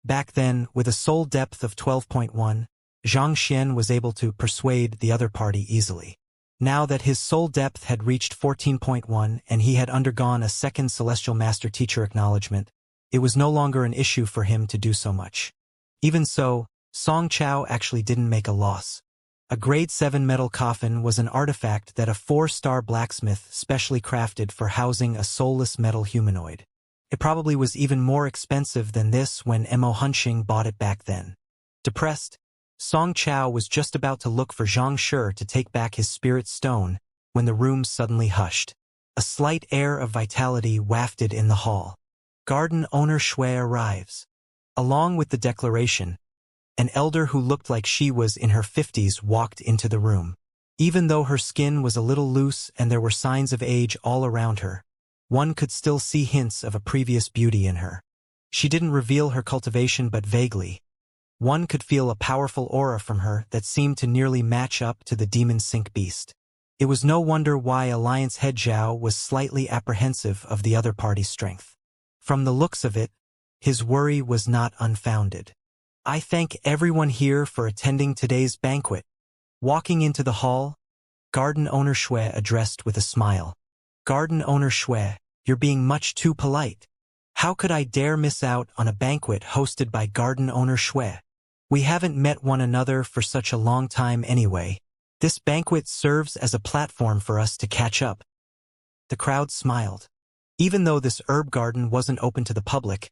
Back then, with a soul depth of 12.1, Xianxia was able to persuade the other party easily. Now that his soul depth had reached 14.1 and he had undergone a second celestial master teacher acknowledgement, it was no longer an issue for him to do so much. Even so, Song Chao actually didn't make a loss. A grade 7 metal coffin was an artifact that a 4-star blacksmith specially crafted for housing a soulless metal humanoid. It probably was even more expensive than this when Mo Hunxing bought it back then. Depressed, Song Chao was just about to look for Zhang Shi to take back his spirit stone when the room suddenly hushed. A slight air of vitality wafted in the hall. Garden owner Shui arrives. Along with the declaration, an elder who looked like she was in her 50s walked into the room. Even though her skin was a little loose and there were signs of age all around her, one could still see hints of a previous beauty in her. She didn't reveal her cultivation but vaguely. One could feel a powerful aura from her that seemed to nearly match up to the demon sink beast. It was no wonder why Alliance head Zhao was slightly apprehensive of the other party's strength. From the looks of it, his worry was not unfounded. I thank everyone here for attending today's banquet. Walking into the hall, garden owner Shui addressed with a smile. Garden owner Shui, you're being much too polite. How could I dare miss out on a banquet hosted by garden owner Shui? We haven't met one another for such a long time anyway. This banquet serves as a platform for us to catch up. The crowd smiled. Even though this herb garden wasn't open to the public,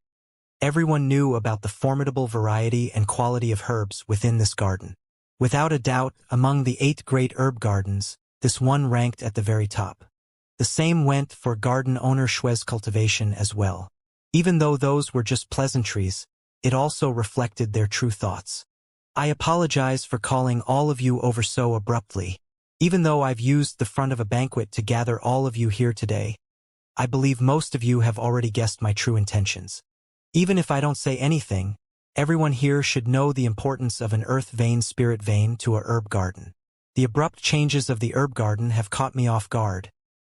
everyone knew about the formidable variety and quality of herbs within this garden. Without a doubt, among the 8 great herb gardens, this one ranked at the very top. The same went for garden owner Shui's cultivation as well. Even though those were just pleasantries, it also reflected their true thoughts. I apologize for calling all of you over so abruptly. Even though I've used the front of a banquet to gather all of you here today, I believe most of you have already guessed my true intentions. Even if I don't say anything, everyone here should know the importance of an earth vein spirit vein to a herb garden. The abrupt changes of the herb garden have caught me off guard,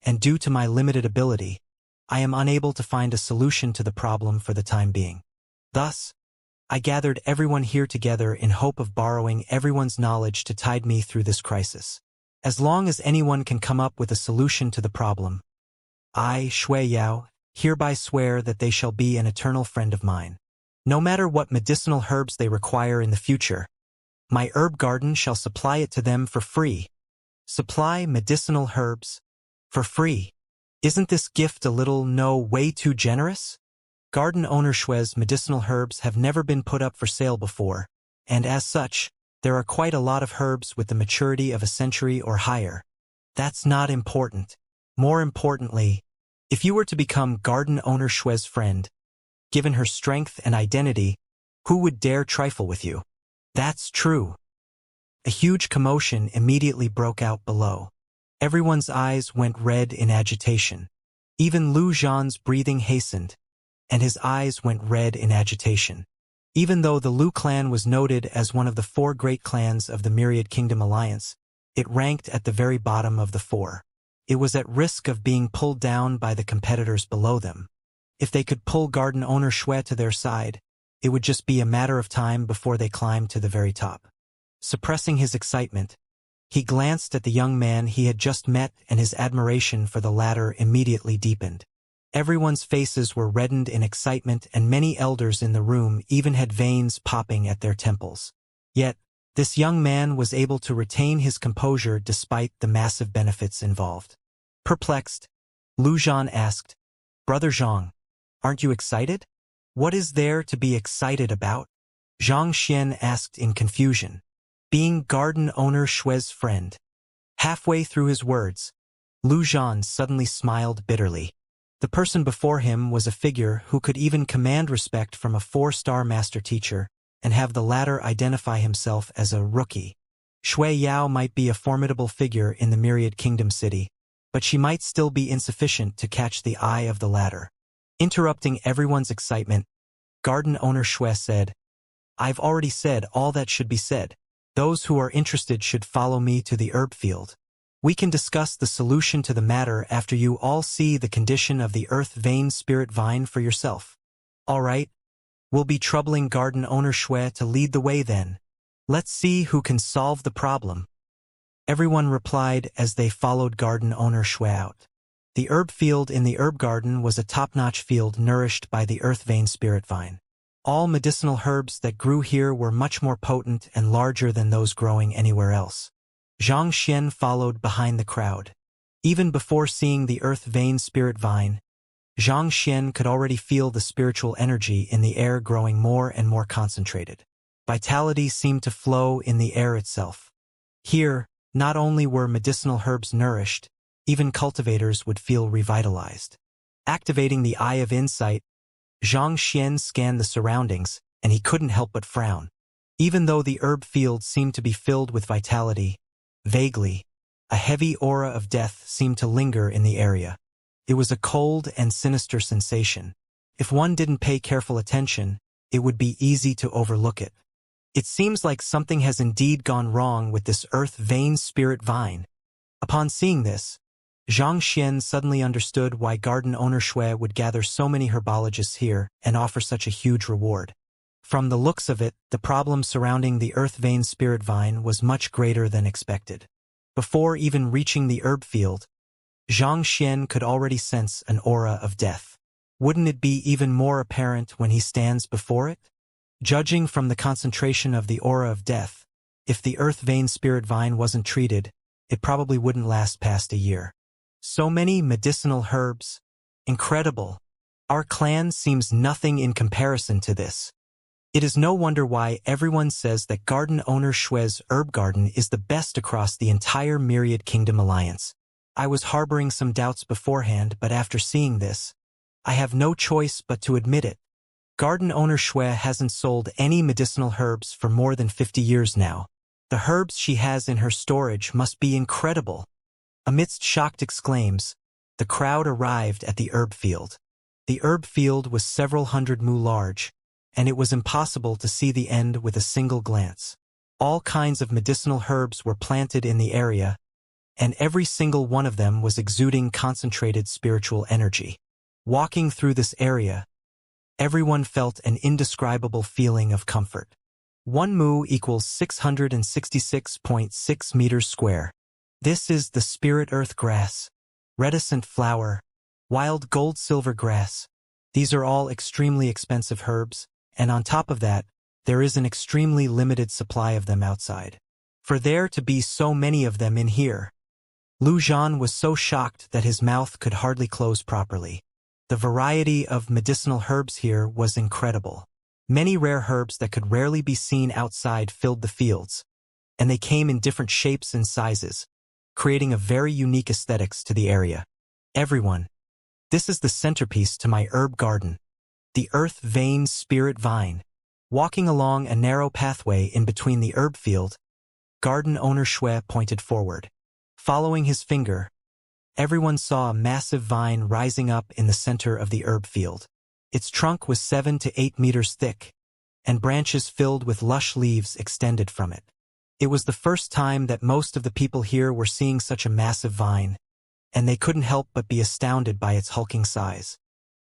and due to my limited ability, I am unable to find a solution to the problem for the time being. Thus, I gathered everyone here together in hope of borrowing everyone's knowledge to tide me through this crisis. As long as anyone can come up with a solution to the problem, I, Shui Yao, hereby swear that they shall be an eternal friend of mine. No matter what medicinal herbs they require in the future, my herb garden shall supply it to them for free. Supply medicinal herbs for free. Isn't this gift a little, no, way too generous? Garden owner Shui's medicinal herbs have never been put up for sale before, and as such, there are quite a lot of herbs with the maturity of a century or higher. That's not important. More importantly, if you were to become garden owner Shui's friend, given her strength and identity, who would dare trifle with you? That's true. A huge commotion immediately broke out below. Everyone's eyes went red in agitation. Even Lu Zhan's breathing hastened, and his eyes went red in agitation. Even though the Lu clan was noted as one of the 4 great clans of the Myriad Kingdom Alliance, it ranked at the very bottom of the 4. It was at risk of being pulled down by the competitors below them. If they could pull garden owner Shui to their side, it would just be a matter of time before they climbed to the very top. Suppressing his excitement, he glanced at the young man he had just met, and his admiration for the latter immediately deepened. Everyone's faces were reddened in excitement, and many elders in the room even had veins popping at their temples. Yet, this young man was able to retain his composure despite the massive benefits involved. Perplexed, Lu Zhan asked, "Brother Zhang, aren't you excited? What is there to be excited about?" Zhang Xian asked in confusion. Being garden owner Shui's friend. Halfway through his words, Lu Zhan suddenly smiled bitterly. The person before him was a figure who could even command respect from a 4-star master teacher, and have the latter identify himself as a rookie. Shui Yao might be a formidable figure in the Myriad Kingdom city, but she might still be insufficient to catch the eye of the latter. Interrupting everyone's excitement, garden owner Shui said, "I've already said all that should be said. Those who are interested should follow me to the herb field. We can discuss the solution to the matter after you all see the condition of the earth vein spirit vine for yourself." "All right. We'll be troubling garden owner Shui to lead the way then. Let's see who can solve the problem. Everyone replied as they followed garden owner Shui out. The herb field in the herb garden was a top-notch field nourished by the earth vein spirit vine. All medicinal herbs that grew here were much more potent and larger than those growing anywhere else. Xianxia followed behind the crowd. Even before seeing the earth vein spirit vine, Xianxia could already feel the spiritual energy in the air growing more and more concentrated. Vitality seemed to flow in the air itself. Here, not only were medicinal herbs nourished, even cultivators would feel revitalized. Activating the Eye of Insight, Xianxia scanned the surroundings, and he couldn't help but frown. Even though the herb field seemed to be filled with vitality, vaguely, a heavy aura of death seemed to linger in the area. It was a cold and sinister sensation. If one didn't pay careful attention, it would be easy to overlook it. It seems like something has indeed gone wrong with this earth vein spirit vine. Upon seeing this, Xianxia suddenly understood why garden owner Shui would gather so many herbologists here and offer such a huge reward. From the looks of it, the problem surrounding the earth vein spirit vine was much greater than expected. Before even reaching the herb field, Xianxia could already sense an aura of death. Wouldn't it be even more apparent when he stands before it? Judging from the concentration of the aura of death, if the earth vein spirit vine wasn't treated, it probably wouldn't last past a year. So many medicinal herbs. Incredible. Our clan seems nothing in comparison to this. It is no wonder why everyone says that garden owner Shui's herb garden is the best across the entire Myriad Kingdom Alliance. I was harboring some doubts beforehand, but after seeing this, I have no choice but to admit it. Garden owner Shui hasn't sold any medicinal herbs for more than 50 years now. The herbs she has in her storage must be incredible. Amidst shocked exclaims, the crowd arrived at the herb field. The herb field was several hundred mu large, and it was impossible to see the end with a single glance. All kinds of medicinal herbs were planted in the area, and every single one of them was exuding concentrated spiritual energy. Walking through this area, everyone felt an indescribable feeling of comfort. 1 mu equals 666.6 meters square. This is the spirit earth grass, reticent flower, wild gold silver grass. These are all extremely expensive herbs, and on top of that, there is an extremely limited supply of them outside. For there to be so many of them in here, Lu Zhan was so shocked that his mouth could hardly close properly. The variety of medicinal herbs here was incredible. Many rare herbs that could rarely be seen outside filled the fields, and they came in different shapes and sizes, creating a very unique aesthetics to the area. Everyone, this is the centerpiece to my herb garden, the earth vein spirit vine. Walking along a narrow pathway in between the herb field, garden owner Shui pointed forward. Following his finger, everyone saw a massive vine rising up in the center of the herb field. Its trunk was 7 to 8 meters thick, and branches filled with lush leaves extended from it. It was the first time that most of the people here were seeing such a massive vine, and they couldn't help but be astounded by its hulking size.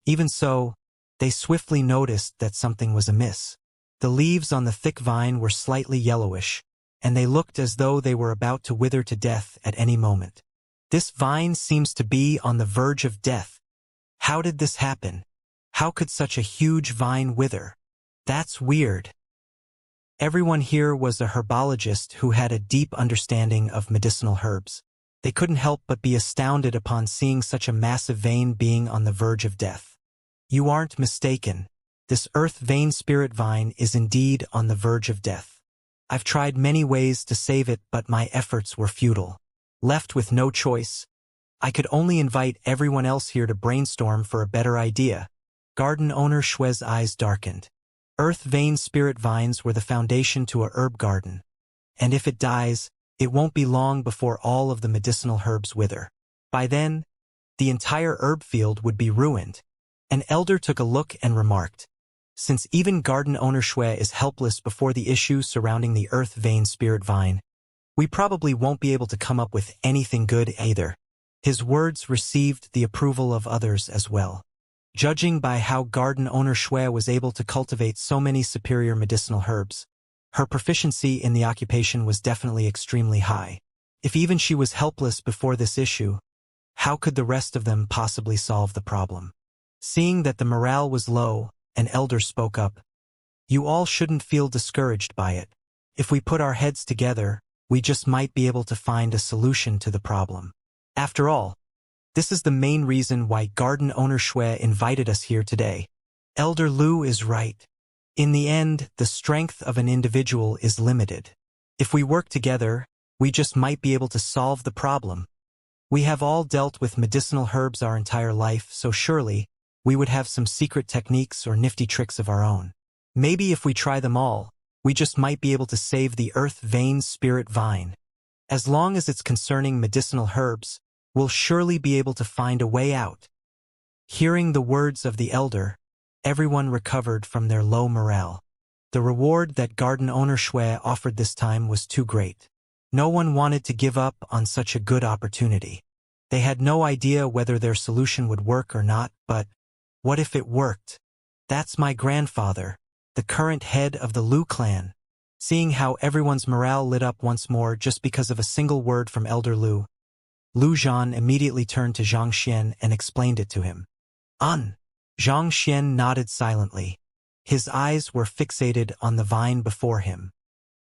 Even so, they swiftly noticed that something was amiss. The leaves on the thick vine were slightly yellowish, and they looked as though they were about to wither to death at any moment. This vine seems to be on the verge of death. How did this happen? How could such a huge vine wither? That's weird. Everyone here was a herbologist who had a deep understanding of medicinal herbs. They couldn't help but be astounded upon seeing such a massive vein being on the verge of death. You aren't mistaken. This earth vein spirit vine is indeed on the verge of death. I've tried many ways to save it, but my efforts were futile. Left with no choice, I could only invite everyone else here to brainstorm for a better idea. Garden owner Shui's eyes darkened. Earth vein spirit vines were the foundation to a herb garden, and if it dies, it won't be long before all of the medicinal herbs wither. By then, the entire herb field would be ruined. An elder took a look and remarked, since even garden owner Shui is helpless before the issue surrounding the earth vein spirit vine, we probably won't be able to come up with anything good either. His words received the approval of others as well. Judging by how garden owner Shui was able to cultivate so many superior medicinal herbs, her proficiency in the occupation was definitely extremely high. If even she was helpless before this issue, how could the rest of them possibly solve the problem? Seeing that the morale was low, an elder spoke up. You all shouldn't feel discouraged by it. If we put our heads together, we just might be able to find a solution to the problem. After all, this is the main reason why garden owner Shui invited us here today. Elder Lu is right. In the end, the strength of an individual is limited. If we work together, we just might be able to solve the problem. We have all dealt with medicinal herbs our entire life, so surely we would have some secret techniques or nifty tricks of our own. Maybe if we try them all, we just might be able to save the earth vein spirit vine. As long as it's concerning medicinal herbs, we'll surely be able to find a way out. Hearing the words of the elder, everyone recovered from their low morale. The reward that garden owner Shui offered this time was too great. No one wanted to give up on such a good opportunity. They had no idea whether their solution would work or not, but what if it worked? That's my grandfather, the current head of the Lu clan. Seeing how everyone's morale lit up once more just because of a single word from Elder Lu, Lu Zhan immediately turned to Xianxia and explained it to him. Xianxia nodded silently. His eyes were fixated on the vine before him.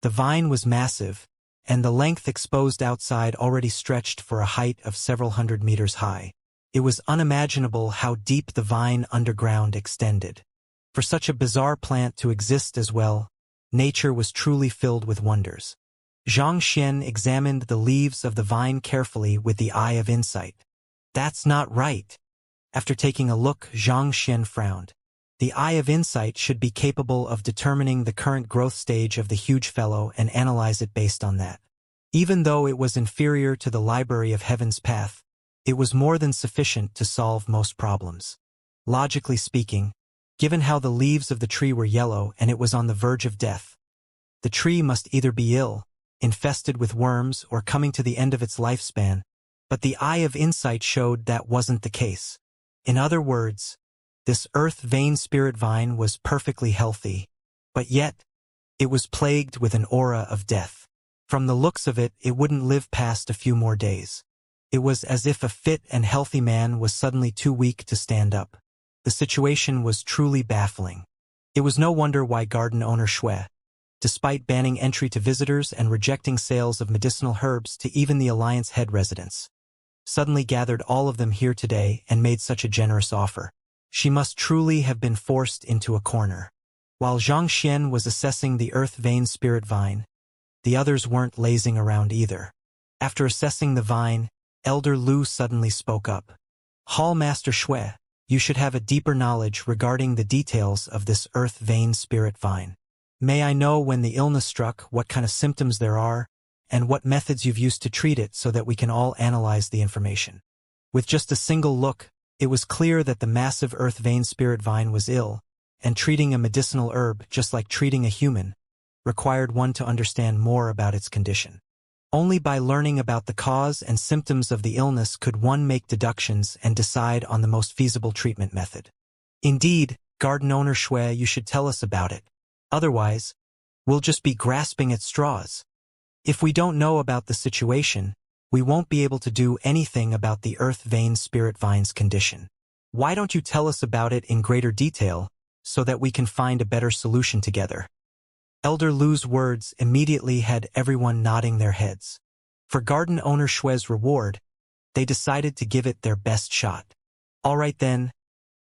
The vine was massive, and the length exposed outside already stretched for a height of several hundred meters high. It was unimaginable how deep the vine underground extended. For such a bizarre plant to exist as well, nature was truly filled with wonders. Xianxia examined the leaves of the vine carefully with the eye of insight. That's not right. After taking a look, Xianxia frowned. The eye of insight should be capable of determining the current growth stage of the huge fellow and analyze it based on that. Even though it was inferior to the Library of Heaven's Path, it was more than sufficient to solve most problems. Logically speaking, given how the leaves of the tree were yellow and it was on the verge of death, the tree must either be ill, infested with worms, or coming to the end of its lifespan, but the eye of insight showed that wasn't the case. In other words, this earth vein spirit vine was perfectly healthy, but yet, it was plagued with an aura of death. From the looks of it, it wouldn't live past a few more days. It was as if a fit and healthy man was suddenly too weak to stand up. The situation was truly baffling. It was no wonder why garden owner Shui, despite banning entry to visitors and rejecting sales of medicinal herbs to even the Alliance head residents, suddenly gathered all of them here today and made such a generous offer. She must truly have been forced into a corner. While Xianxia was assessing the earth vein spirit vine, the others weren't lazing around either. After assessing the vine, Elder Lu suddenly spoke up. Hall Master Shui, you should have a deeper knowledge regarding the details of this earth vein spirit vine. May I know when the illness struck, what kind of symptoms there are, and what methods you've used to treat it so that we can all analyze the information. With just a single look, it was clear that the massive earth vein spirit vine was ill, and treating a medicinal herb, just like treating a human, required one to understand more about its condition. Only by learning about the cause and symptoms of the illness could one make deductions and decide on the most feasible treatment method. Indeed, garden owner Shui, you should tell us about it. Otherwise, we'll just be grasping at straws. If we don't know about the situation, we won't be able to do anything about the earth vein spirit vine's condition. Why don't you tell us about it in greater detail, so that we can find a better solution together? Elder Lu's words immediately had everyone nodding their heads. For garden owner Shui's reward, they decided to give it their best shot. All right then,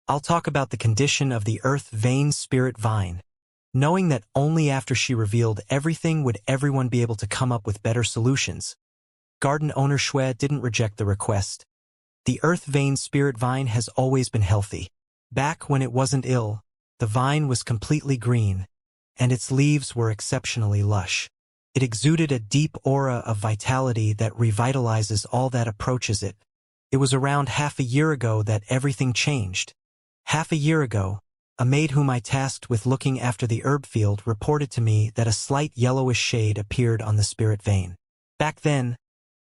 I'll talk about the condition of the earth vein spirit vine. Knowing that only after she revealed everything would everyone be able to come up with better solutions, garden owner Shui didn't reject the request. The earth vein spirit vine has always been healthy. Back when it wasn't ill, the vine was completely green, and its leaves were exceptionally lush. It exuded a deep aura of vitality that revitalizes all that approaches it. It was around half a year ago that everything changed. Half a year ago, a maid whom I tasked with looking after the herb field reported to me that a slight yellowish shade appeared on the spirit vein. Back then,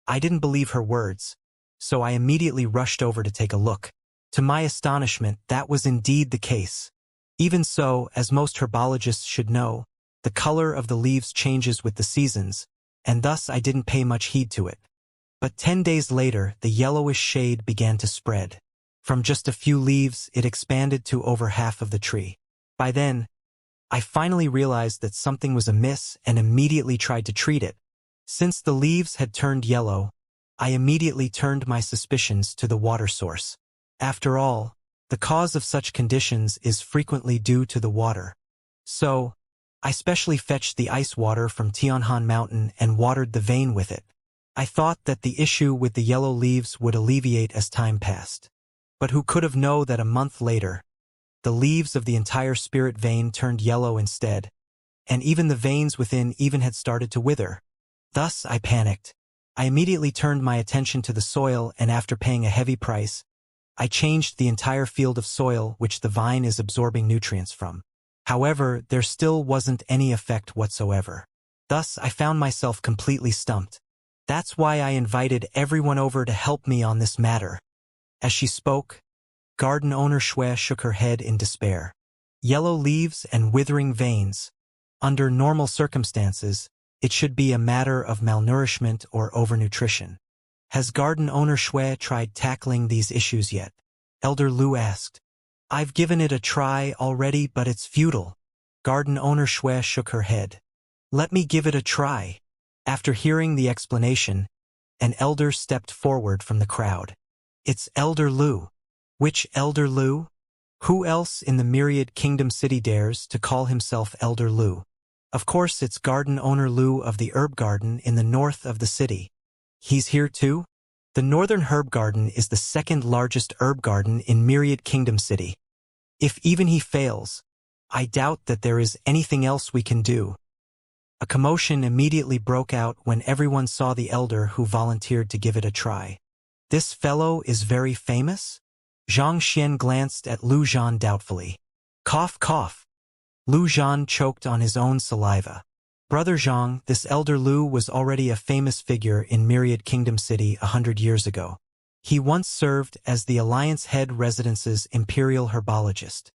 I didn't believe her words, so I immediately rushed over to take a look. To my astonishment, that was indeed the case. Even so, as most herbologists should know, the color of the leaves changes with the seasons, and thus I didn't pay much heed to it. But 10 days later, the yellowish shade began to spread. From just a few leaves, it expanded to over half of the tree. By then, I finally realized that something was amiss and immediately tried to treat it. Since the leaves had turned yellow, I immediately turned my suspicions to the water source. After all, the cause of such conditions is frequently due to the water. So, I specially fetched the ice water from Tianhan Mountain and watered the vein with it. I thought that the issue with the yellow leaves would alleviate as time passed. But who could have known that a month later, the leaves of the entire spirit vein turned yellow instead, and even the veins within even had started to wither. Thus I panicked. I immediately turned my attention to the soil, and after paying a heavy price, I changed the entire field of soil which the vine is absorbing nutrients from. However, there still wasn't any effect whatsoever. Thus I found myself completely stumped. That's why I invited everyone over to help me on this matter. As she spoke, garden owner Xue shook her head in despair. Yellow leaves and withering veins. Under normal circumstances, it should be a matter of malnourishment or overnutrition. Has garden owner Xue tried tackling these issues yet? Elder Lu asked. I've given it a try already, but it's futile. Garden owner Xue shook her head. Let me give it a try. After hearing the explanation, an elder stepped forward from the crowd. It's Elder Lu. Which Elder Lu? Who else in the myriad kingdom city dares to call himself Elder Lu? Of course, it's garden owner Lu of the herb garden in the north of the city. He's here too? The northern herb garden is the second largest herb garden in myriad kingdom city. If even he fails, I doubt that there is anything else we can do. A commotion immediately broke out when everyone saw the elder who volunteered to give it a try. This fellow is very famous? Xianxia glanced at Lu Zhan doubtfully. Cough, cough. Lu Zhan choked on his own saliva. Brother Zhang, this elder Lu was already a famous figure in Myriad Kingdom City 100 years ago. He once served as the Alliance Head Residence's imperial herbologist.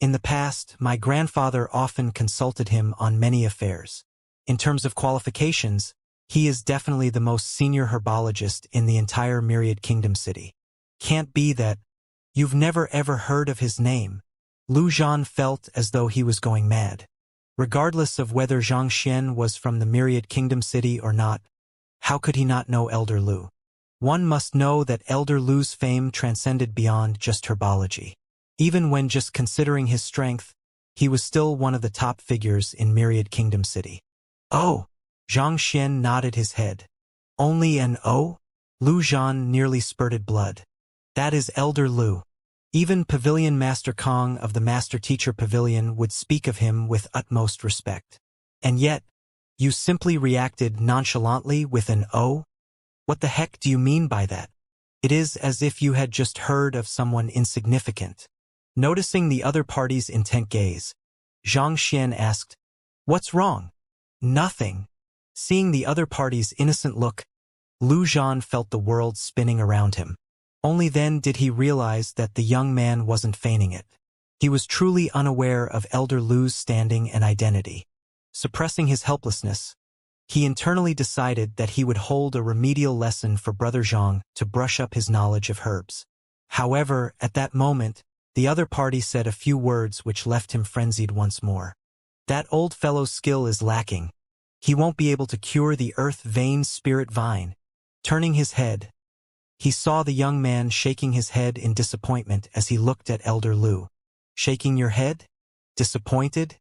In the past, my grandfather often consulted him on many affairs. In terms of qualifications, he is definitely the most senior herbologist in the entire Myriad Kingdom City. Can't be that you've never ever heard of his name. Lu Zhan felt as though he was going mad. Regardless of whether Xianxia was from the Myriad Kingdom City or not, how could he not know Elder Lu? One must know that Elder Lu's fame transcended beyond just herbology. Even when just considering his strength, he was still one of the top figures in Myriad Kingdom City. Oh! Xianxia nodded his head. Only an O? Lu Zhan nearly spurted blood. That is Elder Lu. Even Pavilion Master Kong of the Master Teacher Pavilion would speak of him with utmost respect. And yet, you simply reacted nonchalantly with an O? What the heck do you mean by that? It is as if you had just heard of someone insignificant. Noticing the other party's intent gaze, Xianxia asked, What's wrong? Nothing. Seeing the other party's innocent look, Lu Zhan felt the world spinning around him. Only then did he realize that the young man wasn't feigning it. He was truly unaware of Elder Lu's standing and identity. Suppressing his helplessness, he internally decided that he would hold a remedial lesson for Brother Zhang to brush up his knowledge of herbs. However, at that moment, the other party said a few words which left him frenzied once more. That old fellow's skill is lacking. He won't be able to cure the earth vein spirit vine. Turning his head, he saw the young man shaking his head in disappointment as he looked at Elder Lu. Shaking your head? Disappointed?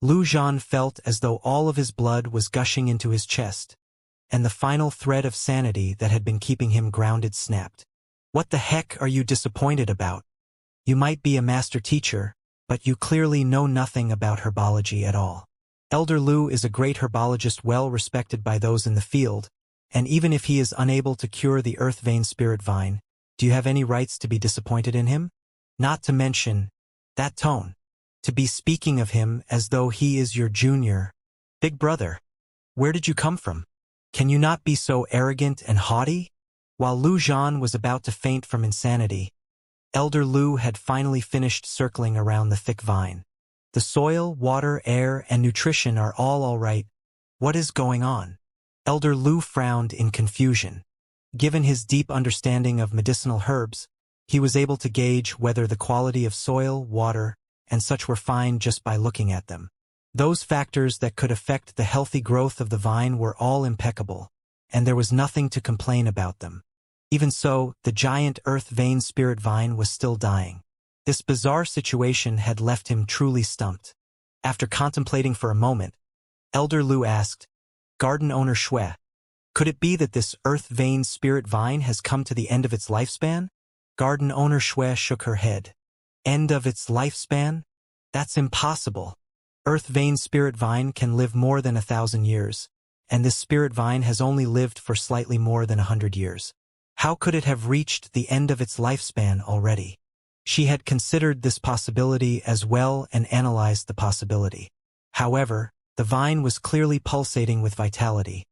Lu Zhan felt as though all of his blood was gushing into his chest, and the final thread of sanity that had been keeping him grounded snapped. What the heck are you disappointed about? You might be a master teacher, but you clearly know nothing about herbology at all. Elder Lu is a great herbologist well respected by those in the field, and even if he is unable to cure the earth vein spirit vine, do you have any rights to be disappointed in him? Not to mention, that tone. To be speaking of him as though he is your junior. Big brother. Where did you come from? Can you not be so arrogant and haughty? While Lu Zhan was about to faint from insanity, Elder Lu had finally finished circling around the thick vine. The soil, water, air, and nutrition are all right. What is going on? Elder Lu frowned in confusion. Given his deep understanding of medicinal herbs, he was able to gauge whether the quality of soil, water, and such were fine just by looking at them. Those factors that could affect the healthy growth of the vine were all impeccable, and there was nothing to complain about them. Even so, the giant earth-vein spirit vine was still dying. This bizarre situation had left him truly stumped. After contemplating for a moment, Elder Lu asked, "Garden owner Shui, could it be that this earth-vein spirit vine has come to the end of its lifespan?" Garden owner Shui shook her head. End of its lifespan? That's impossible. Earth-vein spirit vine can live more than 1,000 years, and this spirit vine has only lived for slightly more than 100 years. How could it have reached the end of its lifespan already? She had considered this possibility as well and analyzed the possibility. However, the vine was clearly pulsating with vitality,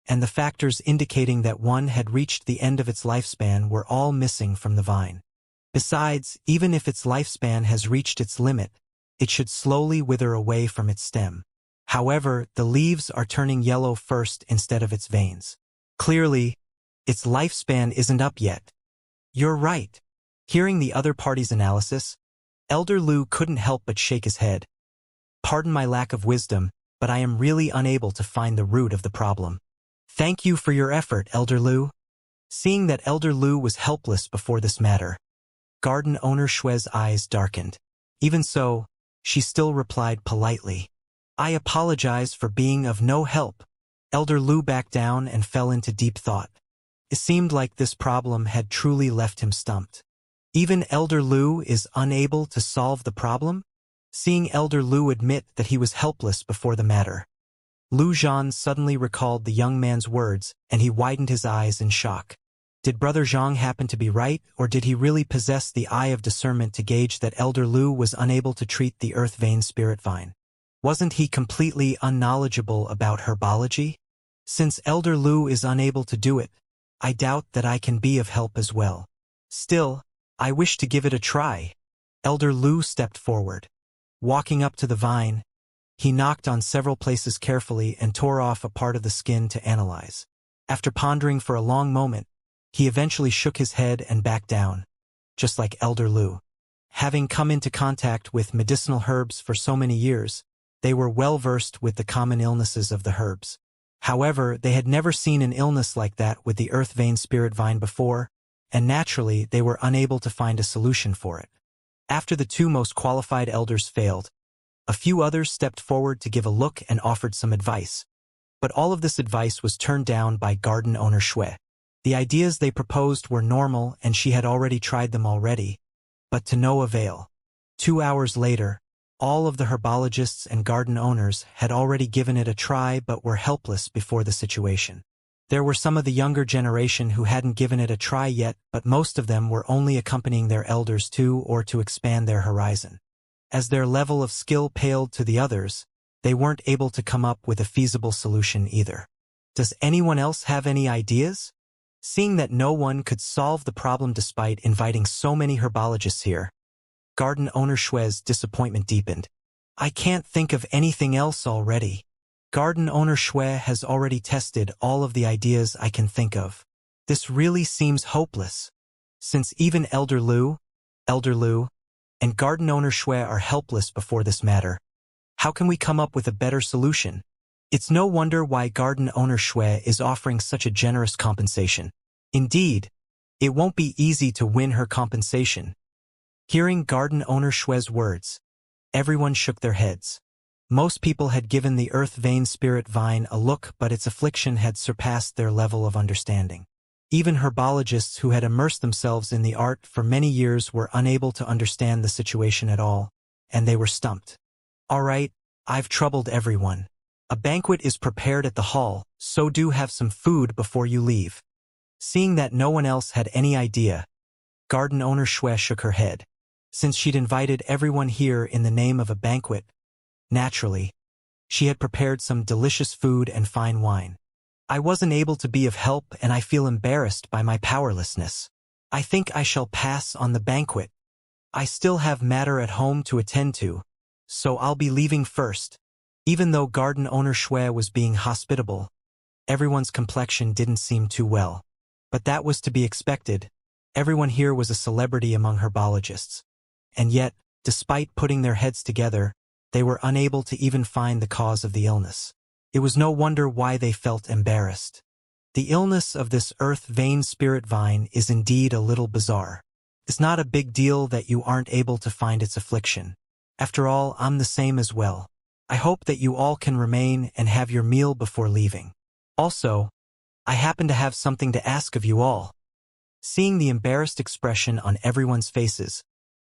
and the factors indicating that one had reached the end of its lifespan were all missing from the vine. Besides, even if its lifespan has reached its limit, it should slowly wither away from its stem. However, the leaves are turning yellow first instead of its veins. Clearly, its lifespan isn't up yet. You're right. Hearing the other party's analysis, Elder Lu couldn't help but shake his head. Pardon my lack of wisdom, but I am really unable to find the root of the problem. Thank you for your effort, Elder Lu. Seeing that Elder Lu was helpless before this matter, garden owner Shui's eyes darkened. Even so, she still replied politely, "I apologize for being of no help." Elder Lu backed down and fell into deep thought. It seemed like this problem had truly left him stumped. Even Elder Lu is unable to solve the problem? Seeing Elder Lu admit that he was helpless before the matter, Lu Zhan suddenly recalled the young man's words, and he widened his eyes in shock. Did Brother Zhang happen to be right, or did he really possess the eye of discernment to gauge that Elder Lu was unable to treat the earth-vein spirit vine? Wasn't he completely unknowledgeable about herbology? Since Elder Lu is unable to do it, I doubt that I can be of help as well. Still, I wish to give it a try. Elder Lu stepped forward. Walking up to the vine, he knocked on several places carefully and tore off a part of the skin to analyze. After pondering for a long moment, he eventually shook his head and backed down, just like Elder Lu. Having come into contact with medicinal herbs for so many years, they were well versed with the common illnesses of the herbs. However, they had never seen an illness like that with the earth-vein spirit vine before, and naturally they were unable to find a solution for it. After the two most qualified elders failed, a few others stepped forward to give a look and offered some advice. But all of this advice was turned down by garden owner Shui. The ideas they proposed were normal and she had already tried them already, but to no avail. 2 hours later, all of the herbologists and garden owners had already given it a try but were helpless before the situation. There were some of the younger generation who hadn't given it a try yet, but most of them were only accompanying their elders to or to expand their horizon. As their level of skill paled to the others, they weren't able to come up with a feasible solution either. Does anyone else have any ideas? Seeing that no one could solve the problem despite inviting so many herbologists here, garden owner Shui's disappointment deepened. I can't think of anything else already. Garden owner Shui has already tested all of the ideas I can think of. This really seems hopeless. Since even Elder Lu, and garden owner Shui are helpless before this matter, how can we come up with a better solution? It's no wonder why garden owner Shui is offering such a generous compensation. Indeed, it won't be easy to win her compensation. Hearing garden owner Shui's words, everyone shook their heads. Most people had given the earth-vein spirit vine a look, but its affliction had surpassed their level of understanding. Even herbologists who had immersed themselves in the art for many years were unable to understand the situation at all, and they were stumped. All right, I've troubled everyone. A banquet is prepared at the hall, so do have some food before you leave. Seeing that no one else had any idea, garden owner Shui shook her head. Since she'd invited everyone here in the name of a banquet, naturally, she had prepared some delicious food and fine wine. I wasn't able to be of help and I feel embarrassed by my powerlessness. I think I shall pass on the banquet. I still have matter at home to attend to, so I'll be leaving first. Even though garden owner Shui was being hospitable, everyone's complexion didn't seem too well. But that was to be expected. Everyone here was a celebrity among herbologists. And yet, despite putting their heads together, they were unable to even find the cause of the illness. It was no wonder why they felt embarrassed. The illness of this earth-vein spirit vine is indeed a little bizarre. It's not a big deal that you aren't able to find its affliction. After all, I'm the same as well. I hope that you all can remain and have your meal before leaving. Also, I happen to have something to ask of you all. Seeing the embarrassed expression on everyone's faces,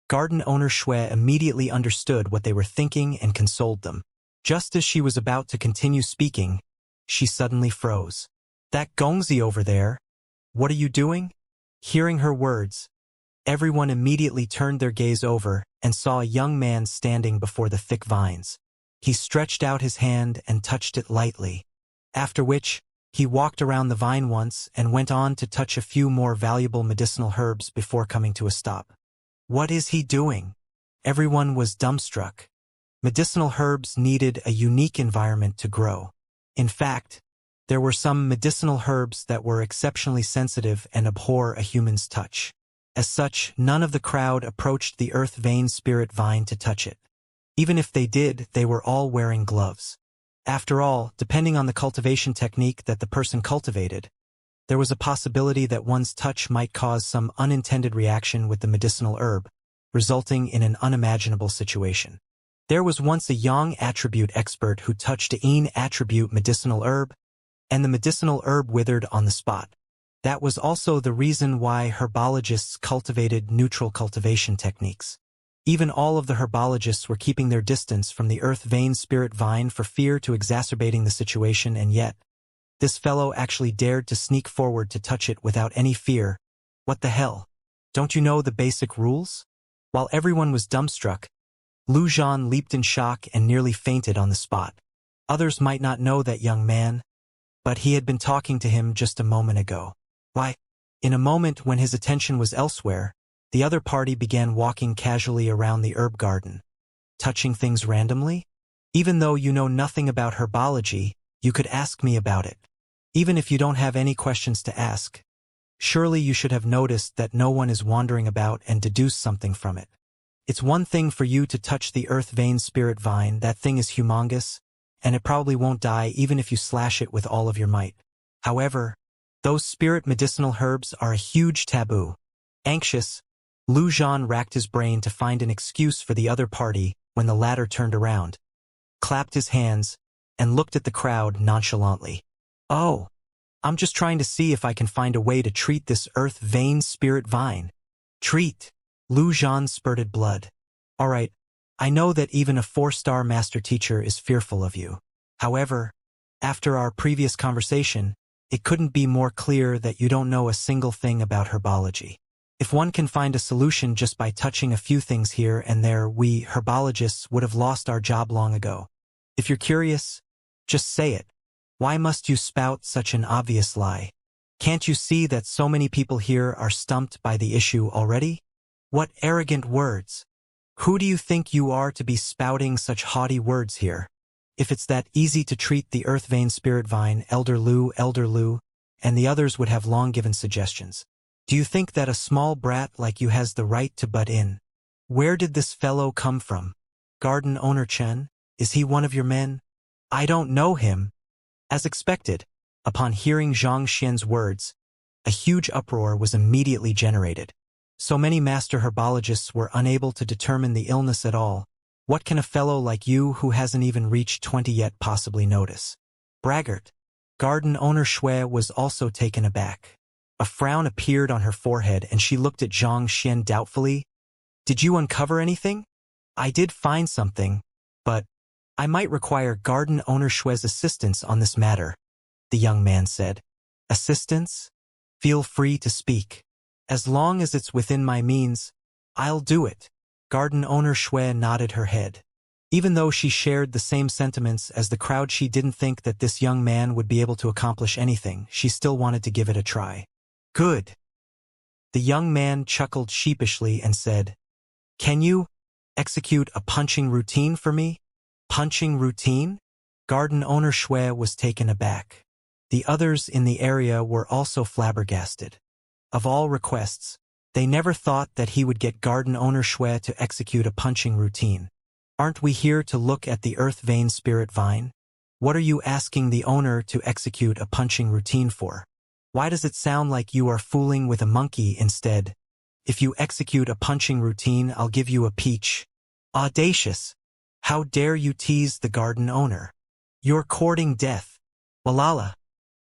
garden owner Shui immediately understood what they were thinking and consoled them. Just as she was about to continue speaking, she suddenly froze. That Gongzi over there, what are you doing? Hearing her words, everyone immediately turned their gaze over and saw a young man standing before the thick vines. He stretched out his hand and touched it lightly, after which he walked around the vine once and went on to touch a few more valuable medicinal herbs before coming to a stop. What is he doing? Everyone was dumbstruck. Medicinal herbs needed a unique environment to grow. In fact, there were some medicinal herbs that were exceptionally sensitive and abhor a human's touch. As such, none of the crowd approached the earth-vein spirit vine to touch it. Even if they did, they were all wearing gloves. After all, depending on the cultivation technique that the person cultivated, there was a possibility that one's touch might cause some unintended reaction with the medicinal herb, resulting in an unimaginable situation. There was once a young attribute expert who touched an attribute medicinal herb, and the medicinal herb withered on the spot. That was also the reason why herbologists cultivated neutral cultivation techniques. Even all of the herbologists were keeping their distance from the earth-vein spirit vine for fear to exacerbating the situation, and yet, this fellow actually dared to sneak forward to touch it without any fear. What the hell? Don't you know the basic rules? While everyone was dumbstruck, Lu Zhan leaped in shock and nearly fainted on the spot. Others might not know that young man, but he had been talking to him just a moment ago. Why? In a moment when his attention was elsewhere, the other party began walking casually around the herb garden. Touching things randomly? Even though you know nothing about herbology, you could ask me about it. Even if you don't have any questions to ask, surely you should have noticed that no one is wandering about and deduce something from it. It's one thing for you to touch the earth-vein spirit vine, that thing is humongous, and it probably won't die even if you slash it with all of your might. However, those spirit medicinal herbs are a huge taboo. Anxious, Lu Zhan racked his brain to find an excuse for the other party when the latter turned around, clapped his hands, and looked at the crowd nonchalantly. Oh, I'm just trying to see if I can find a way to treat this earth-vein spirit vine. Treat? Lu Zhan spurted blood. All right, I know that even a 4-star master teacher is fearful of you. However, after our previous conversation, it couldn't be more clear that you don't know a single thing about herbology. If one can find a solution just by touching a few things here and there, we herbologists would have lost our job long ago. If you're curious, just say it. Why must you spout such an obvious lie? Can't you see that so many people here are stumped by the issue already? What arrogant words! Who do you think you are to be spouting such haughty words here? If it's that easy to treat the earth-vein spirit vine, Elder Lu, and the others would have long given suggestions. Do you think that a small brat like you has the right to butt in? Where did this fellow come from? Garden owner Chen? Is he one of your men? I don't know him. As expected, upon hearing Xianxia's words, a huge uproar was immediately generated. So many master herbologists were unable to determine the illness at all. What can a fellow like you who hasn't even reached 20 yet possibly notice? Braggart. Garden owner Shui was also taken aback. A frown appeared on her forehead and she looked at Xianxia doubtfully. Did you uncover anything? I did find something, but I might require garden owner Shui's assistance on this matter, the young man said. Assistance? Feel free to speak. As long as it's within my means, I'll do it. Garden owner Shui nodded her head. Even though she shared the same sentiments as the crowd, she didn't think that this young man would be able to accomplish anything. She still wanted to give it a try. Good. The young man chuckled sheepishly and said, "Can you execute a punching routine for me?" "Punching routine?" Garden owner Shui was taken aback. The others in the area were also flabbergasted. Of all requests, they never thought that he would get garden owner Shui to execute a punching routine. "Aren't we here to look at the earth vein spirit vine? What are you asking the owner to execute a punching routine for? Why does it sound like you are fooling with a monkey instead? If you execute a punching routine, I'll give you a peach." "Audacious! How dare you tease the garden owner? You're courting death." "Walala."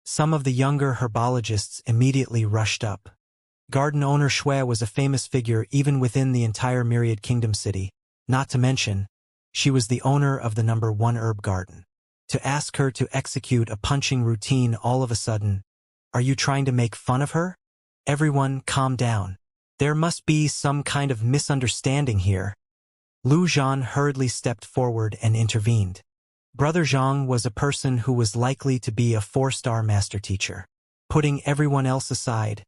Some of the younger herbologists immediately rushed up. Garden owner Shui was a famous figure even within the entire Myriad Kingdom city, not to mention, she was the owner of the #1 herb garden. To ask her to execute a punching routine all of a sudden, are you trying to make fun of her? Everyone calm down. There must be some kind of misunderstanding here. Lu Zhan hurriedly stepped forward and intervened. Brother Zhang was a person who was likely to be a 4-star master teacher. Putting everyone else aside,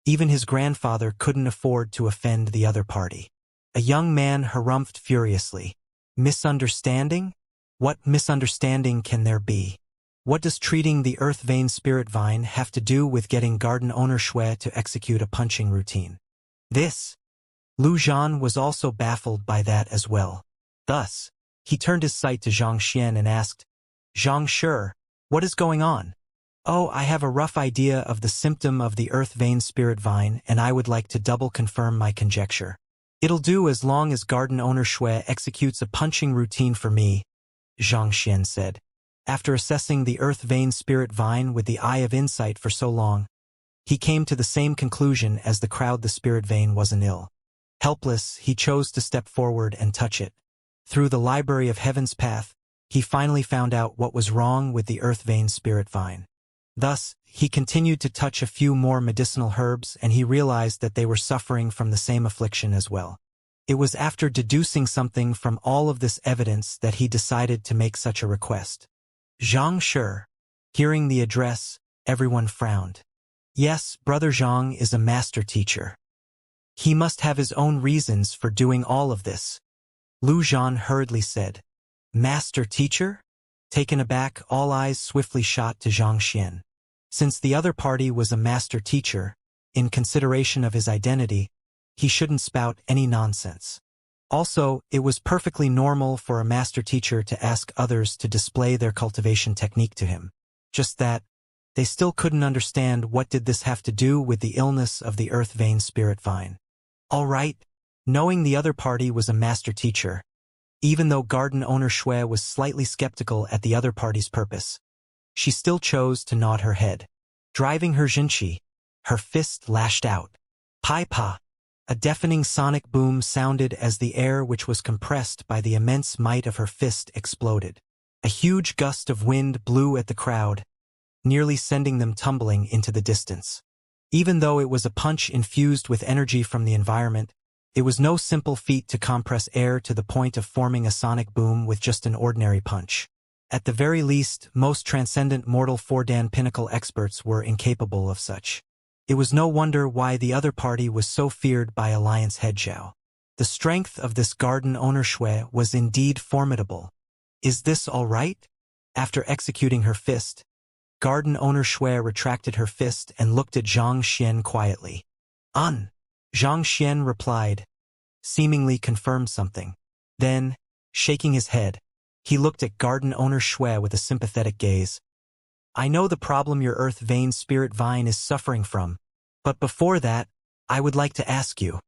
even his grandfather couldn't afford to offend the other party. A young man harumphed furiously. "Misunderstanding? What misunderstanding can there be? What does treating the earth vein spirit vine have to do with getting garden owner Shui to execute a punching routine?" This. Lu Zhan was also baffled by that as well. Thus, he turned his sight to Xianxia and asked, "Xianxia, what is going on?" "Oh, I have a rough idea of the symptom of the earth vein spirit vine, and I would like to double confirm my conjecture. It'll do as long as garden owner Shui executes a punching routine for me," Xianxia said. After assessing the earth vein spirit vine with the eye of insight for so long, he came to the same conclusion as the crowd. The spirit vein wasn't ill. Helpless, he chose to step forward and touch it. Through the library of Heaven's path, he finally found out what was wrong with the earth vein spirit vine. Thus, he continued to touch a few more medicinal herbs, and he realized that they were suffering from the same affliction as well. It was after deducing something from all of this evidence that he decided to make such a request. Zhang Shi. Hearing the address, everyone frowned. Yes, Brother Zhang is a master teacher. He must have his own reasons for doing all of this. Lu Zhan hurriedly said. Master teacher? Taken aback, all eyes swiftly shot to Xianxia. Since the other party was a master teacher, in consideration of his identity, he shouldn't spout any nonsense. Also, it was perfectly normal for a master teacher to ask others to display their cultivation technique to him. Just that, they still couldn't understand what did this have to do with the illness of the earth vein spirit vine. All right, knowing the other party was a master teacher, even though garden owner Shui was slightly skeptical at the other party's purpose, she still chose to nod her head. Driving her Jinchi, her fist lashed out. Pai-pa! A deafening sonic boom sounded as the air, which was compressed by the immense might of her fist, exploded. A huge gust of wind blew at the crowd, nearly sending them tumbling into the distance. Even though it was a punch infused with energy from the environment, it was no simple feat to compress air to the point of forming a sonic boom with just an ordinary punch. At the very least, most transcendent mortal Fordan pinnacle experts were incapable of such. It was no wonder why the other party was so feared by Alliance head Zhao. The strength of this garden owner Shui was indeed formidable. Is this all right? After executing her fist, garden owner Shui retracted her fist and looked at Zhang Xian quietly. Zhang Xian replied, seemingly confirmed something. Then, shaking his head, he looked at garden owner Shui with a sympathetic gaze. I know the problem your earth vein spirit vine is suffering from, but before that, I would like to ask you.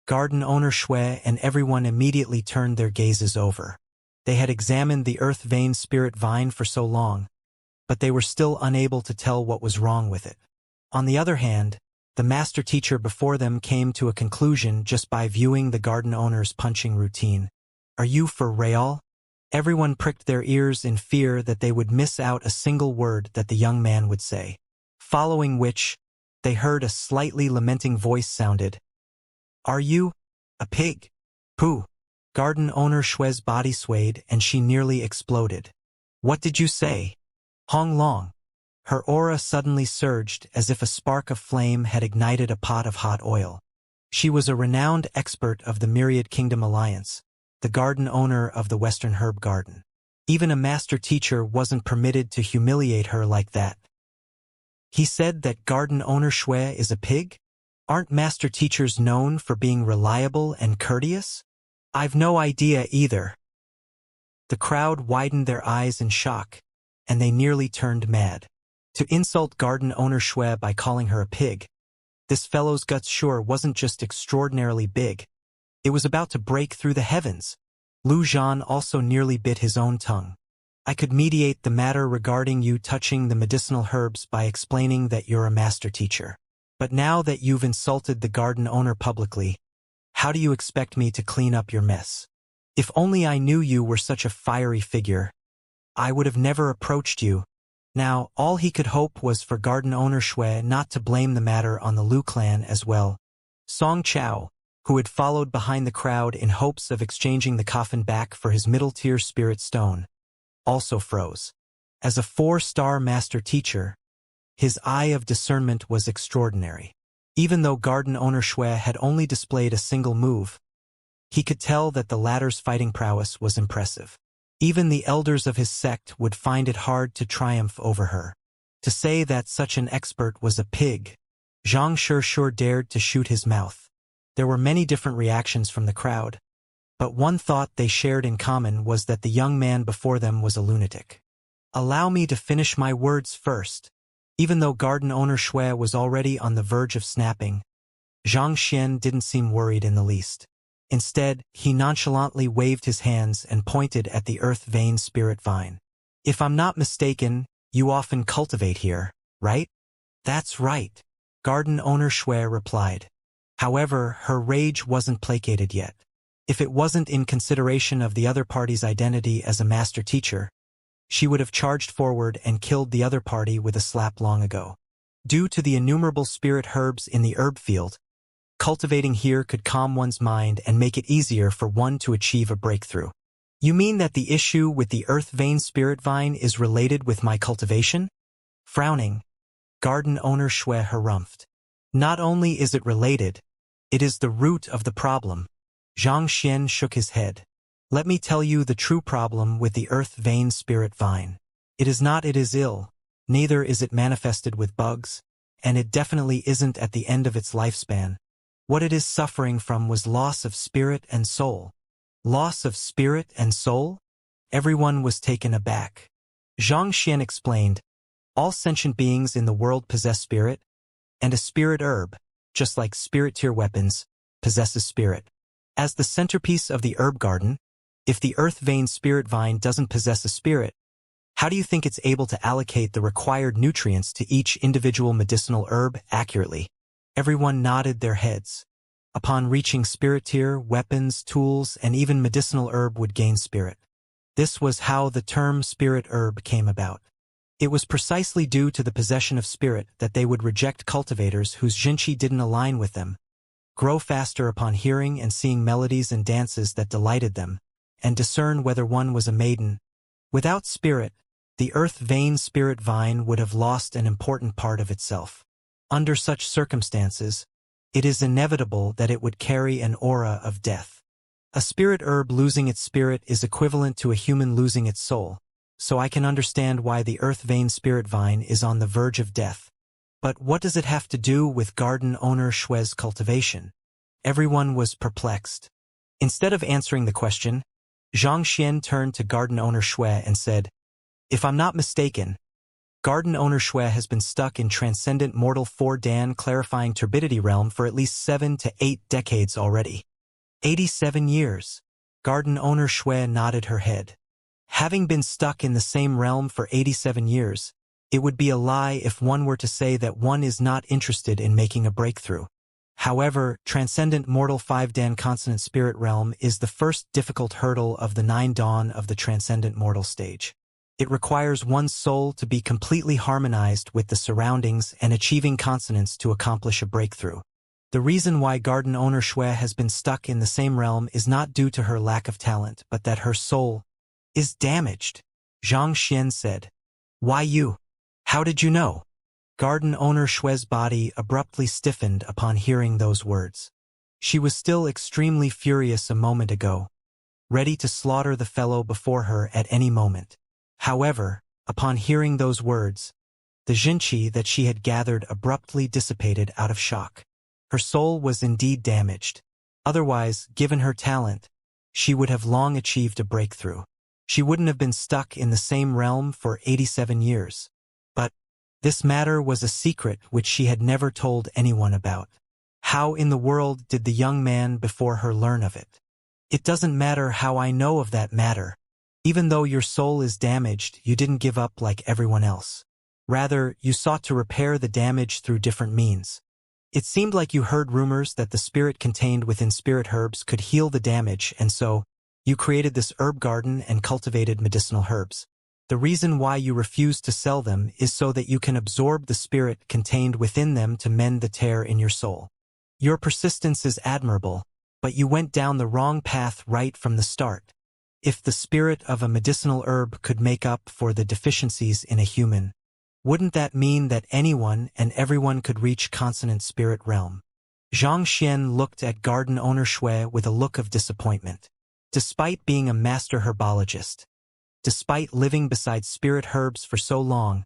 Garden owner Shui and everyone immediately turned their gazes over. They had examined the earth vein spirit vine for so long, but they were still unable to tell what was wrong with it. On the other hand, the master teacher before them came to a conclusion just by viewing the garden owner's punching routine. Are you for real? Everyone pricked their ears in fear that they would miss out a single word that the young man would say. Following which, they heard a slightly lamenting voice sounded. Are you a pig? Pooh. Garden owner Shui's body swayed and she nearly exploded. What did you say? Hong Long. Her aura suddenly surged as if a spark of flame had ignited a pot of hot oil. She was a renowned expert of the Myriad Kingdom Alliance, the garden owner of the Western Herb Garden. Even a master teacher wasn't permitted to humiliate her like that. He said that garden owner Shui is a pig? Aren't master teachers known for being reliable and courteous? I've no idea either. The crowd widened their eyes in shock, and they nearly turned mad. To insult garden owner Shui by calling her a pig, this fellow's guts sure wasn't just extraordinarily big. It was about to break through the heavens. Lu Zhan also nearly bit his own tongue. I could mediate the matter regarding you touching the medicinal herbs by explaining that you're a master teacher. But now that you've insulted the garden owner publicly, how do you expect me to clean up your mess? If only I knew you were such a fiery figure, I would have never approached you. Now, all he could hope was for garden owner Shui not to blame the matter on the Lu clan as well. Song Chao, who had followed behind the crowd in hopes of exchanging the coffin back for his middle-tier spirit stone, also froze. As a 4-star master teacher, his eye of discernment was extraordinary. Even though garden owner Shui had only displayed a single move, he could tell that the latter's fighting prowess was impressive. Even the elders of his sect would find it hard to triumph over her. To say that such an expert was a pig, Xianxia sure dared to shoot his mouth. There were many different reactions from the crowd, but one thought they shared in common was that the young man before them was a lunatic. Allow me to finish my words first. Even though garden owner Shui was already on the verge of snapping, Xianxia didn't seem worried in the least. Instead, he nonchalantly waved his hands and pointed at the earth vein spirit vine. If I'm not mistaken, you often cultivate here, right? That's right, garden owner Shui replied. However, her rage wasn't placated yet. If it wasn't in consideration of the other party's identity as a master teacher, she would have charged forward and killed the other party with a slap long ago. Due to the innumerable spirit herbs in the herb field, cultivating here could calm one's mind and make it easier for one to achieve a breakthrough. You mean that the issue with the earth vein spirit vine is related with my cultivation? Frowning, garden owner Shui harumphed. Not only is it related, it is the root of the problem. Xianxia shook his head. Let me tell you the true problem with the earth vein spirit vine. It is not it is ill, neither is it manifested with bugs, and it definitely isn't at the end of its lifespan. What it is suffering from was loss of spirit and soul. Loss of spirit and soul? Everyone was taken aback. Xianxia explained, all sentient beings in the world possess spirit, and a spirit herb, just like spirit-tier weapons, possesses spirit. As the centerpiece of the herb garden, if the earth vein spirit vine doesn't possess a spirit, how do you think it's able to allocate the required nutrients to each individual medicinal herb accurately? Everyone nodded their heads. Upon reaching spirit tier, weapons, tools, and even medicinal herb would gain spirit. This was how the term spirit herb came about. It was precisely due to the possession of spirit that they would reject cultivators whose jinchi didn't align with them, grow faster upon hearing and seeing melodies and dances that delighted them, and discern whether one was a maiden. Without spirit, the earth vein spirit vine would have lost an important part of itself. Under such circumstances, it is inevitable that it would carry an aura of death. A spirit herb losing its spirit is equivalent to a human losing its soul, so I can understand why the earth vein spirit vine is on the verge of death. But what does it have to do with garden owner Shui's cultivation? Everyone was perplexed. Instead of answering the question, Xianxia turned to garden owner Shui and said, if I'm not mistaken, garden owner Shui has been stuck in transcendent mortal 4-dan clarifying turbidity realm for at least 7 to 8 decades already. 87 years. Garden owner Shui nodded her head. Having been stuck in the same realm for 87 years, it would be a lie if one were to say that one is not interested in making a breakthrough. However, transcendent mortal 5-dan consonant spirit realm is the first difficult hurdle of the 9 dawn of the transcendent mortal stage. It requires one's soul to be completely harmonized with the surroundings and achieving consonance to accomplish a breakthrough. The reason why garden owner Shui has been stuck in the same realm is not due to her lack of talent, but that her soul is damaged. Xianxia said. Why you? How did you know? Garden owner Shue's body abruptly stiffened upon hearing those words. She was still extremely furious a moment ago, ready to slaughter the fellow before her at any moment. However, upon hearing those words, the Xianxia that she had gathered abruptly dissipated out of shock. Her soul was indeed damaged. Otherwise, given her talent, she would have long achieved a breakthrough. She wouldn't have been stuck in the same realm for 87 years. But this matter was a secret which she had never told anyone about. How in the world did the young man before her learn of it? It doesn't matter how I know of that matter. Even though your soul is damaged, you didn't give up like everyone else. Rather, you sought to repair the damage through different means. It seemed like you heard rumors that the spirit contained within spirit herbs could heal the damage, and so, you created this herb garden and cultivated medicinal herbs. The reason why you refuse to sell them is so that you can absorb the spirit contained within them to mend the tear in your soul. Your persistence is admirable, but you went down the wrong path right from the start. If the spirit of a medicinal herb could make up for the deficiencies in a human, wouldn't that mean that anyone and everyone could reach consonant spirit realm? Xianxia looked at garden owner Shui with a look of disappointment. Despite being a master herbologist, despite living beside spirit herbs for so long,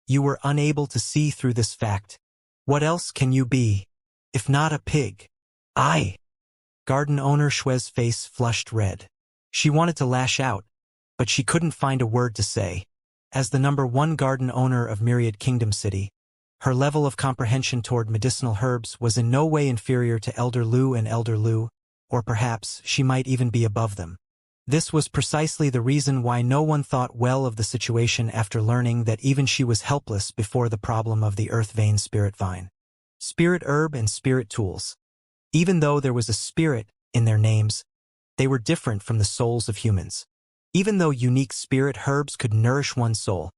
you were unable to see through this fact. What else can you be, if not a pig? Garden owner Shue's face flushed red. She wanted to lash out, but she couldn't find a word to say. As the #1 garden owner of Myriad Kingdom City, her level of comprehension toward medicinal herbs was in no way inferior to Elder Lu and Elder Lu, or perhaps she might even be above them. This was precisely the reason why no one thought well of the situation after learning that even she was helpless before the problem of the earth vein spirit vine. Spirit herb and spirit tools. Even though there was a spirit in their names, they were different from the souls of humans. Even though unique spirit herbs could nourish one's soul,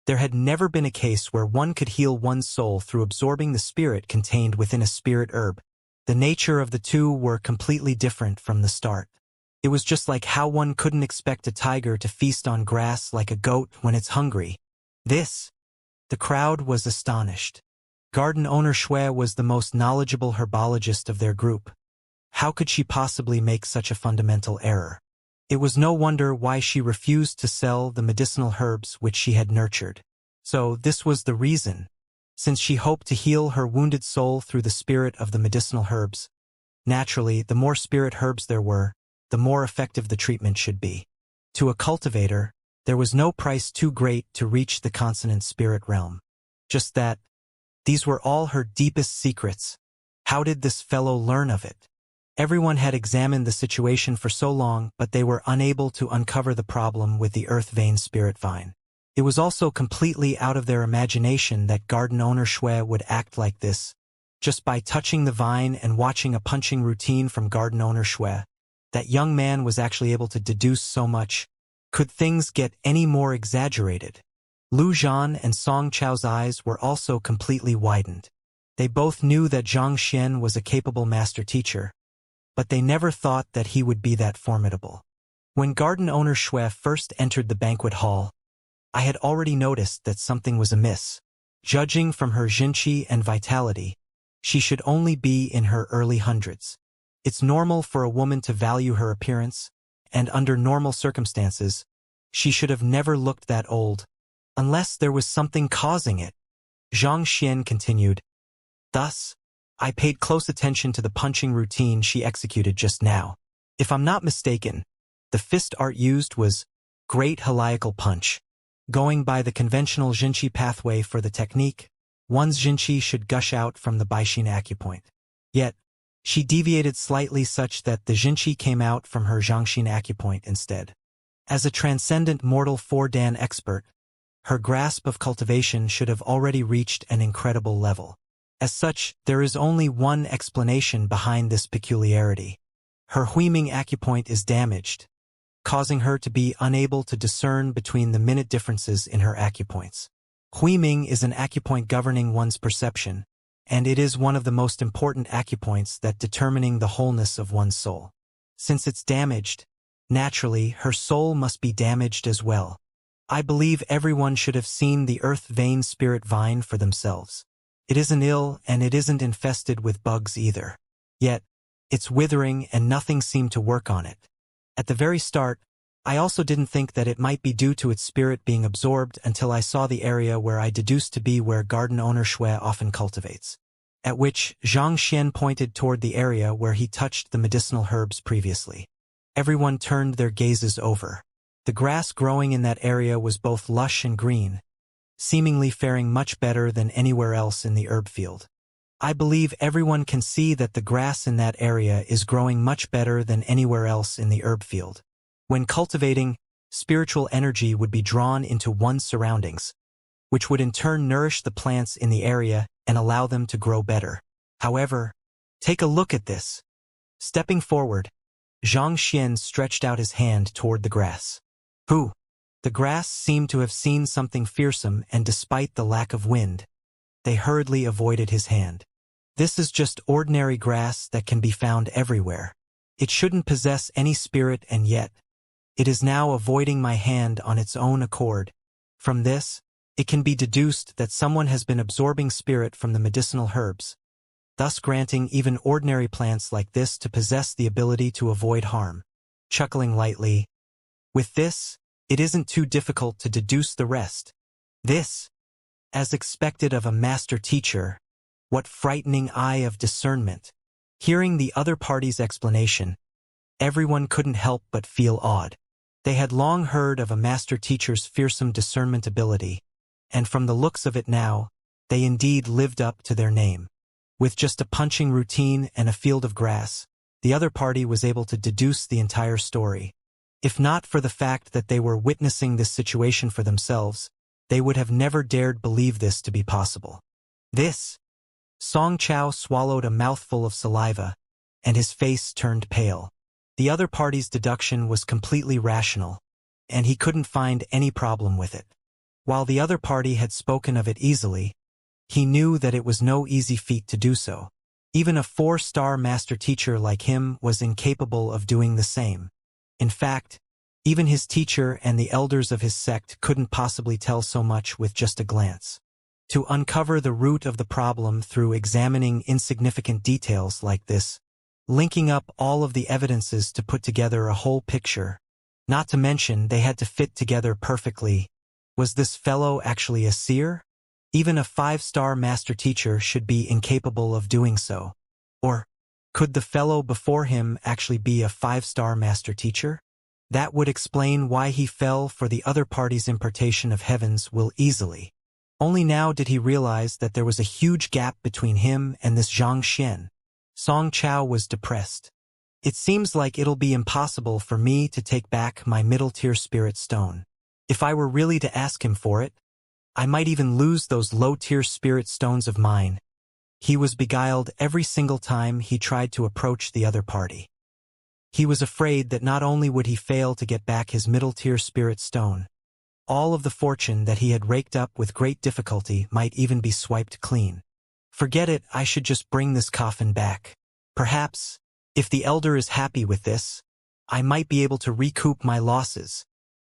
there had never been a case where one could heal one's soul through absorbing the spirit contained within a spirit herb. The nature of the two were completely different from the start. It was just like how one couldn't expect a tiger to feast on grass like a goat when it's hungry. The crowd was astonished. Garden owner Shui was the most knowledgeable herbologist of their group. How could she possibly make such a fundamental error? It was no wonder why she refused to sell the medicinal herbs which she had nurtured. So this was the reason. Since she hoped to heal her wounded soul through the spirit of the medicinal herbs, naturally, the more spirit herbs there were, the more effective the treatment should be. To a cultivator, there was no price too great to reach the consonant spirit realm. Just that, these were all her deepest secrets. How did this fellow learn of it? Everyone had examined the situation for so long, but they were unable to uncover the problem with the earth vein spirit vine. It was also completely out of their imagination that garden owner Shui would act like this. Just by touching the vine and watching a punching routine from garden owner Shui, that young man was actually able to deduce so much. Could things get any more exaggerated? Lu Zhan and Song Chao's eyes were also completely widened. They both knew that Xianxia was a capable master teacher, but they never thought that he would be that formidable. When garden owner Shui first entered the banquet hall, I had already noticed that something was amiss. Judging from her Xianxia and vitality, she should only be in her early hundreds. It's normal for a woman to value her appearance, and under normal circumstances, she should have never looked that old, unless there was something causing it. Xianxia continued. Thus, I paid close attention to the punching routine she executed just now. If I'm not mistaken, the fist art used was Great Heliacal Punch. Going by the conventional Xianxia pathway for the technique, one's Xianxia should gush out from the Baixin acupoint. Yet, she deviated slightly such that the Xianxia came out from her Zhangxin acupoint instead. As a transcendent mortal 4-dan expert, her grasp of cultivation should have already reached an incredible level. As such, there is only one explanation behind this peculiarity. Her Huiming acupoint is damaged, causing her to be unable to discern between the minute differences in her acupoints. Huiming is an acupoint governing one's perception, and it is one of the most important acupoints that determining the wholeness of one's soul. Since it's damaged, naturally, her soul must be damaged as well. I believe everyone should have seen the earth vein spirit vine for themselves. It isn't ill and it isn't infested with bugs either. Yet, it's withering and nothing seemed to work on it. At the very start, I also didn't think that it might be due to its spirit being absorbed until I saw the area where I deduced to be where garden owner Shui often cultivates. At which, Xianxia pointed toward the area where he touched the medicinal herbs previously. Everyone turned their gazes over. The grass growing in that area was both lush and green, seemingly faring much better than anywhere else in the herb field. I believe everyone can see that the grass in that area is growing much better than anywhere else in the herb field. When cultivating, spiritual energy would be drawn into one's surroundings, which would in turn nourish the plants in the area and allow them to grow better. However, take a look at this. Stepping forward, Xianxia stretched out his hand toward the grass. Who? The grass seemed to have seen something fearsome, and despite the lack of wind, they hurriedly avoided his hand. This is just ordinary grass that can be found everywhere. It shouldn't possess any spirit, and yet, it is now avoiding my hand on its own accord. From this, it can be deduced that someone has been absorbing spirit from the medicinal herbs, thus granting even ordinary plants like this to possess the ability to avoid harm. Chuckling lightly, with this, it isn't too difficult to deduce the rest. This, as expected of a master teacher, what frightening eye of discernment. Hearing the other party's explanation, everyone couldn't help but feel awed. They had long heard of a master teacher's fearsome discernment ability, and from the looks of it now, they indeed lived up to their name. With just a punching routine and a field of grass, the other party was able to deduce the entire story. If not for the fact that they were witnessing this situation for themselves, they would have never dared believe this to be possible. This. Song Chao swallowed a mouthful of saliva, and his face turned pale. The other party's deduction was completely rational, and he couldn't find any problem with it. While the other party had spoken of it easily, he knew that it was no easy feat to do so. Even a 4-star master teacher like him was incapable of doing the same. In fact, even his teacher and the elders of his sect couldn't possibly tell so much with just a glance. To uncover the root of the problem through examining insignificant details like this, linking up all of the evidences to put together a whole picture, not to mention they had to fit together perfectly. Was this fellow actually a seer? Even a 5-star master teacher should be incapable of doing so. Or, could the fellow before him actually be a 5-star master teacher? That would explain why he fell for the other party's impartation of heaven's will easily. Only now did he realize that there was a huge gap between him and this Xianxia. Song Chao was depressed. It seems like it'll be impossible for me to take back my middle-tier spirit stone. If I were really to ask him for it, I might even lose those low-tier spirit stones of mine. He was beguiled every single time he tried to approach the other party. He was afraid that not only would he fail to get back his middle-tier spirit stone, all of the fortune that he had raked up with great difficulty might even be swiped clean. Forget it, I should just bring this coffin back. Perhaps, if the elder is happy with this, I might be able to recoup my losses.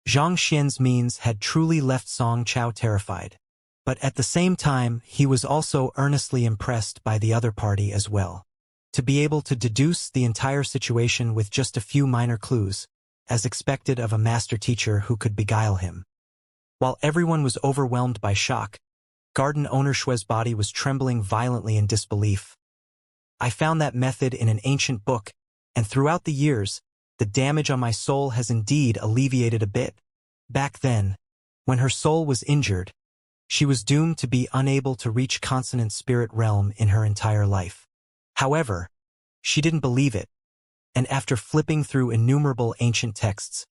Xianxia's means had truly left Song Chao terrified. But at the same time, he was also earnestly impressed by the other party as well. To be able to deduce the entire situation with just a few minor clues, as expected of a master teacher who could beguile him. While everyone was overwhelmed by shock, garden owner Shui's body was trembling violently in disbelief. I found that method in an ancient book, and throughout the years, the damage on my soul has indeed alleviated a bit. Back then, when her soul was injured, she was doomed to be unable to reach consonant spirit realm in her entire life. However, she didn't believe it, and after flipping through innumerable ancient texts,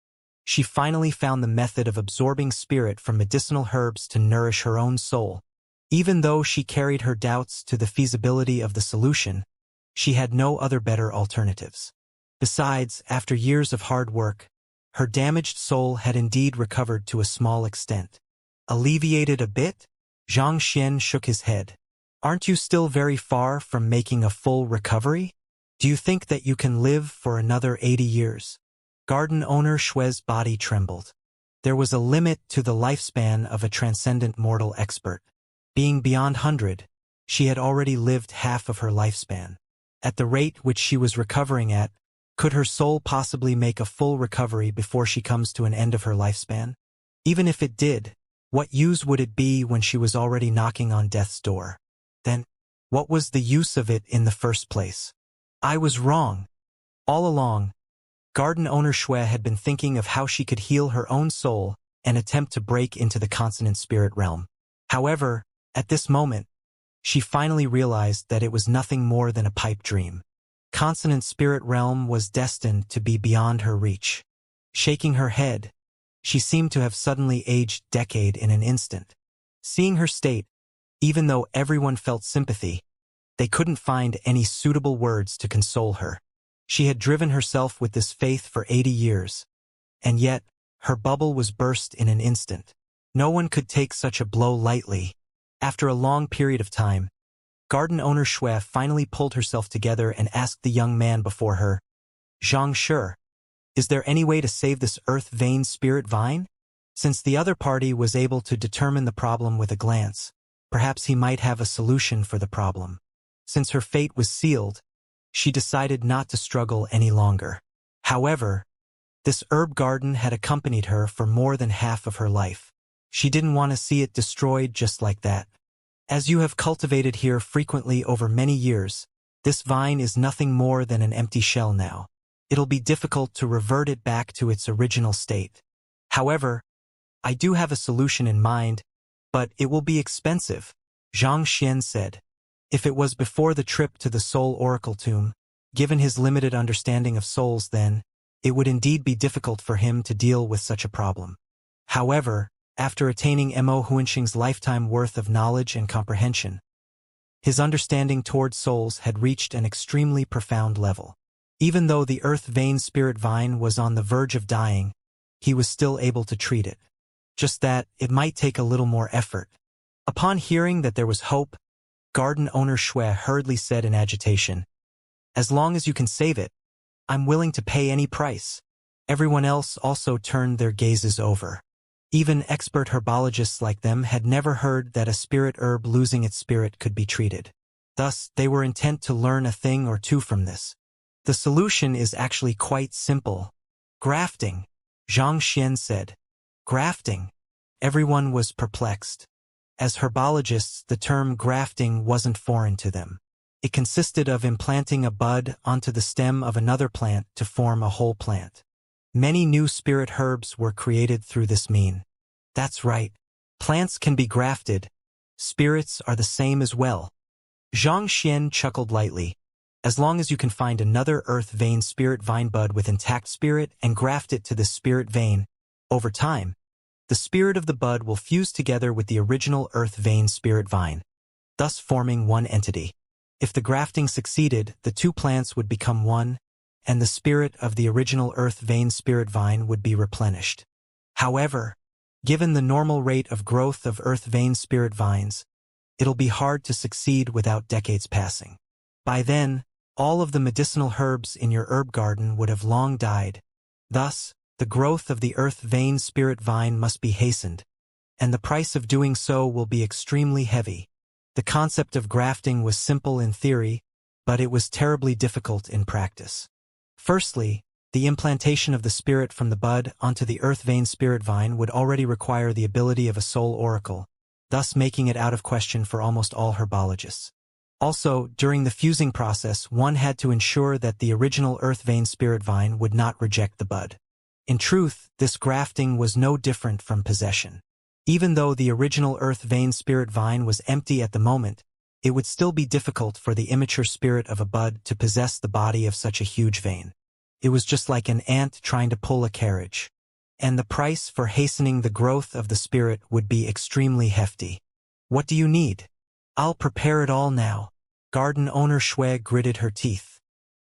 she finally found the method of absorbing spirit from medicinal herbs to nourish her own soul. Even though she carried her doubts to the feasibility of the solution, she had no other better alternatives. Besides, after years of hard work, her damaged soul had indeed recovered to a small extent. Alleviated a bit? Xianxia shook his head. Aren't you still very far from making a full recovery? Do you think that you can live for another 80 years? Garden owner Shui's body trembled. There was a limit to the lifespan of a transcendent mortal expert. Being beyond 100, she had already lived half of her lifespan. At the rate which she was recovering at, could her soul possibly make a full recovery before she comes to an end of her lifespan? Even if it did, what use would it be when she was already knocking on death's door? Then, what was the use of it in the first place? I was wrong. All along, garden owner Shui had been thinking of how she could heal her own soul and attempt to break into the consonant spirit realm. However, at this moment, she finally realized that it was nothing more than a pipe dream. Consonant spirit realm was destined to be beyond her reach. Shaking her head, she seemed to have suddenly aged decade in an instant. Seeing her state, even though everyone felt sympathy, they couldn't find any suitable words to console her. She had driven herself with this faith for 80 years, and yet her bubble was burst in an instant. No one could take such a blow lightly. After a long period of time, garden owner Shui finally pulled herself together and asked the young man before her, "Xianxia, is there any way to save this earth vein spirit vine?" Since the other party was able to determine the problem with a glance, perhaps he might have a solution for the problem. Since her fate was sealed, she decided not to struggle any longer. However, this herb garden had accompanied her for more than half of her life. She didn't want to see it destroyed just like that. As you have cultivated here frequently over many years, this vine is nothing more than an empty shell now. It'll be difficult to revert it back to its original state. However, I do have a solution in mind, but it will be expensive, Xianxia said. If it was before the trip to the Soul Oracle tomb, given his limited understanding of souls then, it would indeed be difficult for him to deal with such a problem. However, after attaining Mo Huanxing's lifetime worth of knowledge and comprehension, his understanding toward souls had reached an extremely profound level. Even though the earth vein spirit vine was on the verge of dying, he was still able to treat it. Just that, it might take a little more effort. Upon hearing that there was hope, garden owner Shui hurriedly said in agitation, "As long as you can save it, I'm willing to pay any price." Everyone else also turned their gazes over. Even expert herbologists like them had never heard that a spirit herb losing its spirit could be treated. Thus, they were intent to learn a thing or two from this. The solution is actually quite simple. Grafting, Xianxia said. Grafting? Everyone was perplexed. As herbologists, the term grafting wasn't foreign to them. It consisted of implanting a bud onto the stem of another plant to form a whole plant. Many new spirit herbs were created through this mean. That's right. Plants can be grafted. Spirits are the same as well. Xianxia chuckled lightly. As long as you can find another earth vein spirit vine bud with intact spirit and graft it to this spirit vein, over time, the spirit of the bud will fuse together with the original earth vein spirit vine, thus forming one entity. If the grafting succeeded, the two plants would become one, and the spirit of the original earth vein spirit vine would be replenished. However, given the normal rate of growth of earth vein spirit vines, it'll be hard to succeed without decades passing. By then, all of the medicinal herbs in your herb garden would have long died. Thus, the growth of the earth vein spirit vine must be hastened, and the price of doing so will be extremely heavy. The concept of grafting was simple in theory, but it was terribly difficult in practice. Firstly, the implantation of the spirit from the bud onto the earth vein spirit vine would already require the ability of a soul oracle, thus making it out of question for almost all herbologists. Also, during the fusing process, one had to ensure that the original earth vein spirit vine would not reject the bud. In truth, this grafting was no different from possession. Even though the original earth vein spirit vine was empty at the moment, it would still be difficult for the immature spirit of a bud to possess the body of such a huge vein. It was just like an ant trying to pull a carriage. And the price for hastening the growth of the spirit would be extremely hefty. What do you need? I'll prepare it all now. Garden owner Shui gritted her teeth.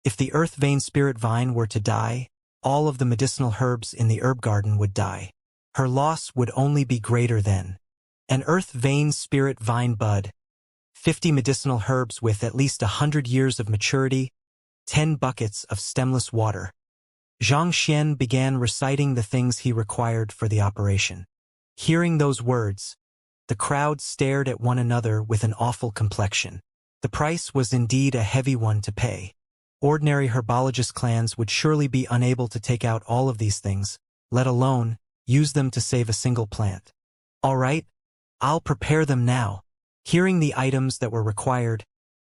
If the earth vein spirit vine were to die, all of the medicinal herbs in the herb garden would die. Her loss would only be greater then. An earth vein spirit vine bud, 50 medicinal herbs with at least 100 years of maturity, 10 buckets of stemless water. Xianxia began reciting the things he required for the operation. Hearing those words, the crowd stared at one another with an awful complexion. The price was indeed a heavy one to pay. Ordinary herbologist clans would surely be unable to take out all of these things, let alone use them to save a single plant. All right, I'll prepare them now. Hearing the items that were required,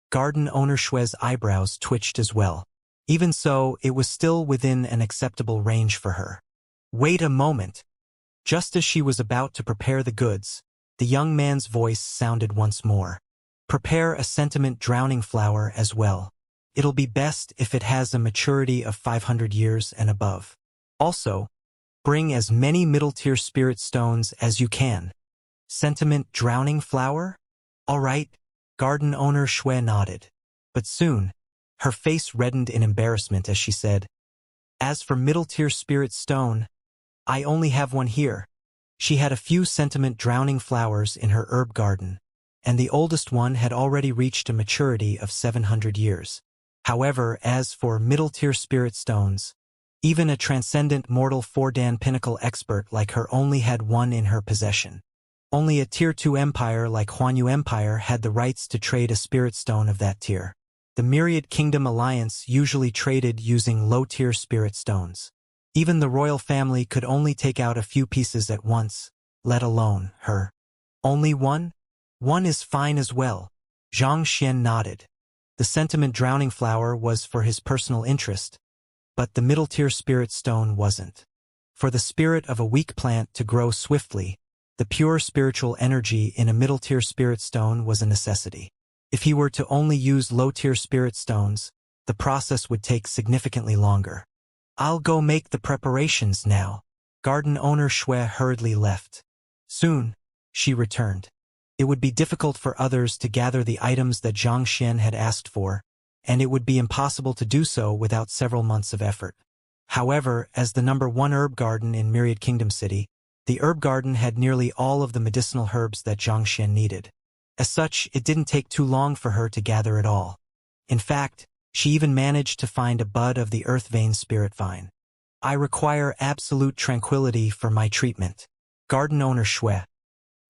garden owner Shue's eyebrows twitched as well. Even so, it was still within an acceptable range for her. Wait a moment. Just as she was about to prepare the goods, the young man's voice sounded once more. Prepare a sentiment drowning flower as well. It'll be best if it has a maturity of 500 years and above. Also, bring as many middle-tier spirit stones as you can. Sentiment drowning flower? All right, garden owner Shui nodded. But soon, her face reddened in embarrassment as she said, As for middle-tier spirit stone, I only have one here. She had a few sentiment drowning flowers in her herb garden, and the oldest one had already reached a maturity of 700 years. However, as for middle-tier spirit stones, even a transcendent mortal 4-dan pinnacle expert like her only had one in her possession. Only a Tier 2 empire like Huanyu Empire had the rights to trade a spirit stone of that tier. The Myriad Kingdom Alliance usually traded using low-tier spirit stones. Even the royal family could only take out a few pieces at once, let alone her. Only one? One is fine as well. Xianxia nodded. The sentiment drowning flower was for his personal interest, but the middle-tier spirit stone wasn't. For the spirit of a weak plant to grow swiftly, the pure spiritual energy in a middle-tier spirit stone was a necessity. If he were to only use low-tier spirit stones, the process would take significantly longer. I'll go make the preparations now. Garden owner Shui hurriedly left. Soon, she returned. It would be difficult for others to gather the items that Xianxia had asked for, and it would be impossible to do so without several months of effort. However, as the #1 herb garden in Myriad Kingdom City, the herb garden had nearly all of the medicinal herbs that Xianxia needed. As such, it didn't take too long for her to gather it all. In fact, she even managed to find a bud of the earth vein spirit vine. I require absolute tranquility for my treatment. Garden owner Shui,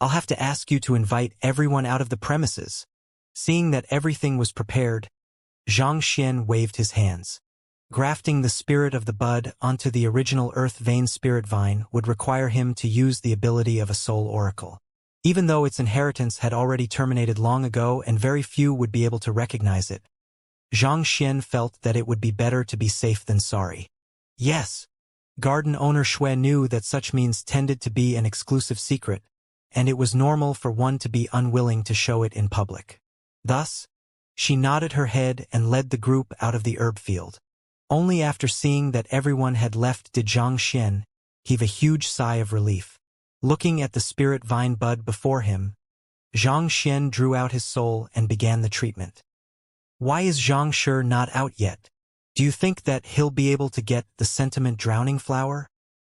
I'll have to ask you to invite everyone out of the premises. Seeing that everything was prepared, Xianxia waved his hands. Grafting the spirit of the bud onto the original earth vein spirit vine would require him to use the ability of a soul oracle. Even though its inheritance had already terminated long ago and very few would be able to recognize it, Xianxia felt that it would be better to be safe than sorry. Yes, garden owner Shui knew that such means tended to be an exclusive secret, and it was normal for one to be unwilling to show it in public. Thus, she nodded her head and led the group out of the herb field. Only after seeing that everyone had left did Xianxia heave a huge sigh of relief. Looking at the spirit vine bud before him, Xianxia drew out his soul and began the treatment. Why is Xianxia not out yet? Do you think that he'll be able to get the sentiment drowning flower?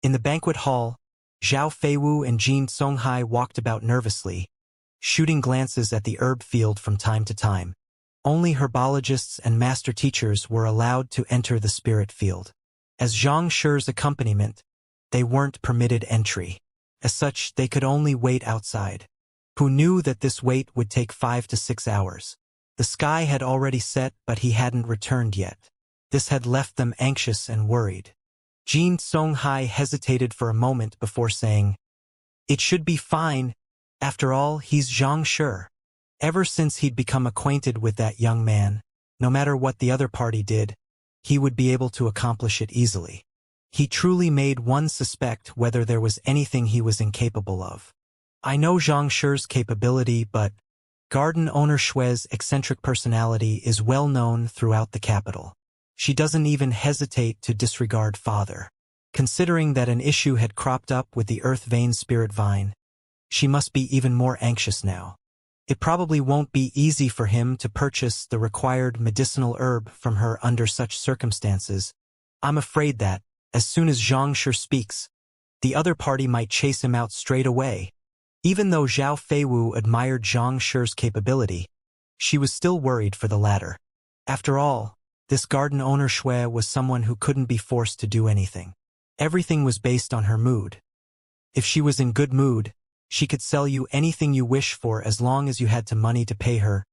In the banquet hall, Zhao Feiwu and Jin Songhai walked about nervously, shooting glances at the herb field from time to time. Only herbologists and master teachers were allowed to enter the spirit field. As Xianxia's accompaniment, they weren't permitted entry. As such, they could only wait outside. Who knew that this wait would take 5 to 6 hours? The sky had already set, but he hadn't returned yet. This had left them anxious and worried. Jin Songhai hesitated for a moment before saying, It should be fine. After all, he's Xianxia. Ever since he'd become acquainted with that young man, no matter what the other party did, he would be able to accomplish it easily. He truly made one suspect whether there was anything he was incapable of. I know Xianxia's capability, but garden owner Shui's eccentric personality is well known throughout the capital. She doesn't even hesitate to disregard father. Considering that an issue had cropped up with the earth vein spirit vine, she must be even more anxious now. It probably won't be easy for him to purchase the required medicinal herb from her under such circumstances. I'm afraid that, as soon as Xianxia speaks, the other party might chase him out straight away. Even though Zhao Feiwu admired Xianxia's capability, she was still worried for the latter. After all, This garden owner Shui was someone who couldn't be forced to do anything. Everything was based on her mood. If she was in good mood, she could sell you anything you wish for as long as you had the money to pay her.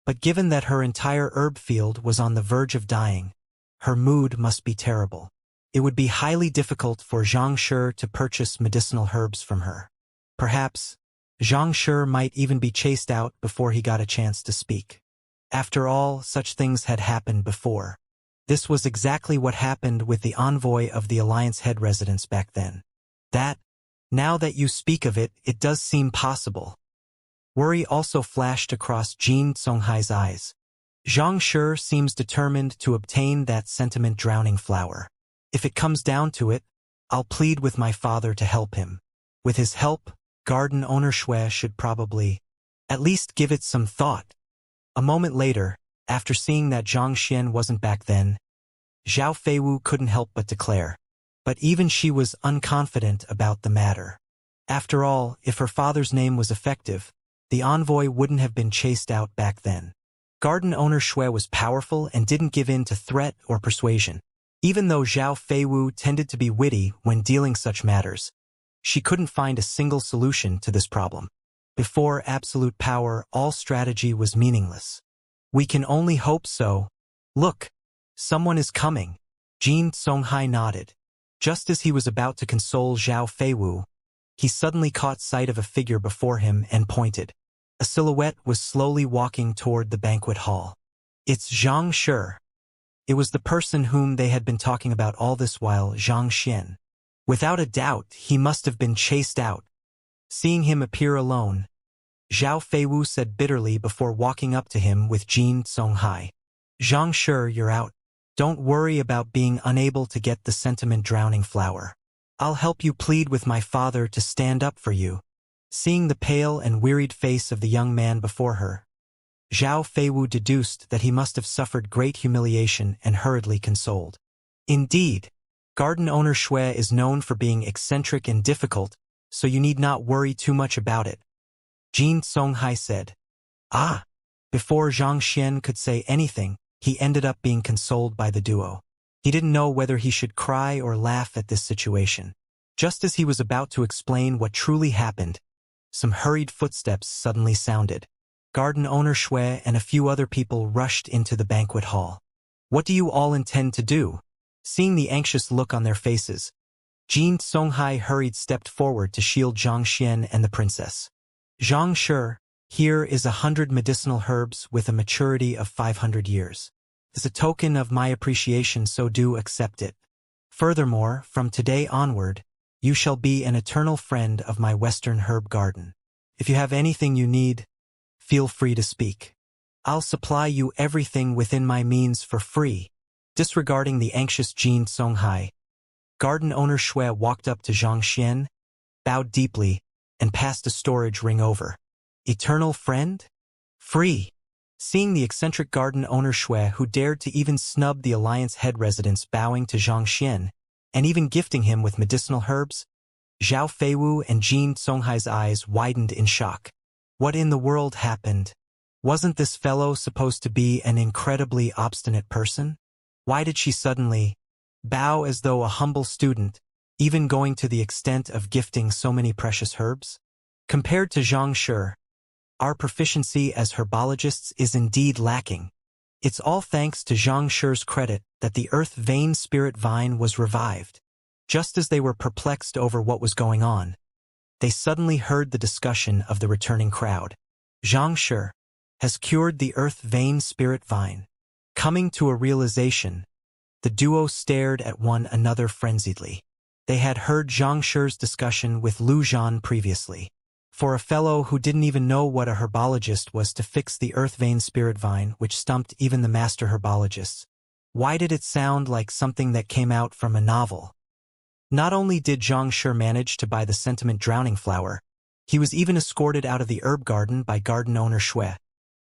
But given that her entire herb field was on the verge of dying, her mood must be terrible. It would be highly difficult for Xianxia to purchase medicinal herbs from her. Perhaps, Xianxia might even be chased out before he got a chance to speak. After all, such things had happened before. This was exactly what happened with the envoy of the Alliance head residence back then. Now that you speak of it, it does seem possible. Worry also flashed across Jin Songhai's eyes. Xianxia seems determined to obtain that sentiment-drowning flower. If it comes down to it, I'll plead with my father to help him. With his help, garden owner Shui should probably at least give it some thought. A moment later, after seeing that Zhang Xian wasn't back then, Zhao Feiwu couldn't help but declare. But even she was unconfident about the matter. After all, if her father's name was effective, the envoy wouldn't have been chased out back then. Garden owner Shui was powerful and didn't give in to threat or persuasion. Even though Zhao Feiwu tended to be witty when dealing such matters, she couldn't find a single solution to this problem. Before absolute power, all strategy was meaningless. We can only hope so. Look, someone is coming. Jin Songhai nodded. Just as he was about to console Zhao Feiwu, he suddenly caught sight of a figure before him and pointed. A silhouette was slowly walking toward the banquet hall. It's Zhang Shi. It was the person whom they had been talking about all this while, Zhang Xian. Without a doubt, he must have been chased out. Seeing him appear alone, Zhao Feiwu said bitterly before walking up to him with Jin Songhai. Zhang Shi, you're out. Don't worry about being unable to get the sentiment-drowning flower. I'll help you plead with my father to stand up for you. Seeing the pale and wearied face of the young man before her, Zhao Feiwu deduced that he must have suffered great humiliation and hurriedly consoled. Indeed, garden owner Shui is known for being eccentric and difficult, so you need not worry too much about it. Jin Songhai said. Ah! Before Zhang Xian could say anything, he ended up being consoled by the duo. He didn't know whether he should cry or laugh at this situation. Just as he was about to explain what truly happened, some hurried footsteps suddenly sounded. Garden owner Shui and a few other people rushed into the banquet hall. What do you all intend to do? Seeing the anxious look on their faces, Jin Songhai stepped forward to shield Zhang Xian and the princess. Zhang Shi, here is 100 medicinal herbs with a maturity of 500 years. As a token of my appreciation, so do accept it. Furthermore, from today onward, you shall be an eternal friend of my Western herb garden. If you have anything you need, feel free to speak. I'll supply you everything within my means for free. Disregarding the anxious Jin Songhai, garden owner Shui walked up to Zhang Xian, bowed deeply, and passed a storage ring over. Eternal friend? Free. Seeing the eccentric garden owner Shui who dared to even snub the Alliance head residence bowing to Zhang Xian, and even gifting him with medicinal herbs, Zhao Feiwu and Jin Songhai's eyes widened in shock. What in the world happened? Wasn't this fellow supposed to be an incredibly obstinate person? Why did she suddenly bow as though a humble student, even going to the extent of gifting so many precious herbs? Compared to Zhang Shi, our proficiency as herbologists is indeed lacking. It's all thanks to Zhang Shi's credit that the earth vein spirit vine was revived. Just as they were perplexed over what was going on, they suddenly heard the discussion of the returning crowd. Zhang Shi has cured the earth vein spirit vine. Coming to a realization, the duo stared at one another frenziedly. They had heard Zhang Shi's discussion with Lu Zhan previously. For a fellow who didn't even know what a herbologist was to fix the earth vein spirit vine, which stumped even the master herbologists, why did it sound like something that came out from a novel? Not only did Zhang Shi manage to buy the sentiment drowning flower, he was even escorted out of the herb garden by garden owner Shui,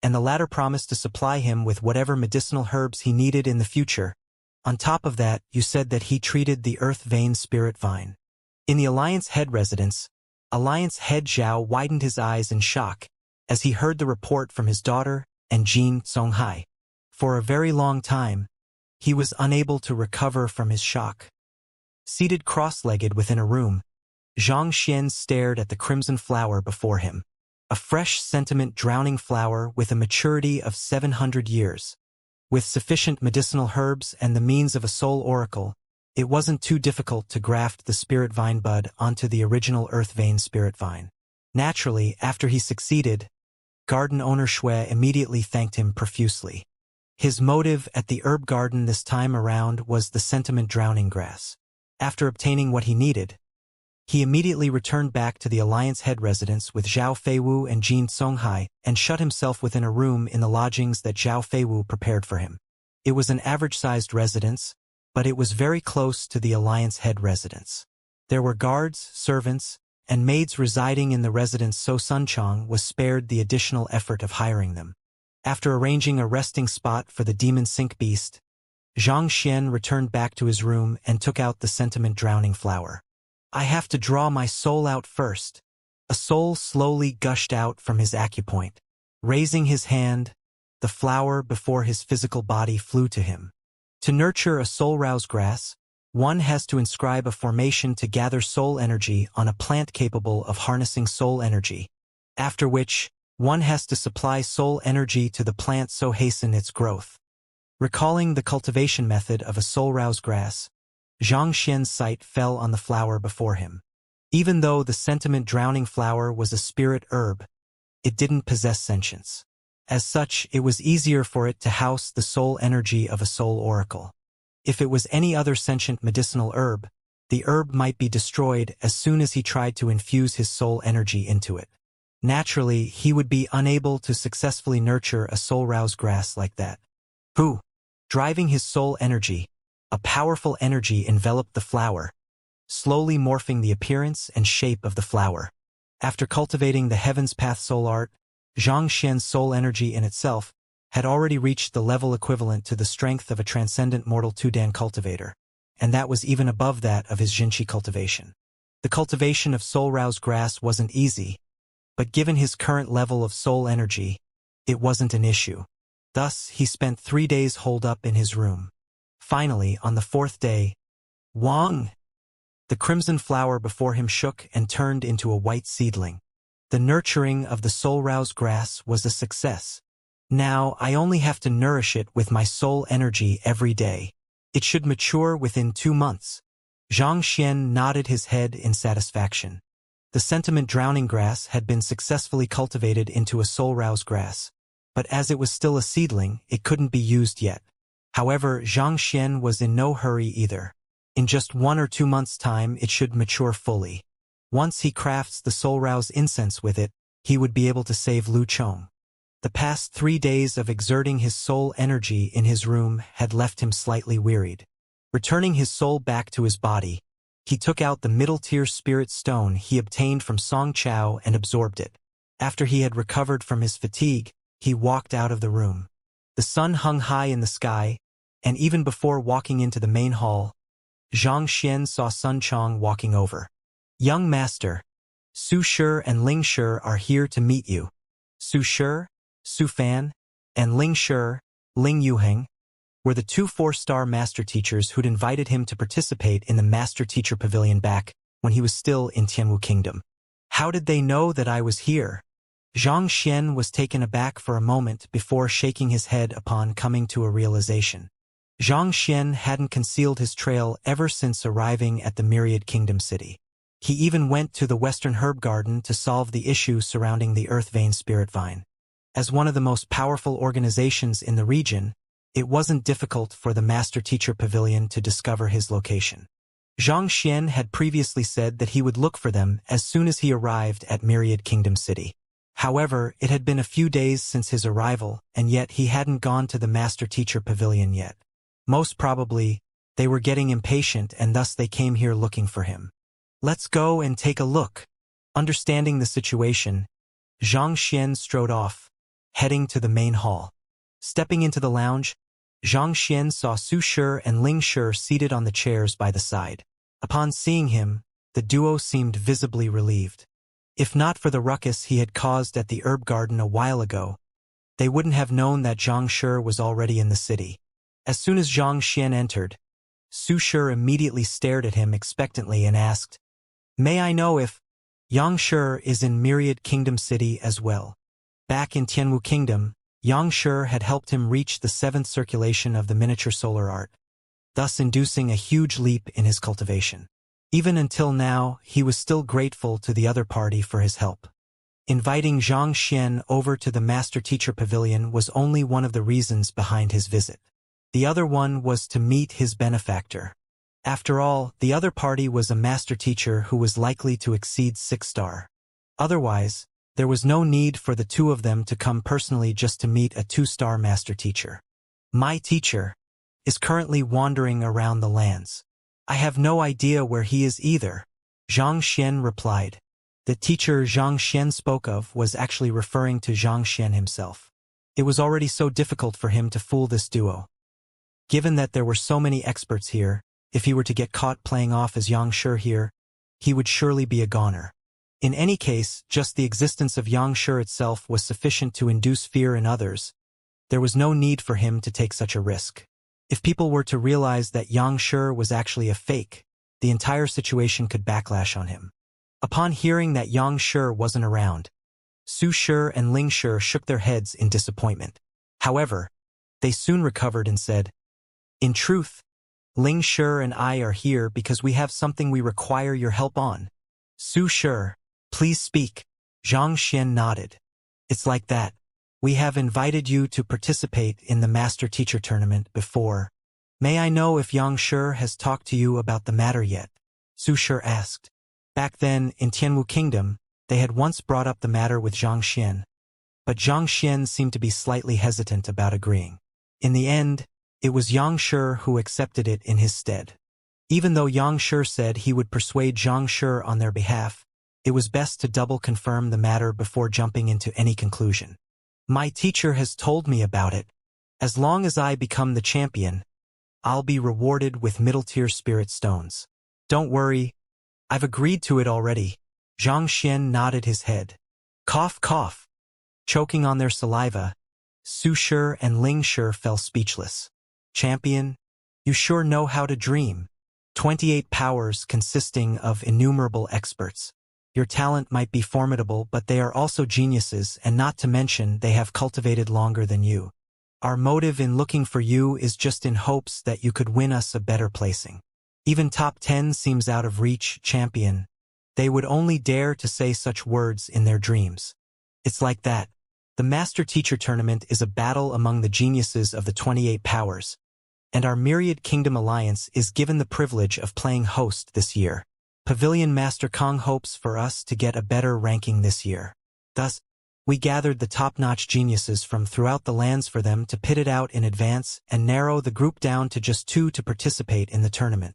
and the latter promised to supply him with whatever medicinal herbs he needed in the future. On top of that, you said that he treated the earth vein spirit vine. In the Alliance head residence, Alliance head Zhao widened his eyes in shock as he heard the report from his daughter and Jin Songhai. For a very long time, He was unable to recover from his shock. Seated cross-legged within a room, Xianxia stared at the crimson flower before him. A fresh sentiment-drowning flower with a maturity of 700 years. With sufficient medicinal herbs and the means of a soul oracle, it wasn't too difficult to graft the spirit vine bud onto the original earth vein spirit vine. Naturally, after he succeeded, garden owner Shui immediately thanked him profusely. His motive at the herb garden this time around was the sentiment-drowning grass. After obtaining what he needed, he immediately returned back to the Alliance head residence with Zhao Feiwu and Jin Songhai and shut himself within a room in the lodgings that Zhao Feiwu prepared for him. It was an average-sized residence, but it was very close to the Alliance head residence. There were guards, servants, and maids residing in the residence, so Sun Chong was spared the additional effort of hiring them. After arranging a resting spot for the demon sink beast, Xianxia returned back to his room and took out the sentiment-drowning flower. I have to draw my soul out first. A soul slowly gushed out from his acupoint. Raising his hand, the flower before his physical body flew to him. To nurture a soul-rouse grass, one has to inscribe a formation to gather soul energy on a plant capable of harnessing soul energy, after which, one has to supply soul energy to the plant so hasten its growth. Recalling the cultivation method of a soul-rouse grass, Xianxia's sight fell on the flower before him. Even though the sentiment-drowning flower was a spirit herb, it didn't possess sentience. As such, it was easier for it to house the soul energy of a soul oracle. If it was any other sentient medicinal herb, the herb might be destroyed as soon as he tried to infuse his soul energy into it. Naturally, he would be unable to successfully nurture a soul-rouse grass like that. Driving his soul energy, a powerful energy enveloped the flower, slowly morphing the appearance and shape of the flower. After cultivating the Heaven's Path soul art, Xianxia's soul energy in itself had already reached the level equivalent to the strength of a transcendent mortal Tudan cultivator, and that was even above that of his Jinshi cultivation. The cultivation of soul-rouse grass wasn't easy, but given his current level of soul energy, it wasn't an issue. Thus, he spent 3 days holed up in his room. Finally, on the 4th day, Wang! The crimson flower before him shook and turned into a white seedling. The nurturing of the soul-rouse grass was a success. Now, I only have to nourish it with my soul energy every day. It should mature within 2 months. Xianxia nodded his head in satisfaction. The sentiment-drowning grass had been successfully cultivated into a soul-rouse grass, but as it was still a seedling, it couldn't be used yet. However, Xianxia was in no hurry either. In just 1 or 2 months' time, it should mature fully. Once he crafts the soul-rouse incense with it, he would be able to save Lu Chong. The past 3 days of exerting his soul energy in his room had left him slightly wearied. Returning his soul back to his body, he took out the middle-tier spirit stone he obtained from Song Chao and absorbed it. After he had recovered from his fatigue, he walked out of the room. The sun hung high in the sky, and even before walking into the main hall, Xianxia saw Sun Chong walking over. Young master, Su Shi and Ling Shi are here to meet you. Su Shi, Su Fan, and Ling Shi, Ling Yuheng, were the 2 4-star master teachers who'd invited him to participate in the Master Teacher Pavilion back when he was still in Tianwu Kingdom. How did they know that I was here? Xianxia was taken aback for a moment before shaking his head upon coming to a realization. Xianxia hadn't concealed his trail ever since arriving at the Myriad Kingdom City. He even went to the Western Herb Garden to solve the issue surrounding the Earth Vein Spirit Vine. As one of the most powerful organizations in the region, it wasn't difficult for the Master Teacher Pavilion to discover his location. Xianxia had previously said that he would look for them as soon as he arrived at Myriad Kingdom City. However, it had been a few days since his arrival, and yet he hadn't gone to the Master Teacher Pavilion yet. Most probably, they were getting impatient and thus they came here looking for him. Let's go and take a look. Understanding the situation, Xianxia strode off, heading to the main hall. Stepping into the lounge, Xianxia saw Su Shi and Ling Shi seated on the chairs by the side. Upon seeing him, the duo seemed visibly relieved. If not for the ruckus he had caused at the herb garden a while ago, they wouldn't have known that Zhang Shi was already in the city. As soon as Xianxia entered, Su Shi immediately stared at him expectantly and asked, "May I know if Xianxia is in Myriad Kingdom City as well?" Back in Tianwu Kingdom, Xianxia had helped him reach the 7th circulation of the miniature solar art, thus inducing a huge leap in his cultivation. Even until now, he was still grateful to the other party for his help. Inviting Xianxia over to the Master-Teacher Pavilion was only one of the reasons behind his visit. The other one was to meet his benefactor. After all, the other party was a master-teacher who was likely to exceed 6-star. Otherwise, there was no need for the two of them to come personally just to meet a 2-star master-teacher. My teacher is currently wandering around the lands. I have no idea where he is either, Xianxia replied. The teacher Xianxia spoke of was actually referring to Xianxia himself. It was already so difficult for him to fool this duo. Given that there were so many experts here, if he were to get caught playing off as Xianxia here, he would surely be a goner. In any case, just the existence of Xianxia itself was sufficient to induce fear in others. There was no need for him to take such a risk. If people were to realize that Xianxia was actually a fake, the entire situation could backlash on him. Upon hearing that Xianxia wasn't around, Su Shi and Ling Shi shook their heads in disappointment. However, they soon recovered and said, "In truth, Ling Shi and I are here because we have something we require your help on." Su Shi, "Please speak." Xianxia nodded. "It's like that. We have invited you to participate in the Master-Teacher Tournament before. May I know if Xianxia has talked to you about the matter yet?" Su Shi asked. Back then, in Tianwu Kingdom, they had once brought up the matter with Xianxia, but Xianxia seemed to be slightly hesitant about agreeing. In the end, it was Xianxia who accepted it in his stead. Even though Xianxia said he would persuade Xianxia on their behalf, it was best to double confirm the matter before jumping into any conclusion. "My teacher has told me about it. As long as I become the champion, I'll be rewarded with middle-tier spirit stones. Don't worry, I've agreed to it already." Xianxia nodded his head. Cough, cough. Choking on their saliva, Su Shi and Ling Shi fell speechless. "Champion, you sure know how to dream. 28 powers consisting of innumerable experts. Your talent might be formidable, but they are also geniuses, and not to mention they have cultivated longer than you. Our motive in looking for you is just in hopes that you could win us a better placing. Even top 10 seems out of reach, champion. They would only dare to say such words in their dreams. It's like that. The Master-Teacher Tournament is a battle among the geniuses of the 28 powers, and our Myriad Kingdom Alliance is given the privilege of playing host this year. Pavilion Master Kong hopes for us to get a better ranking this year. Thus, we gathered the top-notch geniuses from throughout the lands for them to pit it out in advance and narrow the group down to just 2 to participate in the tournament."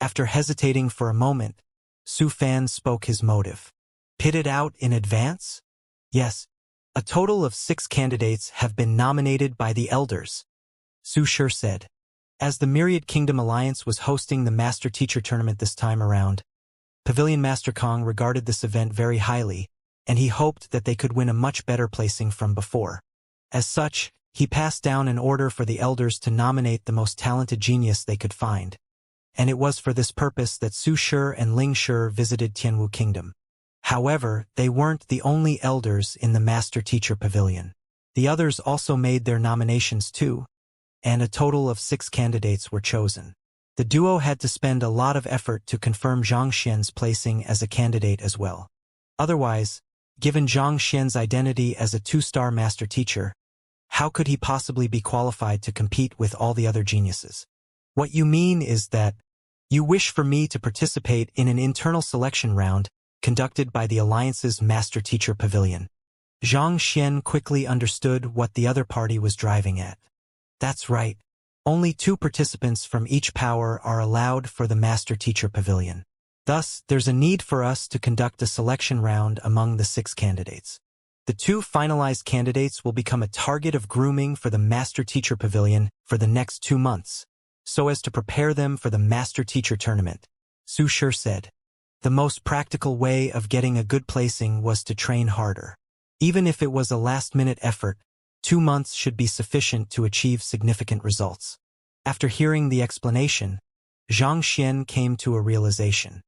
After hesitating for a moment, Su Fan spoke his motive. "Pit it out in advance?" "Yes. A total of 6 candidates have been nominated by the elders," Su Shi said. As the Myriad Kingdom Alliance was hosting the Master-Teacher Tournament this time around, Pavilion Master Kong regarded this event very highly, and he hoped that they could win a much better placing from before. As such, he passed down an order for the elders to nominate the most talented genius they could find. And it was for this purpose that Su Shi and Ling Shi visited Tianwu Kingdom. However, they weren't the only elders in the Master-Teacher Pavilion. The others also made their nominations too, and a total of 6 candidates were chosen. The duo had to spend a lot of effort to confirm Xianxia's placing as a candidate as well. Otherwise, given Xianxia's identity as a 2-star master teacher, how could he possibly be qualified to compete with all the other geniuses? "What you mean is that you wish for me to participate in an internal selection round conducted by the Alliance's Master-Teacher Pavilion." Xianxia quickly understood what the other party was driving at. That's right. Only 2 participants from each power are allowed for the Master-Teacher Pavilion. Thus, there's a need for us to conduct a selection round among the 6 candidates. The 2 finalized candidates will become a target of grooming for the Master-Teacher Pavilion for the next 2 months, so as to prepare them for the Master-Teacher Tournament, Su Shi said. The most practical way of getting a good placing was to train harder. Even if it was a last-minute effort, 2 months should be sufficient to achieve significant results. After hearing the explanation, Xianxia came to a realization.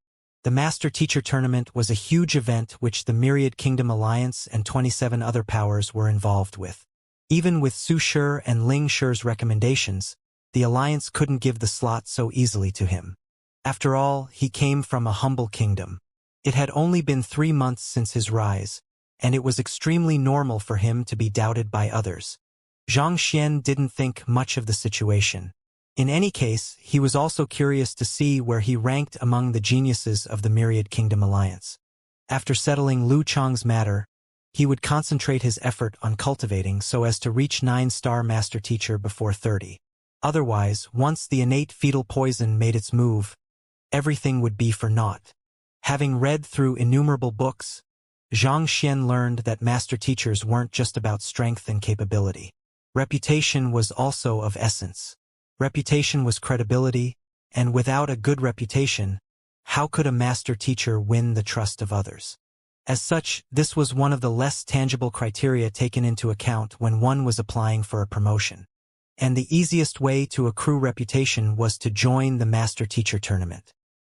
The Master-Teacher Tournament was a huge event which the Myriad Kingdom Alliance and 27 other powers were involved with. Even with Su Shi and Ling Shi's recommendations, the Alliance couldn't give the slot so easily to him. After all, he came from a humble kingdom. It had only been 3 months since his rise, and it was extremely normal for him to be doubted by others. Xianxia didn't think much of the situation. In any case, he was also curious to see where he ranked among the geniuses of the Myriad Kingdom Alliance. After settling Lu Chang's matter, he would concentrate his effort on cultivating so as to reach 9-star Master Teacher before 30. Otherwise, once the innate fetal poison made its move, everything would be for naught. Having read through innumerable books, Xianxia learned that Master Teachers weren't just about strength and capability. Reputation was also of essence. Reputation was credibility, and without a good reputation, how could a Master Teacher win the trust of others? As such, this was one of the less tangible criteria taken into account when one was applying for a promotion. And the easiest way to accrue reputation was to join the Master Teacher Tournament.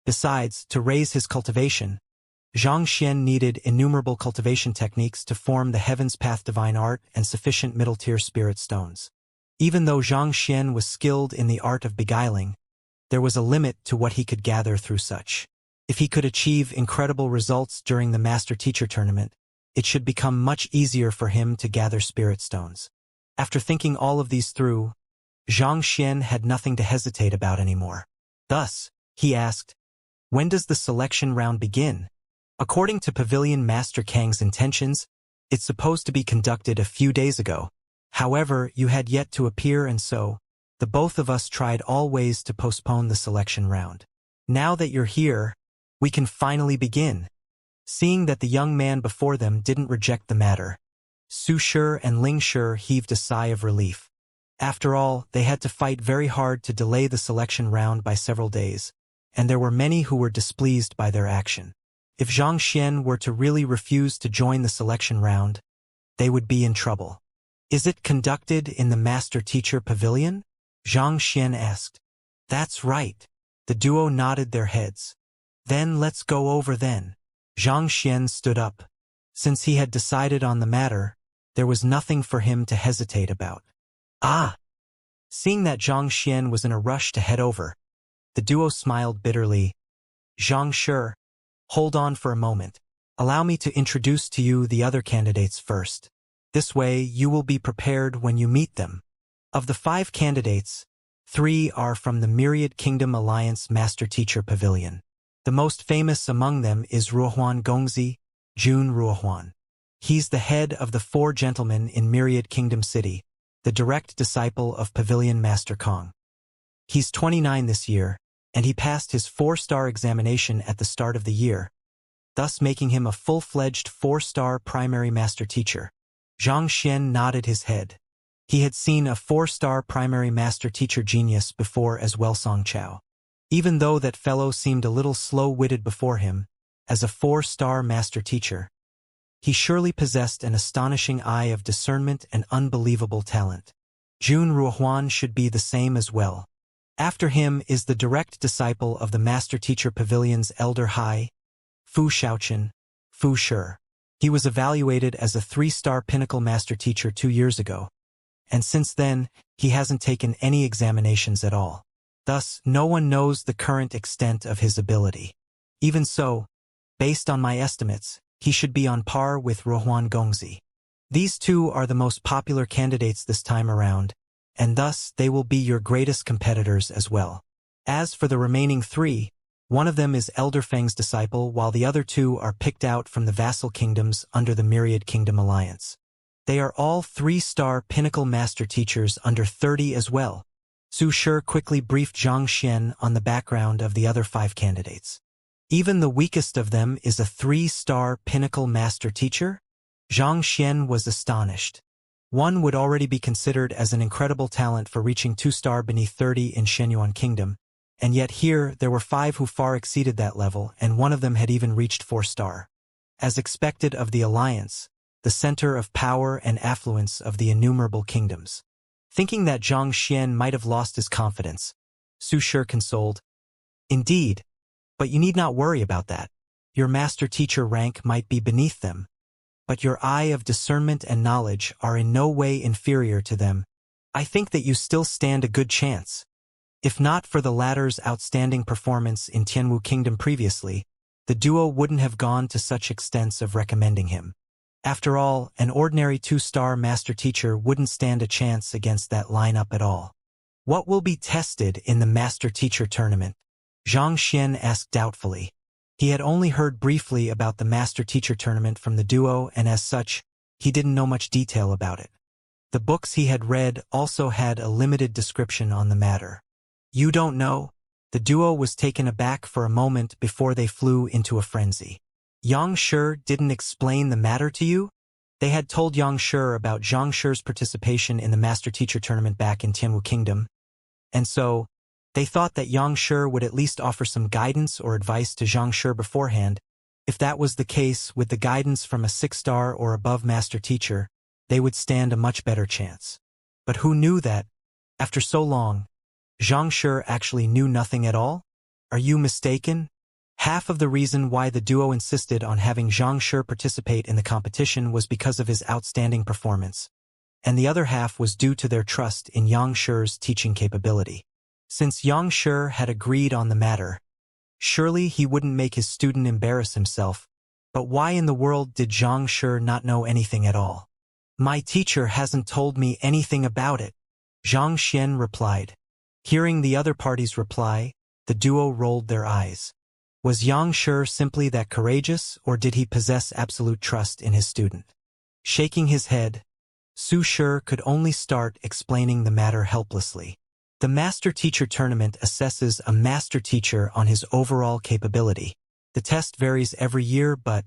Besides, to raise his cultivation, Xianxia needed innumerable cultivation techniques to form the Heaven's Path Divine Art and sufficient middle-tier spirit stones. Even though Xianxia was skilled in the art of beguiling, there was a limit to what he could gather through such. If he could achieve incredible results during the Master Teacher Tournament, it should become much easier for him to gather spirit stones. After thinking all of these through, Xianxia had nothing to hesitate about anymore. Thus, he asked, "When does the selection round begin?" According to Pavilion Master Kang's intentions, it's supposed to be conducted a few days ago. However, you had yet to appear, and so, the both of us tried all ways to postpone the selection round. Now that you're here, we can finally begin. Seeing that the young man before them didn't reject the matter, Su Shi and Ling Shi heaved a sigh of relief. After all, they had to fight very hard to delay the selection round by several days, and there were many who were displeased by their action. If Xianxia were to really refuse to join the selection round, they would be in trouble. "Is it conducted in the Master Teacher Pavilion?" Xianxia asked. "That's right." The duo nodded their heads. "Then let's go over then." Xianxia stood up. Since he had decided on the matter, there was nothing for him to hesitate about. "Ah!" Seeing that Xianxia was in a rush to head over, the duo smiled bitterly. "Xianxia, hold on for a moment. Allow me to introduce to you the other candidates first. This way, you will be prepared when you meet them." Of the 5 candidates, 3 are from the Myriad Kingdom Alliance Master Teacher Pavilion. The most famous among them is Ruohuan Gongzi, Jun Ruohuan. He's the head of the 4 gentlemen in Myriad Kingdom City, the direct disciple of Pavilion Master Kong. He's 29 this year, and he passed his 4-star examination at the start of the year, thus making him a full-fledged 4-star primary master teacher. Xianxia nodded his head. He had seen a 4-star primary master teacher genius before as well, Song Chao. Even though that fellow seemed a little slow-witted before him, as a 4-star master teacher, he surely possessed an astonishing eye of discernment and unbelievable talent. Jun Ruohuan should be the same as well. After him is the direct disciple of the Master Teacher Pavilion's Elder Hai, Fu Shaochen, Fu Shi. He was evaluated as a 3-star pinnacle master teacher 2 years ago, and since then, he hasn't taken any examinations at all. Thus, no one knows the current extent of his ability. Even so, based on my estimates, he should be on par with Ruohuan Gongzi. These 2 are the most popular candidates this time around, and thus they will be your greatest competitors as well. As for the remaining 3, one of them is Elder Feng's disciple, while the other 2 are picked out from the vassal kingdoms under the Myriad Kingdom Alliance. They are all 3-star pinnacle master teachers under 30 as well. Su Shi quickly briefed Xianxia on the background of the other 5 candidates. Even the weakest of them is a 3-star pinnacle master teacher? Xianxia was astonished. One would already be considered as an incredible talent for reaching 2-star beneath 30 in Shenyuan Kingdom, and yet here there were 5 who far exceeded that level, and one of them had even reached 4-star. As expected of the Alliance, the center of power and affluence of the innumerable kingdoms. Thinking that Xianxia might have lost his confidence, Su Shi consoled. Indeed, but you need not worry about that. Your master teacher rank might be beneath them, but your eye of discernment and knowledge are in no way inferior to them. I think that you still stand a good chance. If not for the latter's outstanding performance in Tianwu Kingdom previously, the duo wouldn't have gone to such extents of recommending him. After all, an ordinary 2-star master teacher wouldn't stand a chance against that lineup at all. What will be tested in the master teacher tournament? Xianxia asked doubtfully. He had only heard briefly about the master teacher tournament from the duo, and as such, he didn't know much detail about it. The books he had read also had a limited description on the matter. You don't know? The duo was taken aback for a moment before they flew into a frenzy. Xianxia didn't explain the matter to you? They had told Xianxia about Xianxia's participation in the master teacher tournament back in Tianwu Kingdom, and so they thought that Xianxia would at least offer some guidance or advice to Xianxia beforehand. If that was the case, with the guidance from a 6-star or above master teacher, they would stand a much better chance. But who knew that, after so long, Xianxia actually knew nothing at all? Are you mistaken? Half of the reason why the duo insisted on having Xianxia participate in the competition was because of his outstanding performance, and the other half was due to their trust in Xianxia's teaching capability. Since Xianxia had agreed on the matter, surely he wouldn't make his student embarrass himself. But why in the world did Xianxia not know anything at all? My teacher hasn't told me anything about it, Xianxia replied. Hearing the other party's reply, the duo rolled their eyes. Was Xianxia simply that courageous, or did he possess absolute trust in his student? Shaking his head, Su Shi could only start explaining the matter helplessly. The Master Teacher Tournament assesses a master teacher on his overall capability. The test varies every year, but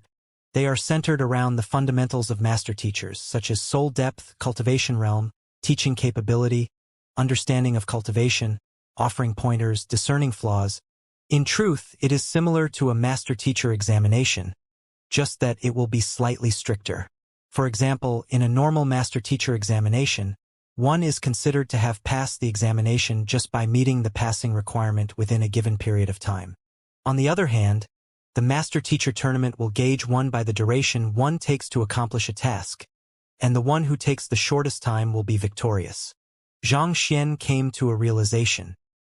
they are centered around the fundamentals of master teachers, such as soul depth, cultivation realm, teaching capability, understanding of cultivation, offering pointers, discerning flaws. In truth, it is similar to a master teacher examination, just that it will be slightly stricter. For example, in a normal master teacher examination, one is considered to have passed the examination just by meeting the passing requirement within a given period of time. On the other hand, the master teacher tournament will gauge one by the duration one takes to accomplish a task, and the one who takes the shortest time will be victorious. Xianxia came to a realization.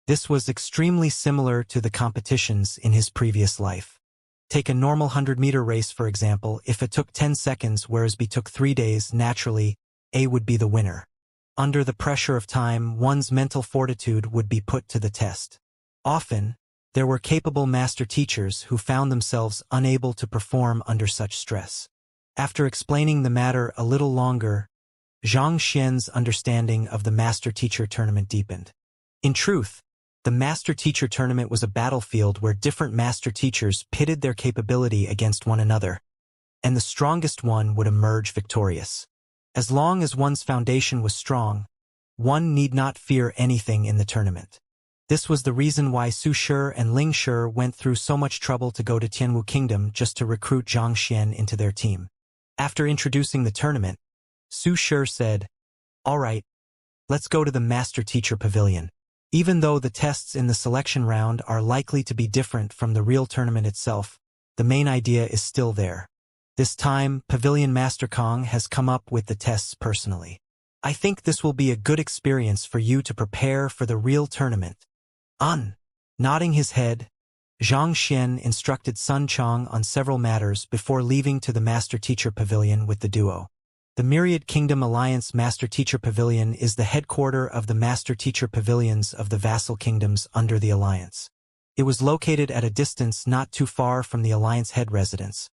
This was extremely similar to the competitions in his previous life. Take a normal 100-meter race, for example. If it took 10 seconds, whereas B took 3 days, naturally, A would be the winner. Under the pressure of time, one's mental fortitude would be put to the test. Often, there were capable master teachers who found themselves unable to perform under such stress. After explaining the matter a little longer, Xianxia's understanding of the master teacher tournament deepened. In truth, the Master Teacher Tournament was a battlefield where different master teachers pitted their capability against one another, and the strongest one would emerge victorious. As long as one's foundation was strong, one need not fear anything in the tournament. This was the reason why Su Shi and Ling Shi went through so much trouble to go to Tianwu Kingdom just to recruit Xianxia into their team. After introducing the tournament, Su Shi said, "All right, let's go to the Master Teacher Pavilion." Even though the tests in the selection round are likely to be different from the real tournament itself, the main idea is still there. This time, Pavilion Master Kong has come up with the tests personally. I think this will be a good experience for you to prepare for the real tournament. Nodding his head, Xianxia instructed Sun Chong on several matters before leaving to the Master Teacher Pavilion with the duo. The Myriad Kingdom Alliance Master Teacher Pavilion is the headquarter of the Master Teacher Pavilions of the vassal kingdoms under the Alliance. It was located at a distance not too far from the Alliance head residence,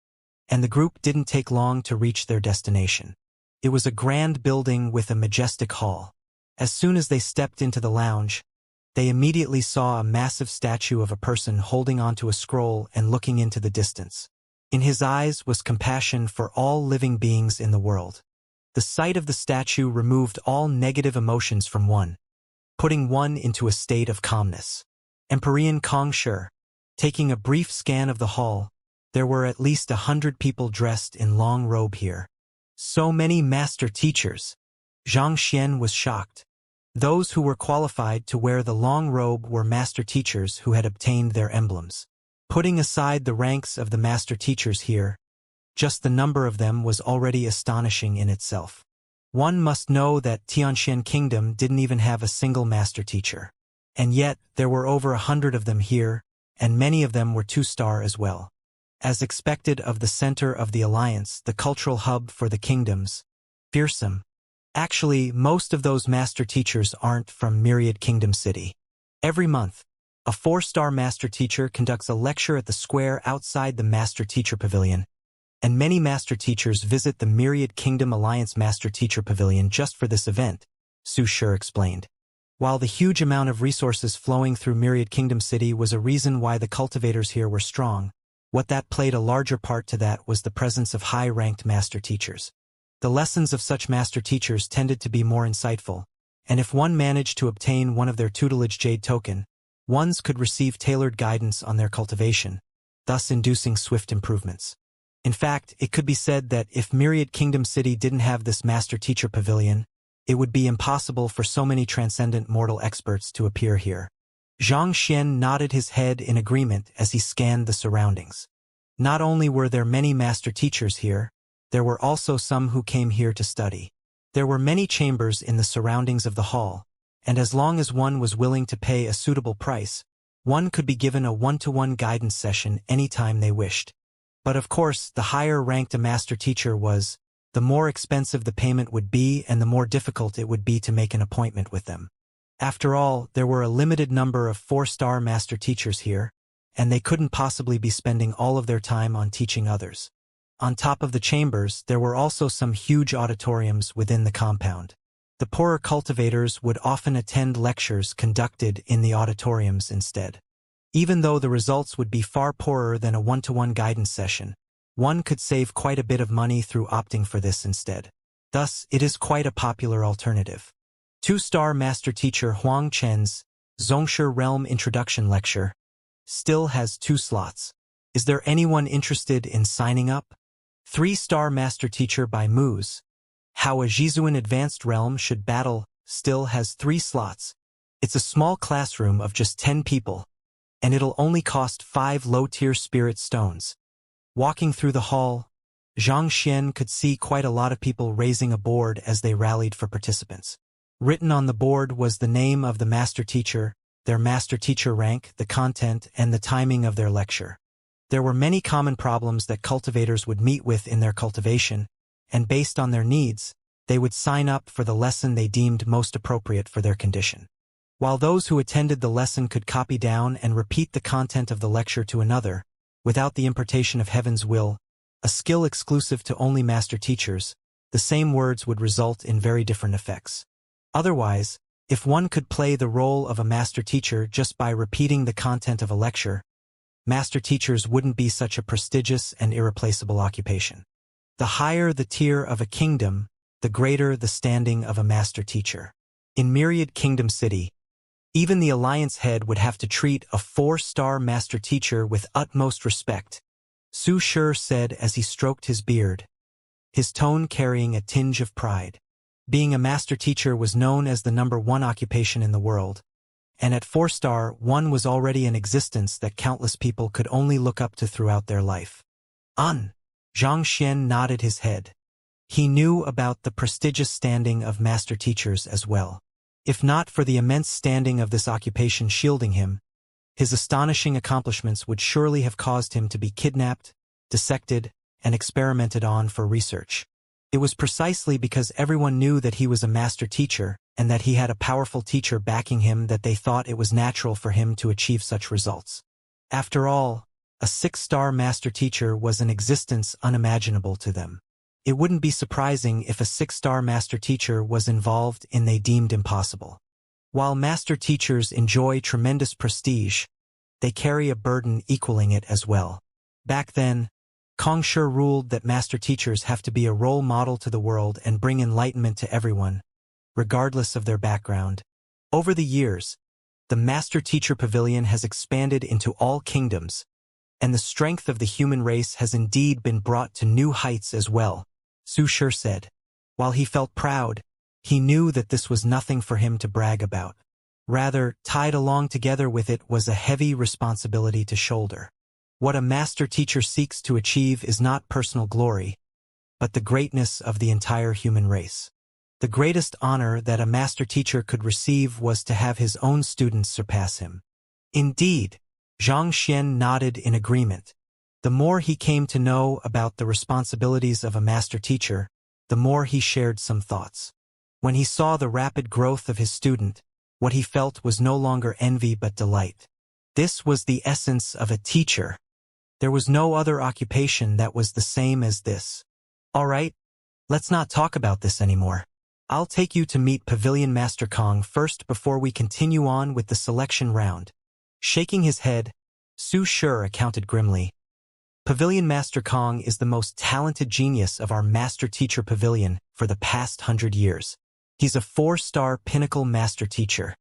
and the group didn't take long to reach their destination. It was a grand building with a majestic hall. As soon as they stepped into the lounge, they immediately saw a massive statue of a person holding onto a scroll and looking into the distance. In his eyes was compassion for all living beings in the world. The sight of the statue removed all negative emotions from one, putting one into a state of calmness. Empyrean Kong Shi, taking a brief scan of the hall, there were at least 100 people dressed in long robe here. So many master teachers. Xianxia was shocked. Those who were qualified to wear the long robe were master teachers who had obtained their emblems. Putting aside the ranks of the master teachers here, just the number of them was already astonishing in itself. One must know that Tianxian Kingdom didn't even have a single master teacher. And yet, there were over 100 of them here, and many of them were 2-star as well. As expected of the center of the alliance, the cultural hub for the kingdoms, fearsome. Actually, most of those master teachers aren't from Myriad Kingdom City. Every month, a 4-star master teacher conducts a lecture at the square outside the Master Teacher Pavilion, and many master teachers visit the Myriad Kingdom Alliance Master Teacher Pavilion just for this event, Su Shi explained. While the huge amount of resources flowing through Myriad Kingdom City was a reason why the cultivators here were strong, what that played a larger part to that was the presence of high-ranked master teachers. The lessons of such master teachers tended to be more insightful, and if one managed to obtain one of their tutelage jade token, ones could receive tailored guidance on their cultivation, thus inducing swift improvements. In fact, it could be said that if Myriad Kingdom City didn't have this Master Teacher Pavilion, it would be impossible for so many transcendent mortal experts to appear here. Xianxia nodded his head in agreement as he scanned the surroundings. Not only were there many master teachers here, there were also some who came here to study. There were many chambers in the surroundings of the hall, and as long as one was willing to pay a suitable price, one could be given a one-to-one guidance session anytime they wished. But of course, the higher ranked a master teacher was, the more expensive the payment would be and the more difficult it would be to make an appointment with them. After all, there were a limited number of 4-star master teachers here, and they couldn't possibly be spending all of their time on teaching others. On top of the chambers, there were also some huge auditoriums within the compound. The poorer cultivators would often attend lectures conducted in the auditoriums instead. Even though the results would be far poorer than a one-to-one guidance session, one could save quite a bit of money through opting for this instead. Thus, it is quite a popular alternative. 2-star master teacher Huang Chen's Zongshi Realm Introduction Lecture still has 2 slots. Is there anyone interested in signing up? 3-star master teacher by Mu's How a Jizuan Advanced Realm Should Battle still has 3 slots. It's a small classroom of just 10 people, and it'll only cost 5 low-tier spirit stones. Walking through the hall, Xianxia could see quite a lot of people raising a board as they rallied for participants. Written on the board was the name of the master teacher, their master teacher rank, the content, and the timing of their lecture. There were many common problems that cultivators would meet with in their cultivation, and based on their needs, they would sign up for the lesson they deemed most appropriate for their condition. While those who attended the lesson could copy down and repeat the content of the lecture to another, without the impartation of heaven's will, a skill exclusive to only master teachers, the same words would result in very different effects. Otherwise, if one could play the role of a master teacher just by repeating the content of a lecture, master teachers wouldn't be such a prestigious and irreplaceable occupation. The higher the tier of a kingdom, the greater the standing of a master teacher. In Myriad Kingdom City, even the alliance head would have to treat a 4-star master teacher with utmost respect, Su Shi said as he stroked his beard, his tone carrying a tinge of pride. Being a master teacher was known as the #1 occupation in the world, and at 4-star, one was already an existence that countless people could only look up to throughout their life. Xianxia nodded his head. He knew about the prestigious standing of master teachers as well. If not for the immense standing of this occupation shielding him, his astonishing accomplishments would surely have caused him to be kidnapped, dissected, and experimented on for research. It was precisely because everyone knew that he was a master teacher and that he had a powerful teacher backing him that they thought it was natural for him to achieve such results. After all, a 6-star master teacher was an existence unimaginable to them. It wouldn't be surprising if a 6-star master teacher was involved in they deemed impossible. While master teachers enjoy tremendous prestige, they carry a burden equaling it as well. Back then, Shi ruled that master teachers have to be a role model to the world and bring enlightenment to everyone, regardless of their background. Over the years, the Master Teacher Pavilion has expanded into all kingdoms, and the strength of the human race has indeed been brought to new heights as well, Su Shi said. While he felt proud, He knew that this was nothing for him to brag about. Rather, tied along together with it was a heavy responsibility to shoulder. What a master teacher seeks to achieve is not personal glory, but the greatness of the entire human race. The greatest honor that a master teacher could receive was to have his own students surpass him. Indeed, Xianxia nodded in agreement. The more he came to know about the responsibilities of a master teacher, the more he shared some thoughts. When he saw the rapid growth of his student, what he felt was no longer envy but delight. This was the essence of a teacher. There was no other occupation that was the same as this. All right, let's not talk about this anymore. I'll take you to meet Pavilion Master Kong first before we continue on with the selection round. Shaking his head, Su Shi accounted grimly. Pavilion Master Kong is the most talented genius of our master teacher pavilion for the past 100 years. He's a 4-star pinnacle master teacher.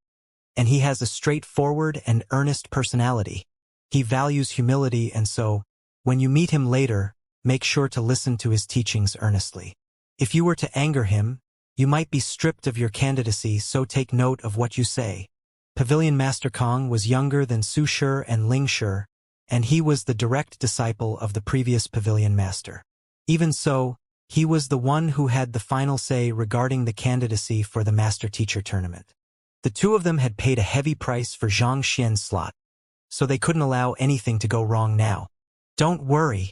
And he has a straightforward and earnest personality. He values humility, and so, when you meet him later, make sure to listen to his teachings earnestly. If you were to anger him, you might be stripped of your candidacy, so take note of what you say. Pavilion Master Kong was younger than Su Shi and Ling Shi, and he was the direct disciple of the previous Pavilion Master. Even so, he was the one who had the final say regarding the candidacy for the Master Teacher Tournament. The two of them had paid a heavy price for Xianxia's slot, so they couldn't allow anything to go wrong now. Don't worry.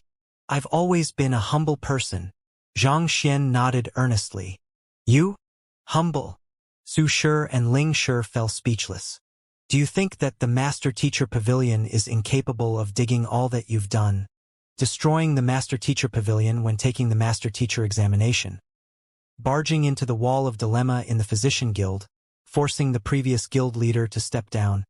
I've always been a humble person. Xianxia nodded earnestly. You? Humble? Su Shi and Ling Shi fell speechless. Do you think that the Master Teacher Pavilion is incapable of digging all that you've done, destroying the Master Teacher Pavilion when taking the Master Teacher examination, barging into the wall of dilemma in the Physician Guild, forcing the previous guild leader to step down,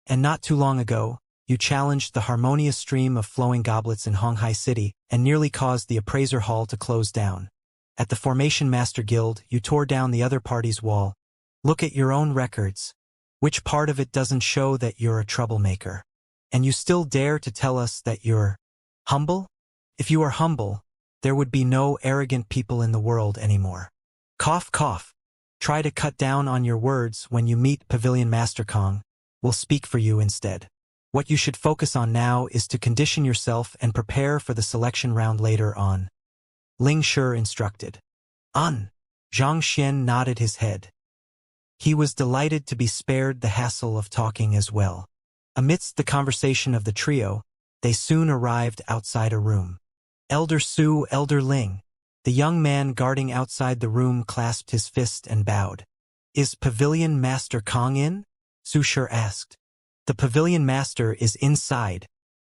and not too long ago, you challenged the harmonious stream of flowing goblets in Honghai City and nearly caused the Appraiser Hall to close down. At the Formation Master Guild, you tore down the other party's wall. Look at your own records. Which part of it doesn't show that you're a troublemaker? And you still dare to tell us that you're humble? If you are humble, there would be no arrogant people in the world anymore. Cough, cough. Try to cut down on your words when you meet Pavilion Master Kong. We'll speak for you instead. What you should focus on now is to condition yourself and prepare for the selection round later on. Ling Shi instructed. Xianxia nodded his head. He was delighted to be spared the hassle of talking as well. Amidst the conversation of the trio, they soon arrived outside a room. Elder Su, Elder Ling. The young man guarding outside the room clasped his fist and bowed. Is Pavilion Master Kong in? Su Shi asked. The Pavilion Master is inside.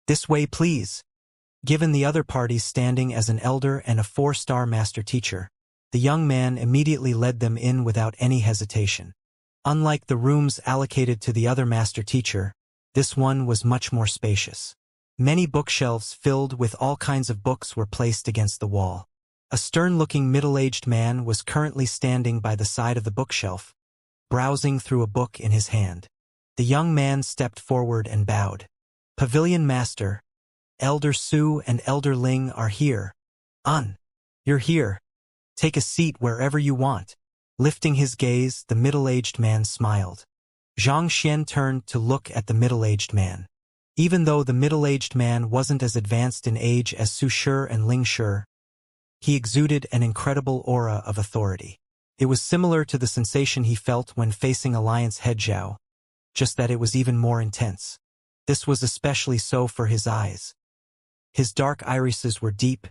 This way, please. Given the other parties standing as an elder and a 4-star master teacher, the young man immediately led them in without any hesitation. Unlike the rooms allocated to the other master teacher, this one was much more spacious. Many bookshelves filled with all kinds of books were placed against the wall. A stern-looking middle-aged man was currently standing by the side of the bookshelf, browsing through a book in his hand. The young man stepped forward and bowed. Pavilion Master, Elder Su and Elder Ling are here. You're here. Take a seat wherever you want. Lifting his gaze, the middle-aged man smiled. Xianxia turned to look at the middle-aged man. Even though the middle-aged man wasn't as advanced in age as Su Shi and Ling Shi, he exuded an incredible aura of authority. It was similar to the sensation he felt when facing Alliance head Zhao, just that it was even more intense. This was especially so for his eyes. His dark irises were deep,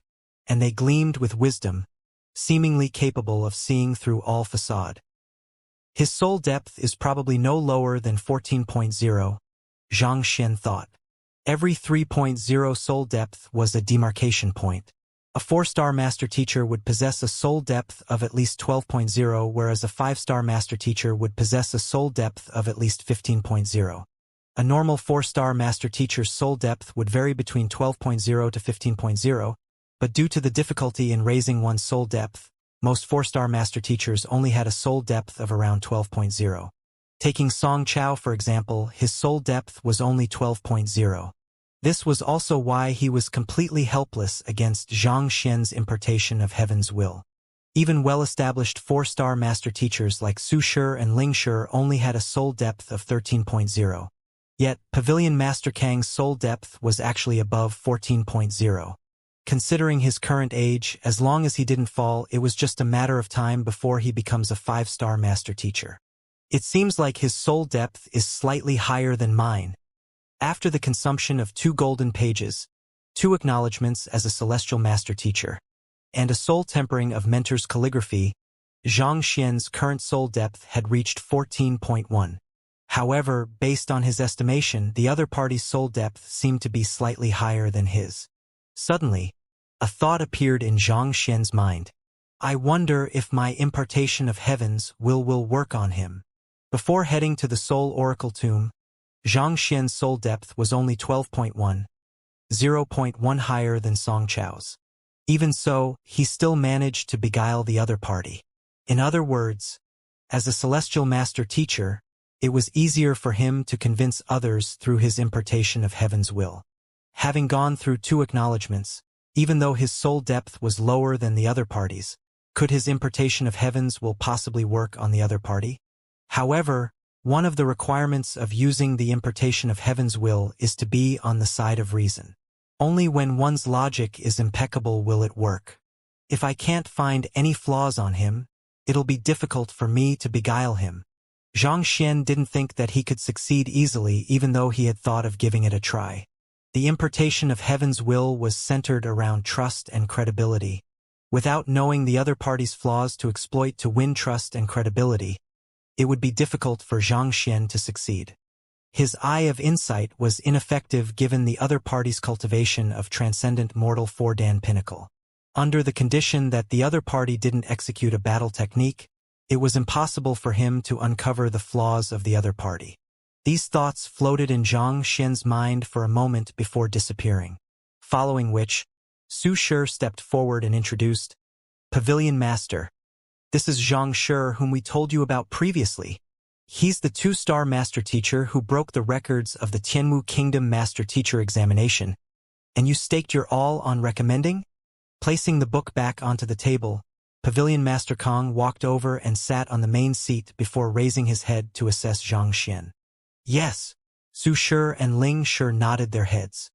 and they gleamed with wisdom, seemingly capable of seeing through all facade. His soul depth is probably no lower than 14.0, Xianxia thought. Every 3.0 soul depth was a demarcation point. A 4-star master teacher would possess a soul depth of at least 12.0, whereas a 5-star master teacher would possess a soul depth of at least 15.0. A normal 4-star master teacher's soul depth would vary between 12.0 to 15.0, but due to the difficulty in raising one's soul depth, most 4-star master teachers only had a soul depth of around 12.0. Taking Song Chao for example, his soul depth was only 12.0. This was also why he was completely helpless against Xianxia's impartation of heaven's will. Even well-established 4-star master teachers like Su Shi and Ling Shi only had a soul depth of 13.0. Yet, Pavilion Master Kang's soul depth was actually above 14.0. Considering his current age, as long as he didn't fall, it was just a matter of time before he becomes a 5-star master teacher. It seems like his soul depth is slightly higher than mine. After the consumption of 2 golden pages, 2 acknowledgments as a celestial master teacher, and a soul tempering of mentor's calligraphy, Xianxia's current soul depth had reached 14.1. However, based on his estimation, the other party's soul depth seemed to be slightly higher than his. Suddenly, a thought appeared in Xianxia's mind. I wonder if my impartation of heavens will work on him. Before heading to the Soul Oracle Tomb, Xianxia's soul depth was only 12.1, 0.1 higher than Song Chao's. Even so, he still managed to beguile the other party. In other words, as a celestial master teacher, it was easier for him to convince others through his impartation of heaven's will. Having gone through 2 acknowledgments, even though his soul depth was lower than the other party's, could his impartation of heaven's will possibly work on the other party? However, one of the requirements of using the impartation of heaven's will is to be on the side of reason. Only when one's logic is impeccable will it work. If I can't find any flaws on him, it'll be difficult for me to beguile him. Xianxia didn't think that he could succeed easily even though he had thought of giving it a try. The impartation of heaven's will was centered around trust and credibility. Without knowing the other party's flaws to exploit to win trust and credibility, it would be difficult for Xianxia to succeed. His eye of insight was ineffective given the other party's cultivation of transcendent mortal 4-dan pinnacle. Under the condition that the other party didn't execute a battle technique, it was impossible for him to uncover the flaws of the other party. These thoughts floated in Xianxia's mind for a moment before disappearing, following which, Su Shi stepped forward and introduced, Pavilion Master. This is Xianxia whom we told you about previously. He's the 2-star master teacher who broke the records of the Tianwu Kingdom Master Teacher Examination, and you staked your all on recommending? Placing the book back onto the table, Pavilion Master Kong walked over and sat on the main seat before raising his head to assess Xianxia. Yes, Su Shi and Ling Shi nodded their heads.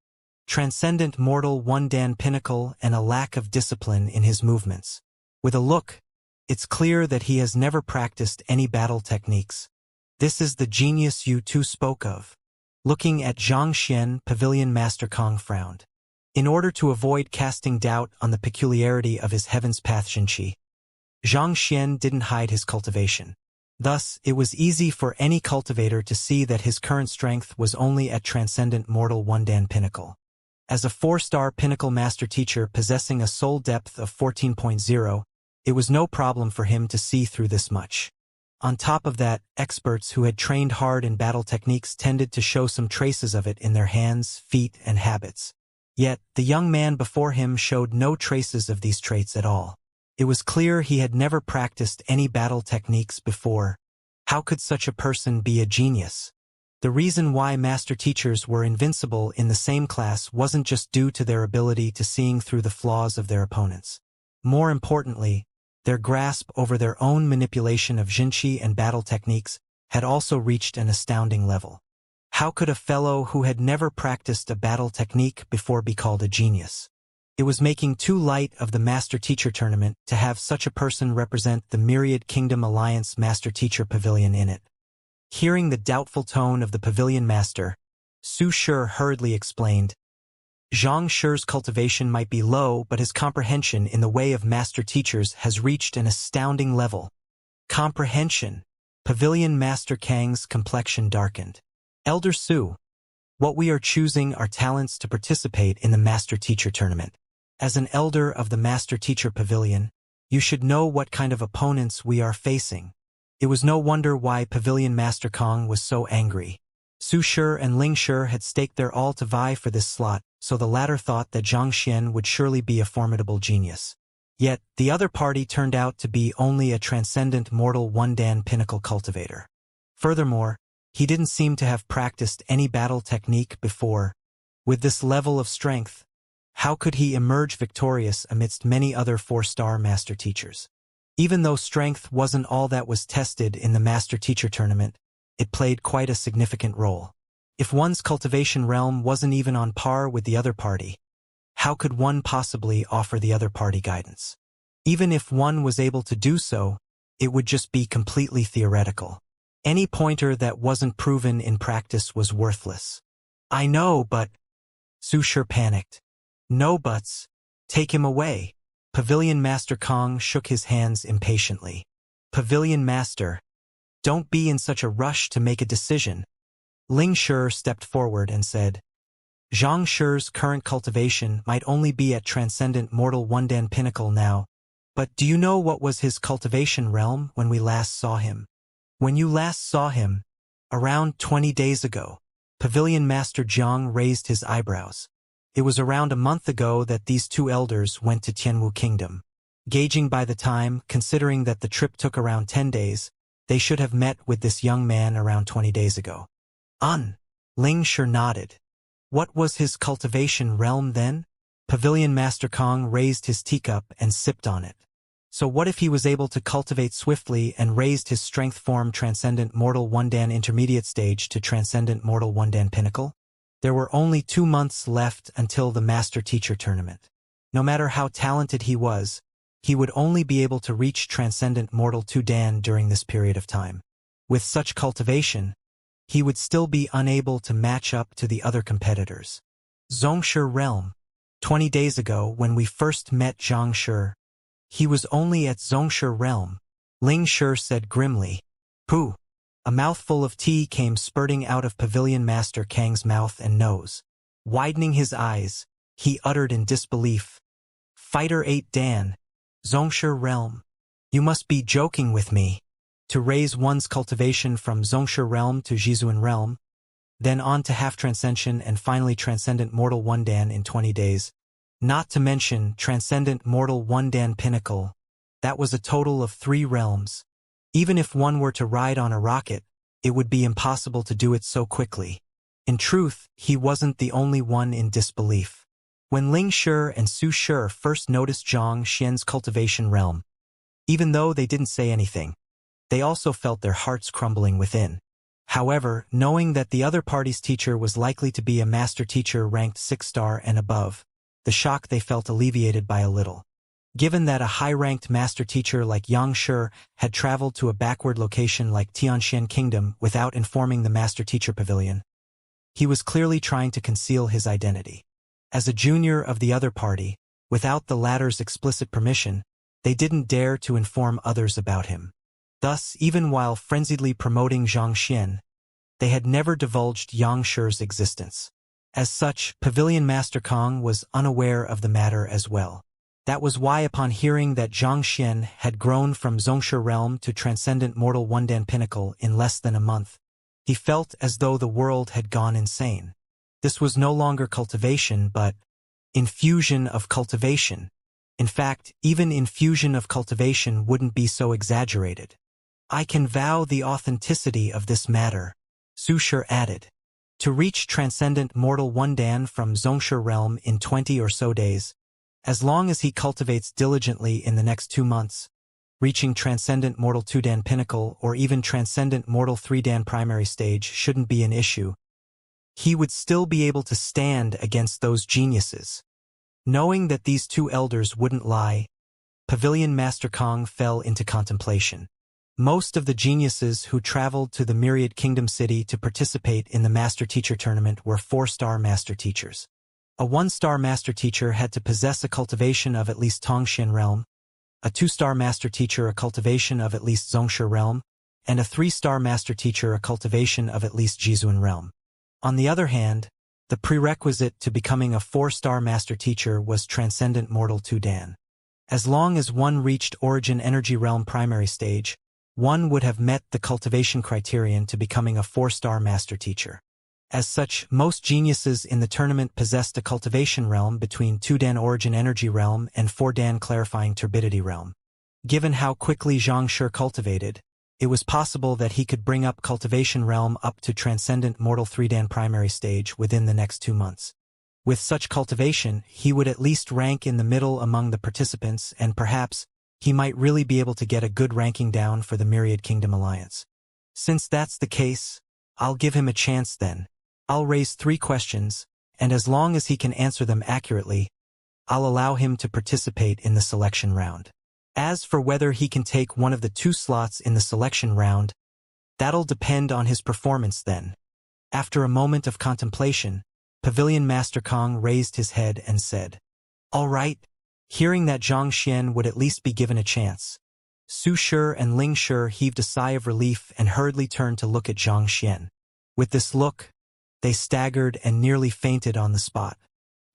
Transcendent mortal 1-dan pinnacle and a lack of discipline in his movements. With a look, it's clear that he has never practiced any battle techniques. This is the genius you two spoke of. Looking at Xianxia, Pavilion Master Kong frowned. In order to avoid casting doubt on the peculiarity of his heaven's path Xianxia, Xianxia didn't hide his cultivation. Thus, it was easy for any cultivator to see that his current strength was only at transcendent mortal 1-dan pinnacle. As a 4-star pinnacle master teacher possessing a soul depth of 14.0, it was no problem for him to see through this much. On top of that, experts who had trained hard in battle techniques tended to show some traces of it in their hands, feet, and habits. Yet, the young man before him showed no traces of these traits at all. It was clear he had never practiced any battle techniques before. How could such a person be a genius? The reason why master teachers were invincible in the same class wasn't just due to their ability to seeing through the flaws of their opponents. More importantly, their grasp over their own manipulation of Xianxia and battle techniques had also reached an astounding level. How could a fellow who had never practiced a battle technique before be called a genius? It was making too light of the Master Teacher Tournament to have such a person represent the Myriad Kingdom Alliance Master Teacher Pavilion in it. Hearing the doubtful tone of the Pavilion Master, Su Shi hurriedly explained, Xianxia's cultivation might be low, but his comprehension in the way of master teachers has reached an astounding level. Comprehension. Pavilion Master Kang's complexion darkened. Elder Su, what we are choosing are talents to participate in the Master Teacher Tournament. As an elder of the Master Teacher Pavilion, you should know what kind of opponents we are facing. It was no wonder why Pavilion Master Kong was so angry. Su Shi and Ling Shi had staked their all to vie for this slot, so the latter thought that Xianxia would surely be a formidable genius. Yet, the other party turned out to be only a transcendent mortal 1-dan pinnacle cultivator. Furthermore, he didn't seem to have practiced any battle technique before. With this level of strength, how could he emerge victorious amidst many other 4-star master teachers? Even though strength wasn't all that was tested in the Master-Teacher tournament, it played quite a significant role. If one's cultivation realm wasn't even on par with the other party, how could one possibly offer the other party guidance? Even if one was able to do so, it would just be completely theoretical. Any pointer that wasn't proven in practice was worthless. I know, but... Su Shi panicked. No buts. Take him away. Pavilion Master Kong shook his hands impatiently. Pavilion Master, don't be in such a rush to make a decision. Ling Shi stepped forward and said, Xianxia's current cultivation might only be at Transcendent Mortal One-Dan Pinnacle now, but do you know what was his cultivation realm when we last saw him? When you last saw him, around 20 days ago, Pavilion Master Jiang raised his eyebrows. It was around a month ago that these two elders went to Tianwu Kingdom. Gauging by the time, considering that the trip took around 10 days, they should have met with this young man around 20 days ago. Ling Shi nodded. What was his cultivation realm then? Pavilion Master Kong raised his teacup and sipped on it. So what if he was able to cultivate swiftly and raised his strength form Transcendent Mortal One-Dan Intermediate Stage to Transcendent Mortal One-Dan Pinnacle? There were only 2 months left until the Master-Teacher tournament. No matter how talented he was, he would only be able to reach Transcendent Mortal 2-Dan during this period of time. With such cultivation, he would still be unable to match up to the other competitors. Xianxia Realm. 20 days ago, when we first met Xianxia, he was only at Xianxia Realm. Ling Shi said grimly. Pooh! A mouthful of tea came spurting out of Pavilion Master Kang's mouth and nose. Widening his eyes, he uttered in disbelief. Fighter 8 Dan. Xianxia Realm. You must be joking with me. To raise one's cultivation from Xianxia Realm to Zhizuan Realm, then on to Half Transcension and finally Transcendent Mortal One-Dan in 20 days. Not to mention Transcendent Mortal One-Dan Pinnacle. That was a total of 3 realms. Even if one were to ride on a rocket, it would be impossible to do it so quickly. In truth, he wasn't the only one in disbelief. When Ling Shi and Su Shi first noticed Zhang Xian's cultivation realm, even though they didn't say anything, they also felt their hearts crumbling within. However, knowing that the other party's teacher was likely to be a master teacher ranked 6-star and above, the shock they felt alleviated by a little. Given that a high-ranked master teacher like Yang Shi had traveled to a backward location like Tianxian Kingdom without informing the master teacher pavilion, he was clearly trying to conceal his identity. As a junior of the other party, without the latter's explicit permission, they didn't dare to inform others about him. Thus, even while frenziedly promoting Zhang Xian, they had never divulged Yang Shi's existence. As such, Pavilion Master Kong was unaware of the matter as well. That was why upon hearing that Zhang Xian had grown from Xianxia Realm to Transcendent Mortal One-Dan Pinnacle in less than a month, he felt as though the world had gone insane. This was no longer cultivation but infusion of cultivation. In fact, even infusion of cultivation wouldn't be so exaggerated. I can vow the authenticity of this matter, Su Shi added. To reach Transcendent Mortal One-Dan from Xianxia Realm in 20 or so days, as long as he cultivates diligently in the next 2 months, reaching Transcendent Mortal 2-Dan Pinnacle or even Transcendent Mortal 3-Dan Primary Stage shouldn't be an issue. He would still be able to stand against those geniuses. Knowing that these 2 elders wouldn't lie, Pavilion Master Kong fell into contemplation. Most of the geniuses who traveled to the Myriad Kingdom City to participate in the Master Teacher Tournament were 4-star Master Teachers. A 1-star Master Teacher had to possess a cultivation of at least Tongxian Realm, a 2-star Master Teacher a cultivation of at least Xianxia Realm, and a 3-star Master Teacher a cultivation of at least Zhizuan Realm. On the other hand, the prerequisite to becoming a 4-star Master Teacher was Transcendent Mortal 2-Dan. As long as one reached Origin Energy Realm Primary Stage, one would have met the cultivation criterion to becoming a 4-star Master Teacher. As such, most geniuses in the tournament possessed a cultivation realm between 2-Dan Origin Energy Realm and 4-Dan Clarifying Turbidity Realm. Given how quickly Zhang Shi cultivated, it was possible that he could bring up cultivation realm up to Transcendent Mortal 3-Dan Primary Stage within the next 2 months. With such cultivation, he would at least rank in the middle among the participants and perhaps, he might really be able to get a good ranking down for the Myriad Kingdom Alliance. Since that's the case, I'll give him a chance then. I'll raise 3 questions, and as long as he can answer them accurately, I'll allow him to participate in the selection round. As for whether he can take one of the 2 slots in the selection round, that'll depend on his performance then. After a moment of contemplation, Pavilion Master Kong raised his head and said, "All right." Hearing that Xianxia would at least be given a chance, Su Shi and Ling Shi heaved a sigh of relief and hurriedly turned to look at Xianxia. With this look, they staggered and nearly fainted on the spot.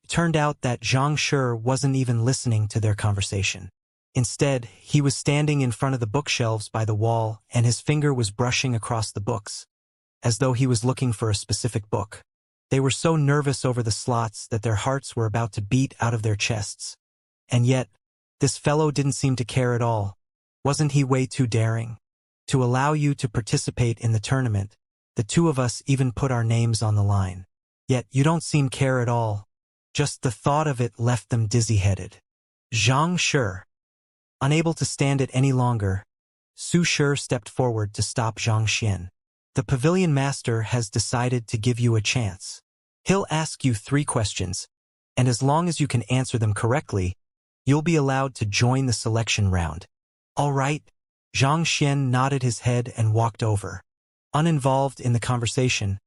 It turned out that Xianxia wasn't even listening to their conversation. Instead, he was standing in front of the bookshelves by the wall and his finger was brushing across the books, as though he was looking for a specific book. They were so nervous over the slots that their hearts were about to beat out of their chests. And yet, this fellow didn't seem to care at all. Wasn't he way too daring? To allow you to participate in the tournament, the 2 of us even put our names on the line. Yet you don't seem care at all. Just the thought of it left them dizzy-headed. Xianxia. Unable to stand it any longer, Su Shi stepped forward to stop Xianxia. The Pavilion Master has decided to give you a chance. He'll ask you 3 questions, and as long as you can answer them correctly, you'll be allowed to join the selection round. All right? Xianxia nodded his head and walked over. Uninvolved in the conversation,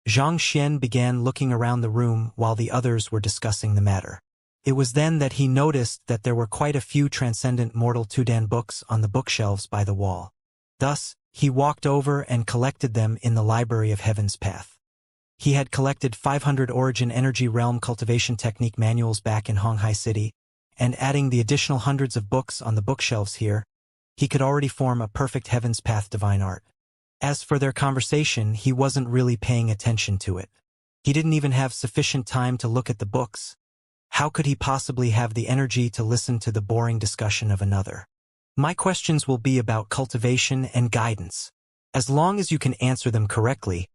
Xianxia began looking around the room while the others were discussing the matter. It was then that he noticed that there were quite a few Transcendent Mortal Tudan books on the bookshelves by the wall. Thus, he walked over and collected them in the Library of Heaven's Path. He had collected 500 Origin Energy Realm Cultivation Technique manuals back in Honghai City, and adding the additional hundreds of books on the bookshelves here, he could already form a perfect Heaven's Path divine art. As for their conversation, he wasn't really paying attention to it. He didn't even have sufficient time to look at the books. How could he possibly have the energy to listen to the boring discussion of another? My questions will be about cultivation and guidance. As long as you can answer them correctly,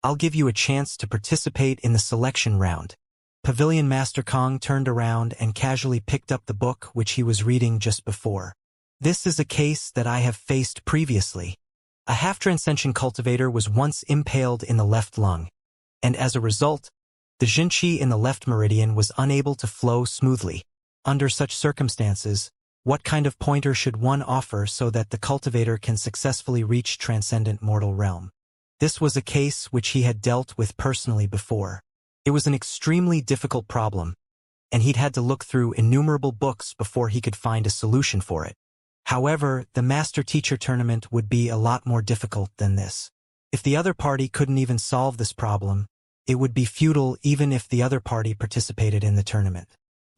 I'll give you a chance to participate in the selection round. Pavilion Master Kong turned around and casually picked up the book which he was reading just before. This is a case that I have faced previously. A half-transcension cultivator was once impaled in the left lung, and as a result, the Jinqi in the left meridian was unable to flow smoothly. Under such circumstances, what kind of pointer should one offer so that the cultivator can successfully reach Transcendent Mortal Realm? This was a case which he had dealt with personally before. It was an extremely difficult problem, and he'd had to look through innumerable books before he could find a solution for it. However, the Master-Teacher tournament would be a lot more difficult than this. If the other party couldn't even solve this problem, it would be futile even if the other party participated in the tournament.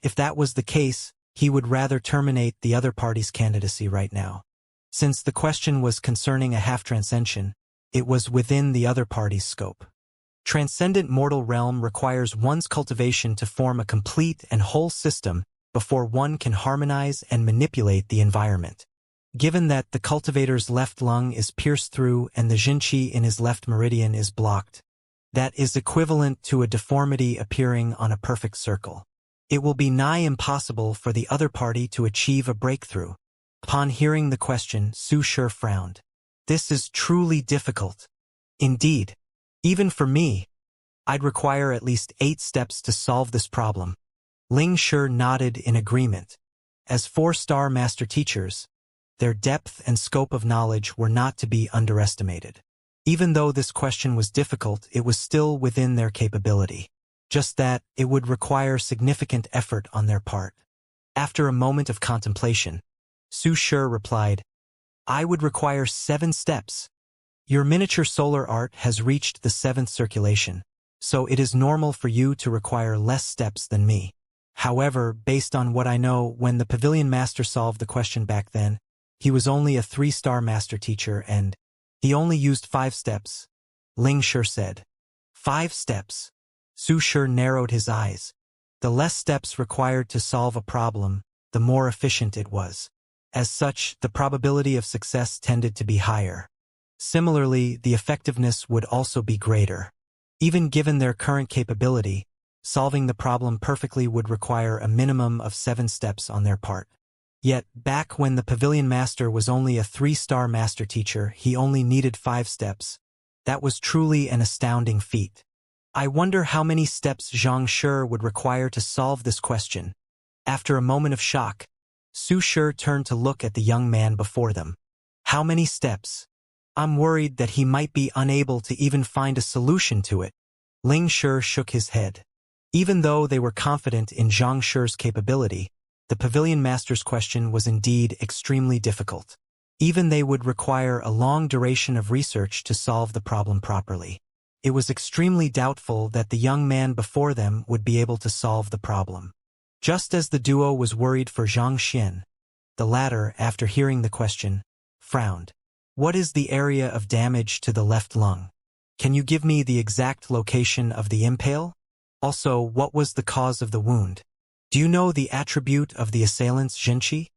If that was the case, he would rather terminate the other party's candidacy right now. Since the question was concerning a half-transcension, it was within the other party's scope. Transcendent Mortal Realm requires one's cultivation to form a complete and whole system before one can harmonize and manipulate the environment. Given that the cultivator's left lung is pierced through and the Jinqi in his left meridian is blocked, that is equivalent to a deformity appearing on a perfect circle. It will be nigh impossible for the other party to achieve a breakthrough. Upon hearing the question, Su Shi frowned. This is truly difficult. Indeed, even for me, I'd require at least 8 steps to solve this problem. Ling Shi nodded in agreement. As 4-star master teachers, their depth and scope of knowledge were not to be underestimated. Even though this question was difficult, it was still within their capability. Just that, it would require significant effort on their part. After a moment of contemplation, Su Shi replied, I would require 7 steps. Your miniature solar art has reached the 7th circulation, so it is normal for you to require less steps than me. However, based on what I know, when the Pavilion Master solved the question back then, he was only a 3-star master teacher and he only used 5 steps. Ling Shi said. 5 steps. Su Shi narrowed his eyes. The less steps required to solve a problem, the more efficient it was. As such, the probability of success tended to be higher. Similarly, the effectiveness would also be greater. Even given their current capability, solving the problem perfectly would require a minimum of 7 steps on their part. Yet, back when the pavilion master was only a 3-star master teacher, he only needed 5 steps. That was truly an astounding feat. I wonder how many steps Xianxia would require to solve this question. After a moment of shock, Su Shi turned to look at the young man before them. How many steps? I'm worried that he might be unable to even find a solution to it. Ling Shi shook his head. Even though they were confident in Zhang Shi's capability, the pavilion master's question was indeed extremely difficult. Even they would require a long duration of research to solve the problem properly. It was extremely doubtful that the young man before them would be able to solve the problem. Just as the duo was worried for Xianxia, the latter, after hearing the question, frowned. What is the area of damage to the left lung? Can you give me the exact location of the impale? Also, what was the cause of the wound? Do you know the attribute of the assailant's Jinqi?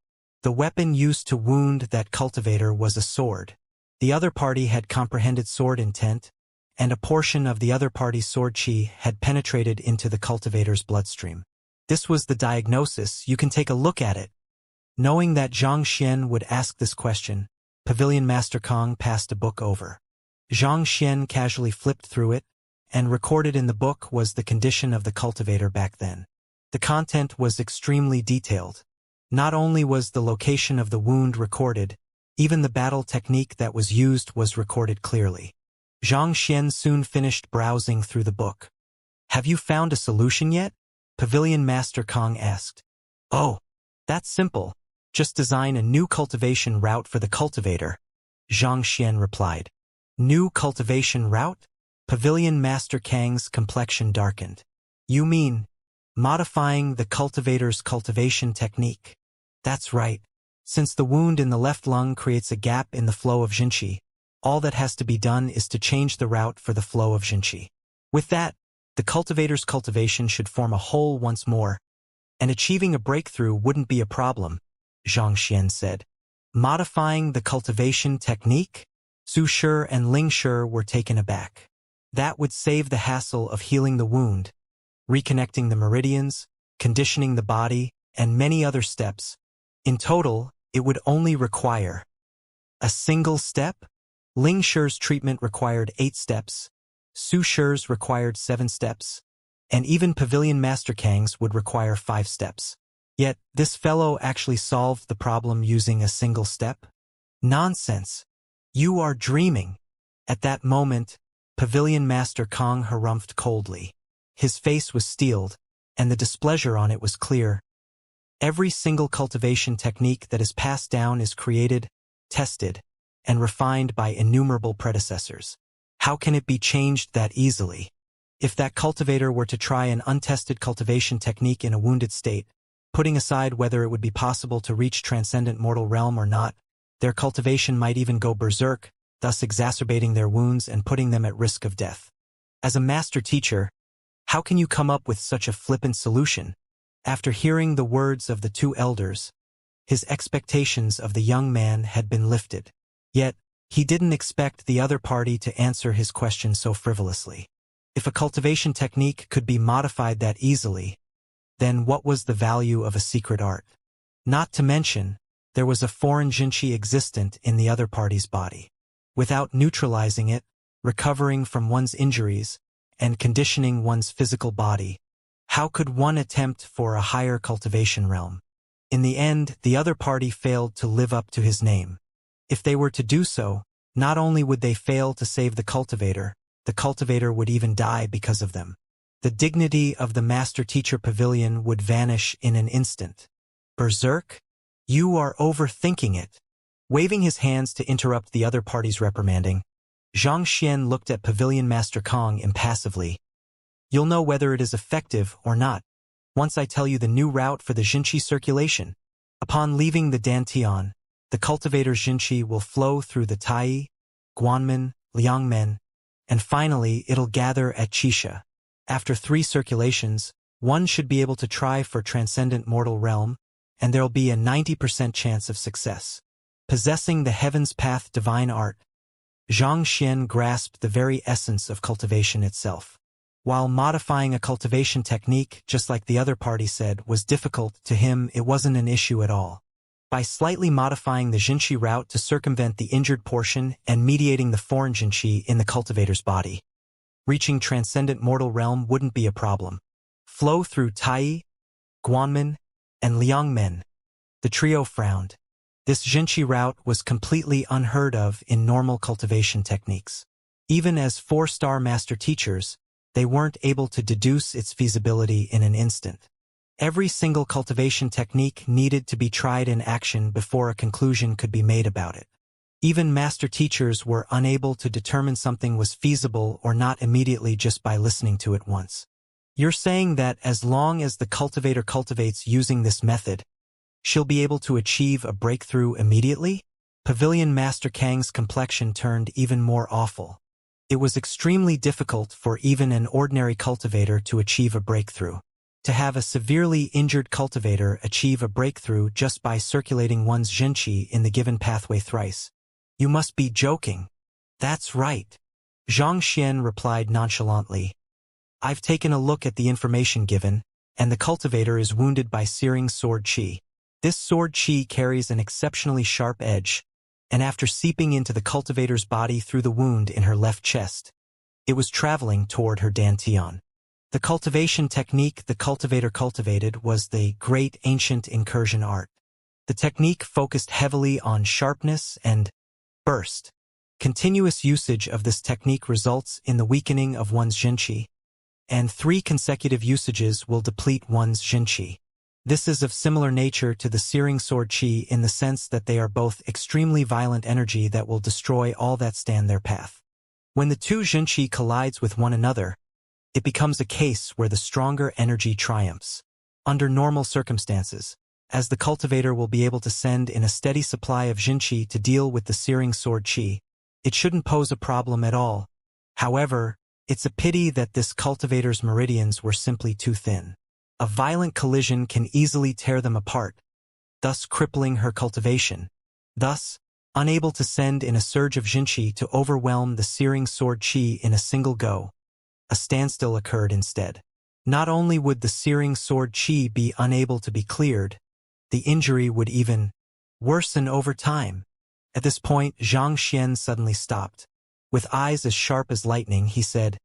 The weapon used to wound that cultivator was a sword. The other party had comprehended sword intent, and a portion of the other party's sword qi had penetrated into the cultivator's bloodstream. This was the diagnosis. You can take a look at it. Knowing that Xianxia would ask this question, Pavilion Master Kong passed a book over. Xianxia casually flipped through it, and recorded in the book was the condition of the cultivator back then. The content was extremely detailed. Not only was the location of the wound recorded, even the battle technique that was used was recorded clearly. Xianxia soon finished browsing through the book. Have you found a solution yet? Pavilion Master Kong asked. Oh, that's simple. Just design a new cultivation route for the cultivator, Xianxia replied. New cultivation route? Pavilion Master Kang's complexion darkened. You mean modifying the cultivator's cultivation technique? That's right. Since the wound in the left lung creates a gap in the flow of Jinqi, all that has to be done is to change the route for the flow of Jinqi. With that, the cultivator's cultivation should form a hole once more, and achieving a breakthrough wouldn't be a problem, Xianxia said. Modifying the cultivation technique? Su Shi and Ling Shi were taken aback. That would save the hassle of healing the wound, reconnecting the meridians, conditioning the body, and many other steps. In total, it would only require a single step. Ling Shi's treatment required 8 steps, Su Shi's required 7 steps, and even Pavilion Master Kang's would require 5 steps. Yet, this fellow actually solved the problem using a single step? Nonsense! You are dreaming! At that moment, Pavilion Master Kong harumphed coldly. His face was steeled, and the displeasure on it was clear. Every single cultivation technique that is passed down is created, tested, and refined by innumerable predecessors. How can it be changed that easily? If that cultivator were to try an untested cultivation technique in a wounded state, putting aside whether it would be possible to reach transcendent mortal realm or not, their cultivation might even go berserk, thus exacerbating their wounds and putting them at risk of death. As a master teacher, how can you come up with such a flippant solution? After hearing the words of the 2 elders, his expectations of the young man had been lifted. Yet, he didn't expect the other party to answer his question so frivolously. If a cultivation technique could be modified that easily, then what was the value of a secret art? Not to mention, there was a foreign Jinqi existent in the other party's body. Without neutralizing it, recovering from one's injuries, and conditioning one's physical body, how could one attempt for a higher cultivation realm? In the end, the other party failed to live up to his name. If they were to do so, not only would they fail to save the cultivator would even die because of them. The dignity of the Master Teacher Pavilion would vanish in an instant. Berserk? You are overthinking it. Waving his hands to interrupt the other party's reprimanding, Xianxia looked at Pavilion Master Kong impassively. You'll know whether it is effective or not once I tell you the new route for the Jinqi circulation. Upon leaving the Dantian, the cultivator's Jinqi will flow through the Tai, Guanmen, Liangmen, and finally it'll gather at Qixia. After 3 circulations, one should be able to try for transcendent mortal realm, and there'll be a 90% chance of success. Possessing the Heaven's Path divine art, Xianxia grasped the very essence of cultivation itself. While modifying a cultivation technique, just like the other party said, was difficult, to him it wasn't an issue at all. by slightly modifying the Xianxia route to circumvent the injured portion and mediating the foreign Xianxia in the cultivator's body. Reaching transcendent mortal realm wouldn't be a problem. Flow through Tai, Guanmen, and Liangmen. The trio frowned. This Xianxia route was completely unheard of in normal cultivation techniques. Even as 4-star master teachers, they weren't able to deduce its feasibility in an instant. Every single cultivation technique needed to be tried in action before a conclusion could be made about it. Even master teachers were unable to determine something was feasible or not immediately just by listening to it once. You're saying that as long as the cultivator cultivates using this method, she'll be able to achieve a breakthrough immediately? Pavilion Master Kang's complexion turned even more awful. It was extremely difficult for even an ordinary cultivator to achieve a breakthrough. To have a severely injured cultivator achieve a breakthrough just by circulating one's Xianxia in the given pathway thrice. You must be joking. That's right. Xianxia replied nonchalantly. I've taken a look at the information given, and the cultivator is wounded by searing sword qi. This sword qi carries an exceptionally sharp edge, and after seeping into the cultivator's body through the wound in her left chest, it was traveling toward her dantian. The cultivation technique the cultivator cultivated was the great ancient incursion art. The technique focused heavily on sharpness and burst. Continuous usage of this technique results in the weakening of one's Xianxia, and 3 consecutive usages will deplete one's Xianxia. This is of similar nature to the searing sword qi in the sense that they are both extremely violent energy that will destroy all that stand their path. When the 2 Xianxia collides with one another, it becomes a case where the stronger energy triumphs. Under normal circumstances, as the cultivator will be able to send in a steady supply of Xianxia to deal with the searing sword qi, it shouldn't pose a problem at all. However, it's a pity that this cultivator's meridians were simply too thin. A violent collision can easily tear them apart, thus crippling her cultivation. Thus, unable to send in a surge of Xianxia to overwhelm the searing sword qi in a single go, a standstill occurred instead. Not only would the searing sword qi be unable to be cleared, the injury would even worsen over time. At this point, Xianxia suddenly stopped. With eyes as sharp as lightning, he said,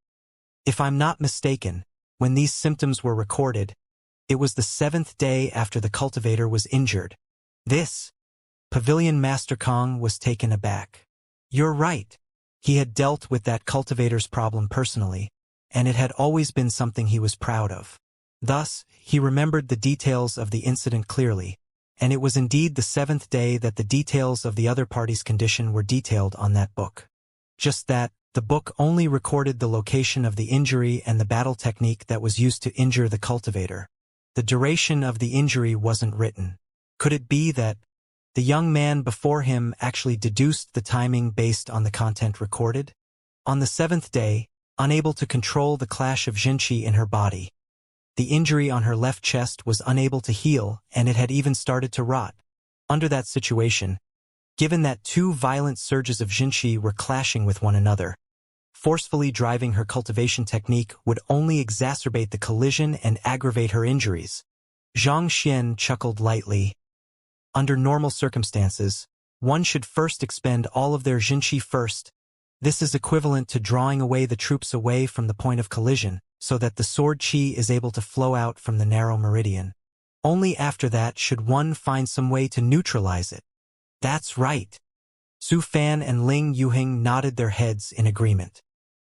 "If I'm not mistaken, when these symptoms were recorded, it was the 7th day after the cultivator was injured." This Pavilion Master Kang was taken aback. You're right. He had dealt with that cultivator's problem personally, and it had always been something he was proud of. Thus, he remembered the details of the incident clearly, and it was indeed the 7th day that the details of the other party's condition were detailed on that book. Just that, the book only recorded the location of the injury and the battle technique that was used to injure the cultivator. The duration of the injury wasn't written. Could it be that the young man before him actually deduced the timing based on the content recorded? On the 7th day, unable to control the clash of Xianxia in her body, the injury on her left chest was unable to heal, and it had even started to rot. Under that situation, given that 2 violent surges of Xianxia were clashing with one another, forcefully driving her cultivation technique would only exacerbate the collision and aggravate her injuries. Xianxia chuckled lightly. Under normal circumstances, one should first expend all of their Xianxia first. This is equivalent to drawing away the troops away from the point of collision, so that the sword qi is able to flow out from the narrow meridian. Only after that should one find some way to neutralize it. That's right. Su Fan and Ling Yuhing nodded their heads in agreement.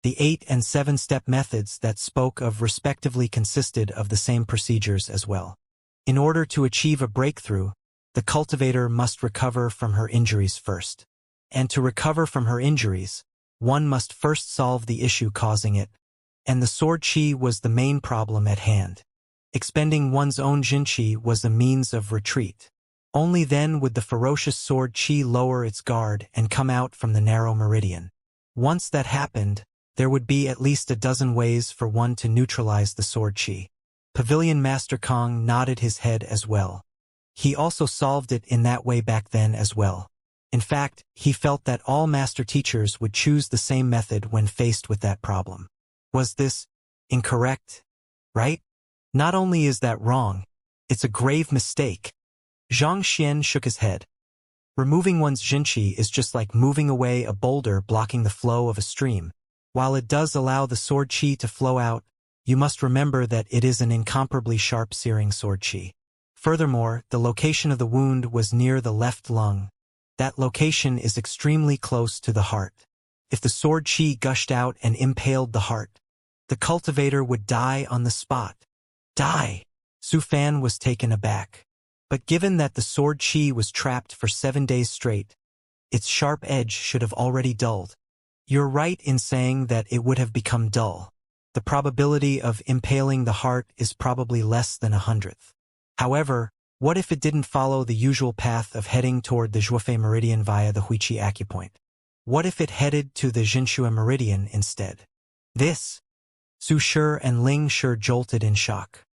The 8 and 7-step methods that spoke of respectively consisted of the same procedures as well. In order to achieve a breakthrough, the cultivator must recover from her injuries first. And to recover from her injuries, one must first solve the issue causing it, and the sword qi was the main problem at hand. Expending one's own Xianxia was a means of retreat. Only then would the ferocious sword qi lower its guard and come out from the narrow meridian. Once that happened, there would be at least a dozen ways for one to neutralize the sword qi. Pavilion Master Kang nodded his head as well. He also solved it in that way back then as well. In fact, he felt that all master teachers would choose the same method when faced with that problem. Was this incorrect? Right? Not only is that wrong, it's a grave mistake. Xianxia shook his head. Removing one's jinqi is just like moving away a boulder blocking the flow of a stream. While it does allow the sword qi to flow out, you must remember that it is an incomparably sharp searing sword qi. Furthermore, the location of the wound was near the left lung. That location is extremely close to the heart. If the sword qi gushed out and impaled the heart, the cultivator would die on the spot. Die! Su Fan was taken aback. But given that the sword qi was trapped for 7 days straight, its sharp edge should have already dulled. You're right in saying that it would have become dull. The probability of impaling the heart is probably less than 1/100th. However, what if it didn't follow the usual path of heading toward the Zhuofei meridian via the Huiqi acupoint? What if it headed to the Jinxue meridian instead? This? Su Shi and Ling Shi jolted in shock.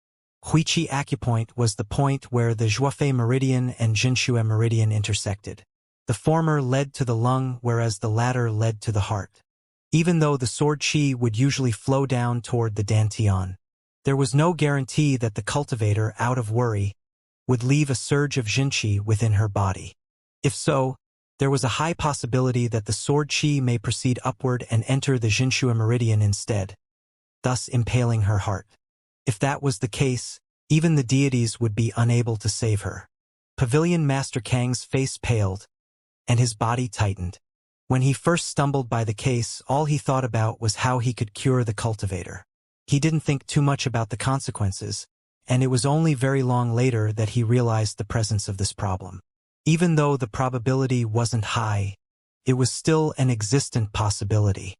Huiqi acupoint was the point where the Zhuofei meridian and Jinxue meridian intersected. The former led to the lung, whereas the latter led to the heart. Even though the sword qi would usually flow down toward the dantian, there was no guarantee that the cultivator, out of worry, would leave a surge of jinqi within her body. If so, there was a high possibility that the sword qi may proceed upward and enter the Jinxue meridian instead, thus impaling her heart. If that was the case, even the deities would be unable to save her. Pavilion Master Kang's face paled, and his body tightened. When he first stumbled by the case, all he thought about was how he could cure the cultivator. He didn't think too much about the consequences, and it was only very long later that he realized the presence of this problem. Even though the probability wasn't high, it was still an existent possibility.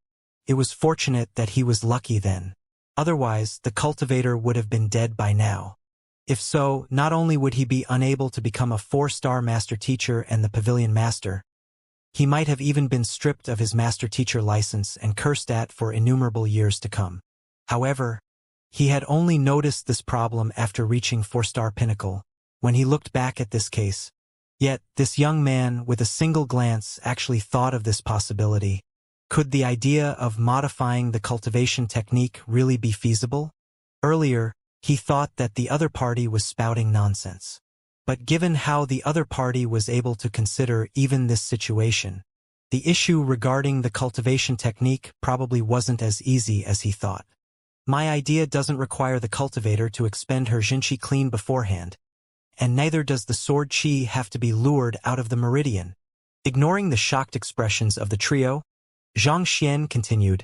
It was fortunate that he was lucky then. Otherwise, the cultivator would have been dead by now. If so, not only would he be unable to become a 4-star master teacher and the pavilion master, he might have even been stripped of his master teacher license and cursed at for innumerable years to come. However, he had only noticed this problem after reaching 4-star pinnacle, when he looked back at this case. Yet, this young man, with a single glance, actually thought of this possibility. Could the idea of modifying the cultivation technique really be feasible? Earlier, he thought that the other party was spouting nonsense. But given how the other party was able to consider even this situation, the issue regarding the cultivation technique probably wasn't as easy as he thought. My idea doesn't require the cultivator to expend her jinqi clean beforehand, and neither does the sword qi have to be lured out of the meridian. Ignoring the shocked expressions of the trio, Xianxia continued,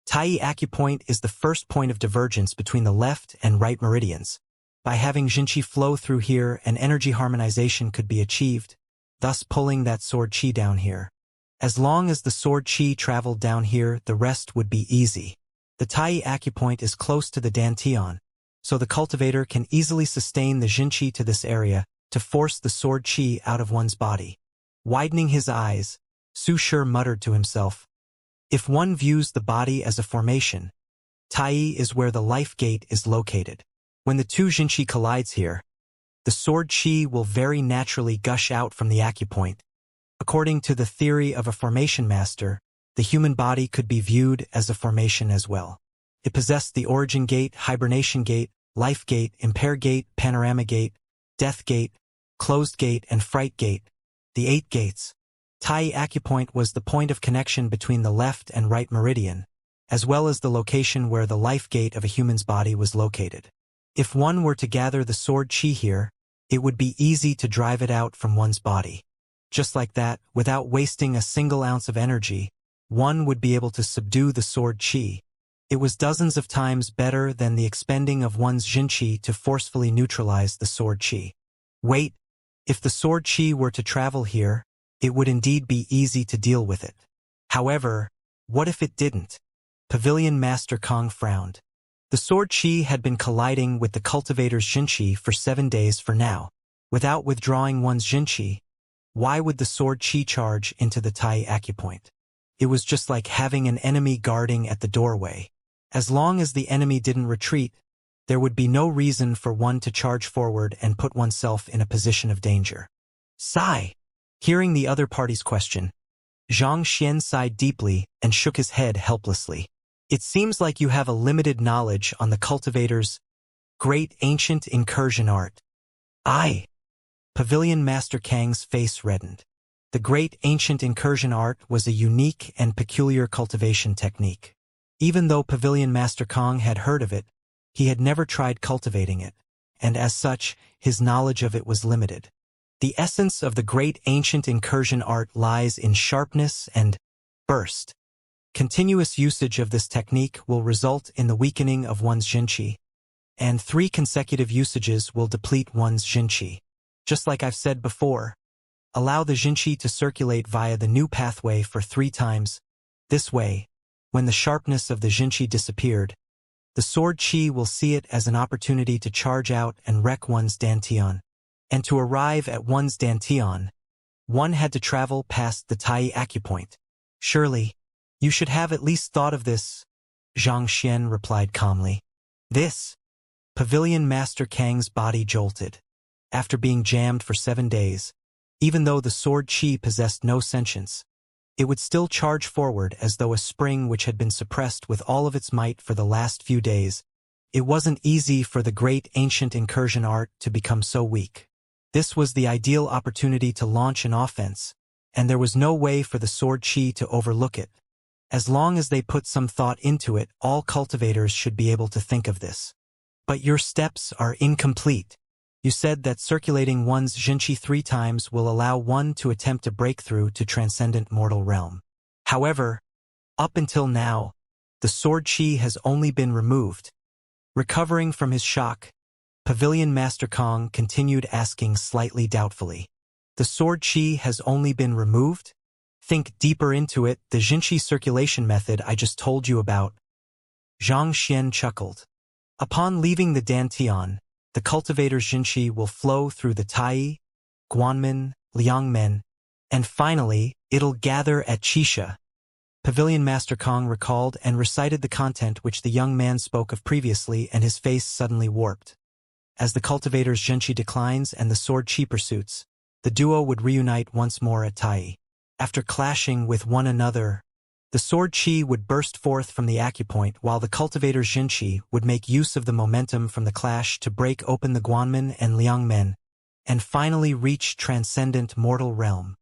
Tai acupoint is the first point of divergence between the left and right meridians. By having jinqi flow through here, an energy harmonization could be achieved, thus pulling that sword qi down here. As long as the sword qi traveled down here, the rest would be easy. The Tai acupoint is close to the dantian, so the cultivator can easily sustain the jinqi to this area to force the sword qi out of one's body. Widening his eyes, Su Shi muttered to himself, if one views the body as a formation, Tai is where the life gate is located. When the two jinqi collides here, the sword qi will very naturally gush out from the acupoint. According to the theory of a formation master, the human body could be viewed as a formation as well. It possessed the origin gate, hibernation gate, life gate, impair gate, panorama gate, death gate, closed gate, and fright gate, the 8 gates. Tai acupoint was the point of connection between the left and right meridian, as well as the location where the life gate of a human's body was located. If one were to gather the sword qi here, it would be easy to drive it out from one's body. Just like that, without wasting a single ounce of energy, one would be able to subdue the sword qi. It was dozens of times better than the expending of one's jinqi to forcefully neutralize the sword qi. Wait, if the sword qi were to travel here, it would indeed be easy to deal with it. However, what if it didn't? Pavilion Master Kong frowned. The sword qi had been colliding with the cultivator's jinqi for 7 days for now. Without withdrawing one's jinqi, why would the sword qi charge into the Tai acupoint? It was just like having an enemy guarding at the doorway. As long as the enemy didn't retreat, there would be no reason for one to charge forward and put oneself in a position of danger. Sigh! Hearing the other party's question, Xianxia sighed deeply and shook his head helplessly. It seems like you have a limited knowledge on the cultivator's great ancient incursion art. Aye. Pavilion Master Kang's face reddened. The great ancient incursion art was a unique and peculiar cultivation technique. Even though Pavilion Master Kang had heard of it, he had never tried cultivating it, and as such, his knowledge of it was limited. The essence of the great ancient incursion art lies in sharpness and burst. Continuous usage of this technique will result in the weakening of one's jinqi, and 3 consecutive usages will deplete one's jinqi. Just like I've said before, allow the jinqi to circulate via the new pathway for 3 times. This way, when the sharpness of the jinqi disappeared, the sword qi will see it as an opportunity to charge out and wreck one's dantian. And to arrive at one's dantian, one had to travel past the Tai acupoint. Surely, you should have at least thought of this, Xianxia replied calmly. This? Pavilion Master Kang's body jolted. After being jammed for 7 days, even though the sword qi possessed no sentience, it would still charge forward as though a spring which had been suppressed with all of its might for the last few days. It wasn't easy for the great ancient incursion art to become so weak. This was the ideal opportunity to launch an offense, and there was no way for the sword qi to overlook it. As long as they put some thought into it, all cultivators should be able to think of this. But your steps are incomplete. You said that circulating one's jinqi 3 times will allow one to attempt a breakthrough to transcendent mortal realm. However, up until now, the sword qi has only been removed. Recovering from his shock, Pavilion Master Kang continued asking slightly doubtfully. The sword qi has only been removed? Think deeper into it, the jinqi circulation method I just told you about. Xianxia chuckled. Upon leaving the dantian, the cultivator's jinqi will flow through the Tai, Guanmen, Liangmen, and finally, it'll gather at Qixia. Pavilion Master Kang recalled and recited the content which the young man spoke of previously, and his face suddenly warped. As the cultivator's jinqi declines and the sword qi pursuits, the duo would reunite once more at Tai. After clashing with one another, the sword qi would burst forth from the acupoint while the cultivator's jinqi would make use of the momentum from the clash to break open the Guanmen and Liangmen, and finally reach transcendent mortal realm.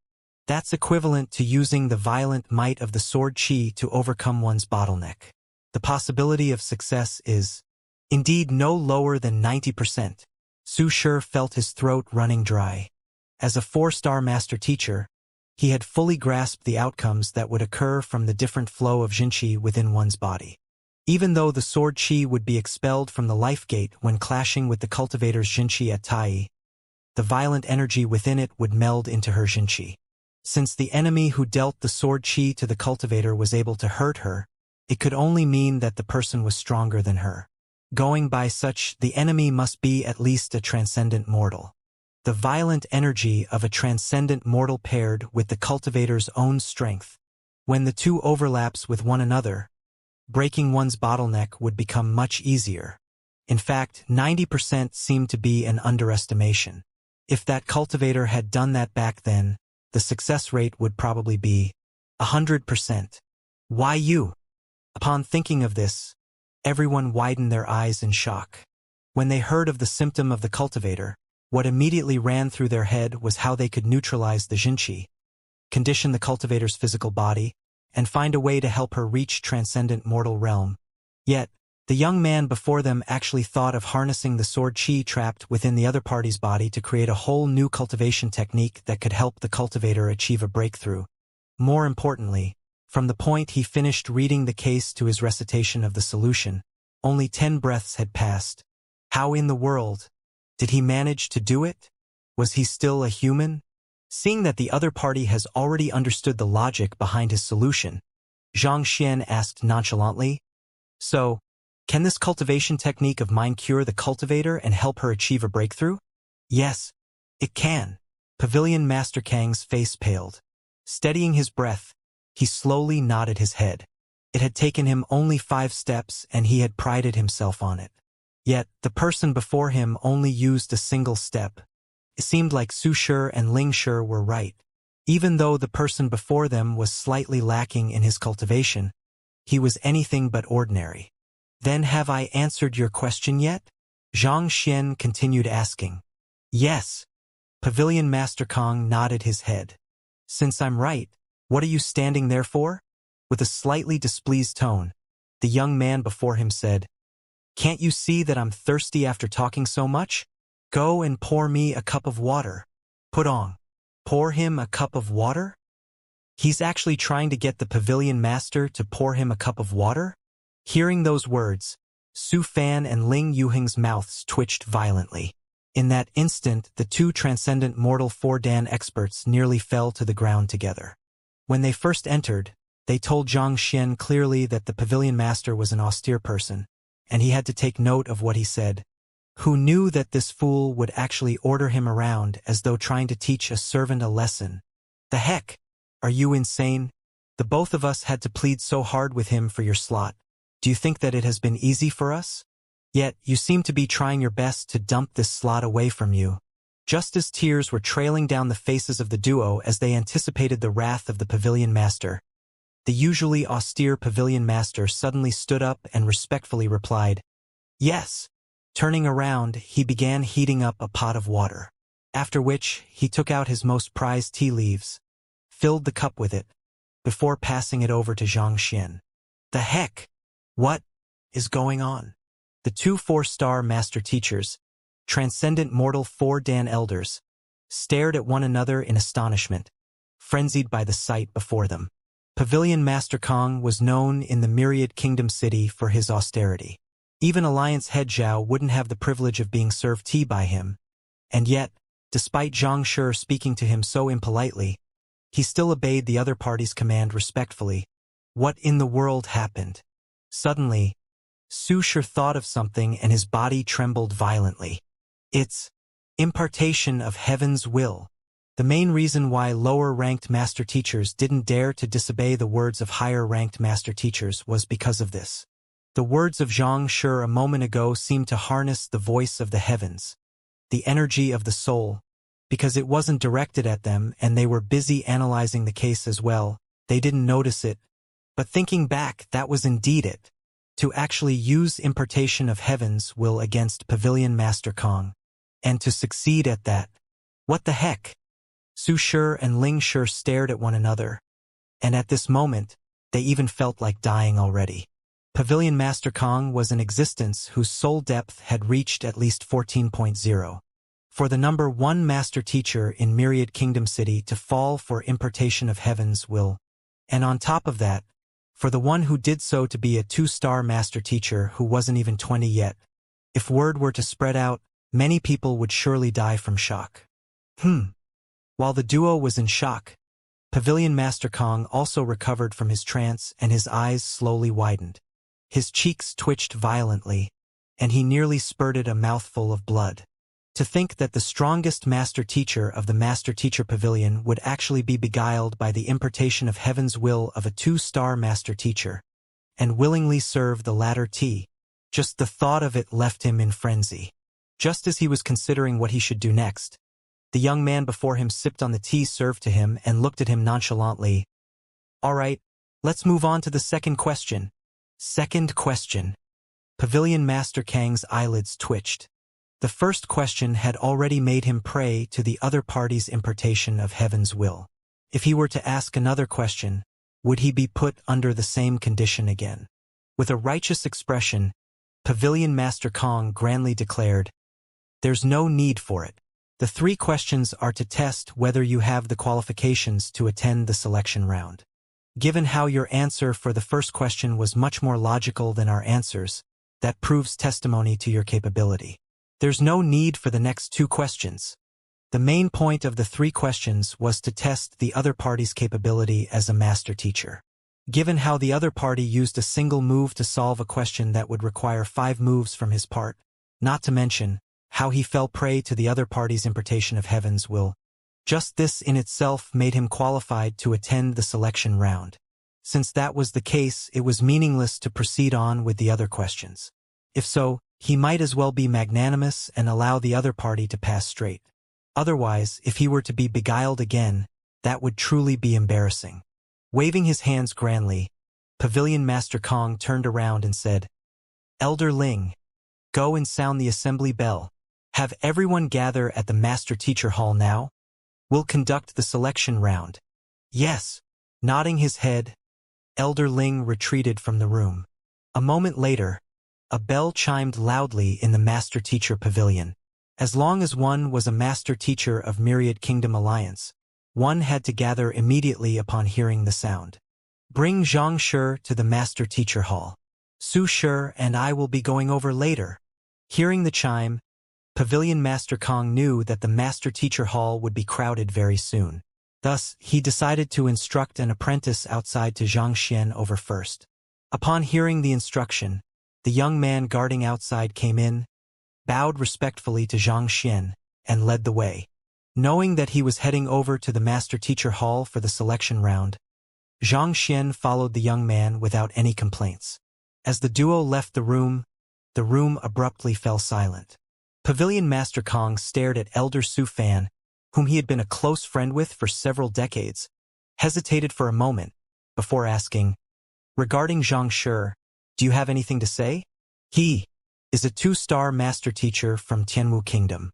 That's equivalent to using the violent might of the sword qi to overcome one's bottleneck. The possibility of success is, indeed, no lower than 90%. Su Shi felt his throat running dry. As a 4-star master teacher, he had fully grasped the outcomes that would occur from the different flow of jinqi within one's body. Even though the sword qi would be expelled from the life gate when clashing with the cultivator's jinqi at Tai, the violent energy within it would meld into her jinqi. Since the enemy who dealt the sword qi to the cultivator was able to hurt her, it could only mean that the person was stronger than her. Going by such, the enemy must be at least a transcendent mortal. The violent energy of a transcendent mortal paired with the cultivator's own strength. When the two overlaps with one another, breaking one's bottleneck would become much easier. In fact, 90% seemed to be an underestimation. If that cultivator had done that back then, the success rate would probably be 100%. Why you? Upon thinking of this, everyone widened their eyes in shock. When they heard of the symptom of the cultivator, what immediately ran through their head was how they could neutralize the jinqi, condition the cultivator's physical body, and find a way to help her reach transcendent mortal realm. Yet, the young man before them actually thought of harnessing the sword qi trapped within the other party's body to create a whole new cultivation technique that could help the cultivator achieve a breakthrough. More importantly, from the point he finished reading the case to his recitation of the solution, only 10 breaths had passed. How in the world did he manage to do it? Was he still a human? Seeing that the other party has already understood the logic behind his solution, Xianxia asked nonchalantly, "So, can this cultivation technique of mine cure the cultivator and help her achieve a breakthrough?" "Yes, it can." Pavilion Master Kang's face paled. Steadying his breath, he slowly nodded his head. It had taken him only 5 steps and he had prided himself on it. Yet, the person before him only used a single step. It seemed like Su Shi and Ling Shi were right. Even though the person before them was slightly lacking in his cultivation, he was anything but ordinary. "Then have I answered your question yet?" Xianxia continued asking. "Yes." Pavilion Master Kong nodded his head. Since I'm right, what are you standing there for? With a slightly displeased tone, the young man before him said, Can't you see that I'm thirsty after talking so much? Go and pour me a cup of water. Put on. Pour him a cup of water? He's actually trying to get the pavilion master to pour him a cup of water? Hearing those words, Su Fan and Ling Yuheng's mouths twitched violently. In that instant, the two transcendent mortal 4-Dan experts nearly fell to the ground together. When they first entered, they told Xianxia clearly that the pavilion master was an austere person, and he had to take note of what he said. Who knew that this fool would actually order him around as though trying to teach a servant a lesson? The heck? Are you insane? The both of us had to plead so hard with him for your slot. Do you think that it has been easy for us? Yet, you seem to be trying your best to dump this slot away from you. Just as tears were trailing down the faces of the duo as they anticipated the wrath of the pavilion master, the usually austere pavilion master suddenly stood up and respectfully replied, Yes. Turning around, he began heating up a pot of water. After which, he took out his most prized tea leaves, filled the cup with it, before passing it over to Xianxia. The heck? What is going on? The two 4-star master teachers, transcendent mortal 4-Dan elders, stared at one another in astonishment, frenzied by the sight before them. Pavilion Master Kong was known in the Myriad Kingdom City for his austerity. Even Alliance head Zhao wouldn't have the privilege of being served tea by him. And yet, despite Zhang Shi speaking to him so impolitely, he still obeyed the other party's command respectfully. What in the world happened? Suddenly, Su Shi thought of something and his body trembled violently. It's impartation of heaven's will. The main reason why lower-ranked master teachers didn't dare to disobey the words of higher-ranked master teachers was because of this. The words of Zhang Shi a moment ago seemed to harness the voice of the heavens, the energy of the soul. Because it wasn't directed at them and they were busy analyzing the case as well, they didn't notice it. But thinking back, that was indeed it. To actually use impartation of heaven's will against Pavilion Master Kong. And to succeed at that. What the heck? Su Shi and Ling Shi stared at one another. And at this moment, they even felt like dying already. Pavilion Master Kong was an existence whose soul depth had reached at least 14.0. For the number 1 master teacher in Myriad Kingdom City to fall for impartation of heaven's will. And on top of that, for the one who did so to be a 2-star master teacher who wasn't even 20 yet. If word were to spread out, many people would surely die from shock. While the duo was in shock, Pavilion Master Kong also recovered from his trance and his eyes slowly widened. His cheeks twitched violently, and he nearly spurted a mouthful of blood. To think that the strongest master teacher of the Master Teacher Pavilion would actually be beguiled by the impartation of heaven's will of a 2-star master teacher, and willingly serve the latter tea. Just the thought of it left him in frenzy. Just as he was considering what he should do next, the young man before him sipped on the tea served to him and looked at him nonchalantly. All right, let's move on to the second question. Second question. Pavilion Master Kang's eyelids twitched. The first question had already made him prey to the other party's impartation of heaven's will. If he were to ask another question, would he be put under the same condition again? With a righteous expression, Pavilion Master Kong grandly declared, There's no need for it. The 3 questions are to test whether you have the qualifications to attend the selection round. Given how your answer for the first question was much more logical than our answers, that proves testimony to your capability. There's no need for the next 2 questions. The main point of the 3 questions was to test the other party's capability as a master teacher. Given how the other party used a single move to solve a question that would require 5 moves from his part, not to mention how he fell prey to the other party's impartation of heaven's will, just this in itself made him qualified to attend the selection round. Since that was the case, it was meaningless to proceed on with the other questions. If so, he might as well be magnanimous and allow the other party to pass straight. Otherwise, if he were to be beguiled again, that would truly be embarrassing. Waving his hands grandly, Pavilion Master Kong turned around and said, Elder Ling, go and sound the assembly bell. Have everyone gather at the Master Teacher Hall now? We'll conduct the selection round. Yes. Nodding his head, Elder Ling retreated from the room. A moment later, a bell chimed loudly in the Master Teacher Pavilion. As long as one was a Master Teacher of Myriad Kingdom Alliance, one had to gather immediately upon hearing the sound. Bring Xianxia to the Master Teacher Hall. Su Shi and I will be going over later. Hearing the chime, Pavilion Master Kong knew that the Master Teacher Hall would be crowded very soon. Thus, he decided to instruct an apprentice outside to Xianxia over first. Upon hearing the instruction, the young man guarding outside came in, bowed respectfully to Xianxia, and led the way. Knowing that he was heading over to the Master Teacher Hall for the selection round, Xianxia followed the young man without any complaints. As the duo left the room abruptly fell silent. Pavilion Master Kong stared at Elder Su Fan, whom he had been a close friend with for several decades, hesitated for a moment, before asking, "Regarding Xianxia, do you have anything to say?" "He is a 2-star master teacher from Tianwu Kingdom.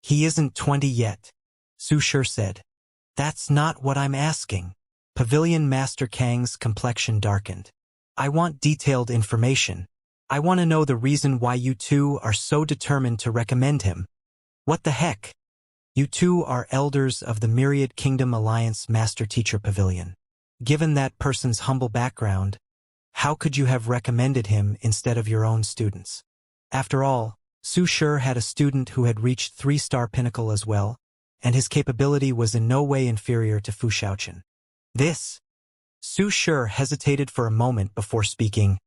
He isn't 20 yet," Su Shi said. "That's not what I'm asking." Pavilion Master Kang's complexion darkened. "I want detailed information. I want to know the reason why you two are so determined to recommend him." "What the heck? You two are elders of the Myriad Kingdom Alliance Master Teacher Pavilion. Given that person's humble background, how could you have recommended him instead of your own students?" After all, Su Shi had a student who had reached 3-star pinnacle as well, and his capability was in no way inferior to Fu Shaoqian. Su Shi hesitated for a moment before speaking.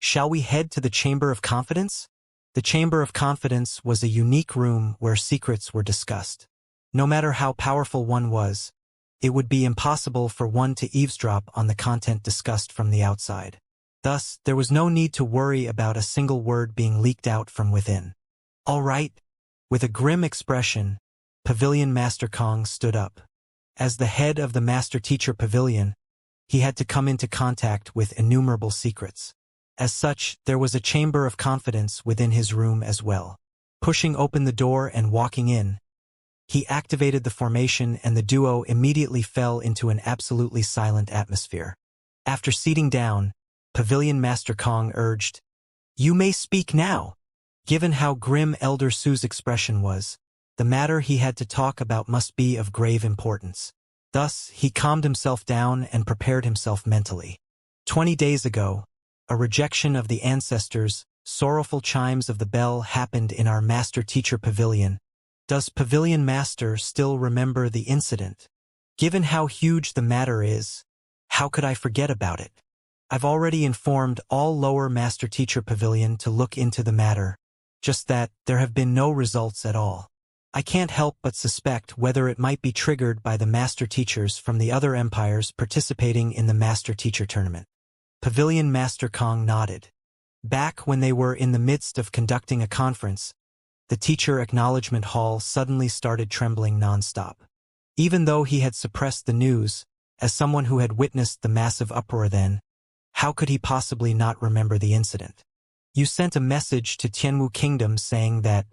"Shall we head to the Chamber of Confidence?" The Chamber of Confidence was a unique room where secrets were discussed. No matter how powerful one was, it would be impossible for one to eavesdrop on the content discussed from the outside. Thus, there was no need to worry about a single word being leaked out from within. "All right." With a grim expression, Pavilion Master Kong stood up. As the head of the Master Teacher Pavilion, he had to come into contact with innumerable secrets. As such, there was a chamber of confidence within his room as well. Pushing open the door and walking in, he activated the formation and the duo immediately fell into an absolutely silent atmosphere. After seating down, Pavilion Master Kong urged, "You may speak now." Given how grim Elder Su's expression was, the matter he had to talk about must be of grave importance. Thus, he calmed himself down and prepared himself mentally. 20 days ago, a rejection of the ancestors, sorrowful chimes of the bell happened in our Master Teacher Pavilion. Does Pavilion Master still remember the incident? Given how huge the matter is, how could I forget about it? I've already informed all lower Master Teacher Pavilion to look into the matter, just that there have been no results at all. I can't help but suspect whether it might be triggered by the Master Teachers from the other empires participating in the Master Teacher Tournament. Pavilion Master Kong nodded. Back when they were in the midst of conducting a conference, the Teacher Acknowledgement Hall suddenly started trembling nonstop. Even though he had suppressed the news, as someone who had witnessed the massive uproar then, how could he possibly not remember the incident? "You sent a message to Tianwu Kingdom saying that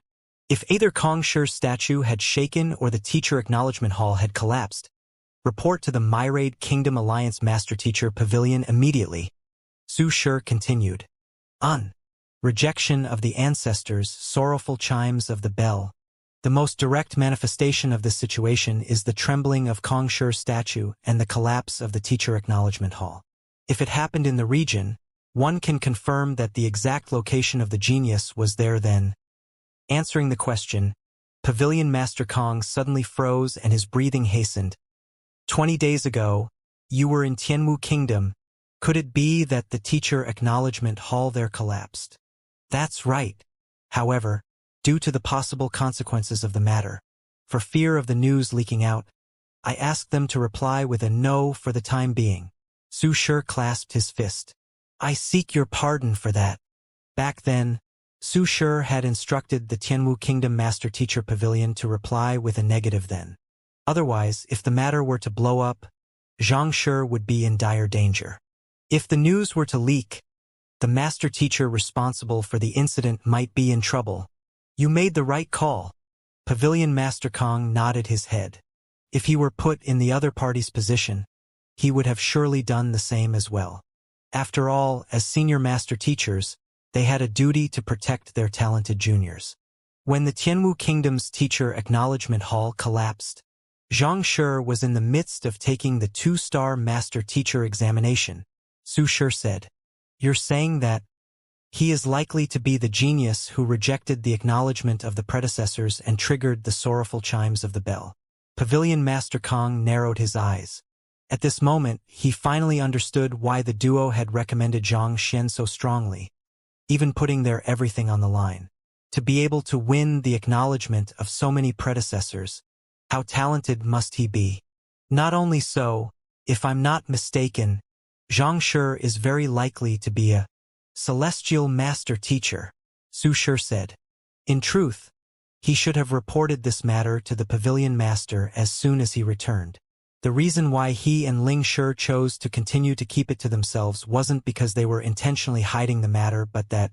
if either Kong Shi's statue had shaken or the Teacher Acknowledgement Hall had collapsed, report to the Myriad Kingdom Alliance Master Teacher Pavilion immediately." Su Shi continued. Rejection of the ancestors, sorrowful chimes of the bell. The most direct manifestation of this situation is the trembling of Kong Shi's statue and the collapse of the Teacher Acknowledgement Hall. If it happened in the region, one can confirm that the exact location of the genius was there then. Answering the question, Pavilion Master Kong suddenly froze and his breathing hastened. 20 days ago, you were in Tianwu Kingdom. Could it be that the Teacher Acknowledgement Hall there collapsed? That's right. However, due to the possible consequences of the matter, for fear of the news leaking out, I asked them to reply with a no for the time being. Su Shi clasped his fist. "I seek your pardon for that." Back then, Su Shi had instructed the Tianwu Kingdom Master Teacher Pavilion to reply with a negative then. Otherwise, if the matter were to blow up, Xianxia would be in dire danger. If the news were to leak, the Master Teacher responsible for the incident might be in trouble. You made the right call. Pavilion Master Kong nodded his head. If he were put in the other party's position, he would have surely done the same as well. After all, as senior master teachers, they had a duty to protect their talented juniors. When the Tianwu Kingdom's teacher acknowledgement hall collapsed, Xianxia was in the midst of taking the 2-star master teacher examination. Su Shi said, "You're saying that he is likely to be the genius who rejected the acknowledgement of the predecessors and triggered the sorrowful chimes of the bell." Pavilion Master Kong narrowed his eyes. At this moment, he finally understood why the duo had recommended Xianxia so strongly, even putting their everything on the line. To be able to win the acknowledgement of so many predecessors, how talented must he be? Not only so, if I'm not mistaken, Xianxia is very likely to be a celestial master teacher, Su Shi said. In truth, he should have reported this matter to the pavilion master as soon as he returned. The reason why he and Ling Shi chose to continue to keep it to themselves wasn't because they were intentionally hiding the matter, but that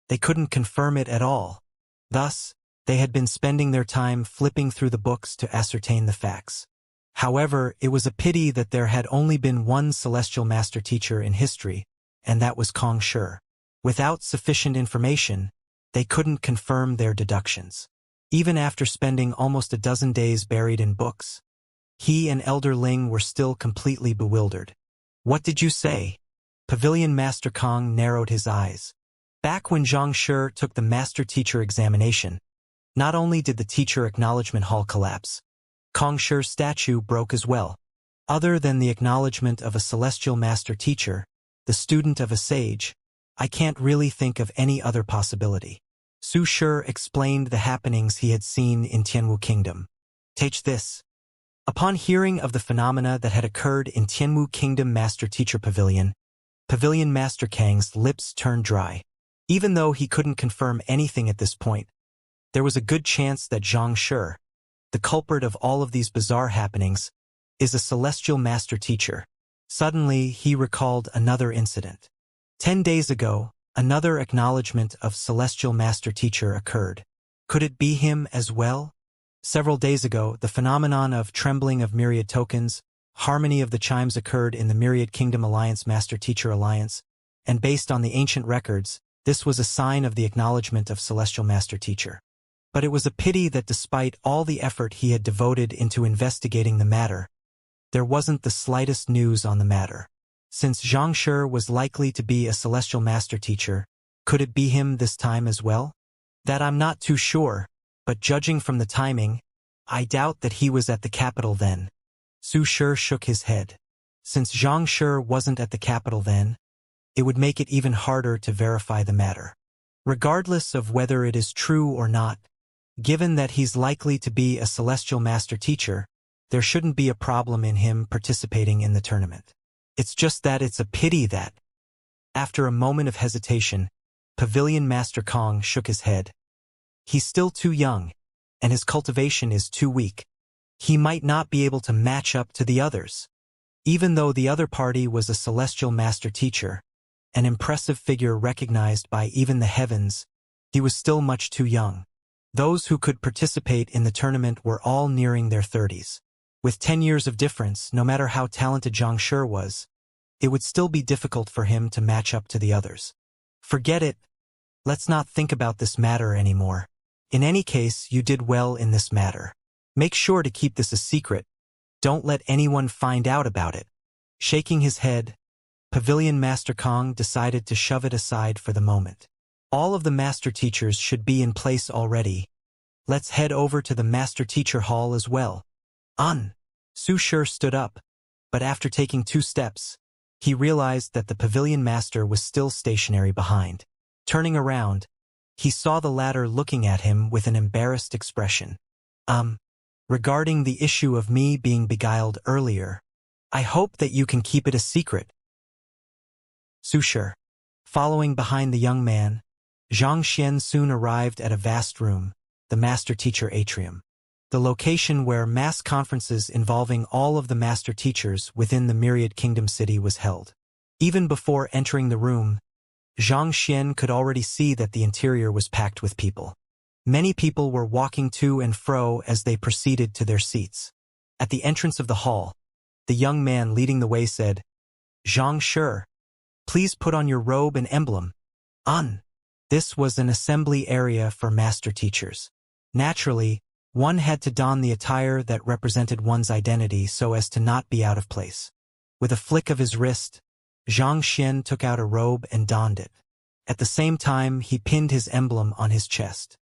they couldn't confirm it at all. Thus, they had been spending their time flipping through the books to ascertain the facts. However, it was a pity that there had only been one celestial master teacher in history, and that was Kong Shi. Without sufficient information, they couldn't confirm their deductions. Even after spending almost a dozen days buried in books, he and Elder Ling were still completely bewildered. "What did you say?" Pavilion Master Kong narrowed his eyes. Back when Xianxia took the master teacher examination, not only did the teacher acknowledgement hall collapse, Kong Shi's statue broke as well. Other than the acknowledgement of a celestial master teacher, the student of a sage, I can't really think of any other possibility. Su Shi explained the happenings he had seen in Tianwu Kingdom. Take this. Upon hearing of the phenomena that had occurred in Tianwu Kingdom Master Teacher Pavilion, Pavilion Master Kang's lips turned dry. Even though he couldn't confirm anything at this point, there was a good chance that Xianxia, the culprit of all of these bizarre happenings, is a celestial master teacher. Suddenly, he recalled another incident. 10 days ago, another acknowledgement of celestial master teacher occurred. Could it be him as well? Several days ago, the phenomenon of trembling of myriad tokens, harmony of the chimes occurred in the Myriad Kingdom Alliance Master Teacher Alliance, and based on the ancient records, this was a sign of the acknowledgement of celestial master teacher. But it was a pity that despite all the effort he had devoted into investigating the matter, there wasn't the slightest news on the matter. Since Xianxia was likely to be a celestial master teacher, could it be him this time as well? That I'm not too sure, but judging from the timing, I doubt that he was at the capital then. Su Shi shook his head. Since Xianxia wasn't at the capital then, it would make it even harder to verify the matter. Regardless of whether it is true or not, given that he's likely to be a celestial master teacher, there shouldn't be a problem in him participating in the tournament. It's just that it's a pity that... After a moment of hesitation, Pavilion Master Kong shook his head. He's still too young, and his cultivation is too weak. He might not be able to match up to the others. Even though the other party was a celestial master teacher, an impressive figure recognized by even the heavens, he was still much too young. Those who could participate in the tournament were all nearing their 30s. With 10 years of difference, no matter how talented Xianxia was, it would still be difficult for him to match up to the others. Forget it. Let's not think about this matter anymore. In any case, you did well in this matter. Make sure to keep this a secret. Don't let anyone find out about it. Shaking his head, Pavilion Master Kong decided to shove it aside for the moment. All of the master teachers should be in place already. Let's head over to the Master Teacher Hall as well. Su Shi stood up, but after taking 2 steps, he realized that the Pavilion Master was still stationary behind. Turning around, he saw the latter looking at him with an embarrassed expression. Regarding the issue of me being beguiled earlier, I hope that you can keep it a secret. Su Shi. Following behind the young man, Xianxia soon arrived at a vast room, the Master Teacher Atrium, the location where mass conferences involving all of the master teachers within the Myriad Kingdom City was held. Even before entering the room, Xianxia could already see that the interior was packed with people. Many people were walking to and fro as they proceeded to their seats. At the entrance of the hall, the young man leading the way said, "Xianxia, please put on your robe and emblem." This was an assembly area for master teachers. Naturally, one had to don the attire that represented one's identity so as to not be out of place. With a flick of his wrist, Xianxia took out a robe and donned it. At the same time, he pinned his emblem on his chest.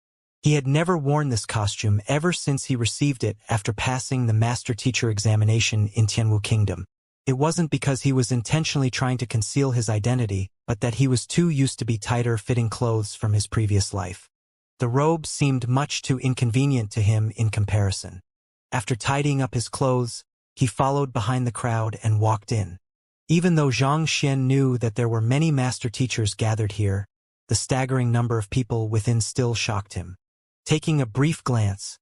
He had never worn this costume ever since he received it after passing the master teacher examination in Tianwu Kingdom. It wasn't because he was intentionally trying to conceal his identity, but that he was too used to be tighter-fitting clothes from his previous life. The robe seemed much too inconvenient to him in comparison. After tidying up his clothes, he followed behind the crowd and walked in. Even though Xianxia knew that there were many master teachers gathered here, the staggering number of people within still shocked him. Taking a brief glance,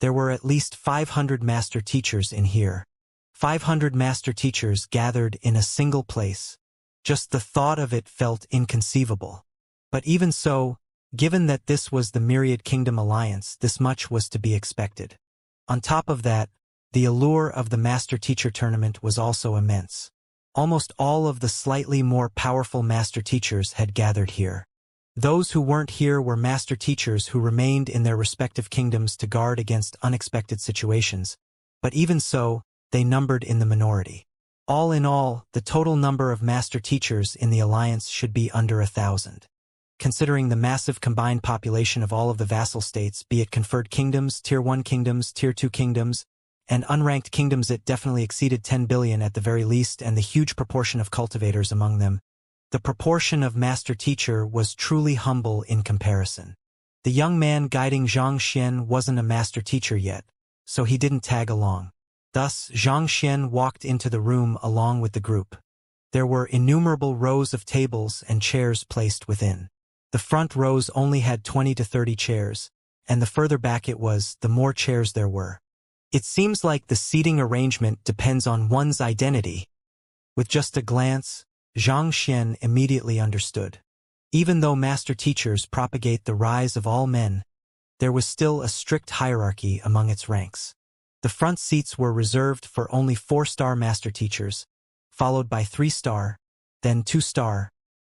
there were at least 500 master teachers in here. 500 master teachers gathered in a single place. Just the thought of it felt inconceivable. But even so, given that this was the Myriad Kingdom Alliance, this much was to be expected. On top of that, the allure of the Master Teacher Tournament was also immense. Almost all of the slightly more powerful Master Teachers had gathered here. Those who weren't here were Master Teachers who remained in their respective kingdoms to guard against unexpected situations, but even so, they numbered in the minority. All in all, the total number of Master Teachers in the Alliance should be under 1,000. Considering the massive combined population of all of the vassal states, be it conferred kingdoms, Tier 1 kingdoms, Tier 2 kingdoms, and unranked kingdoms, it definitely exceeded 10 billion at the very least, and the huge proportion of cultivators among them. The proportion of Master Teacher was truly humble in comparison. The young man guiding Xianxia wasn't a Master Teacher yet, so he didn't tag along. Thus, Xianxia walked into the room along with the group. There were innumerable rows of tables and chairs placed within. The front rows only had 20 to 30 chairs, and the further back it was, the more chairs there were. It seems like the seating arrangement depends on one's identity. With just a glance, Xianxia immediately understood. Even though Master Teachers propagate the rise of all men, there was still a strict hierarchy among its ranks. The front seats were reserved for only 4-star Master Teachers, followed by 3-star, then 2-star.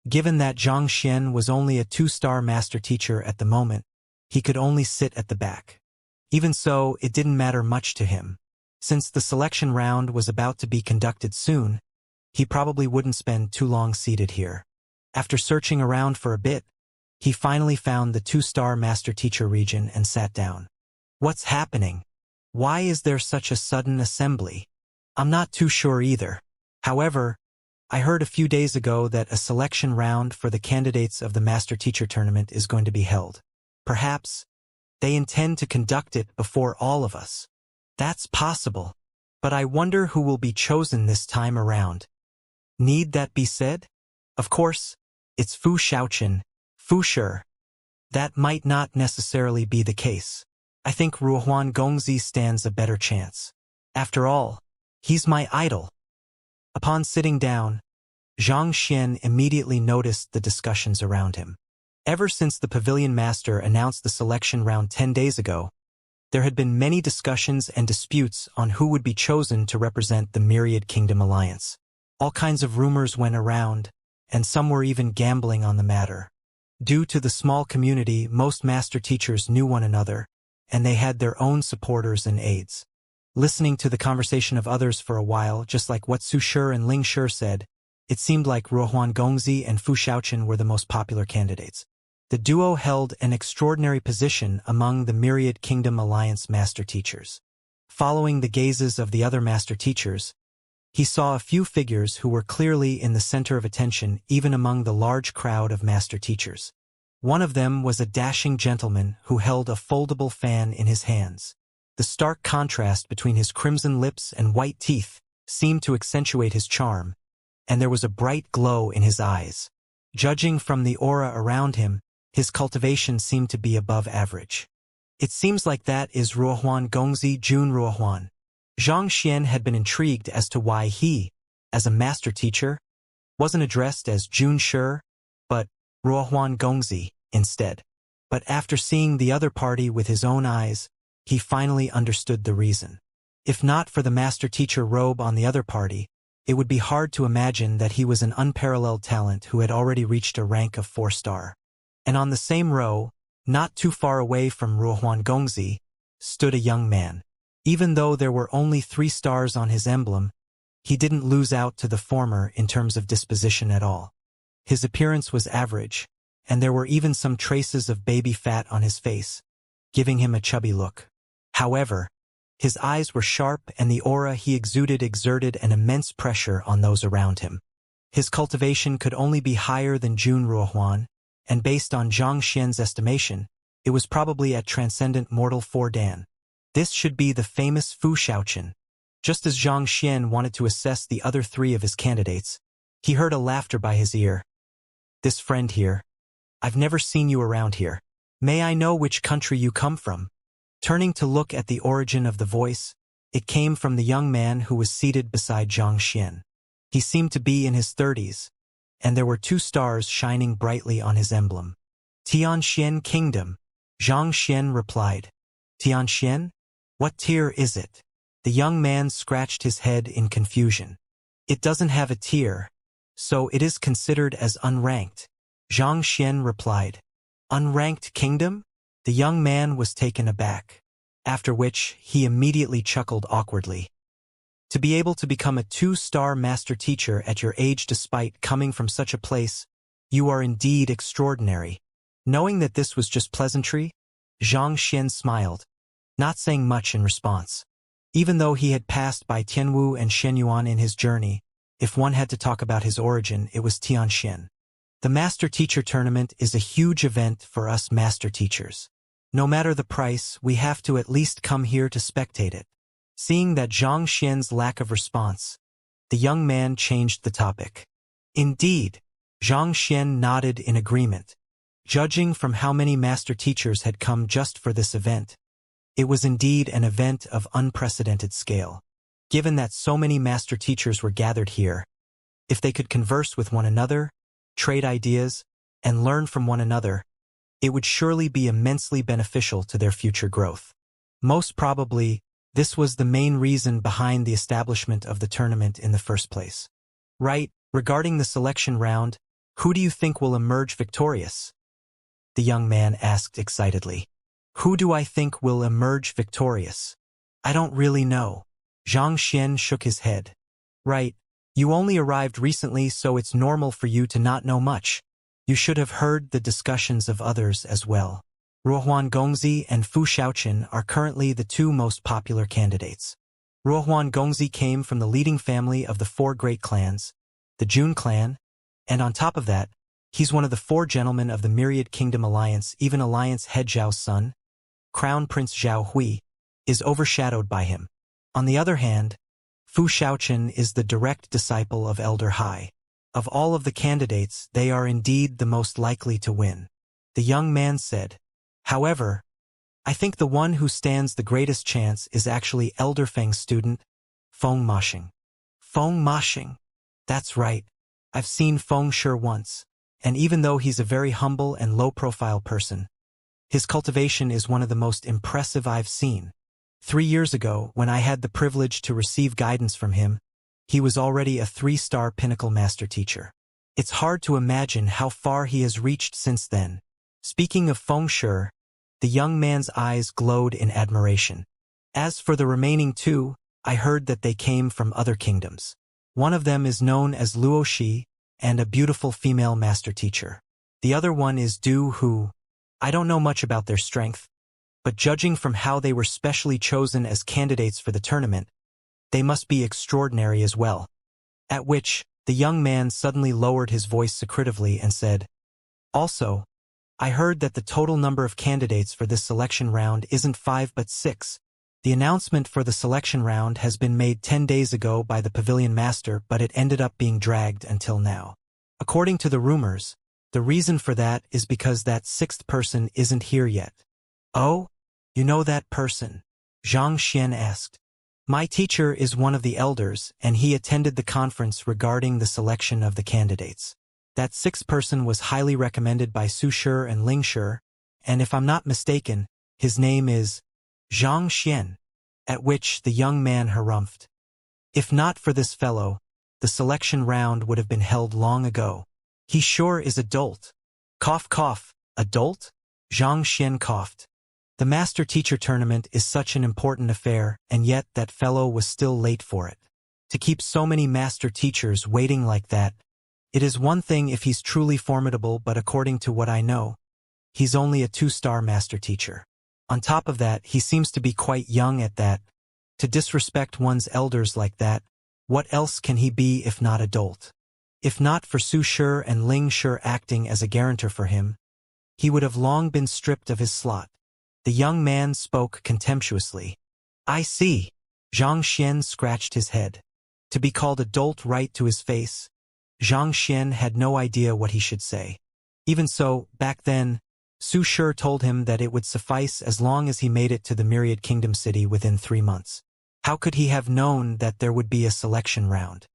Given that Xianxia was only a 2-star Master Teacher at the moment, he could only sit at the back. Even so, it didn't matter much to him. Since the selection round was about to be conducted soon, he probably wouldn't spend too long seated here. After searching around for a bit, he finally found the 2-star Master Teacher region and sat down. What's happening? Why is there such a sudden assembly? I'm not too sure either. However, I heard a few days ago that a selection round for the candidates of the Master Teacher Tournament is going to be held. Perhaps they intend to conduct it before all of us. That's possible. But I wonder who will be chosen this time around. Need that be said? Of course, it's Fu Shaochen, Fu Shi. That might not necessarily be the case. I think Ruohuan Gongzi stands a better chance. After all, he's my idol. Upon sitting down, Xianxia immediately noticed the discussions around him. Ever since the Pavilion Master announced the selection round 10 days ago, there had been many discussions and disputes on who would be chosen to represent the Myriad Kingdom Alliance. All kinds of rumors went around, and some were even gambling on the matter. Due to the small community, most Master Teachers knew one another, and they had their own supporters and aides. Listening to the conversation of others for a while, just like what Su Shi and Ling Shi said, it seemed like Ruohuan Gongzi and Fu Shaochen were the most popular candidates. The duo held an extraordinary position among the Myriad Kingdom Alliance Master Teachers. Following the gazes of the other Master Teachers, he saw a few figures who were clearly in the center of attention even among the large crowd of Master Teachers. One of them was a dashing gentleman who held a foldable fan in his hands. The stark contrast between his crimson lips and white teeth seemed to accentuate his charm, and there was a bright glow in his eyes. Judging from the aura around him, his cultivation seemed to be above average. It seems like that is Ruohuan Gongzi Jun Ruohuan. Xianxia had been intrigued as to why he, as a Master Teacher, wasn't addressed as Jun Shi, but Ruohuan Gongzi instead. But after seeing the other party with his own eyes, he finally understood the reason. If not for the master-teacher robe on the other party, it would be hard to imagine that he was an unparalleled talent who had already reached a rank of 4-star. And on the same row, not too far away from Ruohuan Gongzi, stood a young man. Even though there were only 3 stars on his emblem, he didn't lose out to the former in terms of disposition at all. His appearance was average, and there were even some traces of baby fat on his face, giving him a chubby look. However, his eyes were sharp and the aura he exuded exerted an immense pressure on those around him. His cultivation could only be higher than Jun Ruohuan, and based on Zhang Xian's estimation, it was probably at Transcendent Mortal 4 Dan. This should be the famous Fu Xiaoqian. Just as Zhang Xian wanted to assess the other 3 of his candidates, he heard a laughter by his ear. "This friend here. I've never seen you around here. May I know which country you come from?" Turning to look at the origin of the voice, it came from the young man who was seated beside Zhang Xian. He seemed to be in his 30s, and there were 2 stars shining brightly on his emblem. "Tianxian Kingdom," Zhang Xian replied. "Tianxian? What tier is it?" The young man scratched his head in confusion. "It doesn't have a tier, so it is considered as unranked," Zhang Xian replied. "Unranked kingdom?" The young man was taken aback, after which he immediately chuckled awkwardly. To be able to become a 2-star master teacher at your age despite coming from such a place, you are indeed extraordinary. Knowing that this was just pleasantry, Zhang Xian smiled, not saying much in response. Even though he had passed by Tianwu and Shenyuan in his journey, if one had to talk about his origin, it was Tianxian. The Master Teacher Tournament is a huge event for us Master Teachers. No matter the price, we have to at least come here to spectate it. Seeing that Zhang Xian's lack of response, the young man changed the topic. Indeed, Zhang Xian nodded in agreement. Judging from how many Master Teachers had come just for this event, it was indeed an event of unprecedented scale. Given that so many Master Teachers were gathered here, if they could converse with one another, trade ideas, and learn from one another, it would surely be immensely beneficial to their future growth. Most probably, this was the main reason behind the establishment of the tournament in the first place. Right, regarding the selection round, who do you think will emerge victorious? The young man asked excitedly. Who do I think will emerge victorious? I don't really know. Zhang Xian shook his head. Right. You only arrived recently, so it's normal for you to not know much. You should have heard the discussions of others as well. Ruohuan Gongzi and Fu Xiaoqian are currently the 2 most popular candidates. Ruohuan Gongzi came from the leading family of the 4 great clans, the Jun clan, and on top of that, he's one of the 4 gentlemen of the Myriad Kingdom Alliance. Even Alliance head Zhao's son, Crown Prince Zhao Hui, is overshadowed by him. On the other hand, Fu Xiaoqian is the direct disciple of Elder Hai. Of all of the candidates, they are indeed the most likely to win. The young man said. However, I think the one who stands the greatest chance is actually Elder Feng's student, Feng Mashing. Feng Mashing. That's right. I've seen Feng Shi once, and even though he's a very humble and low-profile person, his cultivation is one of the most impressive I've seen. 3 years ago, when I had the privilege to receive guidance from him, he was already a 3-star pinnacle master teacher. It's hard to imagine how far he has reached since then. Speaking of Feng Shi, the young man's eyes glowed in admiration. As for the remaining 2, I heard that they came from other kingdoms. One of them is known as Luo Shi, and a beautiful female master teacher. The other one is Du Hu. I don't know much about their strength, but judging from how they were specially chosen as candidates for the tournament, they must be extraordinary as well. At which, the young man suddenly lowered his voice secretively and said, Also, I heard that the total number of candidates for this selection round isn't 5 but 6. The announcement for the selection round has been made 10 days ago by the pavilion master, but it ended up being dragged until now. According to the rumors, the reason for that is because that 6th person isn't here yet. Oh? You know that person? Zhang Xian asked. My teacher is one of the elders, and he attended the conference regarding the selection of the candidates. That 6th person was highly recommended by Su Shi and Ling Shi, and if I'm not mistaken, his name is Xianxia. At which the young man harumphed. If not for this fellow, the selection round would have been held long ago. He sure is a dolt. Cough cough, a dolt? Xianxia coughed. The master-teacher tournament is such an important affair, and yet that fellow was still late for it. To keep so many master-teachers waiting like that, it is one thing if he's truly formidable, but according to what I know, he's only a 2-star master-teacher. On top of that, he seems to be quite young at that. To disrespect one's elders like that, what else can he be if not a dolt? If not for Su Shi and Ling Shi acting as a guarantor for him, he would have long been stripped of his slot. The young man spoke contemptuously. I see. Xianxia scratched his head. To be called a dolt right to his face, Xianxia had no idea what he should say. Even so, back then, Su Shi told him that it would suffice as long as he made it to the Myriad Kingdom City within 3 months. How could he have known that there would be a selection round?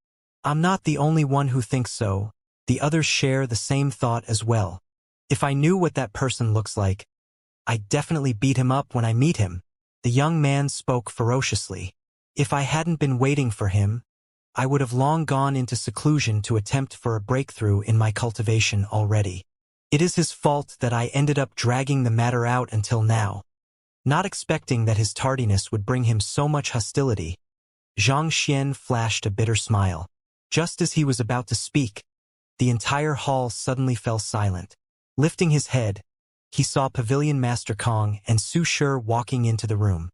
I'm not the only one who thinks so. The others share the same thought as well. If I knew what that person looks like, I'd definitely beat him up when I meet him. The young man spoke ferociously. If I hadn't been waiting for him, I would have long gone into seclusion to attempt for a breakthrough in my cultivation already. It is his fault that I ended up dragging the matter out until now. Not expecting that his tardiness would bring him so much hostility, Xianxia flashed a bitter smile. Just as he was about to speak, the entire hall suddenly fell silent. Lifting his head, he saw Pavilion Master Kong and Su Shi walking into the room.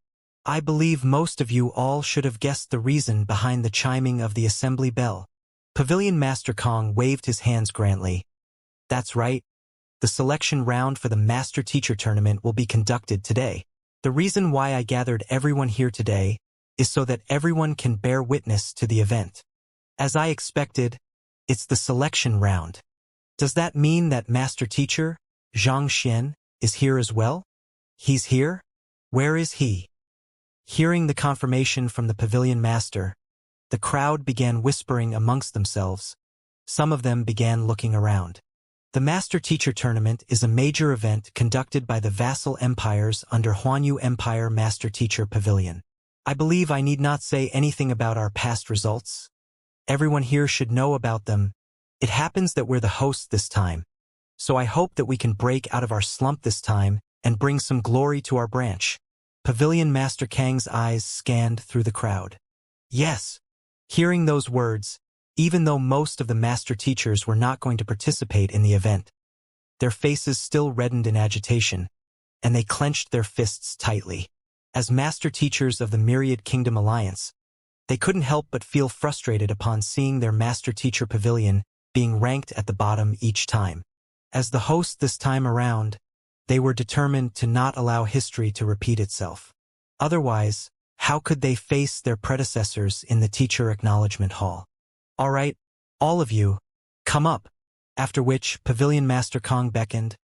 I believe most of you all should have guessed the reason behind the chiming of the assembly bell. Pavilion Master Kong waved his hands grandly. That's right. The selection round for the Master Teacher Tournament will be conducted today. The reason why I gathered everyone here today is so that everyone can bear witness to the event. As I expected, it's the selection round. Does that mean that Master Teacher, Xianxia, is here as well? He's here? Where is he? Hearing the confirmation from the Pavilion Master, the crowd began whispering amongst themselves. Some of them began looking around. The Master-Teacher Tournament is a major event conducted by the vassal empires under Huanyu Empire Master-Teacher Pavilion. I believe I need not say anything about our past results. Everyone here should know about them. It happens that we're the hosts this time, so I hope that we can break out of our slump this time and bring some glory to our branch. Pavilion Master Kang's eyes scanned through the crowd. Yes. Hearing those words, even though most of the master teachers were not going to participate in the event, their faces still reddened in agitation, and they clenched their fists tightly. As master teachers of the Myriad Kingdom Alliance, they couldn't help but feel frustrated upon seeing their master teacher pavilion being ranked at the bottom each time. As the host this time around, they were determined to not allow history to repeat itself. Otherwise, how could they face their predecessors in the Teacher Acknowledgement Hall? All right, all of you, come up. After which Pavilion Master Kong beckoned,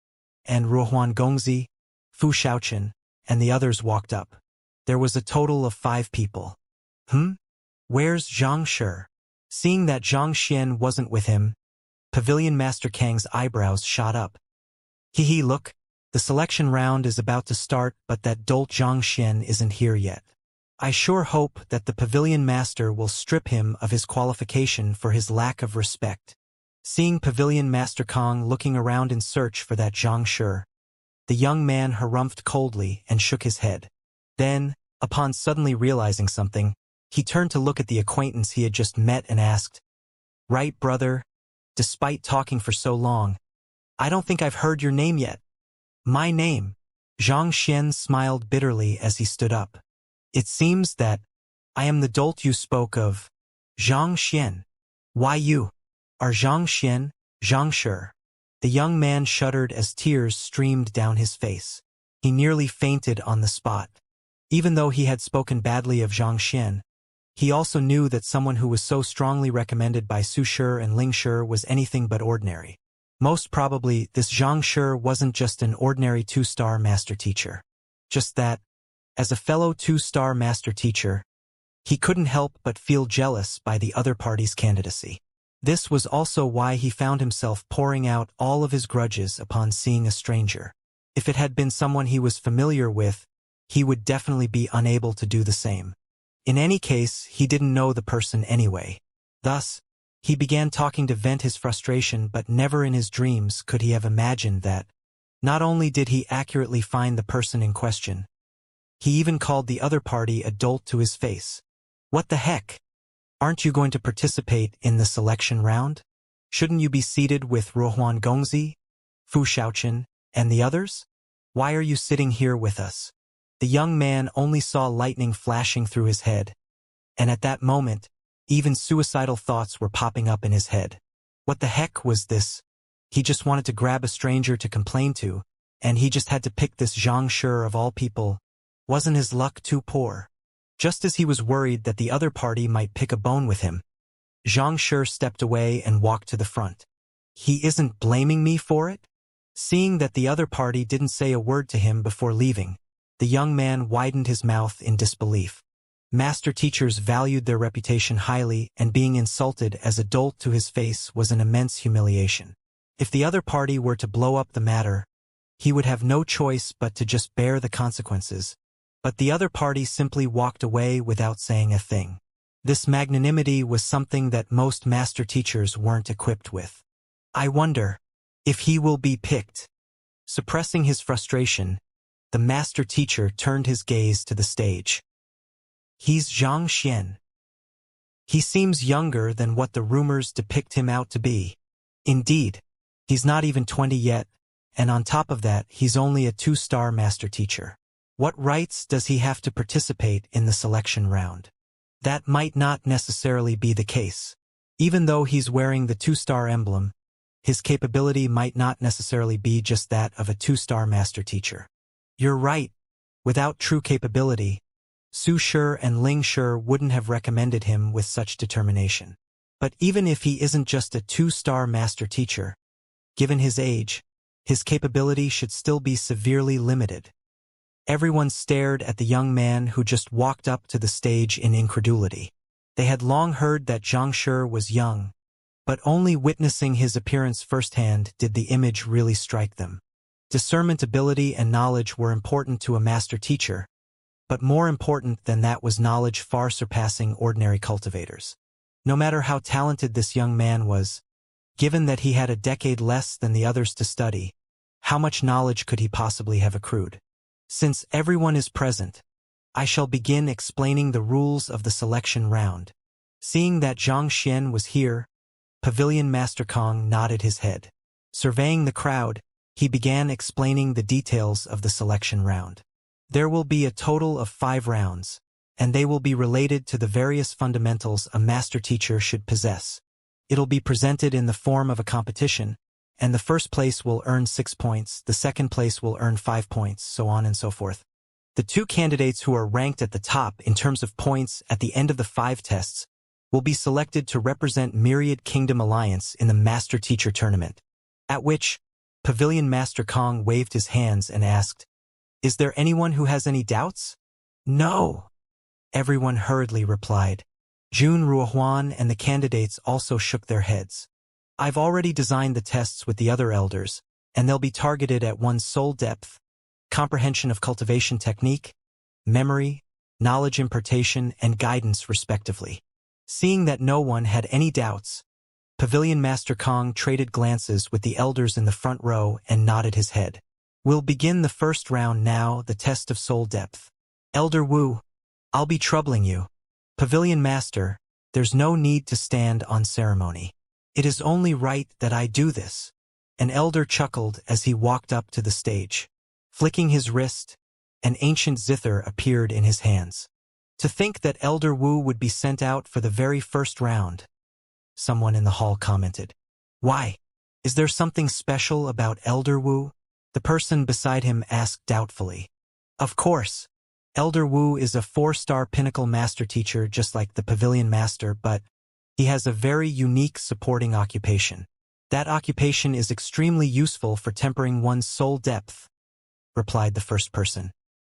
and Ruohuan Gongzi, Fu Shaochen, and the others walked up. There was a total of 5 people. Where's Zhang Shi? Seeing that Xianxia wasn't with him, Pavilion Master Kang's eyebrows shot up. Hee look, the selection round is about to start, but that dolt Xianxia isn't here yet. I sure hope that the Pavilion Master will strip him of his qualification for his lack of respect. Seeing Pavilion Master Kong looking around in search for that Zhang Shi, the young man harumphed coldly and shook his head. Then, upon suddenly realizing something, he turned to look at the acquaintance he had just met and asked, "Right, brother? Despite talking for so long, I don't think I've heard your name yet." "My name." Xianxia smiled bitterly as he stood up. "It seems that I am the dolt you spoke of, Xianxia. Why you are Xianxia, Zhang Shi." The young man shuddered as tears streamed down his face. He nearly fainted on the spot. Even though he had spoken badly of Xianxia, he also knew that someone who was so strongly recommended by Su Shi and Ling Shi was anything but ordinary. Most probably, this Zhang Shi wasn't just an ordinary 2-star master teacher. Just that, as a fellow 2-star master teacher, he couldn't help but feel jealous by the other party's candidacy. This was also why he found himself pouring out all of his grudges upon seeing a stranger. If it had been someone he was familiar with, he would definitely be unable to do the same. In any case, he didn't know the person anyway. Thus, he began talking to vent his frustration, but never in his dreams could he have imagined that. Not only did he accurately find the person in question, he even called the other party a dolt to his face. What the heck? Aren't you going to participate in the selection round? Shouldn't you be seated with Ruohuan Gongzi, Fu Shaochen, and the others? Why are you sitting here with us? The young man only saw lightning flashing through his head, and at that moment, even suicidal thoughts were popping up in his head. What the heck was this? He just wanted to grab a stranger to complain to, and he just had to pick this Xianxia of all people. Wasn't his luck too poor? Just as he was worried that the other party might pick a bone with him, Xianxia stepped away and walked to the front. He isn't blaming me for it? Seeing that the other party didn't say a word to him before leaving, the young man widened his mouth in disbelief. Master teachers valued their reputation highly, and being insulted as a dolt to his face was an immense humiliation. If the other party were to blow up the matter, he would have no choice but to just bear the consequences. But the other party simply walked away without saying a thing. This magnanimity was something that most master teachers weren't equipped with. I wonder if he will be picked. Suppressing his frustration, the master teacher turned his gaze to the stage. He's Xianxia. He seems younger than what the rumors depict him out to be. Indeed, he's not even 20 yet, and on top of that, he's only a 2-star master teacher. What rights does he have to participate in the selection round? That might not necessarily be the case. Even though he's wearing the 2-star emblem, his capability might not necessarily be just that of a 2-star master teacher. You're right. Without true capability, Su Shi and Ling Shi wouldn't have recommended him with such determination. But even if he isn't just a 2-star master teacher, given his age, his capability should still be severely limited. Everyone stared at the young man who just walked up to the stage in incredulity. They had long heard that Xianxia was young, but only witnessing his appearance firsthand did the image really strike them. Discernment ability and knowledge were important to a master teacher, but more important than that was knowledge far surpassing ordinary cultivators. No matter how talented this young man was, given that he had a decade less than the others to study, how much knowledge could he possibly have accrued? Since everyone is present, I shall begin explaining the rules of the selection round. Seeing that Zhang Xian was here, Pavilion Master Kong nodded his head. Surveying the crowd, he began explaining the details of the selection round. There will be a total of 5 rounds, and they will be related to the various fundamentals a master teacher should possess. It'll be presented in the form of a competition, and the first place will earn 6 points, the second place will earn 5 points, so on and so forth. The 2 candidates who are ranked at the top in terms of points at the end of the 5 tests will be selected to represent Myriad Kingdom Alliance in the Master Teacher Tournament. At which, Pavilion Master Kong waved his hands and asked, "Is there anyone who has any doubts?" "No," everyone hurriedly replied. Jun Ruohuan and the candidates also shook their heads. I've already designed the tests with the other elders, and they'll be targeted at one's soul depth, comprehension of cultivation technique, memory, knowledge impartation, and guidance respectively. Seeing that no one had any doubts, Pavilion Master Kong traded glances with the elders in the front row and nodded his head. We'll begin the first round now, the test of soul depth. Elder Wu, I'll be troubling you. Pavilion Master, there's no need to stand on ceremony. It is only right that I do this. An elder chuckled as he walked up to the stage. Flicking his wrist, an ancient zither appeared in his hands. To think that Elder Wu would be sent out for the very first round, someone in the hall commented. Why? Is there something special about Elder Wu? The person beside him asked doubtfully. Of course. Elder Wu is a 4-star pinnacle master teacher just like the Pavilion Master, but he has a very unique supporting occupation. That occupation is extremely useful for tempering one's soul depth, replied the first person.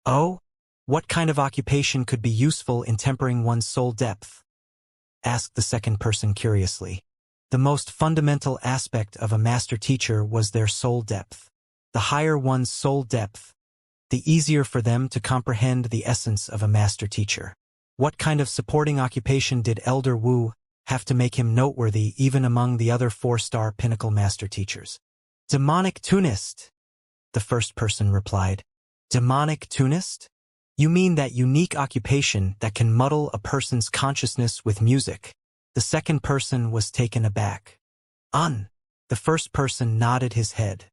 Oh? What kind of occupation could be useful in tempering one's soul depth? Asked the second person curiously. The most fundamental aspect of a master teacher was their soul depth. The higher one's soul depth, the easier for them to comprehend the essence of a master teacher. What kind of supporting occupation did Elder Wu have to make him noteworthy even among the other 4-star pinnacle master teachers? Demonic tunist, the first person replied. Demonic tunist? You mean that unique occupation that can muddle a person's consciousness with music? The second person was taken aback. The first person nodded his head.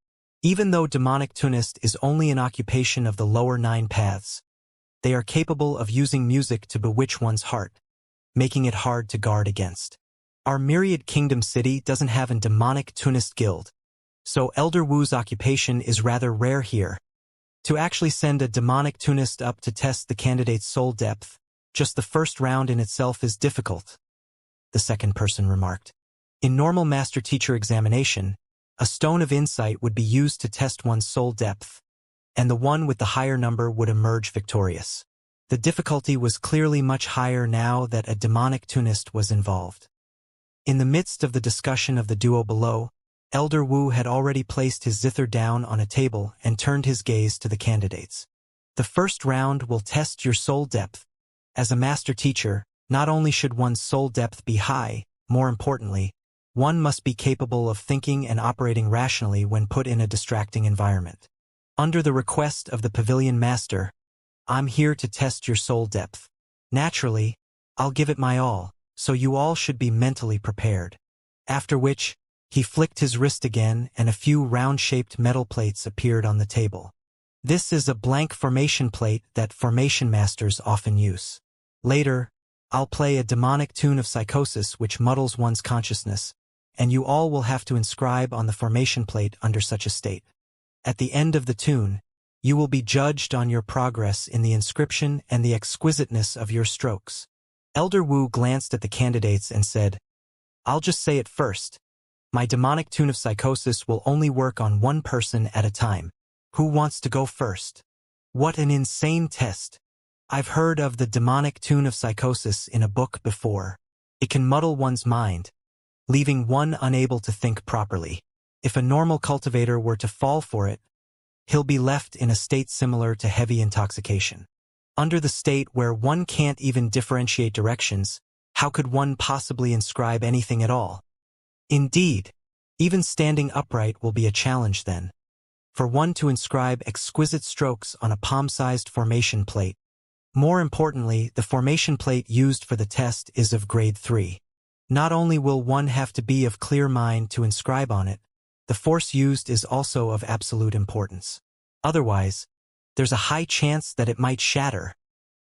Even though demonic tunist is only an occupation of the lower 9 paths, they are capable of using music to bewitch one's heart, making it hard to guard against. Our Myriad Kingdom city doesn't have a demonic tunist guild, so Elder Wu's occupation is rather rare here. To actually send a demonic tunist up to test the candidate's soul depth, just the first round in itself is difficult, the second person remarked. In normal master-teacher examination, a stone of insight would be used to test one's soul depth, and the one with the higher number would emerge victorious. The difficulty was clearly much higher now that a demonic tunist was involved. In the midst of the discussion of the duo below, Elder Wu had already placed his zither down on a table and turned his gaze to the candidates. The first round will test your soul depth. As a master teacher, not only should one's soul depth be high, more importantly, one must be capable of thinking and operating rationally when put in a distracting environment. Under the request of the Pavilion Master, I'm here to test your soul depth. Naturally, I'll give it my all, so you all should be mentally prepared. After which, he flicked his wrist again and a few round-shaped metal plates appeared on the table. This is a blank formation plate that formation masters often use. Later, I'll play a demonic tune of psychosis which muddles one's consciousness, and you all will have to inscribe on the formation plate under such a state. At the end of the tune, you will be judged on your progress in the inscription and the exquisiteness of your strokes. Elder Wu glanced at the candidates and said, I'll just say it first. My demonic tune of psychosis will only work on one person at a time. Who wants to go first? What an insane test. I've heard of the demonic tune of psychosis in a book before. It can muddle one's mind, leaving one unable to think properly. If a normal cultivator were to fall for it, he'll be left in a state similar to heavy intoxication. Under the state where one can't even differentiate directions, how could one possibly inscribe anything at all? Indeed, even standing upright will be a challenge then. For one to inscribe exquisite strokes on a palm-sized formation plate. More importantly, the formation plate used for the test is of grade 3. Not only will one have to be of clear mind to inscribe on it, the force used is also of absolute importance. Otherwise, there's a high chance that it might shatter.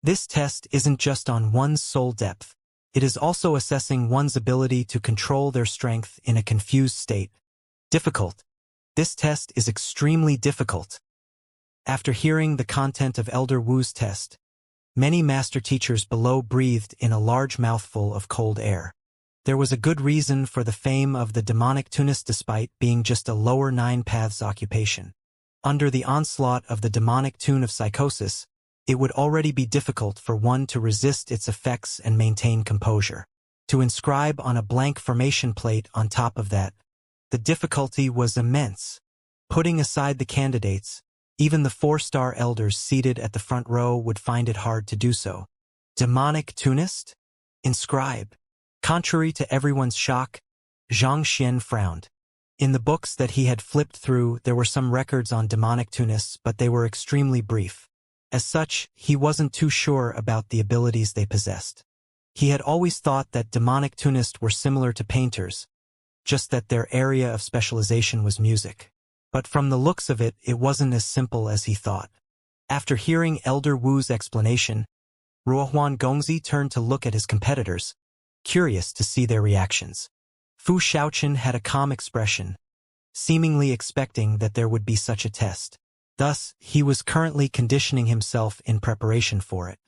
This test isn't just on one's soul depth. It is also assessing one's ability to control their strength in a confused state. Difficult. This test is extremely difficult. After hearing the content of Elder Wu's test, many master teachers below breathed in a large mouthful of cold air. There was a good reason for the fame of the demonic tunist despite being just a lower 9 paths occupation. Under the onslaught of the demonic tune of psychosis, it would already be difficult for one to resist its effects and maintain composure. To inscribe on a blank formation plate on top of that, the difficulty was immense. Putting aside the candidates, even the 4-star elders seated at the front row would find it hard to do so. Demonic tunist? Inscribe. Contrary to everyone's shock, Xianxia frowned. In the books that he had flipped through, there were some records on demonic tunists, but they were extremely brief. As such, he wasn't too sure about the abilities they possessed. He had always thought that demonic tunists were similar to painters, just that their area of specialization was music. But from the looks of it, it wasn't as simple as he thought. After hearing Elder Wu's explanation, Ruohuan Gongzi turned to look at his competitors, curious to see their reactions. Fu Shaochen had a calm expression, seemingly expecting that there would be such a test. Thus, he was currently conditioning himself in preparation for it.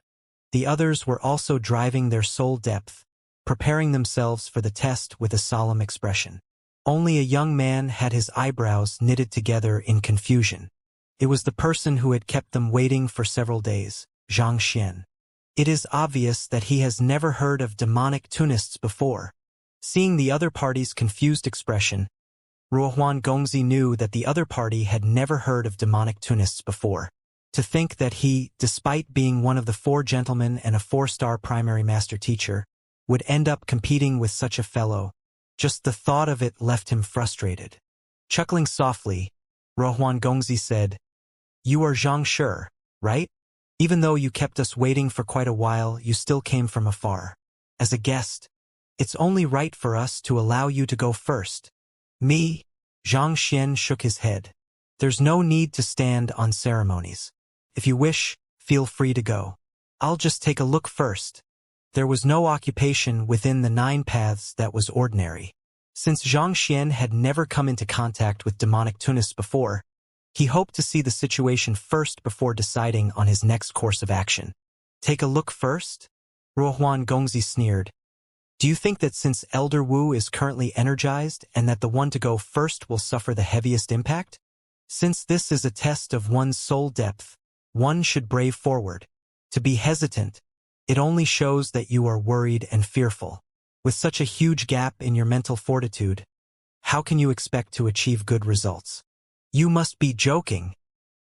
The others were also driving their soul depth, preparing themselves for the test with a solemn expression. Only a young man had his eyebrows knitted together in confusion. It was the person who had kept them waiting for several days, Xianxia. It is obvious that he has never heard of demonic tunists before. Seeing the other party's confused expression, Ruohuan Gongzi knew that the other party had never heard of demonic tunists before. To think that he, despite being one of the 4 gentlemen and a 4-star primary master teacher, would end up competing with such a fellow, just the thought of it left him frustrated. Chuckling softly, Ruohuan Gongzi said, "You are Xianxia, right? Even though you kept us waiting for quite a while, you still came from afar. As a guest, it's only right for us to allow you to go first." "Me?" Zhang Xian shook his head. "There's no need to stand on ceremonies. If you wish, feel free to go. I'll just take a look first." There was no occupation within the 9 paths that was ordinary. Since Zhang Xian had never come into contact with demonic tunists before, he hoped to see the situation first before deciding on his next course of action. "Take a look first?" Ruohuan Gongzi sneered. "Do you think that since Elder Wu is currently energized and that the one to go first will suffer the heaviest impact? Since this is a test of one's soul depth, one should brave forward. To be hesitant, it only shows that you are worried and fearful. With such a huge gap in your mental fortitude, how can you expect to achieve good results? You must be joking.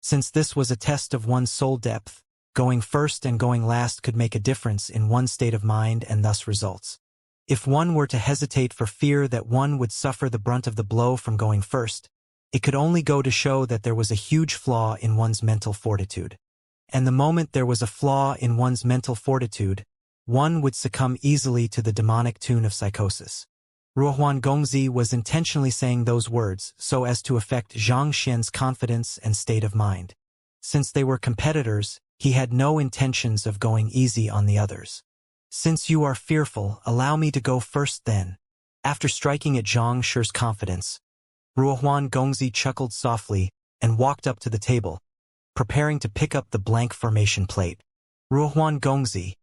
Since this was a test of one's soul depth, going first and going last could make a difference in one's state of mind and thus results. If one were to hesitate for fear that one would suffer the brunt of the blow from going first, it could only go to show that there was a huge flaw in one's mental fortitude. And the moment there was a flaw in one's mental fortitude, one would succumb easily to the demonic tune of psychosis." Ruohuan Gongzi was intentionally saying those words so as to affect Zhang Xian's confidence and state of mind. Since they were competitors, he had no intentions of going easy on the others. "Since you are fearful, allow me to go first then." After striking at Zhang Xi's confidence, Ruohuan Gongzi chuckled softly and walked up to the table, preparing to pick up the blank formation plate. "Ruohuan Gongzi,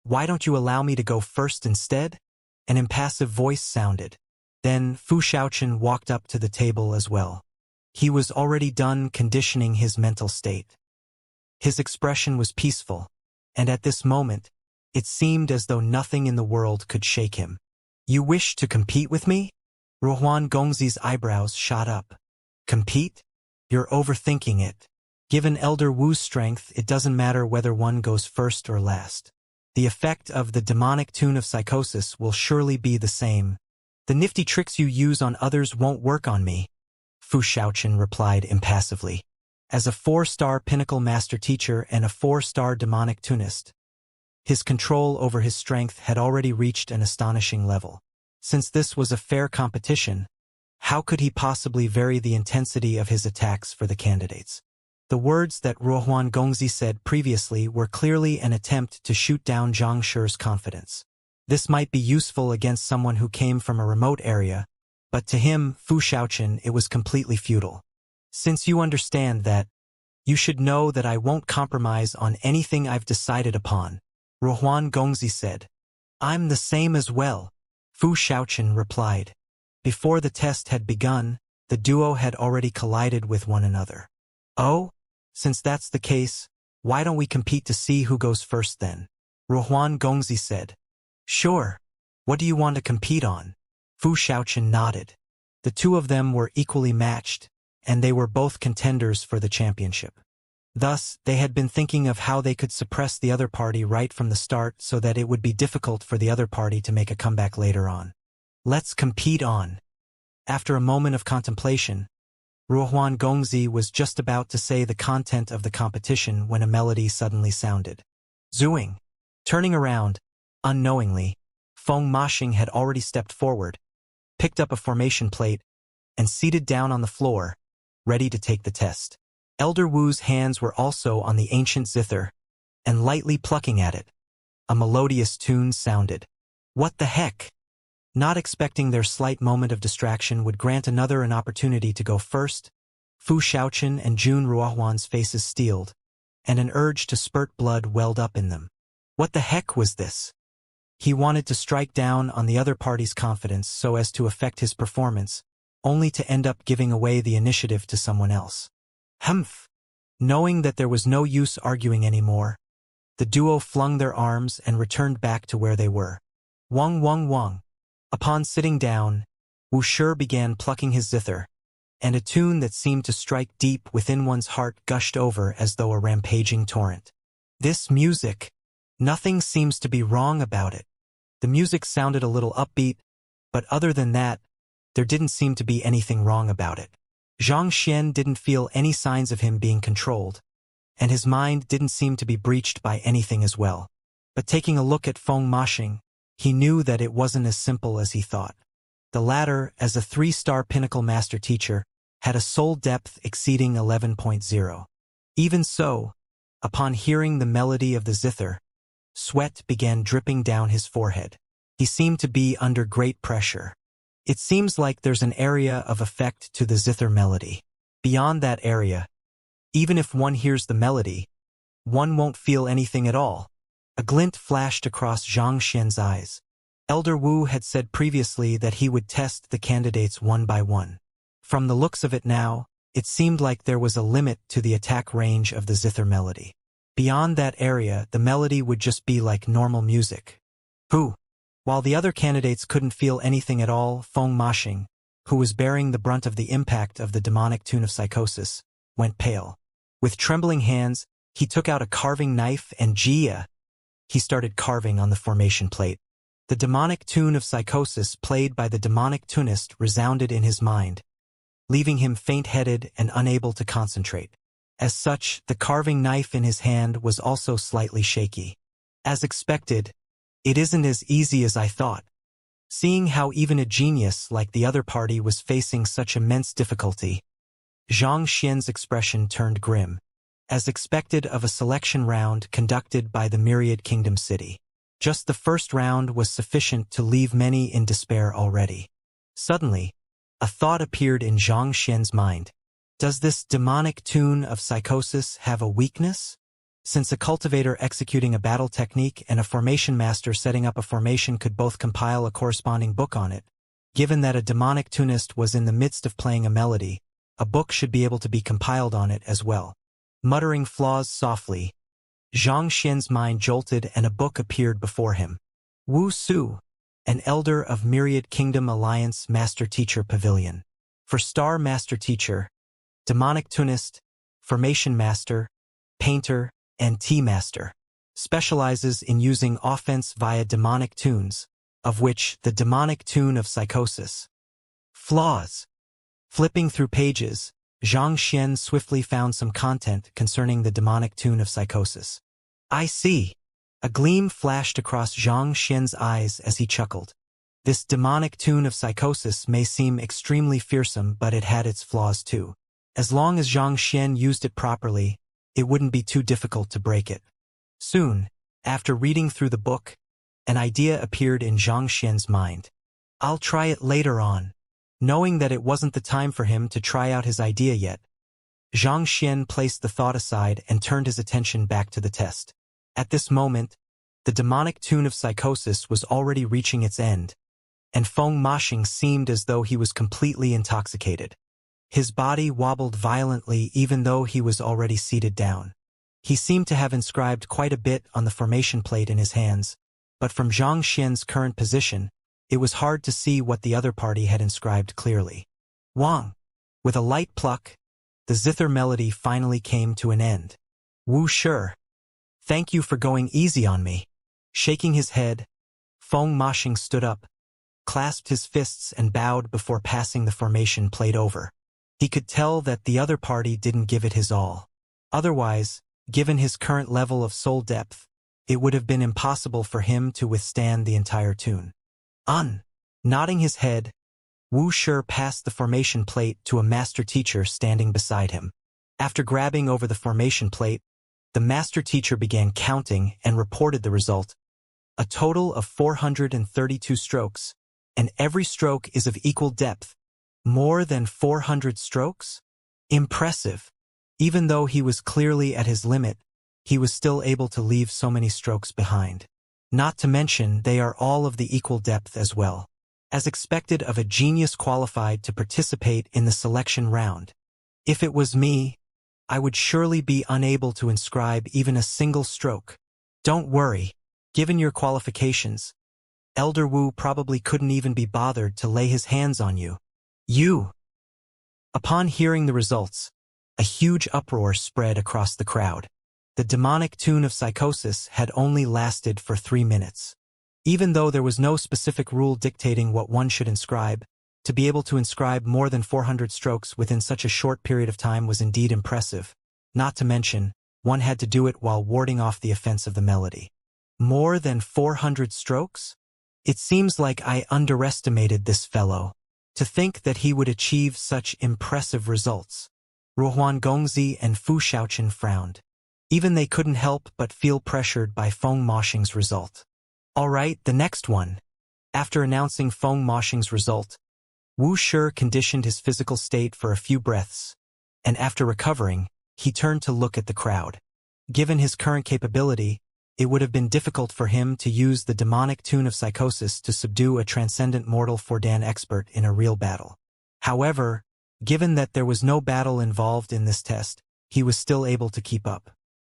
why don't you allow me to go first instead?" An impassive voice sounded. Then Fu Shaochen walked up to the table as well. He was already done conditioning his mental state. His expression was peaceful, and at this moment, it seemed as though nothing in the world could shake him. "You wish to compete with me?" Ruohuan Gongzi's eyebrows shot up. "Compete? You're overthinking it. Given Elder Wu's strength, it doesn't matter whether one goes first or last. The effect of the demonic tune of psychosis will surely be the same. The nifty tricks you use on others won't work on me," Fu Shaochen replied impassively. As a 4-star pinnacle master teacher and a 4-star demonic tunist, his control over his strength had already reached an astonishing level. Since this was a fair competition, how could he possibly vary the intensity of his attacks for the candidates? The words that Ruohuan Gongzi said previously were clearly an attempt to shoot down Zhang Xi's confidence. This might be useful against someone who came from a remote area, but to him, Fu Shaochen, it was completely futile. "Since you understand that, you should know that I won't compromise on anything I've decided upon," Ruohuan Gongzi said. "I'm the same as well," Fu Shaochen replied. Before the test had begun, the duo had already collided with one another. "Oh? Since that's the case, why don't we compete to see who goes first then?" Ruohuan Gongzi said. "Sure. What do you want to compete on?" Fu Shaochen nodded. The two of them were equally matched, and they were both contenders for the championship. Thus, they had been thinking of how they could suppress the other party right from the start so that it would be difficult for the other party to make a comeback later on. "Let's compete on." After a moment of contemplation, Ruohuan Gongzi was just about to say the content of the competition when a melody suddenly sounded. Zooing. Turning around, unknowingly, Feng Mashing had already stepped forward, picked up a formation plate, and seated down on the floor, ready to take the test. Elder Wu's hands were also on the ancient zither, and lightly plucking at it, a melodious tune sounded. What the heck? Not expecting their slight moment of distraction would grant another an opportunity to go first, Fu Shaochen and Jun Ruohuan's faces steeled, and an urge to spurt blood welled up in them. What the heck was this? He wanted to strike down on the other party's confidence so as to affect his performance, only to end up giving away the initiative to someone else. Humph! Knowing that there was no use arguing anymore, the duo flung their arms and returned back to where they were. Wong Wong Wong. Upon sitting down, Wuxia began plucking his zither, and a tune that seemed to strike deep within one's heart gushed over as though a rampaging torrent. This music, nothing seems to be wrong about it. The music sounded a little upbeat, but other than that, there didn't seem to be anything wrong about it. Xianxia didn't feel any signs of him being controlled, and his mind didn't seem to be breached by anything as well. But taking a look at Feng Mashing, he knew that it wasn't as simple as he thought. The latter, as a 3-star pinnacle master teacher, had a soul depth exceeding 11.0. Even so, upon hearing the melody of the zither, sweat began dripping down his forehead. He seemed to be under great pressure. It seems like there's an area of effect to the zither melody. Beyond that area, even if one hears the melody, one won't feel anything at all. A glint flashed across Xianxia's eyes. Elder Wu had said previously that he would test the candidates one by one. From the looks of it now, it seemed like there was a limit to the attack range of the zither melody. Beyond that area, the melody would just be like normal music. While the other candidates couldn't feel anything at all, Feng Mashing, who was bearing the brunt of the impact of the demonic tune of psychosis, went pale. With trembling hands, he took out a carving knife and he started carving on the formation plate. The demonic tune of psychosis played by the demonic tunist resounded in his mind, leaving him faint-headed and unable to concentrate. As such, the carving knife in his hand was also slightly shaky. As expected, it isn't as easy as I thought. Seeing how even a genius like the other party was facing such immense difficulty, Xianxia's expression turned grim, as expected of a selection round conducted by the Myriad Kingdom City. Just the first round was sufficient to leave many in despair already. Suddenly, a thought appeared in Xianxia's mind. Does this demonic tune of psychosis have a weakness? Since a cultivator executing a battle technique and a formation master setting up a formation could both compile a corresponding book on it, given that a demonic tunist was in the midst of playing a melody, a book should be able to be compiled on it as well. Muttering flaws softly, Xianxia's mind jolted and a book appeared before him. Wu Su, an elder of Myriad Kingdom Alliance Master Teacher Pavilion. For Star Master Teacher, Demonic Tunist, Formation Master, Painter, and Tea-Master. Specializes in using offense via demonic tunes, of which the demonic tune of psychosis. Flaws. Flipping through pages, Xianxia swiftly found some content concerning the demonic tune of psychosis. I see. A gleam flashed across Xianxia's eyes as he chuckled. This demonic tune of psychosis may seem extremely fearsome, but it had its flaws too. As long as Xianxia used it properly, it wouldn't be too difficult to break it. Soon, after reading through the book, an idea appeared in Xianxia's mind. I'll try it later on. Knowing that it wasn't the time for him to try out his idea yet, Xianxia placed the thought aside and turned his attention back to the test. At this moment, the demonic tune of psychosis was already reaching its end, and Feng Mashing seemed as though he was completely intoxicated. His body wobbled violently even though he was already seated down. He seemed to have inscribed quite a bit on the formation plate in his hands, but from Xianxia's current position, it was hard to see what the other party had inscribed clearly. Wang. With a light pluck, the zither melody finally came to an end. Wu Shi. Thank you for going easy on me. Shaking his head, Feng Mashing stood up, clasped his fists and bowed before passing the formation plate over. He could tell that the other party didn't give it his all. Otherwise, given his current level of soul depth, it would have been impossible for him to withstand the entire tune. Nodding his head, Wu Shi passed the formation plate to a master teacher standing beside him. After grabbing over the formation plate, the master teacher began counting and reported the result. A total of 432 strokes, and every stroke is of equal depth. More than 400 strokes? Impressive. Even though he was clearly at his limit, he was still able to leave so many strokes behind. Not to mention they are all of the equal depth as well. As expected of a genius qualified to participate in the selection round. If it was me, I would surely be unable to inscribe even a single stroke. Don't worry. Given your qualifications, Elder Wu probably couldn't even be bothered to lay his hands on you. You! Upon hearing the results, a huge uproar spread across the crowd. The demonic tune of psychosis had only lasted for 3 minutes. Even though there was no specific rule dictating what one should inscribe, to be able to inscribe more than 400 strokes within such a short period of time was indeed impressive. Not to mention, one had to do it while warding off the offense of the melody. More than 400 strokes? It seems like I underestimated this fellow. To think that he would achieve such impressive results. Ruohuan Gongzi and Fu Xiaoqian frowned. Even they couldn't help but feel pressured by Feng Moshing's result. Alright, the next one. After announcing Feng Moshing's result, Wu Shi conditioned his physical state for a few breaths, and after recovering, he turned to look at the crowd. Given his current capability, it would have been difficult for him to use the demonic tune of psychosis to subdue a transcendent mortal Fordan expert in a real battle. However, given that there was no battle involved in this test, he was still able to keep up.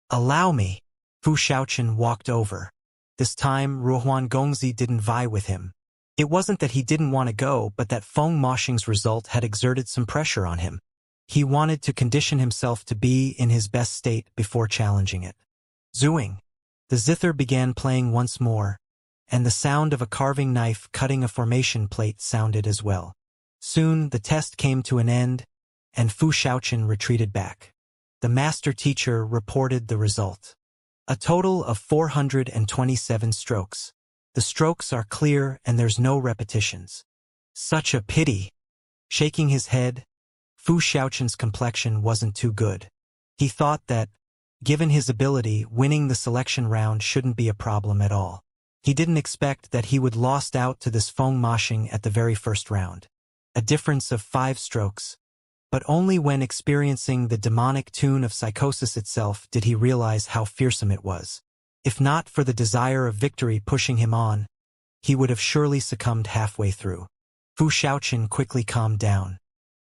Allow me. Fu Xiaoqian walked over. This time, Ruohuan Gongzi didn't vie with him. It wasn't that he didn't want to go, but that Feng Moshing's result had exerted some pressure on him. He wanted to condition himself to be in his best state before challenging it. Zooing. The zither began playing once more, and the sound of a carving knife cutting a formation plate sounded as well. Soon, the test came to an end, and Fu Xiaoqian retreated back. The master teacher reported the result. A total of 427 strokes. The strokes are clear and there's no repetitions. Such a pity. Shaking his head, Fu Xiaoqian's complexion wasn't too good. He thought that, given his ability, winning the selection round shouldn't be a problem at all. He didn't expect that he would lost out to this Feng Moshing at the very first round. A difference of 5 strokes. But only when experiencing the demonic tune of psychosis itself did he realize how fearsome it was. If not for the desire of victory pushing him on, he would have surely succumbed halfway through. Fu Xiaoqian quickly calmed down.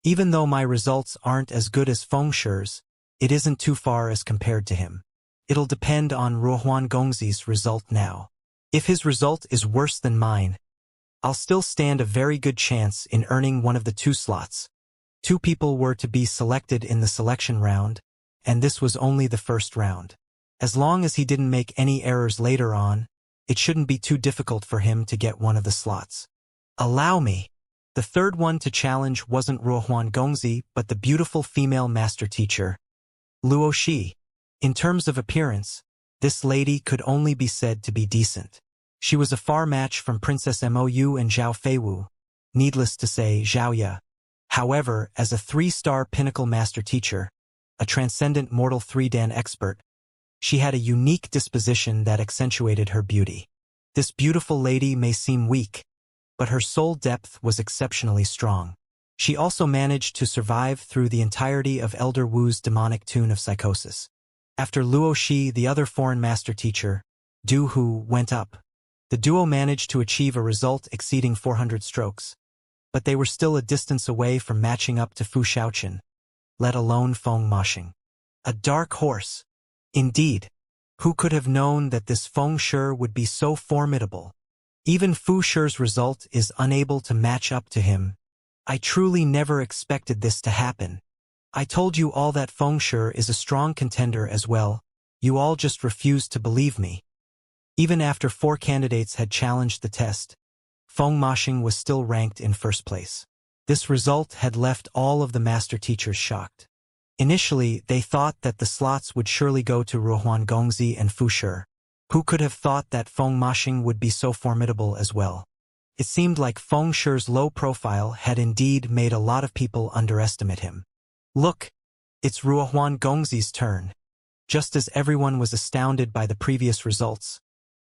Even though my results aren't as good as Feng Shi's, it isn't too far as compared to him. It'll depend on Ruohuan Gongzi's result now. If his result is worse than mine, I'll still stand a very good chance in earning one of the 2 slots. 2 people were to be selected in the selection round, and this was only the first round. As long as he didn't make any errors later on, it shouldn't be too difficult for him to get one of the slots. Allow me. The third one to challenge wasn't Ruohuan Gongzi, but the beautiful female master teacher, Luo Shi. In terms of appearance, this lady could only be said to be decent. She was a far match from Princess Mou and Zhao Feiwu, needless to say Xiaoya. However, as a 3-star pinnacle master teacher, a transcendent mortal 3-dan expert, she had a unique disposition that accentuated her beauty. This beautiful lady may seem weak, but her soul depth was exceptionally strong. She also managed to survive through the entirety of Elder Wu's demonic tune of psychosis. After Luo Shi, the other foreign master teacher, Du Hu, went up. The duo managed to achieve a result exceeding 400 strokes, but they were still a distance away from matching up to Fu Xiaoqian, let alone Feng Moshing. A dark horse. Indeed, who could have known that this Feng Shi would be so formidable? Even Fu Shi's result is unable to match up to him. I truly never expected this to happen. I told you all that Feng Shi is a strong contender as well. You all just refused to believe me. Even after 4 candidates had challenged the test, Feng Moshing was still ranked in first place. This result had left all of the master teachers shocked. Initially, they thought that the slots would surely go to Ruohuan Gongzi and Fu Shi. Who could have thought that Feng Moshing would be so formidable as well? It seemed like Feng Shi's low profile had indeed made a lot of people underestimate him. Look, it's Ruohuan Gongzi's turn. Just as everyone was astounded by the previous results,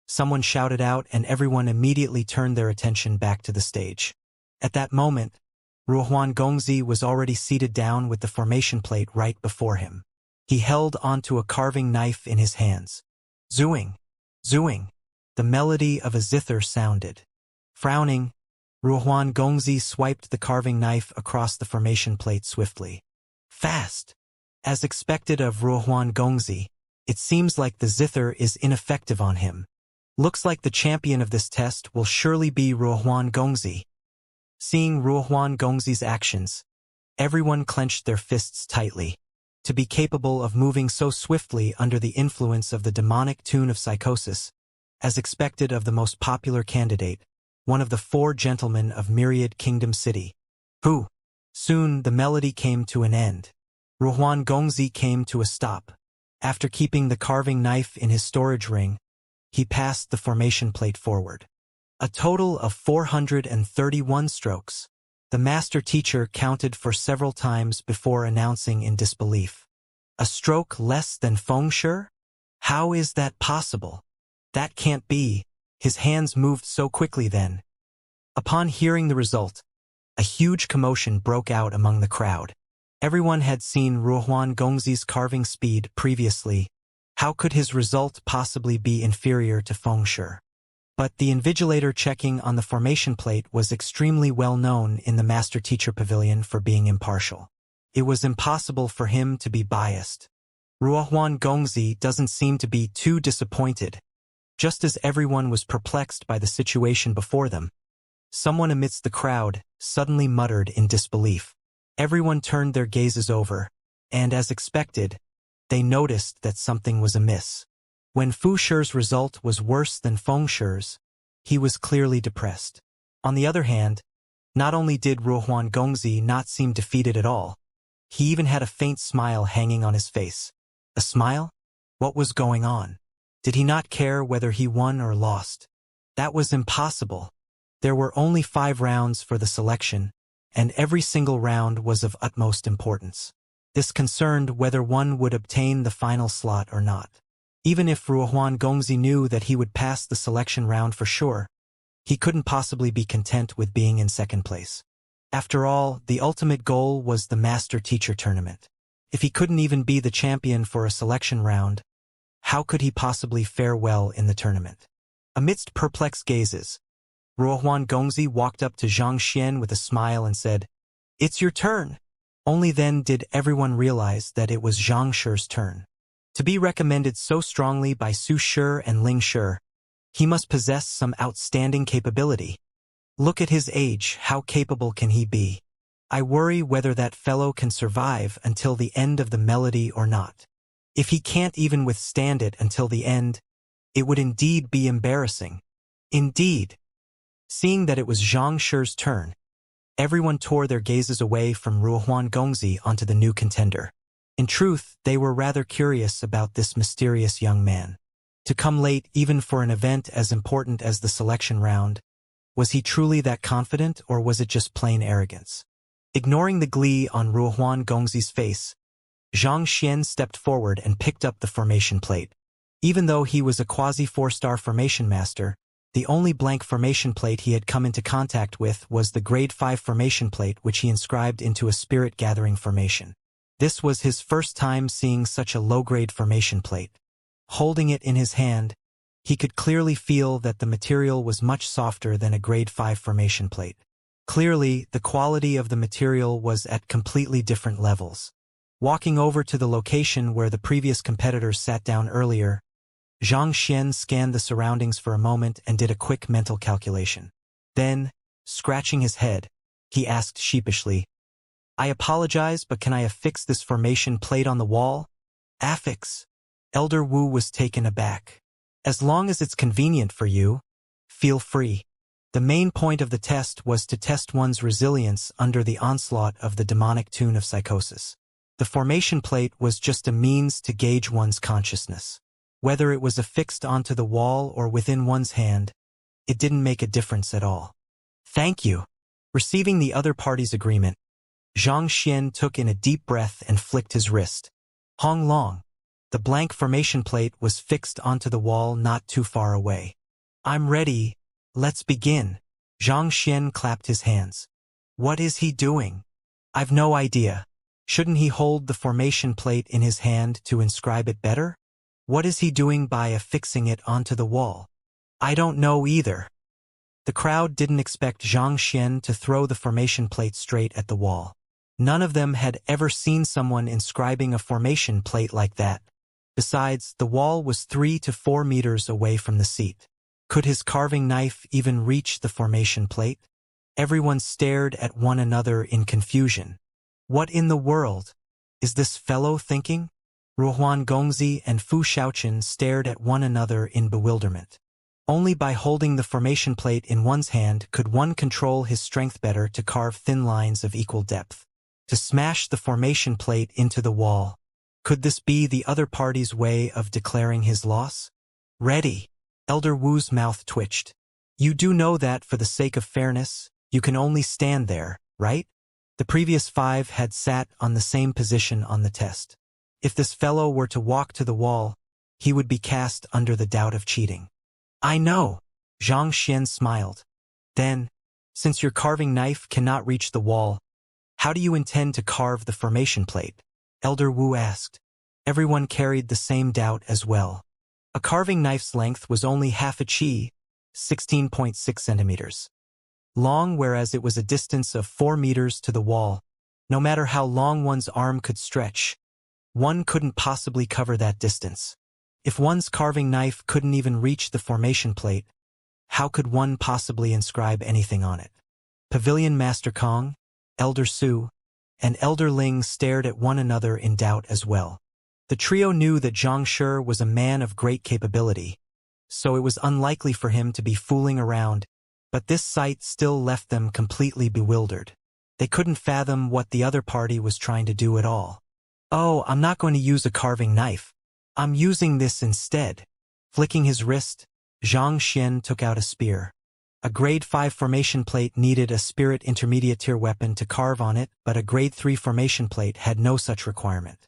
someone shouted out and everyone immediately turned their attention back to the stage. At that moment, Ruohuan Gongzi was already seated down with the formation plate right before him. He held onto a carving knife in his hands. Zooing, zooing, the melody of a zither sounded. Frowning, Ruohuan Gongzi swiped the carving knife across the formation plate swiftly. Fast. As expected of Ruohuan Gongzi, it seems like the zither is ineffective on him. Looks like the champion of this test will surely be Ruohuan Gongzi. Seeing Ruohuan Gongzi's actions, everyone clenched their fists tightly. To be capable of moving so swiftly under the influence of the demonic tune of psychosis, as expected of the most popular candidate, one of the 4 gentlemen of Myriad Kingdom City. Who? Soon the melody came to an end. Ruohuan Gongzi came to a stop. After keeping the carving knife in his storage ring, he passed the formation plate forward. A total of 431 strokes. The master teacher counted for several times before announcing in disbelief. A stroke less than feng shui? How is that possible? That can't be. His hands moved so quickly then. Upon hearing the result, a huge commotion broke out among the crowd. Everyone had seen Ruohuan Gongzi's carving speed previously. How could his result possibly be inferior to feng shui? But the invigilator checking on the formation plate was extremely well known in the master-teacher pavilion for being impartial. It was impossible for him to be biased. Ruohuan Gongzi doesn't seem to be too disappointed. Just as everyone was perplexed by the situation before them, someone amidst the crowd suddenly muttered in disbelief. Everyone turned their gazes over, and as expected, they noticed that something was amiss. When Fu Shi's result was worse than Feng Shi's, he was clearly depressed. On the other hand, not only did Ruohuan Gongzi not seem defeated at all, he even had a faint smile hanging on his face. A smile? What was going on? Did he not care whether he won or lost? That was impossible. There were only 5 rounds for the selection, and every single round was of utmost importance. This concerned whether one would obtain the final slot or not. Even if Ruohuan Gongzi knew that he would pass the selection round for sure, he couldn't possibly be content with being in second place. After all, the ultimate goal was the master-teacher tournament. If he couldn't even be the champion for a selection round, how could he possibly fare well in the tournament? Amidst perplexed gazes, Ruohuan Gongzi walked up to Xianxia with a smile and said, "It's your turn." Only then did everyone realize that it was Xianxia's turn. To be recommended so strongly by Su Shi and Ling Shi, he must possess some outstanding capability. Look at his age, how capable can he be? I worry whether that fellow can survive until the end of the melody or not. If he can't even withstand it until the end, it would indeed be embarrassing. Indeed. Seeing that it was Zhang Shi's turn, everyone tore their gazes away from Ruohuan Gongzi onto the new contender. In truth, they were rather curious about this mysterious young man. To come late even for an event as important as the selection round, was he truly that confident or was it just plain arrogance? Ignoring the glee on Ruohuan Gongzi's face, Xianxia stepped forward and picked up the formation plate. Even though he was a quasi-4-star formation master, the only blank formation plate he had come into contact with was the grade 5 formation plate which he inscribed into a spirit-gathering formation. This was his first time seeing such a low-grade formation plate. Holding it in his hand, he could clearly feel that the material was much softer than a grade 5 formation plate. Clearly, the quality of the material was at completely different levels. Walking over to the location where the previous competitors sat down earlier, Xianxia scanned the surroundings for a moment and did a quick mental calculation. Then, scratching his head, he asked sheepishly, "I apologize, but can I affix this formation plate on the wall?" "Affix?" Elder Wu was taken aback. "As long as it's convenient for you, feel free." The main point of the test was to test one's resilience under the onslaught of the demonic tune of psychosis. The formation plate was just a means to gauge one's consciousness. Whether it was affixed onto the wall or within one's hand, it didn't make a difference at all. "Thank you." Receiving the other party's agreement, Xianxia took in a deep breath and flicked his wrist. Hong long. The blank formation plate was fixed onto the wall not too far away. "I'm ready. Let's begin." Xianxia clapped his hands. "What is he doing?" "I've no idea. Shouldn't he hold the formation plate in his hand to inscribe it better? What is he doing by affixing it onto the wall?" "I don't know either." The crowd didn't expect Xianxia to throw the formation plate straight at the wall. None of them had ever seen someone inscribing a formation plate like that. Besides, the wall was 3 to 4 meters away from the seat. Could his carving knife even reach the formation plate? Everyone stared at one another in confusion. What in the world is this fellow thinking? Ruohuan Gongzi and Fu Xiaoqian stared at one another in bewilderment. Only by holding the formation plate in one's hand could one control his strength better to carve thin lines of equal depth. To smash the formation plate into the wall. Could this be the other party's way of declaring his loss? Ready. Elder Wu's mouth twitched. You do know that for the sake of fairness, you can only stand there, right? The previous 5 had sat on the same position on the test. If this fellow were to walk to the wall, he would be cast under the doubt of cheating. I know. Xianxia smiled. Then, since your carving knife cannot reach the wall, how do you intend to carve the formation plate? Elder Wu asked. Everyone carried the same doubt as well. A carving knife's length was only half a chi, 16.6 centimeters. Long, whereas it was a distance of 4 meters to the wall. No matter how long one's arm could stretch, one couldn't possibly cover that distance. If one's carving knife couldn't even reach the formation plate, how could one possibly inscribe anything on it? Pavilion Master Kong, Elder Su, and Elder Ling stared at one another in doubt as well. The trio knew that Zhang Shi was a man of great capability, so it was unlikely for him to be fooling around, but this sight still left them completely bewildered. They couldn't fathom what the other party was trying to do at all. Oh, I'm not going to use a carving knife. I'm using this instead. Flicking his wrist, Xianxia took out a spear. A grade 5 formation plate needed a spirit intermediate tier weapon to carve on it, but a grade 3 formation plate had no such requirement.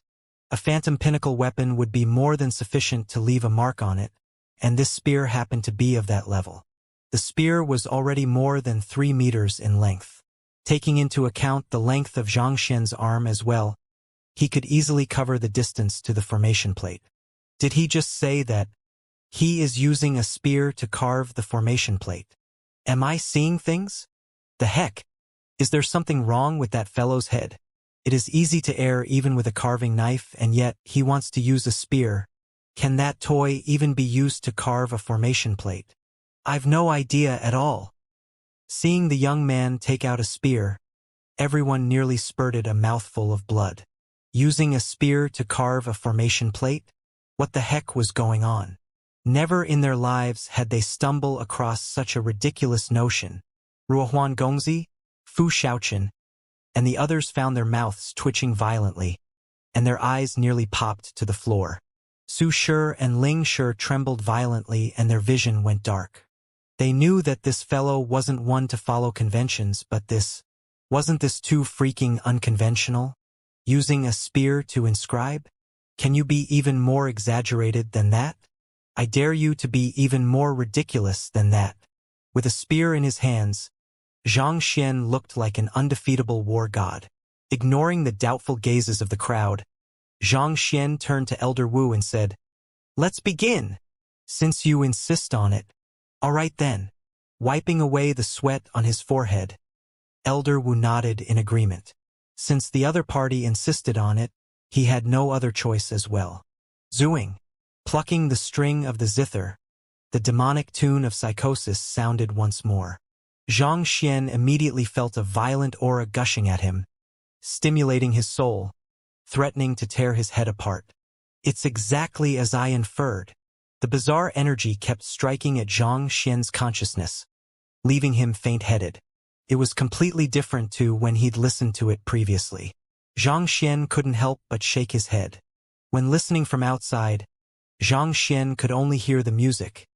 A phantom pinnacle weapon would be more than sufficient to leave a mark on it, and this spear happened to be of that level. The spear was already more than 3 meters in length. Taking into account the length of Xianxia's arm as well, he could easily cover the distance to the formation plate. Did he just say that he is using a spear to carve the formation plate? Am I seeing things? The heck? Is there something wrong with that fellow's head? It is easy to err even with a carving knife, and yet he wants to use a spear. Can that toy even be used to carve a formation plate? I've no idea at all. Seeing the young man take out a spear, everyone nearly spurted a mouthful of blood. Using a spear to carve a formation plate? What the heck was going on? Never in their lives had they stumbled across such a ridiculous notion. Ruohuan Gongzi, Fu Xiaoqian, and the others found their mouths twitching violently, and their eyes nearly popped to the floor. Su Shi and Ling Shi trembled violently and their vision went dark. They knew that this fellow wasn't one to follow conventions, but wasn't this too freaking unconventional? Using a spear to inscribe? Can you be even more exaggerated than that? I dare you to be even more ridiculous than that. With a spear in his hands, Xianxia looked like an undefeatable war god. Ignoring the doubtful gazes of the crowd, Xianxia turned to Elder Wu and said, "Let's begin, since you insist on it." "All right then." Wiping away the sweat on his forehead, Elder Wu nodded in agreement. Since the other party insisted on it, he had no other choice as well. Zooing. Plucking the string of the zither, the demonic tune of psychosis sounded once more. Xianxia immediately felt a violent aura gushing at him, stimulating his soul, threatening to tear his head apart. It's exactly as I inferred. The bizarre energy kept striking at Xianxia's consciousness, leaving him faint-headed. It was completely different to when he'd listened to it previously. Xianxia couldn't help but shake his head. When listening from outside, Xianxia could only hear the music.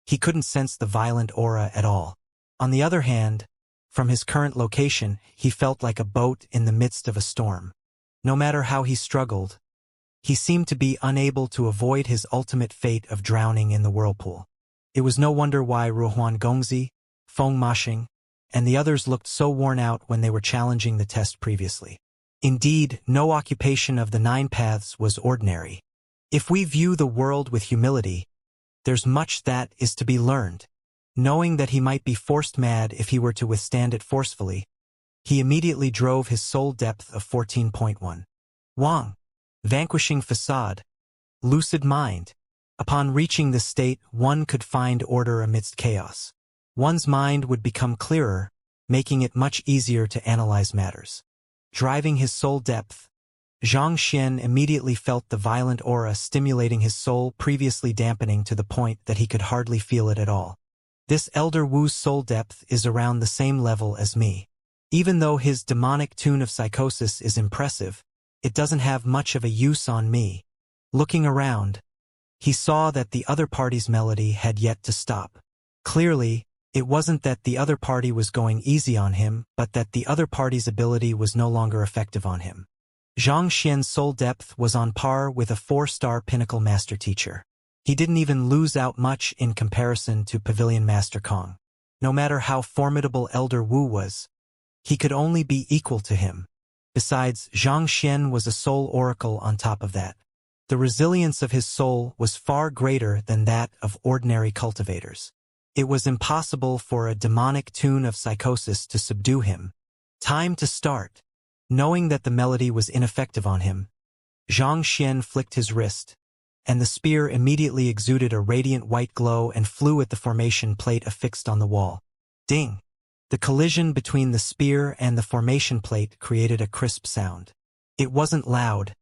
He couldn't sense the violent aura at all. On the other hand, from his current location, he felt like a boat in the midst of a storm. No matter how he struggled, he seemed to be unable to avoid his ultimate fate of drowning in the whirlpool. It was no wonder why Ruohuan Gongzi, Feng Mashing, and the others looked so worn out when they were challenging the test previously. Indeed, no occupation of the 9 paths was ordinary. If we view the world with humility, there's much that is to be learned. Knowing that he might be forced mad if he were to withstand it forcefully, he immediately drove his soul depth of 14.1. Wang. Vanquishing facade. Lucid mind. Upon reaching this state, one could find order amidst chaos. One's mind would become clearer, making it much easier to analyze matters. Driving his soul depth, Xianxia immediately felt the violent aura stimulating his soul, previously dampening to the point that he could hardly feel it at all. This Elder Wu's soul depth is around the same level as me. Even though his demonic tune of psychosis is impressive, it doesn't have much of a use on me. Looking around, he saw that the other party's melody had yet to stop. Clearly, it wasn't that the other party was going easy on him, but that the other party's ability was no longer effective on him. Xianxia's soul depth was on par with a 4-star pinnacle master teacher. He didn't even lose out much in comparison to Pavilion Master Kong. No matter how formidable Elder Wu was, he could only be equal to him. Besides, Xianxia was a soul oracle on top of that. The resilience of his soul was far greater than that of ordinary cultivators. It was impossible for a demonic tune of psychosis to subdue him. Time to start. Knowing that the melody was ineffective on him, Xianxia flicked his wrist, and the spear immediately exuded a radiant white glow and flew at the formation plate affixed on the wall. Ding! The collision between the spear and the formation plate created a crisp sound. It wasn't loud,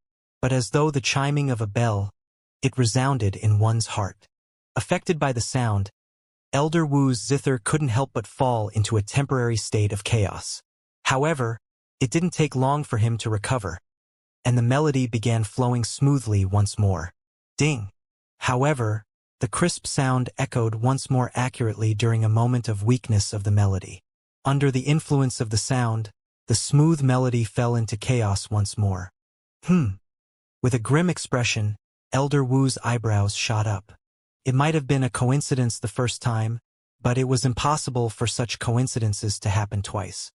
but as though the chiming of a bell, it resounded in one's heart. Affected by the sound, Elder Wu's zither couldn't help but fall into a temporary state of chaos. However, it didn't take long for him to recover, and the melody began flowing smoothly once more. Ding! However, the crisp sound echoed once more accurately during a moment of weakness of the melody. Under the influence of the sound, the smooth melody fell into chaos once more. With a grim expression, Elder Wu's eyebrows shot up. It might have been a coincidence the first time, but it was impossible for such coincidences to happen twice.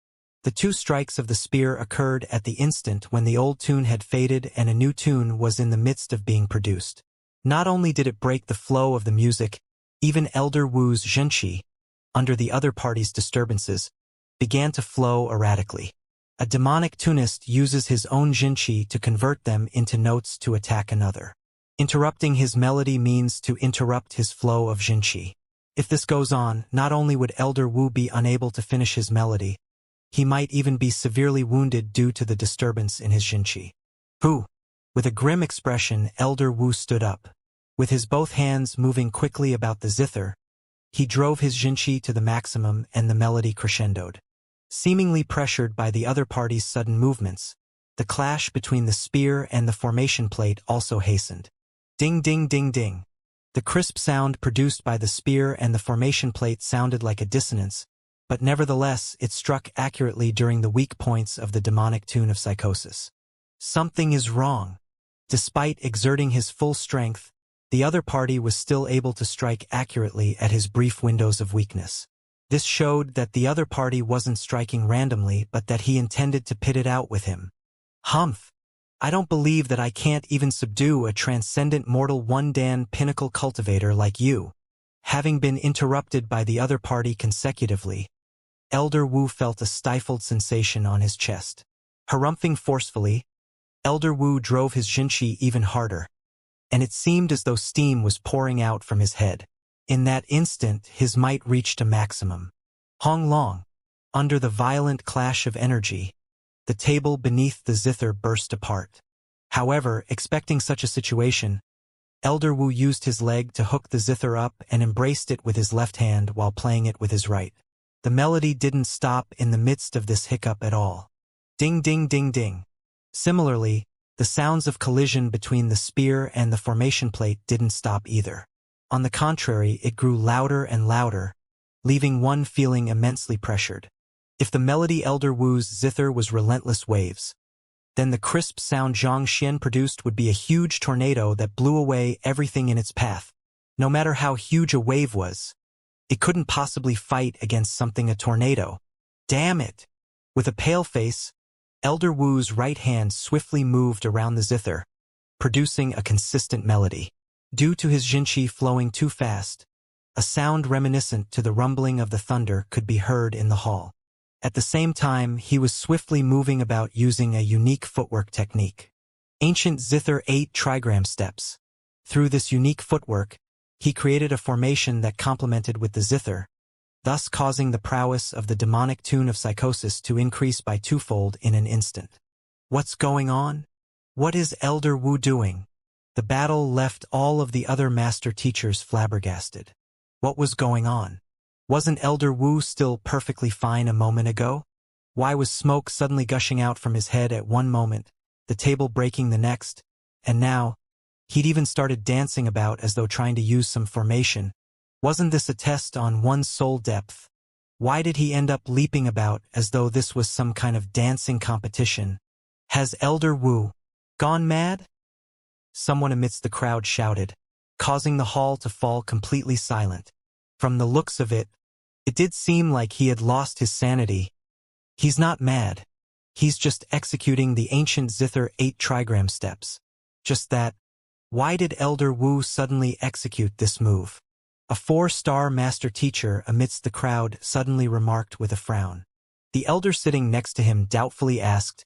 The 2 strikes of the spear occurred at the instant when the old tune had faded and a new tune was in the midst of being produced. Not only did it break the flow of the music, even Elder Wu's zhenqi, under the other party's disturbances, began to flow erratically. A demonic tunist uses his own zhenqi to convert them into notes to attack another. Interrupting his melody means to interrupt his flow of zhenqi. If this goes on, not only would Elder Wu be unable to finish his melody, he might even be severely wounded due to the disturbance in his zhenqi. With a grim expression, Elder Wu stood up. With his both hands moving quickly about the zither, he drove his zhenqi to the maximum and the melody crescendoed. Seemingly pressured by the other party's sudden movements, the clash between the spear and the formation plate also hastened. Ding ding ding ding. The crisp sound produced by the spear and the formation plate sounded like a dissonance, but nevertheless it struck accurately during the weak points of the demonic tune of psychosis. Something is wrong. Despite exerting his full strength, the other party was still able to strike accurately at his brief windows of weakness. This showed that the other party wasn't striking randomly but that he intended to pit it out with him. Humph! I don't believe that I can't even subdue a transcendent mortal one-dan pinnacle cultivator like you. Having been interrupted by the other party consecutively, Elder Wu felt a stifled sensation on his chest. Harumphing forcefully, Elder Wu drove his zhenqi even harder, and it seemed as though steam was pouring out from his head. In that instant, his might reached a maximum. Hong Long. Under the violent clash of energy, the table beneath the zither burst apart. However, expecting such a situation, Elder Wu used his leg to hook the zither up and embraced it with his left hand while playing it with his right. The melody didn't stop in the midst of this hiccup at all. Ding ding ding ding. Similarly, the sounds of collision between the spear and the formation plate didn't stop either. On the contrary, it grew louder and louder, leaving one feeling immensely pressured. If the melody Elder Wu's zither was relentless waves, then the crisp sound Xianxia produced would be a huge tornado that blew away everything in its path. No matter how huge a wave was, it couldn't possibly fight against something a tornado. Damn it! With a pale face, Elder Wu's right hand swiftly moved around the zither, producing a consistent melody. Due to his zhenqi flowing too fast, a sound reminiscent to the rumbling of the thunder could be heard in the hall. At the same time, he was swiftly moving about using a unique footwork technique. Ancient zither 8 trigram steps. Through this unique footwork, he created a formation that complemented with the zither, thus causing the prowess of the demonic tune of psychosis to increase by twofold in an instant. What's going on? What is Elder Wu doing? The battle left all of the other master teachers flabbergasted. What was going on? Wasn't Elder Wu still perfectly fine a moment ago? Why was smoke suddenly gushing out from his head at one moment, the table breaking the next, and now, he'd even started dancing about as though trying to use some formation? Wasn't this a test on one's soul depth? Why did he end up leaping about as though this was some kind of dancing competition? Has Elder Wu gone mad? Someone amidst the crowd shouted, causing the hall to fall completely silent. From the looks of it, it did seem like he had lost his sanity. He's not mad. He's just executing the ancient zither 8 trigram steps. Just that. Why did Elder Wu suddenly execute this move? A 4-star master teacher amidst the crowd suddenly remarked with a frown. The elder sitting next to him doubtfully asked,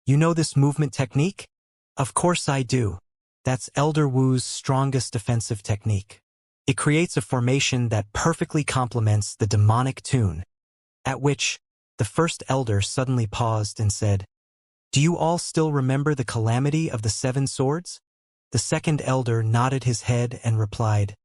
"You know this movement technique?" "Of course I do. That's Elder Wu's strongest defensive technique. It creates a formation that perfectly complements the demonic tune." At which, the first elder suddenly paused and said, "Do you all still remember the calamity of the 7 swords?" The second elder nodded his head and replied,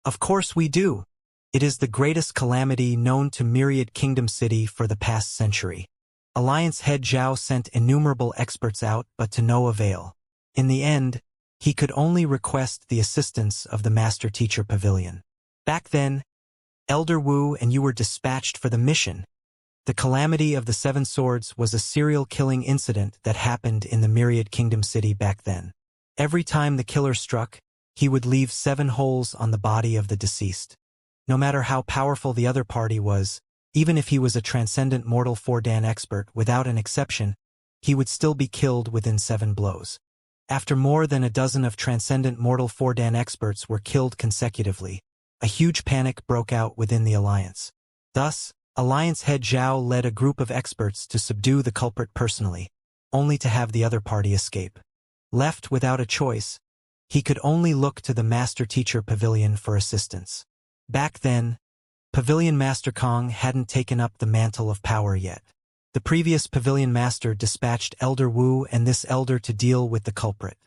"Of course we do. It is the greatest calamity known to Myriad Kingdom City for the past century. Alliance head Zhao sent innumerable experts out, but to no avail. In the end, he could only request the assistance of the Master Teacher Pavilion. Back then, Elder Wu and you were dispatched for the mission. The calamity of the 7 swords was a serial killing incident that happened in the Myriad Kingdom City back then. Every time the killer struck, he would leave 7 holes on the body of the deceased. No matter how powerful the other party was, even if he was a transcendent mortal 4-dan expert without an exception, he would still be killed within 7 blows. After more than a dozen of transcendent mortal 4-dan experts were killed consecutively, a huge panic broke out within the Alliance. Thus, Alliance head Zhao led a group of experts to subdue the culprit personally, only to have the other party escape. Left without a choice, he could only look to the Master Teacher Pavilion for assistance. Back then, Pavilion Master Kong hadn't taken up the mantle of power yet. The previous Pavilion Master dispatched Elder Wu and this elder to deal with the culprit.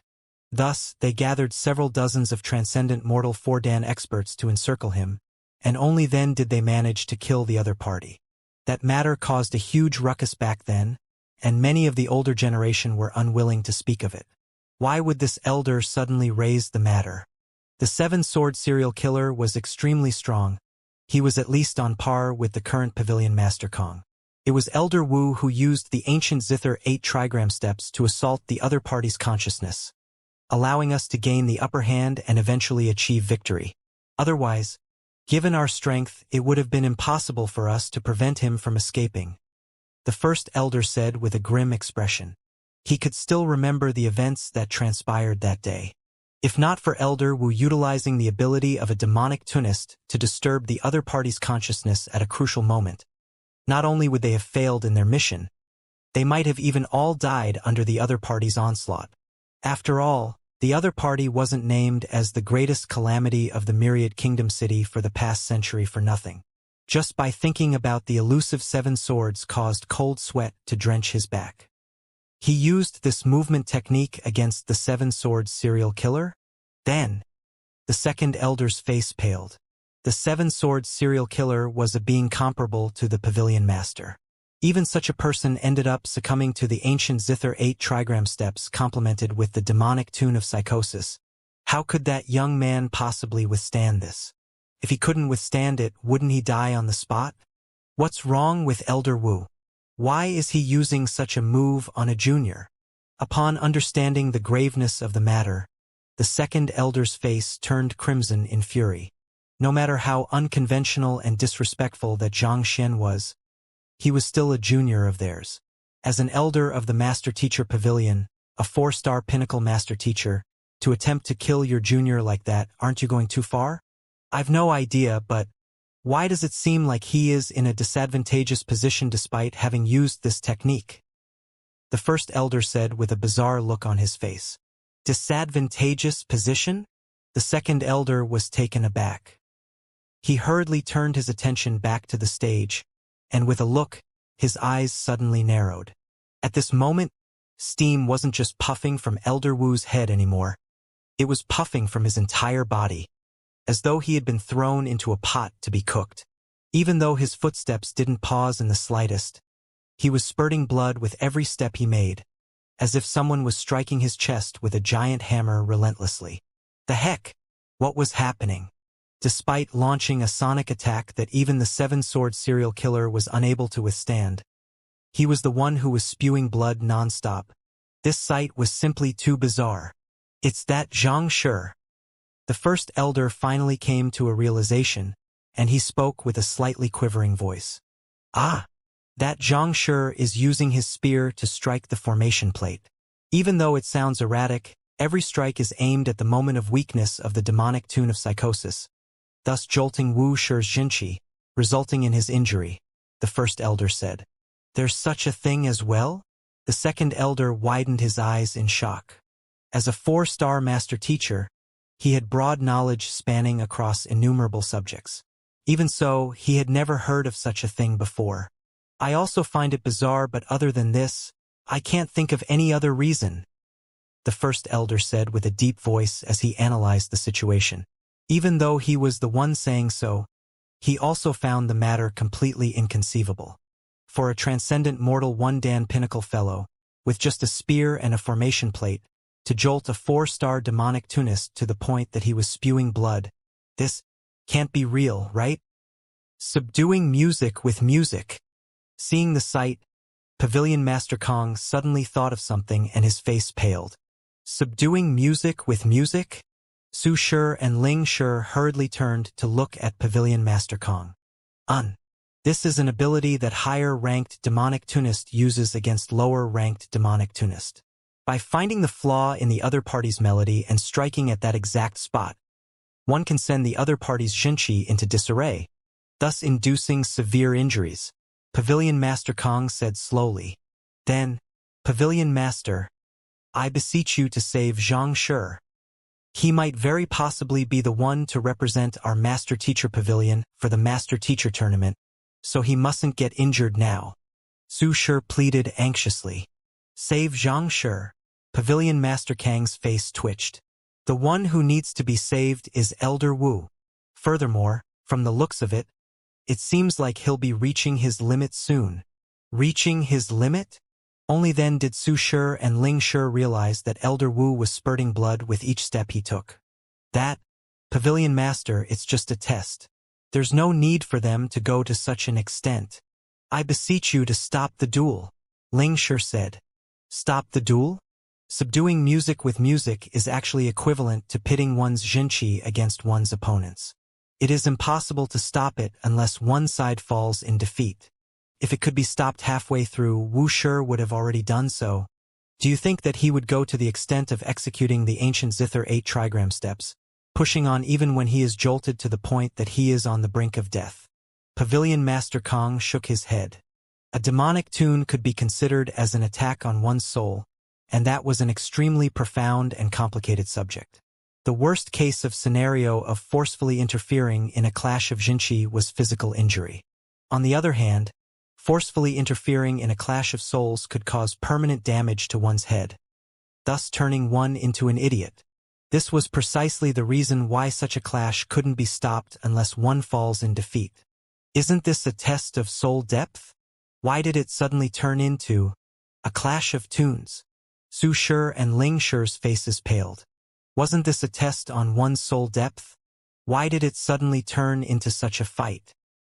Thus, they gathered several dozens of transcendent mortal 4-dan experts to encircle him, and only then did they manage to kill the other party. That matter caused a huge ruckus back then, and many of the older generation were unwilling to speak of it. Why would this elder suddenly raise the matter? The 7-sword serial killer was extremely strong. He was at least on par with the current Pavilion Master Kong. It was Elder Wu who used the ancient zither 8 trigram steps to assault the other party's consciousness, allowing us to gain the upper hand and eventually achieve victory. Otherwise, given our strength, it would have been impossible for us to prevent him from escaping. The first elder said with a grim expression. He could still remember the events that transpired that day. If not for Elder Wu utilizing the ability of a demonic tunist to disturb the other party's consciousness at a crucial moment, not only would they have failed in their mission, they might have even all died under the other party's onslaught. After all, the other party wasn't named as the greatest calamity of the Myriad Kingdom City for the past century for nothing. Just by thinking about the elusive 7 swords caused cold sweat to drench his back. He used this movement technique against the 7 swords serial killer? Then, the second elder's face paled. The 7 swords serial killer was a being comparable to the Pavilion Master. Even such a person ended up succumbing to the ancient zither 8 trigram steps complemented with the demonic tune of psychosis. How could that young man possibly withstand this? If he couldn't withstand it, wouldn't he die on the spot? What's wrong with Elder Wu? Why is he using such a move on a junior? Upon understanding the graveness of the matter, the second elder's face turned crimson in fury. No matter how unconventional and disrespectful that Xianxia was, he was still a junior of theirs. As an elder of the Master Teacher Pavilion, a 4-star pinnacle Master Teacher, to attempt to kill your junior like that, aren't you going too far? I've no idea, but why does it seem like he is in a disadvantageous position despite having used this technique? The first elder said with a bizarre look on his face. Disadvantageous position? The second elder was taken aback. He hurriedly turned his attention back to the stage, and with a look, his eyes suddenly narrowed. At this moment, steam wasn't just puffing from Elder Wu's head anymore. It was puffing from his entire body, as though he had been thrown into a pot to be cooked. Even though his footsteps didn't pause in the slightest, he was spurting blood with every step he made, as if someone was striking his chest with a giant hammer relentlessly. The heck? What was happening? Despite launching a sonic attack that even the seven-sword serial killer was unable to withstand, he was the one who was spewing blood nonstop. This sight was simply too bizarre. It's that Xianxia. The first elder finally came to a realization, and he spoke with a slightly quivering voice. Ah! That Xianxia is using his spear to strike the formation plate. Even though it sounds erratic, every strike is aimed at the moment of weakness of the demonic tune of psychosis, thus jolting Wu Shi's Jinqi, resulting in his injury, the first elder said. There's such a thing as well? The second elder widened his eyes in shock. As a 4-star master teacher, he had broad knowledge spanning across innumerable subjects. Even so, he had never heard of such a thing before. I also find it bizarre, but other than this, I can't think of any other reason, the first elder said with a deep voice as he analyzed the situation. Even though he was the one saying so, he also found the matter completely inconceivable. For a transcendent mortal one-dan pinnacle fellow, with just a spear and a formation plate, to jolt a 4-star demonic tunist to the point that he was spewing blood, this can't be real, right? Subduing music with music. Seeing the sight, Pavilion Master Kong suddenly thought of something and his face paled. Subduing music with music? Su Shi and Ling Shi hurriedly turned to look at Pavilion Master Kong. This is an ability that higher-ranked demonic tunist uses against lower-ranked demonic tunist. By finding the flaw in the other party's melody and striking at that exact spot, one can send the other party's Jinqi into disarray, thus inducing severe injuries, Pavilion Master Kong said slowly. Then, Pavilion Master, I beseech you to save Xianxia. He might very possibly be the one to represent our Master Teacher Pavilion for the Master Teacher Tournament, so he mustn't get injured now. Su Shi pleaded anxiously. Save Xianxia. Pavilion Master Kang's face twitched. The one who needs to be saved is Elder Wu. Furthermore, from the looks of it, it seems like he'll be reaching his limit soon. Reaching his limit? Only then did Su Shi and Ling Shi realize that Elder Wu was spurting blood with each step he took. That, Pavilion Master, it's just a test. There's no need for them to go to such an extent. I beseech you to stop the duel, Ling Shi said. Stop the duel? Subduing music with music is actually equivalent to pitting one's Jinqi against one's opponents. It is impossible to stop it unless one side falls in defeat. If it could be stopped halfway through, Wu Shi would have already done so. Do you think that he would go to the extent of executing the ancient Zither 8 trigram steps, pushing on even when he is jolted to the point that he is on the brink of death? Pavilion Master Kong shook his head. A demonic tune could be considered as an attack on one's soul, and that was an extremely profound and complicated subject. The worst case of scenario of forcefully interfering in a clash of Jinqi was physical injury. On the other hand, forcefully interfering in a clash of souls could cause permanent damage to one's head, thus turning one into an idiot. This was precisely the reason why such a clash couldn't be stopped unless one falls in defeat. Isn't this a test of soul depth? Why did it suddenly turn into a clash of tunes? Su Shi and Ling Shi's faces paled. Wasn't this a test on one's soul depth? Why did it suddenly turn into such a fight?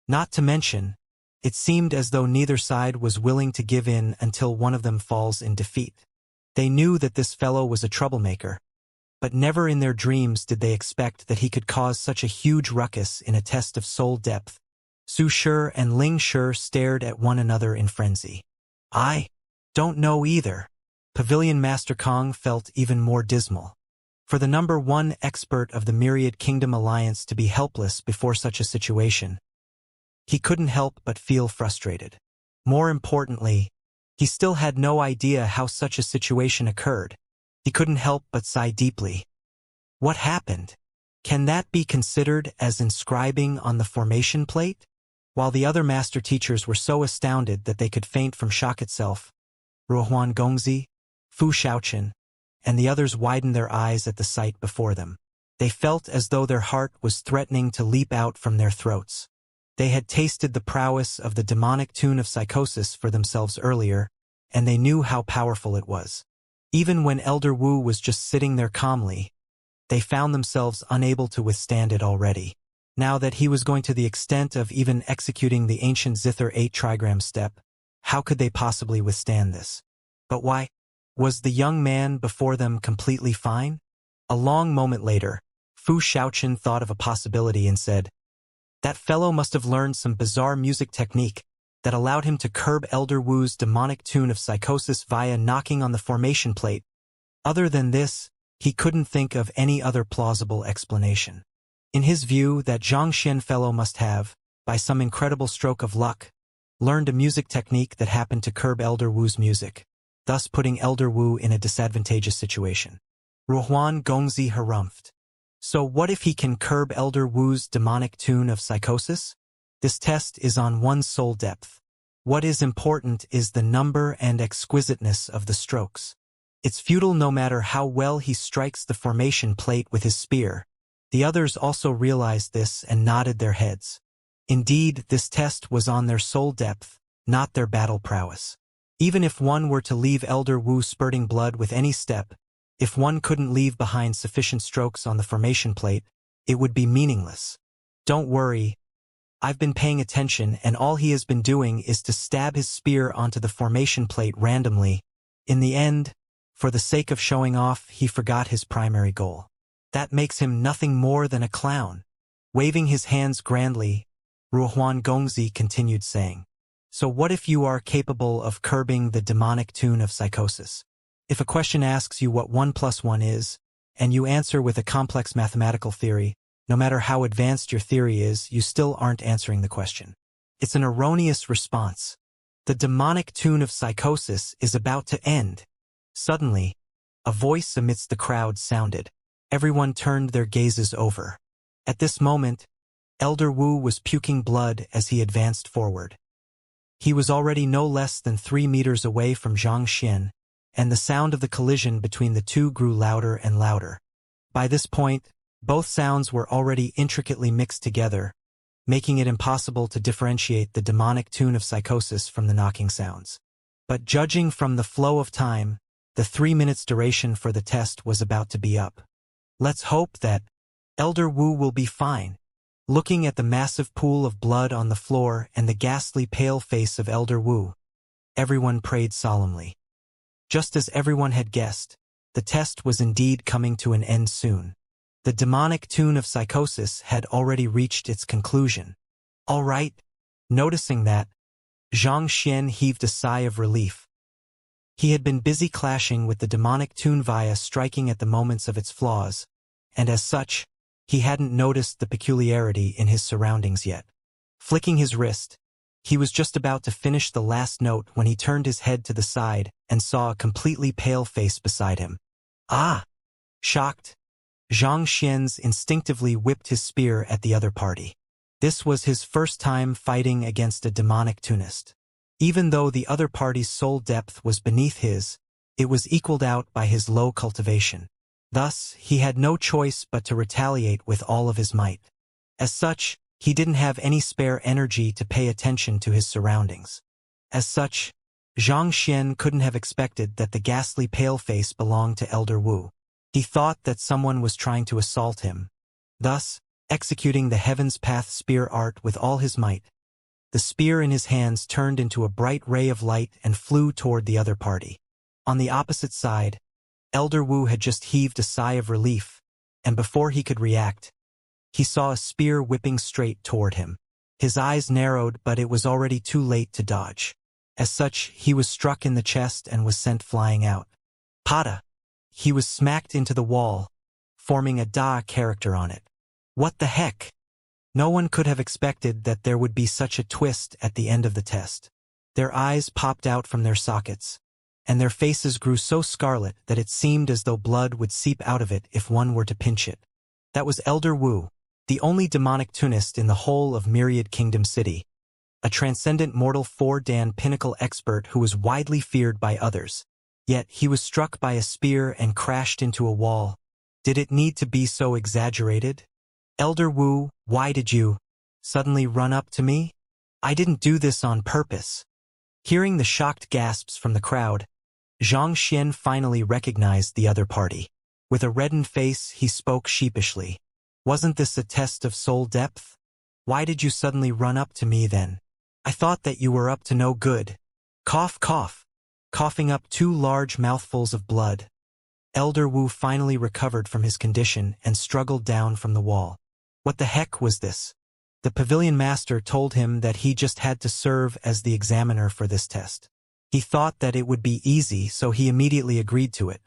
Not to mention, it seemed as though neither side was willing to give in until one of them falls in defeat. They knew that this fellow was a troublemaker, but never in their dreams did they expect that he could cause such a huge ruckus in a test of soul depth. Su Shi and Ling Shi stared at one another in frenzy. I don't know either. Pavilion Master Kong felt even more dismal. For the number one expert of the Myriad Kingdom Alliance to be helpless before such a situation, he couldn't help but feel frustrated. More importantly, he still had no idea how such a situation occurred. He couldn't help but sigh deeply. What happened? Can that be considered as inscribing on the formation plate? While the other master teachers were so astounded that they could faint from shock itself, Ruohuan Gongzi, Fu Shaoqian, and the others widened their eyes at the sight before them. They felt as though their heart was threatening to leap out from their throats. They had tasted the prowess of the demonic tune of psychosis for themselves earlier, and they knew how powerful it was. Even when Elder Wu was just sitting there calmly, they found themselves unable to withstand it already. Now that he was going to the extent of even executing the ancient Zither 8 trigram step, how could they possibly withstand this? But why? Was the young man before them completely fine? A long moment later, Fu Shaoqian thought of a possibility and said, "That fellow must have learned some bizarre music technique that allowed him to curb Elder Wu's demonic tune of psychosis via knocking on the formation plate. Other than this, he couldn't think of any other plausible explanation. In his view, that Xianxia fellow must have, by some incredible stroke of luck, learned a music technique that happened to curb Elder Wu's music, thus putting Elder Wu in a disadvantageous situation." Ruohuan Gongzi harumphed. So what if he can curb Elder Wu's demonic tune of psychosis? This test is on one's soul depth. What is important is the number and exquisiteness of the strokes. It's futile no matter how well he strikes the formation plate with his spear. The others also realized this and nodded their heads. Indeed, this test was on their soul depth, not their battle prowess. Even if one were to leave Elder Wu spurting blood with any step, if one couldn't leave behind sufficient strokes on the formation plate, it would be meaningless. Don't worry, I've been paying attention, and all he has been doing is to stab his spear onto the formation plate randomly. In the end, for the sake of showing off, he forgot his primary goal. That makes him nothing more than a clown. Waving his hands grandly, Ruohuan Gongzi continued saying, "So what if you are capable of curbing the demonic tune of psychosis? If a question asks you what 1 + 1 is, and you answer with a complex mathematical theory, no matter how advanced your theory is, you still aren't answering the question. It's an erroneous response. The demonic tune of psychosis is about to end." Suddenly, a voice amidst the crowd sounded. Everyone turned their gazes over. At this moment, Elder Wu was puking blood as he advanced forward. He was already no less than 3 meters away from Xianxia, and the sound of the collision between the two grew louder and louder. By this point, both sounds were already intricately mixed together, making it impossible to differentiate the demonic tune of psychosis from the knocking sounds. But judging from the flow of time, the 3 minutes duration for the test was about to be up. Let's hope that Elder Wu will be fine. Looking at the massive pool of blood on the floor and the ghastly pale face of Elder Wu, everyone prayed solemnly. Just as everyone had guessed, the test was indeed coming to an end soon. The demonic tune of psychosis had already reached its conclusion. All right. Noticing that, Xianxia heaved a sigh of relief. He had been busy clashing with the demonic tune via striking at the moments of its flaws, and as such, he hadn't noticed the peculiarity in his surroundings yet. Flicking his wrist, he was just about to finish the last note when he turned his head to the side and saw a completely pale face beside him. Ah! Shocked, Xianxia instinctively whipped his spear at the other party. This was his first time fighting against a demonic tunist. Even though the other party's soul depth was beneath his, it was equaled out by his low cultivation. Thus, he had no choice but to retaliate with all of his might. As such, he didn't have any spare energy to pay attention to his surroundings. As such, Xianxia couldn't have expected that the ghastly pale face belonged to Elder Wu. He thought that someone was trying to assault him. Thus, executing the Heaven's Path spear art with all his might, the spear in his hands turned into a bright ray of light and flew toward the other party. On the opposite side, Elder Wu had just heaved a sigh of relief, and before he could react, he saw a spear whipping straight toward him. His eyes narrowed, but it was already too late to dodge. As such, he was struck in the chest and was sent flying out. Pada! He was smacked into the wall, forming a Da character on it. What the heck? No one could have expected that there would be such a twist at the end of the test. Their eyes popped out from their sockets, and their faces grew so scarlet that it seemed as though blood would seep out of it if one were to pinch it. That was Elder Wu, the only demonic tunist in the whole of Myriad Kingdom City, a transcendent mortal 4-dan pinnacle expert who was widely feared by others. Yet he was struck by a spear and crashed into a wall. Did it need to be so exaggerated? Elder Wu, why did you suddenly run up to me? I didn't do this on purpose. Hearing the shocked gasps from the crowd, Xianxia finally recognized the other party. With a reddened face, he spoke sheepishly. Wasn't this a test of soul depth? Why did you suddenly run up to me then? I thought that you were up to no good. Cough, cough. Coughing up 2 large mouthfuls of blood. Elder Wu finally recovered from his condition and struggled down from the wall. What the heck was this? The pavilion master told him that he just had to serve as the examiner for this test. He thought that it would be easy, so he immediately agreed to it.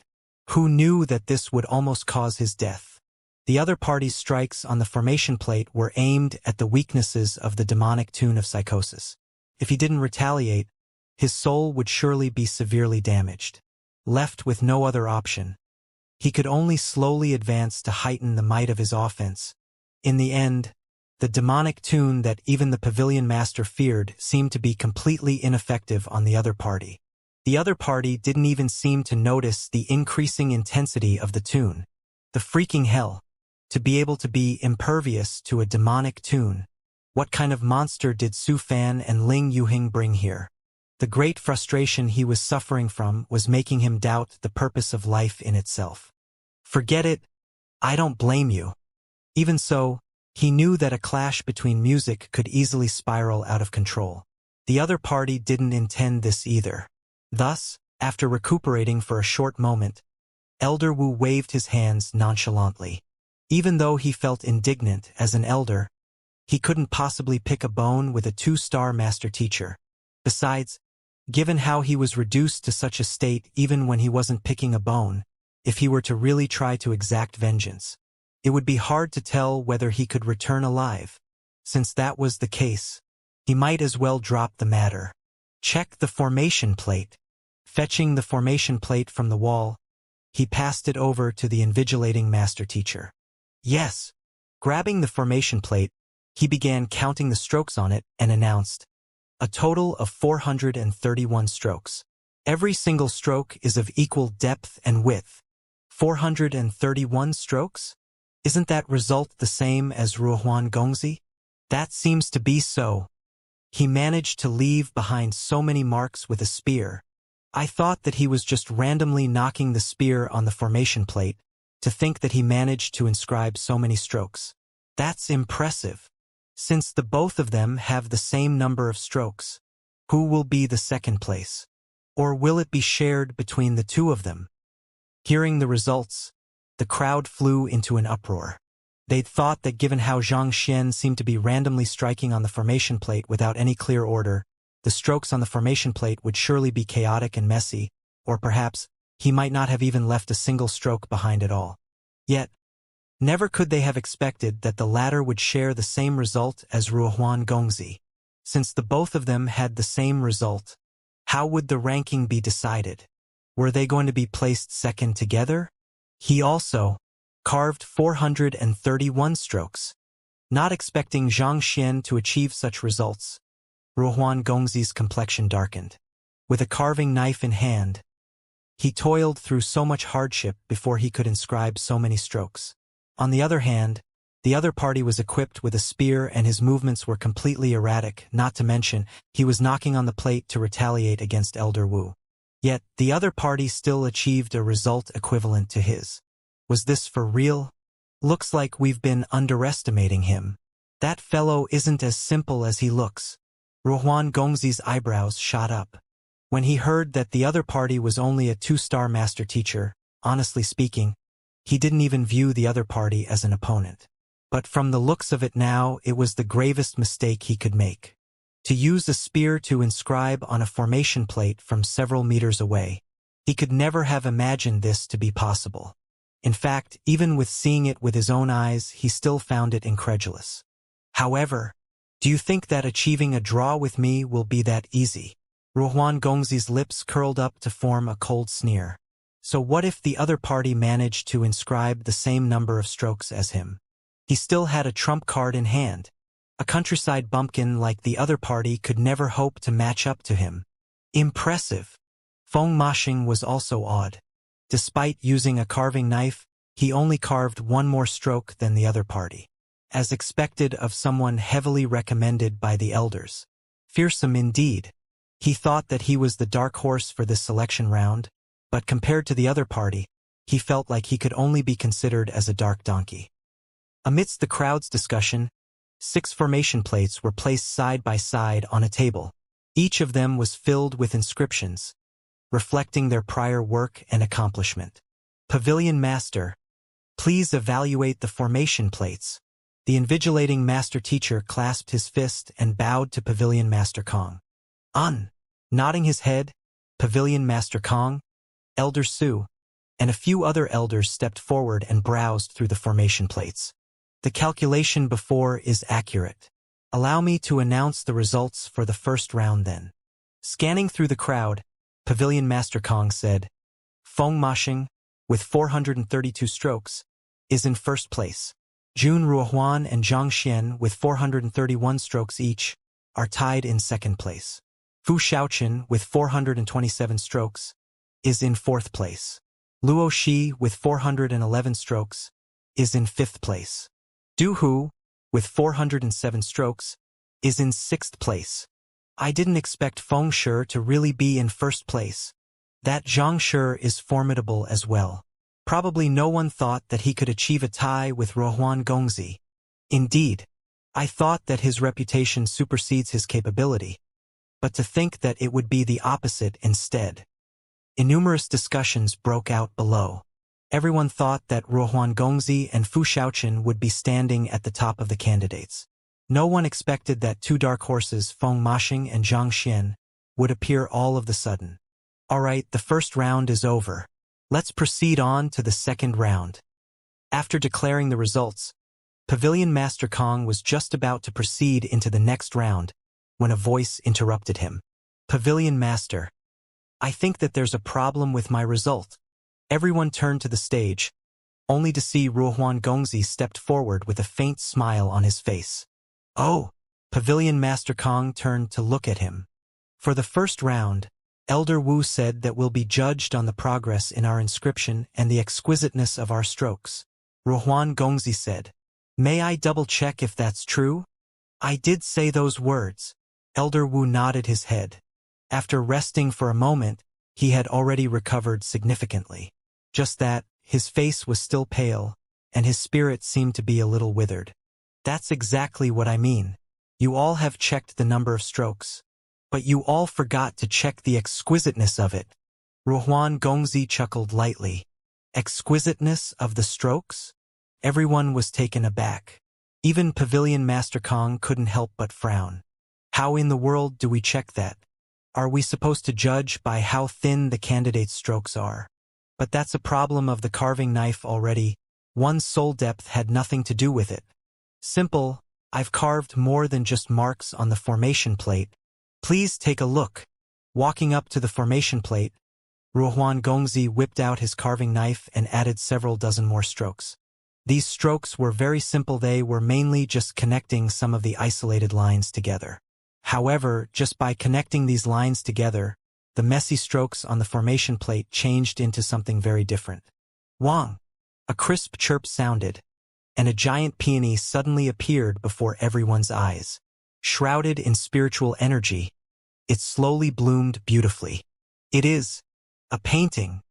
Who knew that this would almost cause his death? The other party's strikes on the formation plate were aimed at the weaknesses of the demonic tune of psychosis. If he didn't retaliate, his soul would surely be severely damaged. Left with no other option, he could only slowly advance to heighten the might of his offense. In the end, the demonic tune that even the pavilion master feared seemed to be completely ineffective on the other party. The other party didn't even seem to notice the increasing intensity of the tune. The freaking hell! To be able to be impervious to a demonic tune. What kind of monster did Su Fan and Ling Yuhing bring here? The great frustration he was suffering from was making him doubt the purpose of life in itself. Forget it. I don't blame you. Even so, he knew that a clash between music could easily spiral out of control. The other party didn't intend this either. Thus, after recuperating for a short moment, Elder Wu waved his hands nonchalantly. Even though he felt indignant as an elder, he couldn't possibly pick a bone with a 2-star master teacher. Besides, given how he was reduced to such a state even when he wasn't picking a bone, if he were to really try to exact vengeance, it would be hard to tell whether he could return alive. Since that was the case, he might as well drop the matter. Check the formation plate. Fetching the formation plate from the wall, he passed it over to the invigilating master teacher. Yes. Grabbing the formation plate, he began counting the strokes on it and announced, a total of 431 strokes. Every single stroke is of equal depth and width. 431 strokes? Isn't that result the same as Ruohuan Gongzi? That seems to be so. He managed to leave behind so many marks with a spear. I thought that he was just randomly knocking the spear on the formation plate, to think that he managed to inscribe so many strokes. That's impressive. Since the both of them have the same number of strokes, who will be the second place? Or will it be shared between the 2 of them? Hearing the results, the crowd flew into an uproar. They'd thought that given how Xianxia seemed to be randomly striking on the formation plate without any clear order, the strokes on the formation plate would surely be chaotic and messy, or perhaps he might not have even left a single stroke behind at all. Yet, never could they have expected that the latter would share the same result as Ruohuan Gongzi. Since the both of them had the same result, how would the ranking be decided? Were they going to be placed second together? He also carved 431 strokes. Not expecting Xianxia to achieve such results, Ruohuan Gongzi's complexion darkened. With a carving knife in hand, he toiled through so much hardship before he could inscribe so many strokes. On the other hand, the other party was equipped with a spear and his movements were completely erratic, not to mention, he was knocking on the plate to retaliate against Elder Wu. Yet, the other party still achieved a result equivalent to his. Was this for real? Looks like we've been underestimating him. That fellow isn't as simple as he looks. Ruohuan Gongzi's eyebrows shot up. When he heard that the other party was only a 2-star master teacher, honestly speaking, he didn't even view the other party as an opponent. But from the looks of it now, it was the gravest mistake he could make. To use a spear to inscribe on a formation plate from several meters away. He could never have imagined this to be possible. In fact, even with seeing it with his own eyes, he still found it incredulous. However, do you think that achieving a draw with me will be that easy? Ruohuan Gongzi's lips curled up to form a cold sneer. So what if the other party managed to inscribe the same number of strokes as him? He still had a trump card in hand. A countryside bumpkin like the other party could never hope to match up to him. Impressive. Feng Mashing was also awed. Despite using a carving knife, he only carved one more stroke than the other party. As expected of someone heavily recommended by the elders. Fearsome indeed. He thought that he was the dark horse for this selection round, but compared to the other party, he felt like he could only be considered as a dark donkey. Amidst the crowd's discussion, 6 formation plates were placed side by side on a table. Each of them was filled with inscriptions, reflecting their prior work and accomplishment. Pavilion Master, please evaluate the formation plates. The invigilating master teacher clasped his fist and bowed to Pavilion Master Kong. Nodding his head, Pavilion Master Kong, Elder Su, and a few other elders stepped forward and browsed through the formation plates. The calculation before is accurate. Allow me to announce the results for the first round then. Scanning through the crowd, Pavilion Master Kong said, Feng Mashing, with 432 strokes, is in first place. Jun Ruohuan and Zhang Xian, with 431 strokes each, are tied in second place. Fu Xiaoqin, with 427 strokes, is in fourth place. Luo Shi, with 411 strokes, is in fifth place. Du Hu, with 407 strokes, is in sixth place. I didn't expect Feng Shi to really be in first place. That Zhang Shi is formidable as well. Probably no one thought that he could achieve a tie with Ruohuan Gongzi. Indeed, I thought that his reputation supersedes his capability. But to think that it would be the opposite instead. Innumerous discussions broke out below. Everyone thought that Ruohuan Gongzi and Fu Xiaoqin would be standing at the top of the candidates. No one expected that 2 dark horses, Feng Mashing and Zhang Xian, would appear all of the sudden. Alright, the first round is over. Let's proceed on to the second round. After declaring the results, Pavilion Master Kong was just about to proceed into the next round when a voice interrupted him. Pavilion Master, I think that there's a problem with my result. Everyone turned to the stage, only to see Ruohuan Gongzi stepped forward with a faint smile on his face. Oh! Pavilion Master Kong turned to look at him. For the first round, Elder Wu said that we'll be judged on the progress in our inscription and the exquisiteness of our strokes. Ruohuan Gongzi said, May I double-check if that's true? I did say those words. Elder Wu nodded his head. After resting for a moment, he had already recovered significantly. Just that, his face was still pale, and his spirit seemed to be a little withered. That's exactly what I mean. You all have checked the number of strokes. But you all forgot to check the exquisiteness of it. Ruohuan Gongzi chuckled lightly. Exquisiteness of the strokes? Everyone was taken aback. Even Pavilion Master Kong couldn't help but frown. How in the world do we check that? Are we supposed to judge by how thin the candidate's strokes are? But that's a problem of the carving knife already. One's soul depth had nothing to do with it. Simple, I've carved more than just marks on the formation plate. Please take a look. Walking up to the formation plate, Ruohuan Gongzi whipped out his carving knife and added several dozen more strokes. These strokes were very simple. They were mainly just connecting some of the isolated lines together. However, just by connecting these lines together, the messy strokes on the formation plate changed into something very different. Wang! A crisp chirp sounded, and a giant peony suddenly appeared before everyone's eyes. Shrouded in spiritual energy, it slowly bloomed beautifully. It is a painting.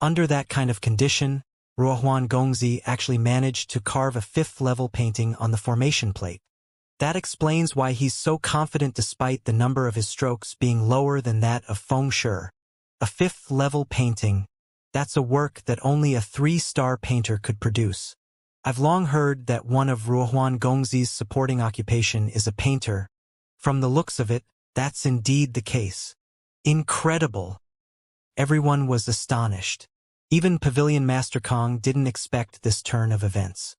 Under that kind of condition, Ruohuan Gongzi actually managed to carve a 5th-level painting on the formation plate. That explains why he's so confident despite the number of his strokes being lower than that of Feng Shi. A 5th-level painting, that's a work that only a 3-star painter could produce. I've long heard that one of Ruohuan Gongzi's supporting occupation is a painter. From the looks of it, that's indeed the case. Incredible! Everyone was astonished. Even Pavilion Master Kong didn't expect this turn of events.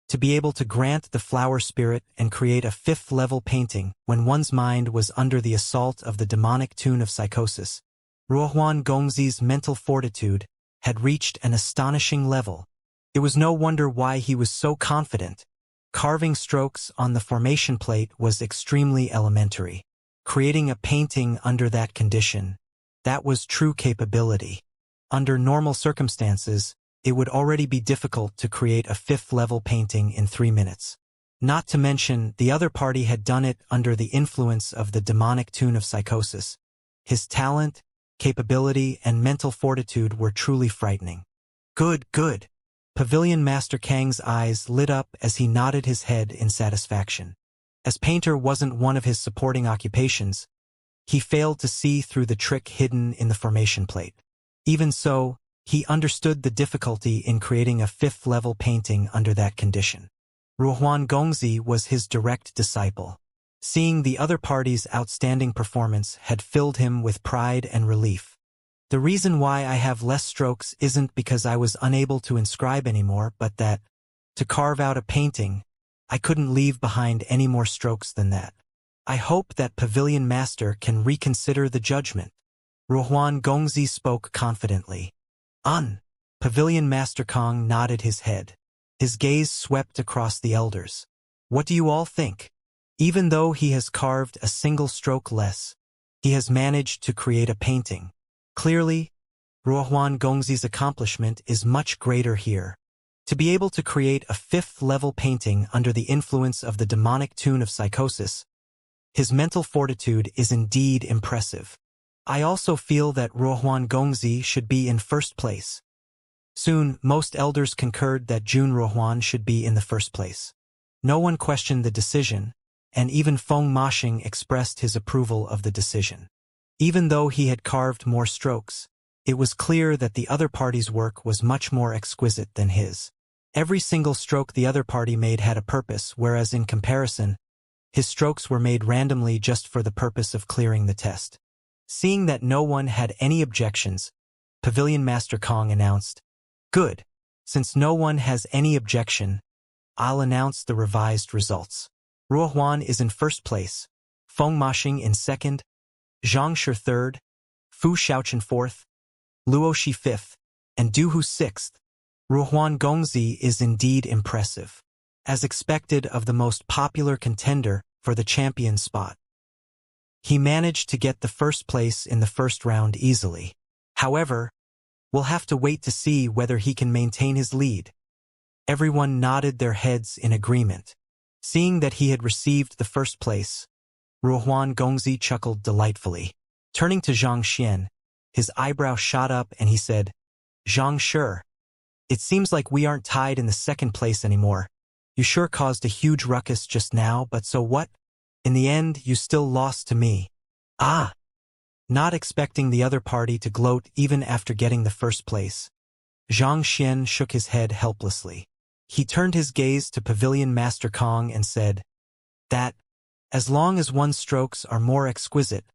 To be able to grant the flower spirit and create a 5th-level painting when one's mind was under the assault of the demonic tune of psychosis. Ruohuan Gongzi's mental fortitude had reached an astonishing level. It was no wonder why he was so confident. Carving strokes on the formation plate was extremely elementary. Creating a painting under that condition, that was true capability. Under normal circumstances, it would already be difficult to create a fifth-level painting in 3 minutes. Not to mention, the other party had done it under the influence of the demonic tune of psychosis. His talent, capability, and mental fortitude were truly frightening. Good, good. Pavilion Master Kang's eyes lit up as he nodded his head in satisfaction. As painter wasn't one of his supporting occupations, he failed to see through the trick hidden in the formation plate. Even so, he understood the difficulty in creating a fifth-level painting under that condition. Ruohuan Gongzi was his direct disciple. Seeing the other party's outstanding performance had filled him with pride and relief. The reason why I have less strokes isn't because I was unable to inscribe anymore, but that, to carve out a painting, I couldn't leave behind any more strokes than that. I hope that Pavilion Master can reconsider the judgment. Ruohuan Gongzi spoke confidently. Pavilion Master Kong nodded his head. His gaze swept across the elders. What do you all think? Even though he has carved a single stroke less, he has managed to create a painting. Clearly, Ruohuan Gongzi's accomplishment is much greater here. To be able to create a fifth-level painting under the influence of the demonic tune of psychosis, his mental fortitude is indeed impressive. I also feel that Ruohuan Gongzi should be in first place. Soon, most elders concurred that Jun Ruohuan should be in the first place. No one questioned the decision, and even Feng Mashing expressed his approval of the decision. Even though he had carved more strokes, it was clear that the other party's work was much more exquisite than his. Every single stroke the other party made had a purpose, whereas in comparison, his strokes were made randomly just for the purpose of clearing the test. Seeing that no one had any objections, Pavilion Master Kong announced, "Good. Since no one has any objection, I'll announce the revised results. Ruohuan is in first place, Feng Mashing in second, Xianxia third, Fu Shaochen fourth, Luoshi fifth, and Duhu sixth. Ruohuan Gongzi is indeed impressive, as expected of the most popular contender for the champion spot. He managed to get the first place in the first round easily. However, we'll have to wait to see whether he can maintain his lead." Everyone nodded their heads in agreement. Seeing that he had received the first place, Ruohuan Gongzi chuckled delightfully. Turning to Xianxia, his eyebrow shot up and he said, "Xianxia, it seems like we aren't tied in the second place anymore. You sure caused a huge ruckus just now, but so what? In the end, you still lost to me." Not expecting the other party to gloat even after getting the first place, Xianxia shook his head helplessly. He turned his gaze to Pavilion Master Kong and said, "That, as long as one's strokes are more exquisite,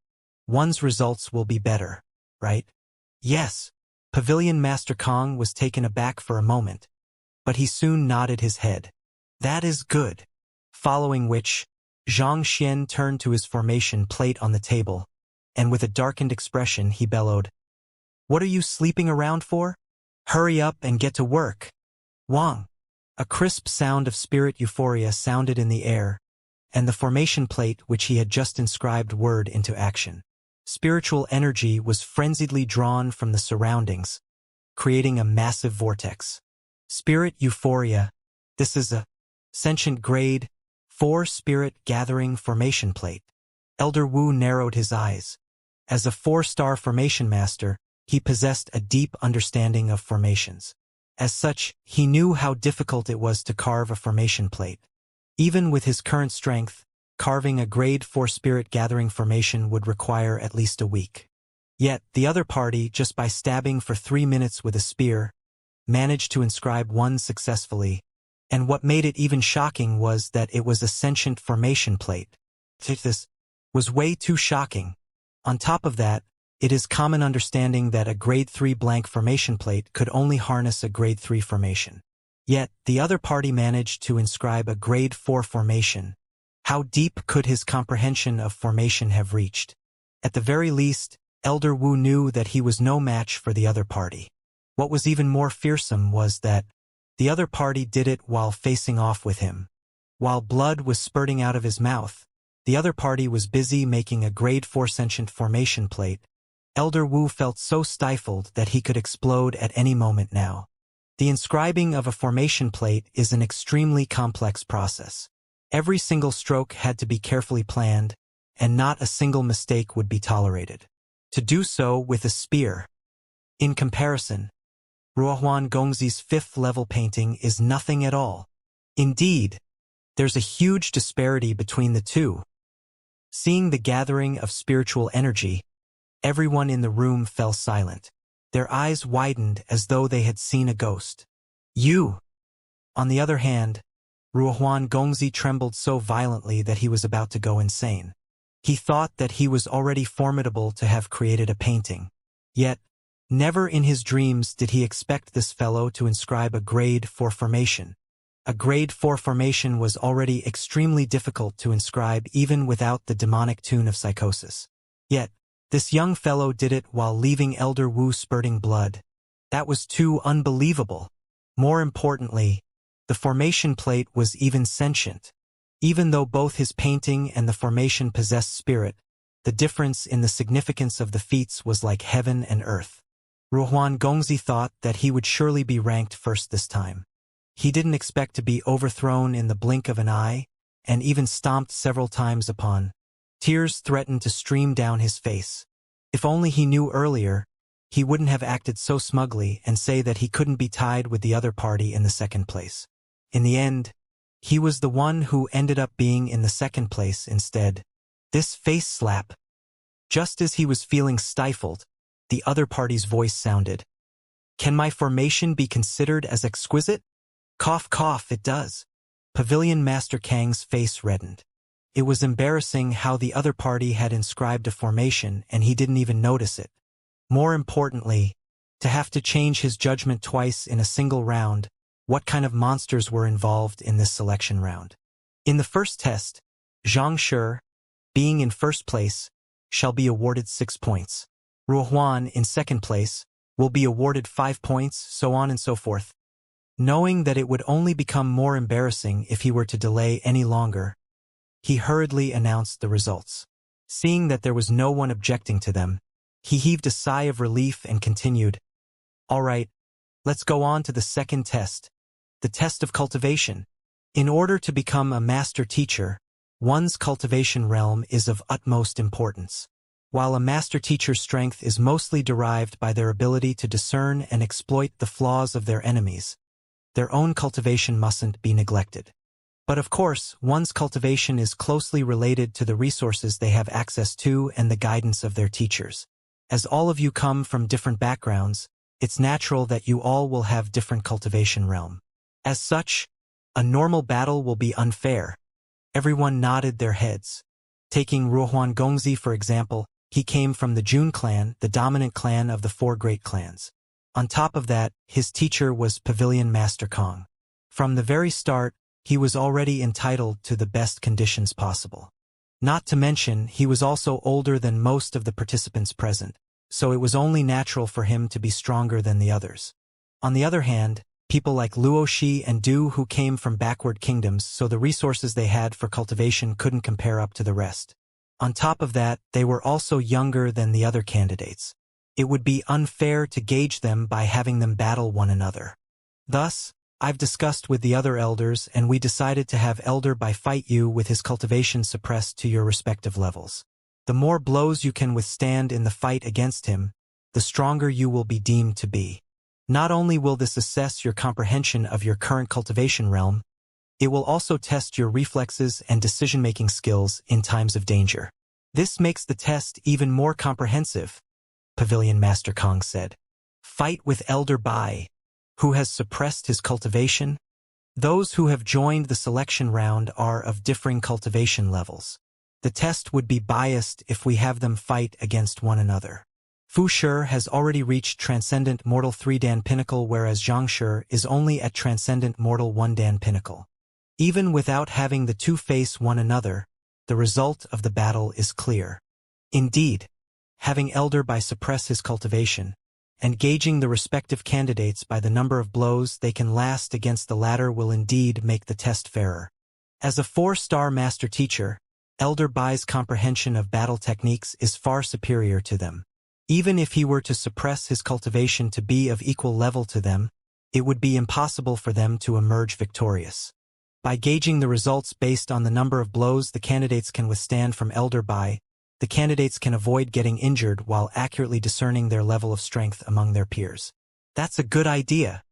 one's results will be better, right?" "Yes." Pavilion Master Kong was taken aback for a moment, but he soon nodded his head. "That is good." Following which, Xianxia turned to his formation plate on the table, and with a darkened expression he bellowed, "What are you sleeping around for? Hurry up and get to work." Wang! A crisp sound of spirit euphoria sounded in the air, and the formation plate which he had just inscribed whirred into action. Spiritual energy was frenziedly drawn from the surroundings, creating a massive vortex. Spirit euphoria. This is a sentient grade 4 spirit gathering formation plate. Elder Wu narrowed his eyes. As a 4-star formation master, he possessed a deep understanding of formations. As such, he knew how difficult it was to carve a formation plate. Even with his current strength, carving a grade 4 spirit gathering formation would require at least a week. Yet, the other party, just by stabbing for 3 minutes with a spear, managed to inscribe one successfully, and what made it even shocking was that it was a sentient formation plate. This was way too shocking. On top of that, it is common understanding that a grade 3 blank formation plate could only harness a grade 3 formation. Yet, the other party managed to inscribe a grade 4 formation. How deep could his comprehension of formation have reached? At the very least, Elder Wu knew that he was no match for the other party. What was even more fearsome was that the other party did it while facing off with him. While blood was spurting out of his mouth, the other party was busy making a grade 4 sentient formation plate. Elder Wu felt so stifled that he could explode at any moment now. The inscribing of a formation plate is an extremely complex process. Every single stroke had to be carefully planned, and not a single mistake would be tolerated. To do so with a spear. In comparison, Ruohuan Gongzi's 5th level painting is nothing at all. Indeed, there's a huge disparity between the two. Seeing the gathering of spiritual energy, everyone in the room fell silent. Their eyes widened as though they had seen a ghost. You! On the other hand, Ruohuan Gongzi trembled so violently that he was about to go insane. He thought that he was already formidable to have created a painting. Yet, never in his dreams did he expect this fellow to inscribe a grade 4 formation. A grade 4 formation was already extremely difficult to inscribe even without the demonic tune of psychosis. Yet, this young fellow did it while leaving Elder Wu spurting blood. That was too unbelievable. More importantly, the formation plate was even sentient. Even though both his painting and the formation possessed spirit, the difference in the significance of the feats was like heaven and earth. Ruohuan Gongzi thought that he would surely be ranked first this time. He didn't expect to be overthrown in the blink of an eye, and even stomped several times upon. Tears threatened to stream down his face. If only he knew earlier, he wouldn't have acted so smugly and say that he couldn't be tied with the other party in the second place. In the end, he was the one who ended up being in the second place instead. This face slap. Just as he was feeling stifled, the other party's voice sounded. Can my formation be considered as exquisite? Cough cough, it does. Pavilion Master Kang's face reddened. It was embarrassing how the other party had inscribed a formation and he didn't even notice it. More importantly, to have to change his judgment twice in a single round. What kind of monsters were involved in this selection round? In the first test, Xianxia, being in first place, shall be awarded 6 points. Ruohuan, in second place, will be awarded 5 points, so on and so forth. Knowing that it would only become more embarrassing if he were to delay any longer, he hurriedly announced the results. Seeing that there was no one objecting to them, he heaved a sigh of relief and continued, "All right, let's go on to the second test, the test of cultivation. In order to become a master teacher, one's cultivation realm is of utmost importance. While a master teacher's strength is mostly derived by their ability to discern and exploit the flaws of their enemies, their own cultivation mustn't be neglected. But of course, one's cultivation is closely related to the resources they have access to and the guidance of their teachers. As all of you come from different backgrounds, it's natural that you all will have different cultivation realm. As such, a normal battle will be unfair." Everyone nodded their heads. Taking Ruohuan Gongzi for example, he came from the Jun clan, the dominant clan of the 4 great clans. On top of that, his teacher was Pavilion Master Kong. From the very start, he was already entitled to the best conditions possible. Not to mention, he was also older than most of the participants present, so it was only natural for him to be stronger than the others. On the other hand, people like Luoxi and Du who came from backward kingdoms, so the resources they had for cultivation couldn't compare up to the rest. On top of that, they were also younger than the other candidates. It would be unfair to gauge them by having them battle one another. Thus, I've discussed with the other elders and we decided to have Elder Bai fight you with his cultivation suppressed to your respective levels. The more blows you can withstand in the fight against him, the stronger you will be deemed to be. Not only will this assess your comprehension of your current cultivation realm, it will also test your reflexes and decision-making skills in times of danger. This makes the test even more comprehensive, Pavilion Master Kong said. Fight with Elder Bai, who has suppressed his cultivation. Those who have joined the selection round are of differing cultivation levels. The test would be biased if we have them fight against one another. Fu Shi has already reached Transcendent Mortal 3 Dan Pinnacle, whereas Xianxia is only at Transcendent Mortal 1 Dan Pinnacle. Even without having the two face one another, the result of the battle is clear. Indeed, having Elder Bai suppress his cultivation, and gauging the respective candidates by the number of blows they can last against the latter will indeed make the test fairer. As a 4-star master teacher, Elder Bai's comprehension of battle techniques is far superior to them. Even if he were to suppress his cultivation to be of equal level to them, it would be impossible for them to emerge victorious. By gauging the results based on the number of blows the candidates can withstand from Elder Bai, the candidates can avoid getting injured while accurately discerning their level of strength among their peers. That's a good idea.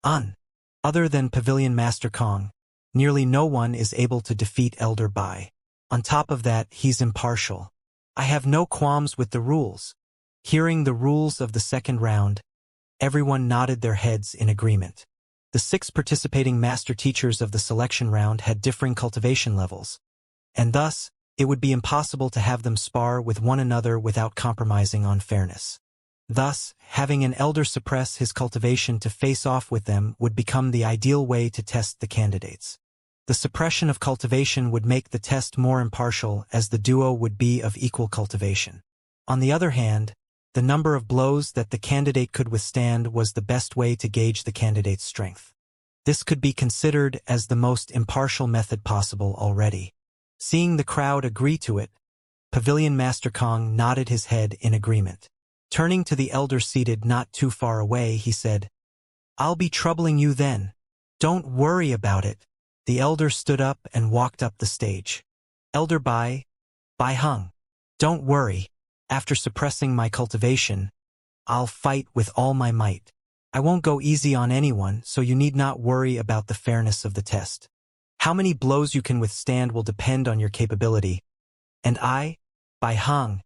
Other than Pavilion Master Kong, nearly no one is able to defeat Elder Bai. On top of that, he's impartial. I have no qualms with the rules. Hearing the rules of the second round, everyone nodded their heads in agreement. The 6 participating master teachers of the selection round had differing cultivation levels, and thus, it would be impossible to have them spar with one another without compromising on fairness. Thus, having an elder suppress his cultivation to face off with them would become the ideal way to test the candidates. The suppression of cultivation would make the test more impartial as the duo would be of equal cultivation. On the other hand, the number of blows that the candidate could withstand was the best way to gauge the candidate's strength. This could be considered as the most impartial method possible already. Seeing the crowd agree to it, Pavilion Master Kong nodded his head in agreement. Turning to the elder seated not too far away, he said, "I'll be troubling you then. Don't worry about it." The elder stood up and walked up the stage. "Elder Bai Hung, don't worry. After suppressing my cultivation, I'll fight with all my might. I won't go easy on anyone, so you need not worry about the fairness of the test. How many blows you can withstand will depend on your capability. And I, Bai Hung,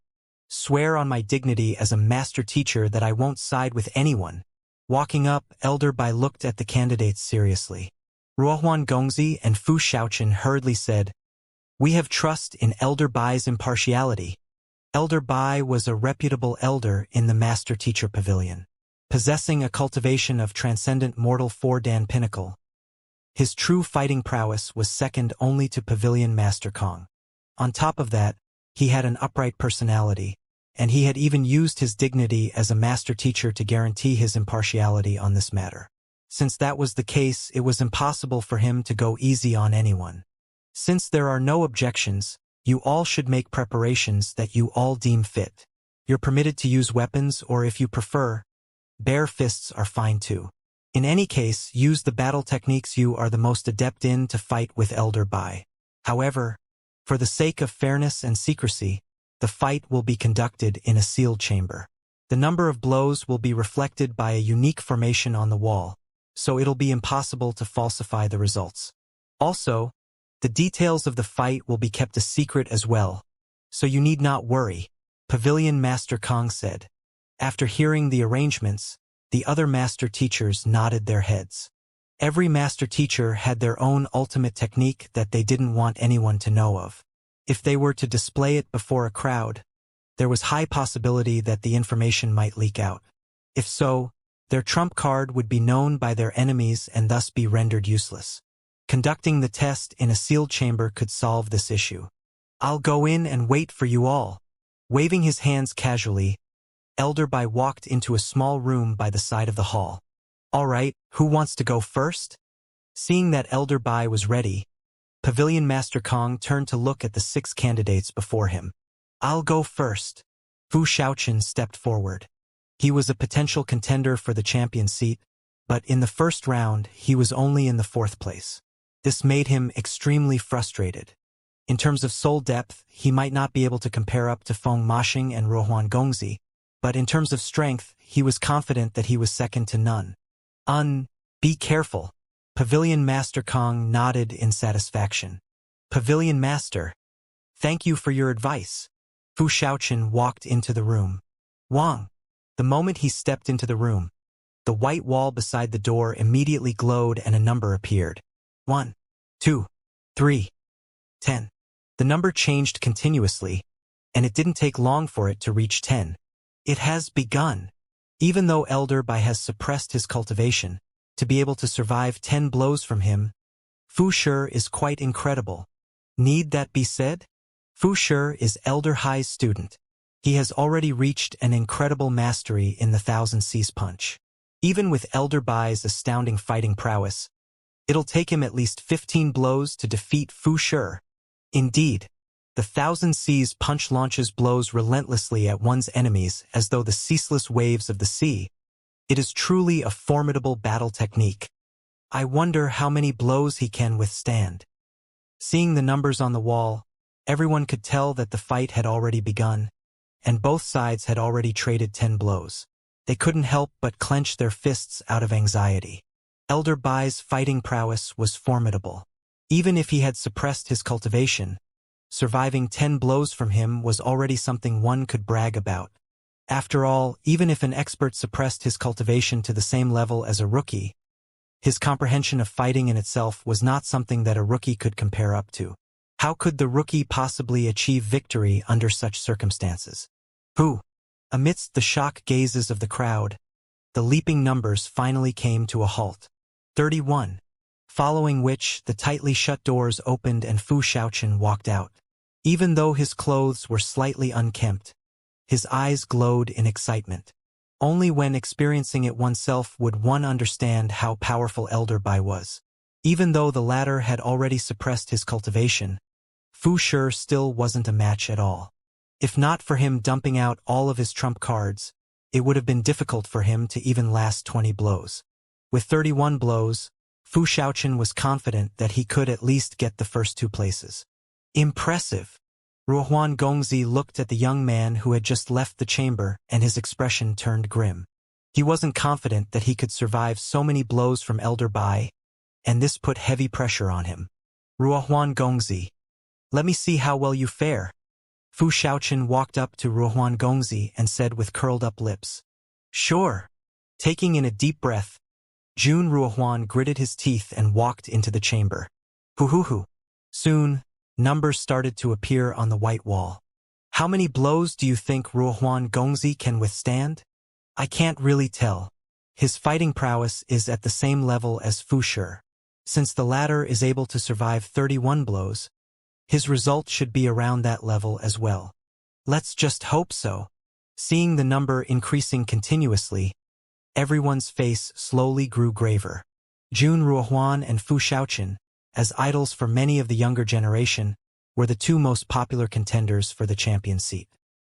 swear on my dignity as a master teacher that I won't side with anyone." Walking up, Elder Bai looked at the candidates seriously. Ruohuan Gongzi and Fu Shaochen hurriedly said, "We have trust in Elder Bai's impartiality." Elder Bai was a reputable elder in the Master Teacher Pavilion, possessing a cultivation of transcendent mortal 4-dan pinnacle. His true fighting prowess was second only to Pavilion Master Kong. On top of that, he had an upright personality, and he had even used his dignity as a master teacher to guarantee his impartiality on this matter. Since that was the case, it was impossible for him to go easy on anyone. Since there are no objections, you all should make preparations that you all deem fit. You're permitted to use weapons, or if you prefer, bare fists are fine too. In any case, use the battle techniques you are the most adept in to fight with Elder Bai. However, for the sake of fairness and secrecy, the fight will be conducted in a sealed chamber. The number of blows will be reflected by a unique formation on the wall, so it'll be impossible to falsify the results. Also, the details of the fight will be kept a secret as well, so you need not worry, Pavilion Master Kong said. After hearing the arrangements, the other master teachers nodded their heads. Every master teacher had their own ultimate technique that they didn't want anyone to know of. If they were to display it before a crowd, there was high possibility that the information might leak out. If so, their trump card would be known by their enemies and thus be rendered useless. Conducting the test in a sealed chamber could solve this issue. "I'll go in and wait for you all." Waving his hands casually, Elder Bai walked into a small room by the side of the hall. "All right, who wants to go first?" Seeing that Elder Bai was ready, Pavilion Master Kong turned to look at the 6 candidates before him. "I'll go first." Fu Shaochen stepped forward. He was a potential contender for the champion seat, but in the first round, he was only in the 4th place. This made him extremely frustrated. In terms of soul depth, he might not be able to compare up to Feng Mashing and Ruohuan Gongzi, but in terms of strength, he was confident that he was second to none. Be careful." Pavilion Master Kong nodded in satisfaction. "Pavilion Master, thank you for your advice." Fu Shaochen walked into the room. Wang. The moment he stepped into the room, the white wall beside the door immediately glowed and a number appeared. 1, 2, 3, 10. The number changed continuously, and it didn't take long for it to reach 10. It has begun. Even though Elder Bai has suppressed his cultivation, to be able to survive 10 blows from him, Fu Shi is quite incredible. Need that be said? Fu Shi is Elder Hai's student. He has already reached an incredible mastery in the Thousand Seas punch. Even with Elder Bai's astounding fighting prowess, it'll take him at least 15 blows to defeat Fu Shi. Indeed, the Thousand Seas punch launches blows relentlessly at one's enemies as though the ceaseless waves of the sea. It is truly a formidable battle technique. I wonder how many blows he can withstand. Seeing the numbers on the wall, everyone could tell that the fight had already begun, and both sides had already traded 10 blows. They couldn't help but clench their fists out of anxiety. Elder Bai's fighting prowess was formidable. Even if he had suppressed his cultivation, surviving 10 blows from him was already something one could brag about. After all, even if an expert suppressed his cultivation to the same level as a rookie, his comprehension of fighting in itself was not something that a rookie could compare up to. How could the rookie possibly achieve victory under such circumstances? Who? Amidst the shocked gazes of the crowd, the leaping numbers finally came to a halt. 31. Following which, the tightly shut doors opened and Fu Xiaoqian walked out. Even though his clothes were slightly unkempt, his eyes glowed in excitement. Only when experiencing it oneself would one understand how powerful Elder Bai was. Even though the latter had already suppressed his cultivation, Fu Shi still wasn't a match at all. If not for him dumping out all of his trump cards, it would have been difficult for him to even last 20 blows. With 31 blows, Fu Xiaoqian was confident that he could at least get the first 2 places. Impressive! Ruohuan Gongzi looked at the young man who had just left the chamber, and his expression turned grim. He wasn't confident that he could survive so many blows from Elder Bai, and this put heavy pressure on him. Ruohuan Gongzi, let me see how well you fare. Fu Xiaoqian walked up to Ruohuan Gongzi and said with curled-up lips. Sure. Taking in a deep breath, Jun Ruohuan gritted his teeth and walked into the chamber. Hoo-hoo-hoo. Soon, numbers started to appear on the white wall. How many blows do you think Ruohuan Gongzi can withstand? I can't really tell. His fighting prowess is at the same level as Fu Shi. Since the latter is able to survive 31 blows, his result should be around that level as well. Let's just hope so. Seeing the number increasing continuously, everyone's face slowly grew graver. Jun Ruohuan and Fu Xiaoqian, as idols for many of the younger generation, were the 2 most popular contenders for the champion seat.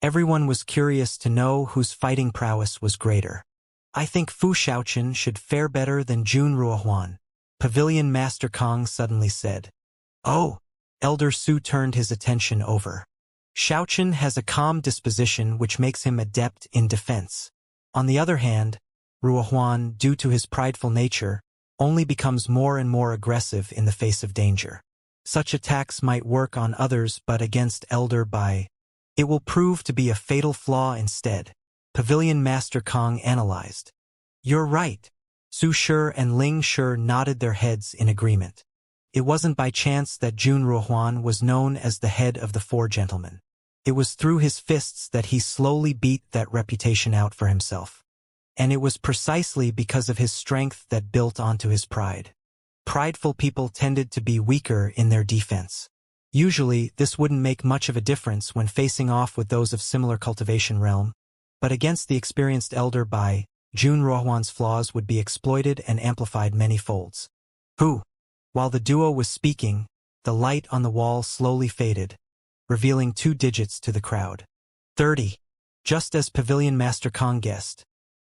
Everyone was curious to know whose fighting prowess was greater. I think Fu Xiaoqian should fare better than Jun Ruohuan, Pavilion Master Kong suddenly said. Oh! Elder Su turned his attention over. Xiaoqian has a calm disposition which makes him adept in defense. On the other hand, Ruohuan, due to his prideful nature, only becomes more and more aggressive in the face of danger. Such attacks might work on others, but against Elder Bai, it will prove to be a fatal flaw instead. Pavilion Master Kong analyzed. You're right. Su Shi and Ling Shi nodded their heads in agreement. It wasn't by chance that Jun Ruohuan was known as the head of the 4 gentlemen. It was through his fists that he slowly beat that reputation out for himself. And it was precisely because of his strength that built onto his pride. Prideful people tended to be weaker in their defense. Usually, this wouldn't make much of a difference when facing off with those of similar cultivation realm, but against the experienced Elder Bai, Jun Ruohuan's flaws would be exploited and amplified many folds. Who? While the duo was speaking, the light on the wall slowly faded, revealing 2 digits to the crowd. 30. Just as Pavilion Master Kong guessed,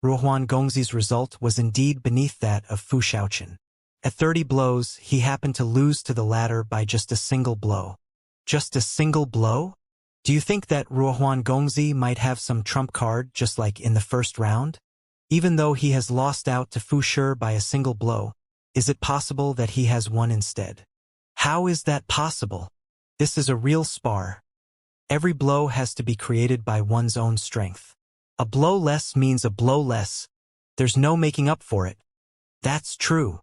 Ruohuan Gongzi's result was indeed beneath that of Fu Xiaoqian. At 30 blows, he happened to lose to the latter by just a single blow. Just a single blow? Do you think that Ruohuan Gongzi might have some trump card just like in the first round? Even though he has lost out to Fu Shi by a single blow, is it possible that he has one instead? How is that possible? This is a real spar. Every blow has to be created by one's own strength. A blow less means a blow less. There's no making up for it. That's true.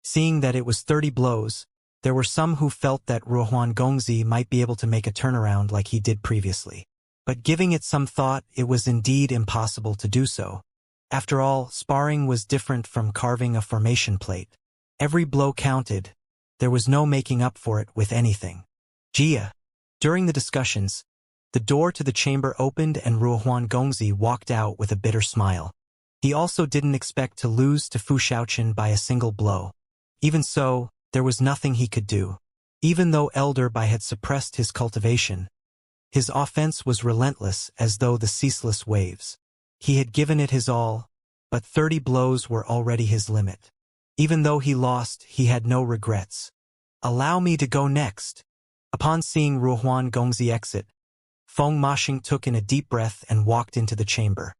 Seeing that it was 30 blows, there were some who felt that Ruohuan Gongzi might be able to make a turnaround like he did previously. But giving it some thought, it was indeed impossible to do so. After all, sparring was different from carving a formation plate. Every blow counted. There was no making up for it with anything. Jia. During the discussions, The door to the chamber opened and Ruohuan Gongzi walked out with a bitter smile. He also didn't expect to lose to Fu Shaoqian by a single blow. Even so, there was nothing he could do. Even though Elder Bai had suppressed his cultivation, his offense was relentless as though the ceaseless waves. He had given it his all, but 30 blows were already his limit. Even though he lost, he had no regrets. "Allow me to go next." Upon seeing Ruohuan Gongzi exit, Feng Mashing took in a deep breath and walked into the chamber.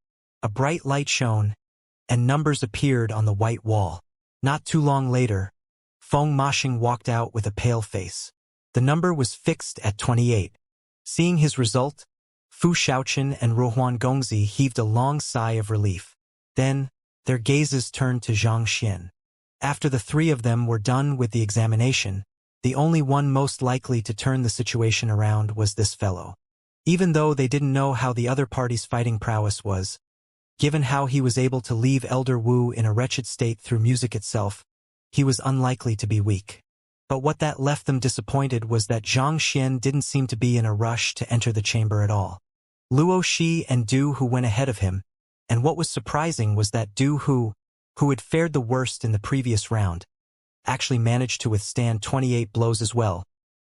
A bright light shone, and numbers appeared on the white wall. Not too long later, Feng Mashing walked out with a pale face. The number was fixed at 28. Seeing his result, Fu Shaoqian and Ruohuan Gongzi heaved a long sigh of relief. Then, their gazes turned to Xianxia. After the three of them were done with the examination, the only one most likely to turn the situation around was this fellow. Even though they didn't know how the other party's fighting prowess was, given how he was able to leave Elder Wu in a wretched state through music itself, he was unlikely to be weak. But what that left them disappointed was that Zhang Xian didn't seem to be in a rush to enter the chamber at all. Luo Shi and Du Hu went ahead of him, and what was surprising was that Du Hu, who had fared the worst in the previous round, actually managed to withstand 28 blows as well,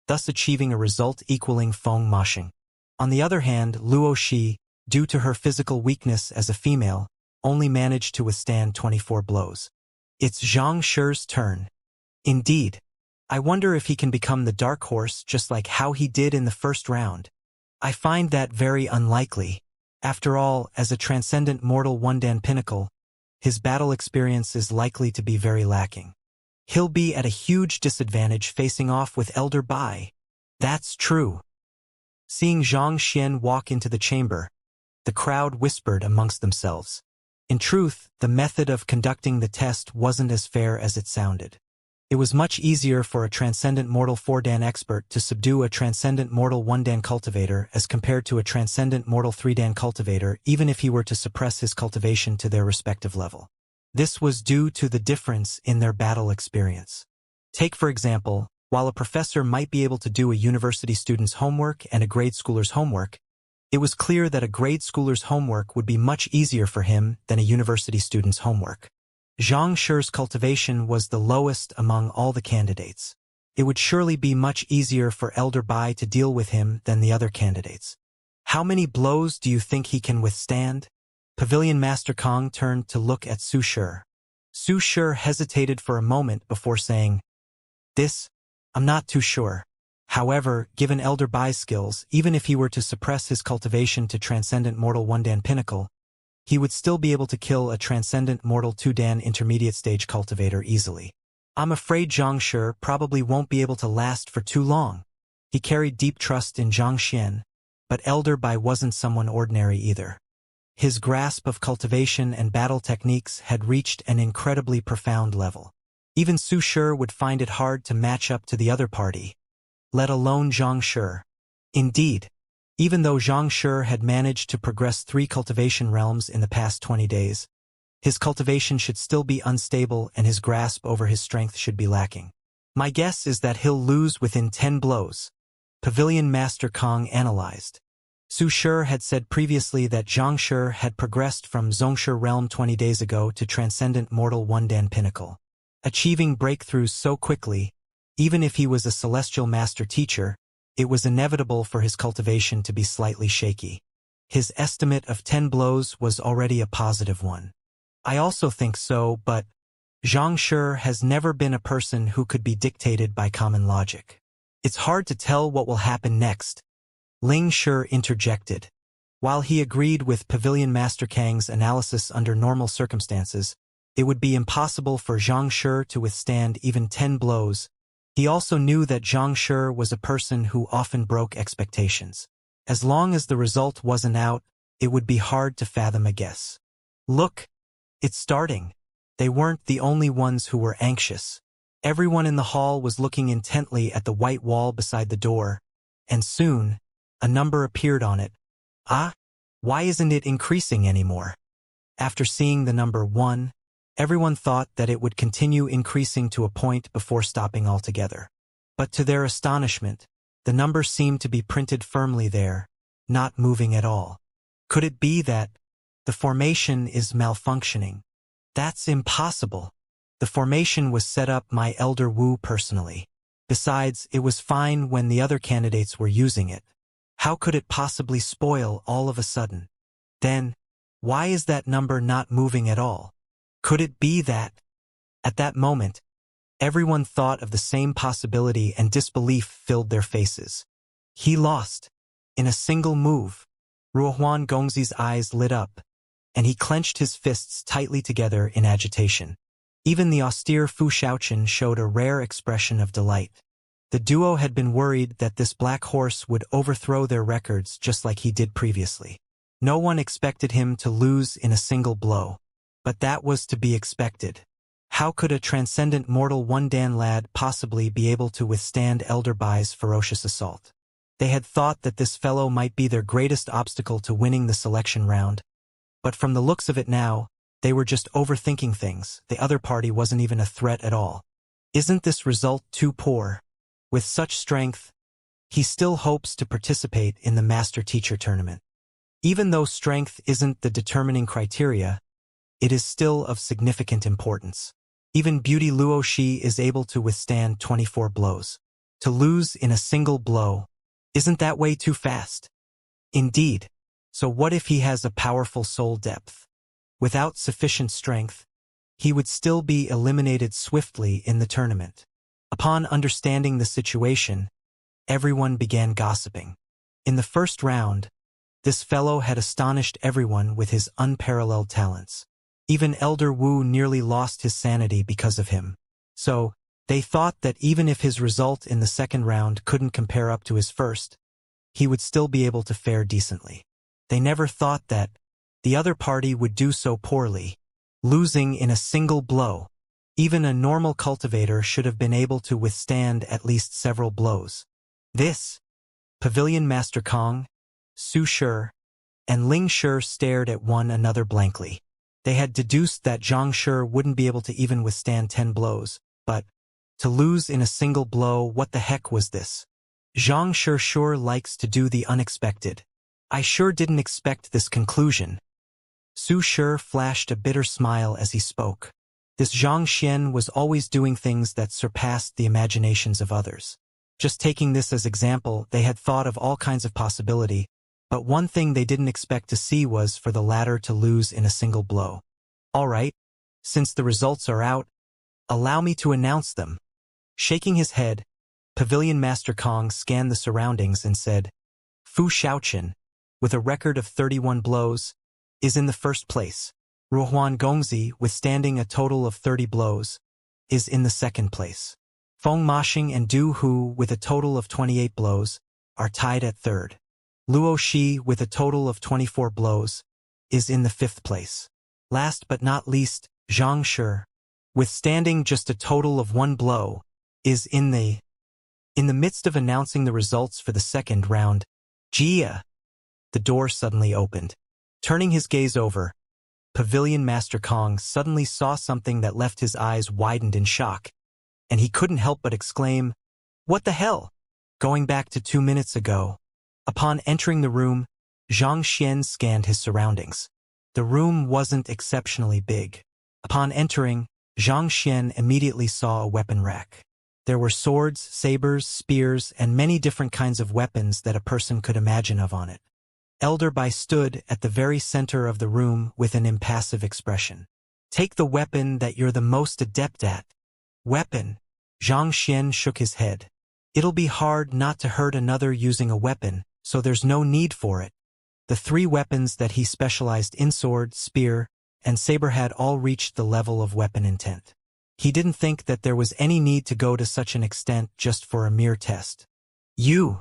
thus achieving a result equaling Feng Mashing. On the other hand, Luo Shi, due to her physical weakness as a female, only managed to withstand 24 blows. It's Zhang Shi's turn. Indeed. I wonder if he can become the dark horse just like how he did in the first round. I find that very unlikely. After all, as a transcendent mortal Wundan pinnacle, his battle experience is likely to be very lacking. He'll be at a huge disadvantage facing off with Elder Bai. That's true. Seeing Zhang Xian walk into the chamber, the crowd whispered amongst themselves. In truth, the method of conducting the test wasn't as fair as it sounded. It was much easier for a transcendent mortal 4-Dan expert to subdue a transcendent mortal 1-Dan cultivator as compared to a transcendent mortal 3-Dan cultivator, even if he were to suppress his cultivation to their respective level. This was due to the difference in their battle experience. Take, for example, while a professor might be able to do a university student's homework and a grade schooler's homework, it was clear that a grade schooler's homework would be much easier for him than a university student's homework. Zhang Shi's cultivation was the lowest among all the candidates. It would surely be much easier for Elder Bai to deal with him than the other candidates. How many blows do you think he can withstand? Pavilion Master Kong turned to look at Su Shi. Su Shi hesitated for a moment before saying, "This, I'm not too sure." However, given Elder Bai's skills, even if he were to suppress his cultivation to Transcendent Mortal 1-Dan Pinnacle, he would still be able to kill a Transcendent Mortal 2-Dan Intermediate Stage Cultivator easily. I'm afraid Zhang Shi probably won't be able to last for too long. He carried deep trust in Zhang Xian, but Elder Bai wasn't someone ordinary either. His grasp of cultivation and battle techniques had reached an incredibly profound level. Even Su Shi would find it hard to match up to the other party, let alone Zhang Shi. Indeed, even though Zhang Shi had managed to progress 3 cultivation realms in the past 20 days, his cultivation should still be unstable and his grasp over his strength should be lacking. My guess is that he'll lose within 10 blows. Pavilion Master Kong analyzed. Su Shi had said previously that Zhang Shi had progressed from Zhongshi realm 20 days ago to Transcendent Mortal 1-Dan Pinnacle. Achieving breakthroughs so quickly, even if he was a celestial master teacher, it was inevitable for his cultivation to be slightly shaky. His estimate of 10 blows was already a positive one. I also think so, but Zhang Shi has never been a person who could be dictated by common logic. It's hard to tell what will happen next. Ling Shi interjected. While he agreed with Pavilion Master Kang's analysis under normal circumstances, it would be impossible for Zhang Shi to withstand even 10 blows. He also knew that Zhang Shi was a person who often broke expectations. As long as the result wasn't out, it would be hard to fathom a guess. Look, it's starting. They weren't the only ones who were anxious. Everyone in the hall was looking intently at the white wall beside the door, and soon, a number appeared on it. Why isn't it increasing anymore? After seeing the number 1, everyone thought that it would continue increasing to a point before stopping altogether. But to their astonishment, the number seemed to be printed firmly there, not moving at all. Could it be that the formation is malfunctioning? That's impossible. The formation was set up by Elder Wu personally. Besides, it was fine when the other candidates were using it. How could it possibly spoil all of a sudden? Then, why is that number not moving at all? Could it be that? At that moment, everyone thought of the same possibility and disbelief filled their faces. He lost. In a single move. Ruohuan Gongzi's eyes lit up, and he clenched his fists tightly together in agitation. Even the austere Fu Xiaoqian showed a rare expression of delight. The duo had been worried that this black horse would overthrow their records just like he did previously. No one expected him to lose in a single blow. But that was to be expected. How could a transcendent mortal one-dan lad possibly be able to withstand Elder Bai's ferocious assault? They had thought that this fellow might be their greatest obstacle to winning the selection round. But from the looks of it now, they were just overthinking things. The other party wasn't even a threat at all. Isn't this result too poor? With such strength, he still hopes to participate in the Master-Teacher tournament. Even though strength isn't the determining criteria, it is still of significant importance. Even Beauty Luo Shi is able to withstand 24 blows. To lose in a single blow, isn't that way too fast? Indeed. So what if he has a powerful soul depth? Without sufficient strength, he would still be eliminated swiftly in the tournament. Upon understanding the situation, everyone began gossiping. In the first round, this fellow had astonished everyone with his unparalleled talents. Even Elder Wu nearly lost his sanity because of him. So, they thought that even if his result in the second round couldn't compare up to his first, he would still be able to fare decently. They never thought that the other party would do so poorly, losing in a single blow. Even a normal cultivator should have been able to withstand at least several blows. This, Pavilion Master Kong, Su Shi, and Ling Shi stared at one another blankly. They had deduced that Zhang Shi wouldn't be able to even withstand 10 blows, but to lose in a single blow, what the heck was this? Zhang Shi sure likes to do the unexpected. I sure didn't expect this conclusion. Su Shi flashed a bitter smile as he spoke. This Zhang Xian was always doing things that surpassed the imaginations of others. Just taking this as example, they had thought of all kinds of possibility, but one thing they didn't expect to see was for the latter to lose in a single blow. All right, since the results are out, allow me to announce them. Shaking his head, Pavilion Master Kong scanned the surroundings and said, Fu Xiaoqian, with a record of 31 blows, is in the first place. Ruohuan Gongzi, withstanding a total of 30 blows, is in the second place. Feng Mashing and Du Hu, with a total of 28 blows, are tied at third. Luo Shi, with a total of 24 blows, is in the fifth place. Last but not least, Zhang Shi, withstanding just a total of 1 blow, is in the midst of announcing the results for the second round. Jia! The door suddenly opened. Turning his gaze over, Pavilion Master Kong suddenly saw something that left his eyes widened in shock, and he couldn't help but exclaim, What the hell? Going back to 2 minutes ago. Upon entering the room, Zhang Xian scanned his surroundings. The room wasn't exceptionally big. Upon entering, Zhang Xian immediately saw a weapon rack. There were swords, sabers, spears, and many different kinds of weapons that a person could imagine of on it. Elder Bai stood at the very center of the room with an impassive expression. Take the weapon that you're the most adept at. Weapon? Zhang Xian shook his head. It'll be hard not to hurt another using a weapon, so there's no need for it. The 3 weapons that he specialized in, sword, spear, and saber, had all reached the level of weapon intent. He didn't think that there was any need to go to such an extent just for a mere test. You!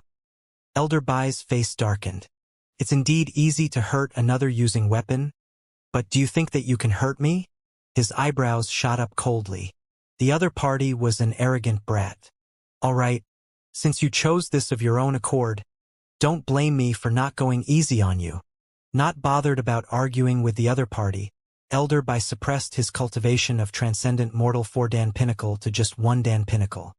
Elder Bai's face darkened. It's indeed easy to hurt another using weapon, but do you think that you can hurt me? His eyebrows shot up coldly. The other party was an arrogant brat. All right, since you chose this of your own accord, don't blame me for not going easy on you. Not bothered about arguing with the other party, Elder Bai suppressed his cultivation of transcendent mortal 4-dan pinnacle to just 1-dan pinnacle.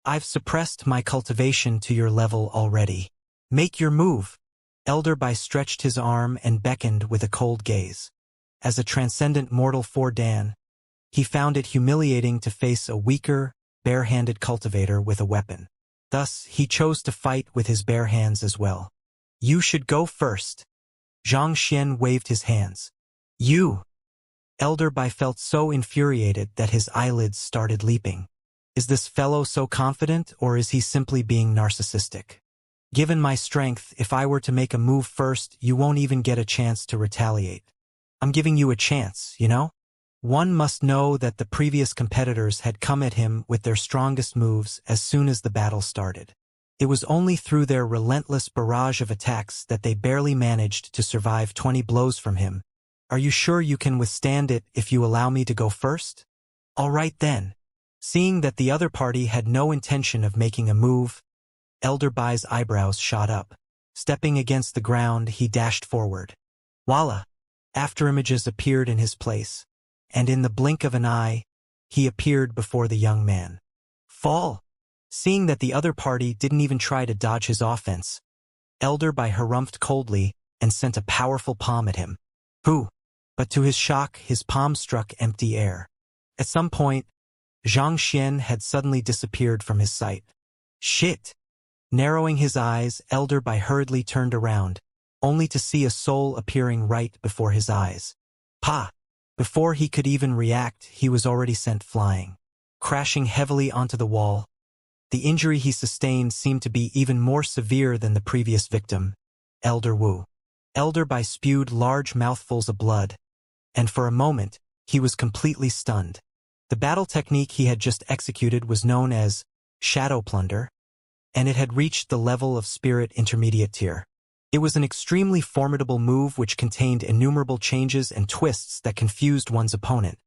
I've suppressed my cultivation to your level already. Make your move. Elder Bai stretched his arm and beckoned with a cold gaze. As a transcendent mortal for Dan, he found it humiliating to face a weaker, bare-handed cultivator with a weapon. Thus, he chose to fight with his bare hands as well. You should go first. Xianxia waved his hands. You! Elder Bai felt so infuriated that his eyelids started leaping. Is this fellow so confident, or is he simply being narcissistic? Given my strength, if I were to make a move first, you won't even get a chance to retaliate. I'm giving you a chance, you know? One must know that the previous competitors had come at him with their strongest moves as soon as the battle started. It was only through their relentless barrage of attacks that they barely managed to survive 20 blows from him. Are you sure you can withstand it if you allow me to go first? All right then. Seeing that the other party had no intention of making a move, Elder Bai's eyebrows shot up. Stepping against the ground, he dashed forward. Voila! Afterimages appeared in his place, and in the blink of an eye, he appeared before the young man. Fall! Seeing that the other party didn't even try to dodge his offense, Elder Bai harumphed coldly and sent a powerful palm at him. Who? But to his shock, his palm struck empty air. At some point, Xianxia had suddenly disappeared from his sight. Shit! Narrowing his eyes, Elder Bai hurriedly turned around, only to see a soul appearing right before his eyes. Pa! Before he could even react, he was already sent flying. Crashing heavily onto the wall, the injury he sustained seemed to be even more severe than the previous victim, Elder Wu. Elder Bai spewed large mouthfuls of blood, and for a moment, he was completely stunned. The battle technique he had just executed was known as Shadow Plunder, and it had reached the level of Spirit Intermediate tier. It was an extremely formidable move which contained innumerable changes and twists that confused one's opponent,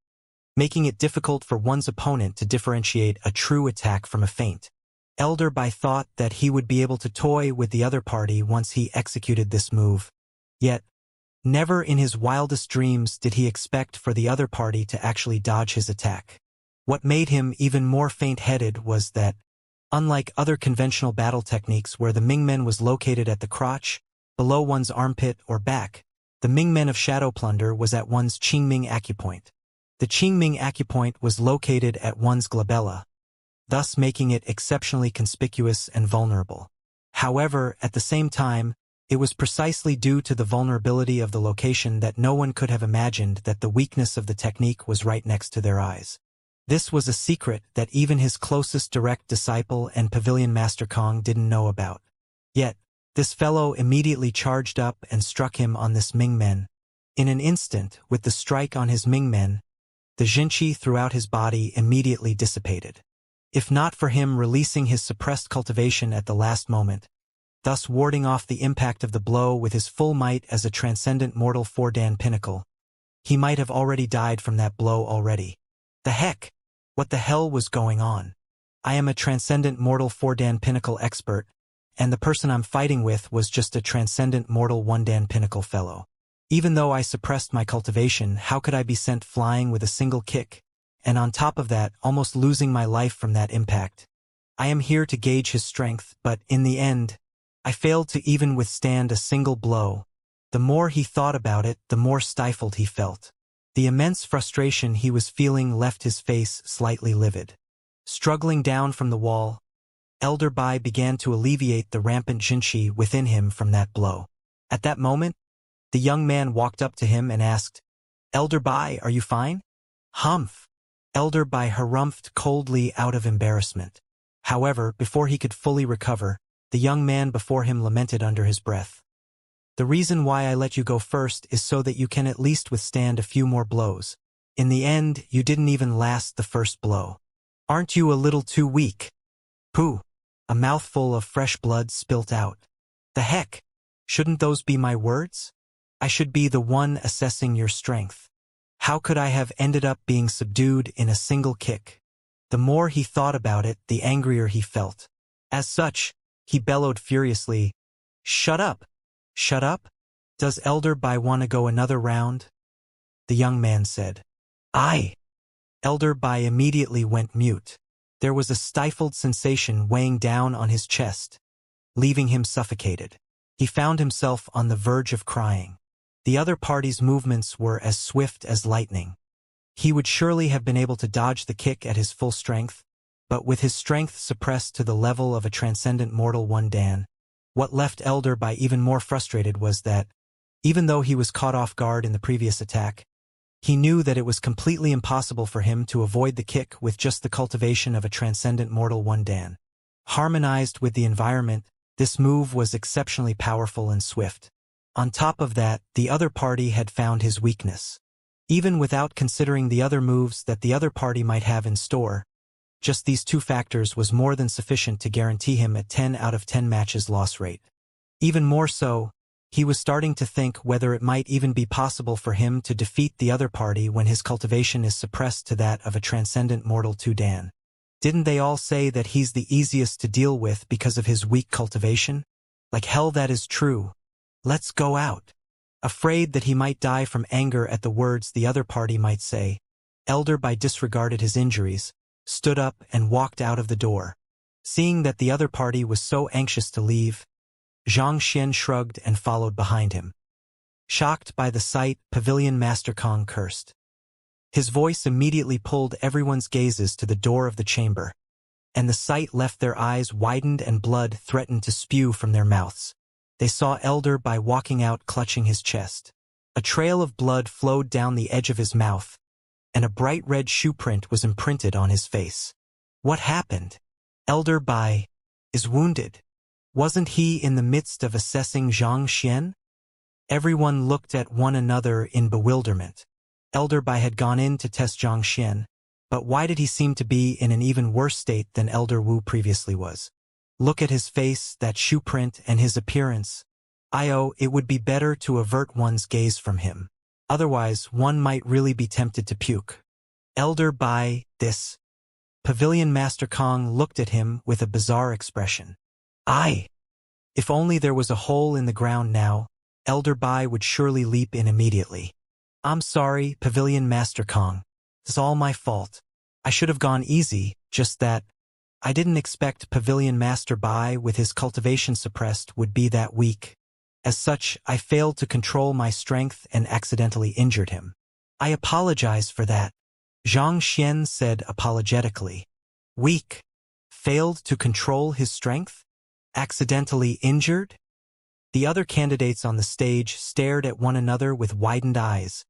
making it difficult for one's opponent to differentiate a true attack from a feint. Elder Bai thought that he would be able to toy with the other party once he executed this move. Yet, never in his wildest dreams did he expect for the other party to actually dodge his attack. What made him even more faint-headed was that, unlike other conventional battle techniques where the Mingmen was located at the crotch, below one's armpit or back, the Mingmen of Shadow Plunder was at one's Qingming acupoint. The Qingming acupoint was located at one's glabella, thus making it exceptionally conspicuous and vulnerable. However, at the same time, it was precisely due to the vulnerability of the location that no one could have imagined that the weakness of the technique was right next to their eyes. This was a secret that even his closest direct disciple and Pavilion Master Kong didn't know about. Yet, this fellow immediately charged up and struck him on this Mingmen. In an instant, with the strike on his Mingmen, the Jinqi throughout his body immediately dissipated. If not for him releasing his suppressed cultivation at the last moment, thus warding off the impact of the blow with his full might as a transcendent mortal Fordan pinnacle, he might have already died from that blow already. The heck? What the hell was going on? I am a transcendent mortal Fordan pinnacle expert, and the person I'm fighting with was just a transcendent mortal One-Dan pinnacle fellow. Even though I suppressed my cultivation, how could I be sent flying with a single kick? And on top of that, almost losing my life from that impact. I am here to gauge his strength, but in the end, I failed to even withstand a single blow. The more he thought about it, the more stifled he felt. The immense frustration he was feeling left his face slightly livid. Struggling down from the wall, Elder Bai began to alleviate the rampant Jinqi within him from that blow. At that moment, the young man walked up to him and asked, Elder Bai, are you fine? Humph. Elder Bai harumphed coldly out of embarrassment. However, before he could fully recover, the young man before him lamented under his breath. The reason why I let you go first is so that you can at least withstand a few more blows. In the end, you didn't even last the first blow. Aren't you a little too weak? Pooh! A mouthful of fresh blood spilt out. The heck? Shouldn't those be my words? I should be the one assessing your strength. How could I have ended up being subdued in a single kick? The more he thought about it, the angrier he felt. As such, he bellowed furiously, Shut up! Shut up? Does Elder Bai want to go another round? The young man said. Aye. Elder Bai immediately went mute. There was a stifled sensation weighing down on his chest, leaving him suffocated. He found himself on the verge of crying. The other party's movements were as swift as lightning. He would surely have been able to dodge the kick at his full strength, but with his strength suppressed to the level of a transcendent mortal one Dan, what left Elder by even more frustrated was that, even though he was caught off guard in the previous attack, he knew that it was completely impossible for him to avoid the kick with just the cultivation of a transcendent mortal one Dan. Harmonized with the environment, this move was exceptionally powerful and swift. On top of that, the other party had found his weakness. Even without considering the other moves that the other party might have in store, just these two factors was more than sufficient to guarantee him a 10 out of 10 matches loss rate. Even more so, he was starting to think whether it might even be possible for him to defeat the other party when his cultivation is suppressed to that of a transcendent mortal 2 Dan. Didn't they all say that he's the easiest to deal with because of his weak cultivation? Like hell that is true. Let's go out. Afraid that he might die from anger at the words the other party might say, Elder Bai disregarded his injuries, stood up and walked out of the door. Seeing that the other party was so anxious to leave, Xianxia shrugged and followed behind him. Shocked by the sight, Pavilion Master Kong cursed. His voice immediately pulled everyone's gazes to the door of the chamber, and the sight left their eyes widened and blood threatened to spew from their mouths. They saw Elder Bai walking out clutching his chest. A trail of blood flowed down the edge of his mouth, and a bright red shoe print was imprinted on his face. What happened? Elder Bai is wounded. Wasn't he in the midst of assessing Xianxia? Everyone looked at one another in bewilderment. Elder Bai had gone in to test Xianxia, but why did he seem to be in an even worse state than Elder Wu previously was? Look at his face, that shoe print, and his appearance. It would be better to avert one's gaze from him. Otherwise, one might really be tempted to puke. Elder Bai, this. Pavilion Master Kong looked at him with a bizarre expression. If only there was a hole in the ground now, Elder Bai would surely leap in immediately. I'm sorry, Pavilion Master Kong. It's all my fault. I should have gone easy, just that. I didn't expect Pavilion Master Bai with his cultivation suppressed would be that weak. As such, I failed to control my strength and accidentally injured him. I apologize for that. Xianxia said apologetically. Weak? Failed to control his strength? Accidentally injured? The other candidates on the stage stared at one another with widened eyes,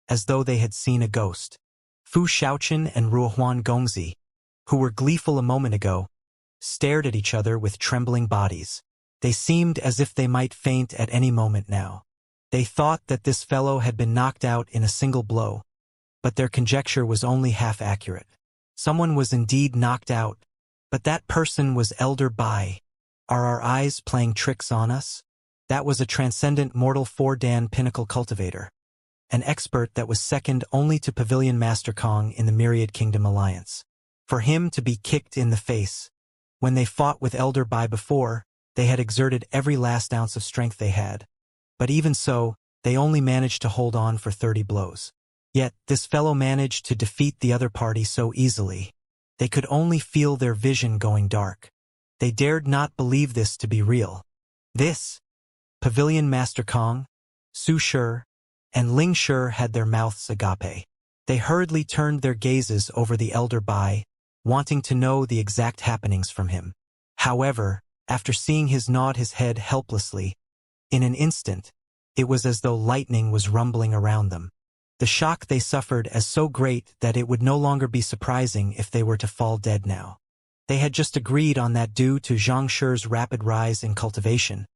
as though they had seen a ghost. Fu Shaochen and Ruohuan Gongzi, who were gleeful a moment ago, stared at each other with trembling bodies. They seemed as if they might faint at any moment now. They thought that this fellow had been knocked out in a single blow, but their conjecture was only half accurate. Someone was indeed knocked out, but that person was Elder Bai. Are our eyes playing tricks on us? That was a transcendent mortal 4 Dan pinnacle cultivator, an expert that was second only to Pavilion Master Kong in the Myriad Kingdom Alliance. For him to be kicked in the face. When they fought with Elder Bai before, they had exerted every last ounce of strength they had. But even so, they only managed to hold on for 30 blows. Yet, this fellow managed to defeat the other party so easily. They could only feel their vision going dark. They dared not believe this to be real. This, Pavilion Master Kong, Su Shi, and Ling Shi had their mouths agape. They hurriedly turned their gazes over the Elder Bai, wanting to know the exact happenings from him. However, after seeing his nod his head helplessly, in an instant, it was as though lightning was rumbling around them. The shock they suffered as so great that it would no longer be surprising if they were to fall dead now. They had just agreed on that due to Xianxia's rapid rise in cultivation.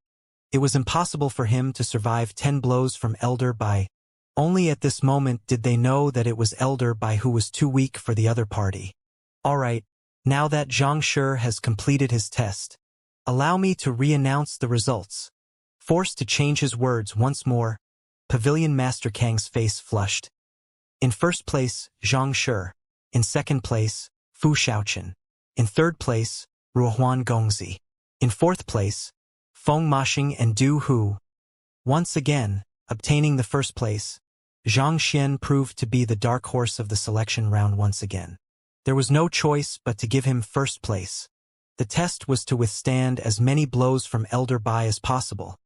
It was impossible for him to survive 10 blows from Elder Bai. Only at this moment did they know that it was Elder Bai who was too weak for the other party. Alright, now that Xianxia has completed his test, allow me to re-announce the results. Forced to change his words once more, Pavilion Master Kang's face flushed. In first place, Xianxia. In second place, Fu Shaochen. In third place, Ruohuan Gongzi. In fourth place, Feng Mashing and Du Hu. Once again, obtaining the first place, Xianxia proved to be the dark horse of the selection round once again. There was no choice but to give him first place. The test was to withstand as many blows from Elder Bai as possible,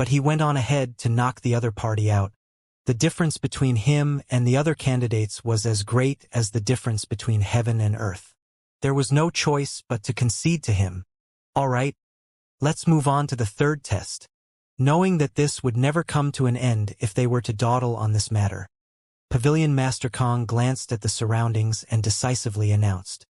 but he went on ahead to knock the other party out. The difference between him and the other candidates was as great as the difference between heaven and earth. There was no choice but to concede to him. All right, let's move on to the third test. Knowing that this would never come to an end if they were to dawdle on this matter, Pavilion Master Kong glanced at the surroundings and decisively announced,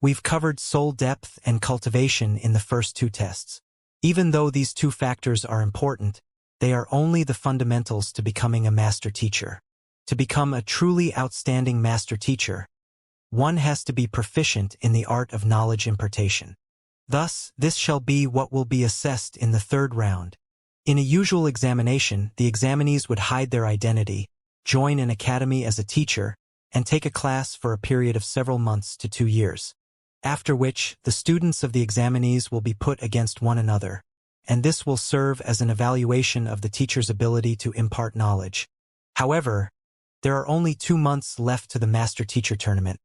"We've covered soul depth and cultivation in the first two tests. Even though these two factors are important, they are only the fundamentals to becoming a master teacher. To become a truly outstanding master teacher, one has to be proficient in the art of knowledge impartation. Thus, this shall be what will be assessed in the third round. In a usual examination, the examinees would hide their identity, join an academy as a teacher, and take a class for a period of several months to 2 years. After which, the students of the examinees will be put against one another, and this will serve as an evaluation of the teacher's ability to impart knowledge. However, there are only 2 months left to the Master Teacher Tournament,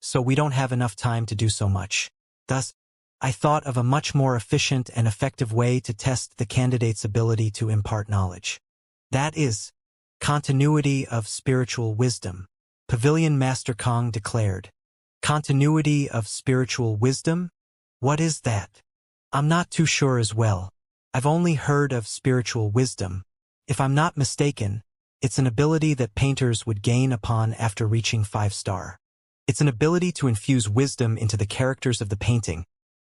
so we don't have enough time to do so much. Thus, I thought of a much more efficient and effective way to test the candidate's ability to impart knowledge. That is, continuity of spiritual wisdom," Pavilion Master Kong declared. "Continuity of spiritual wisdom? What is that? I'm not too sure as well. I've only heard of spiritual wisdom. If I'm not mistaken, it's an ability that painters would gain upon after reaching 5-star. It's an ability to infuse wisdom into the characters of the painting,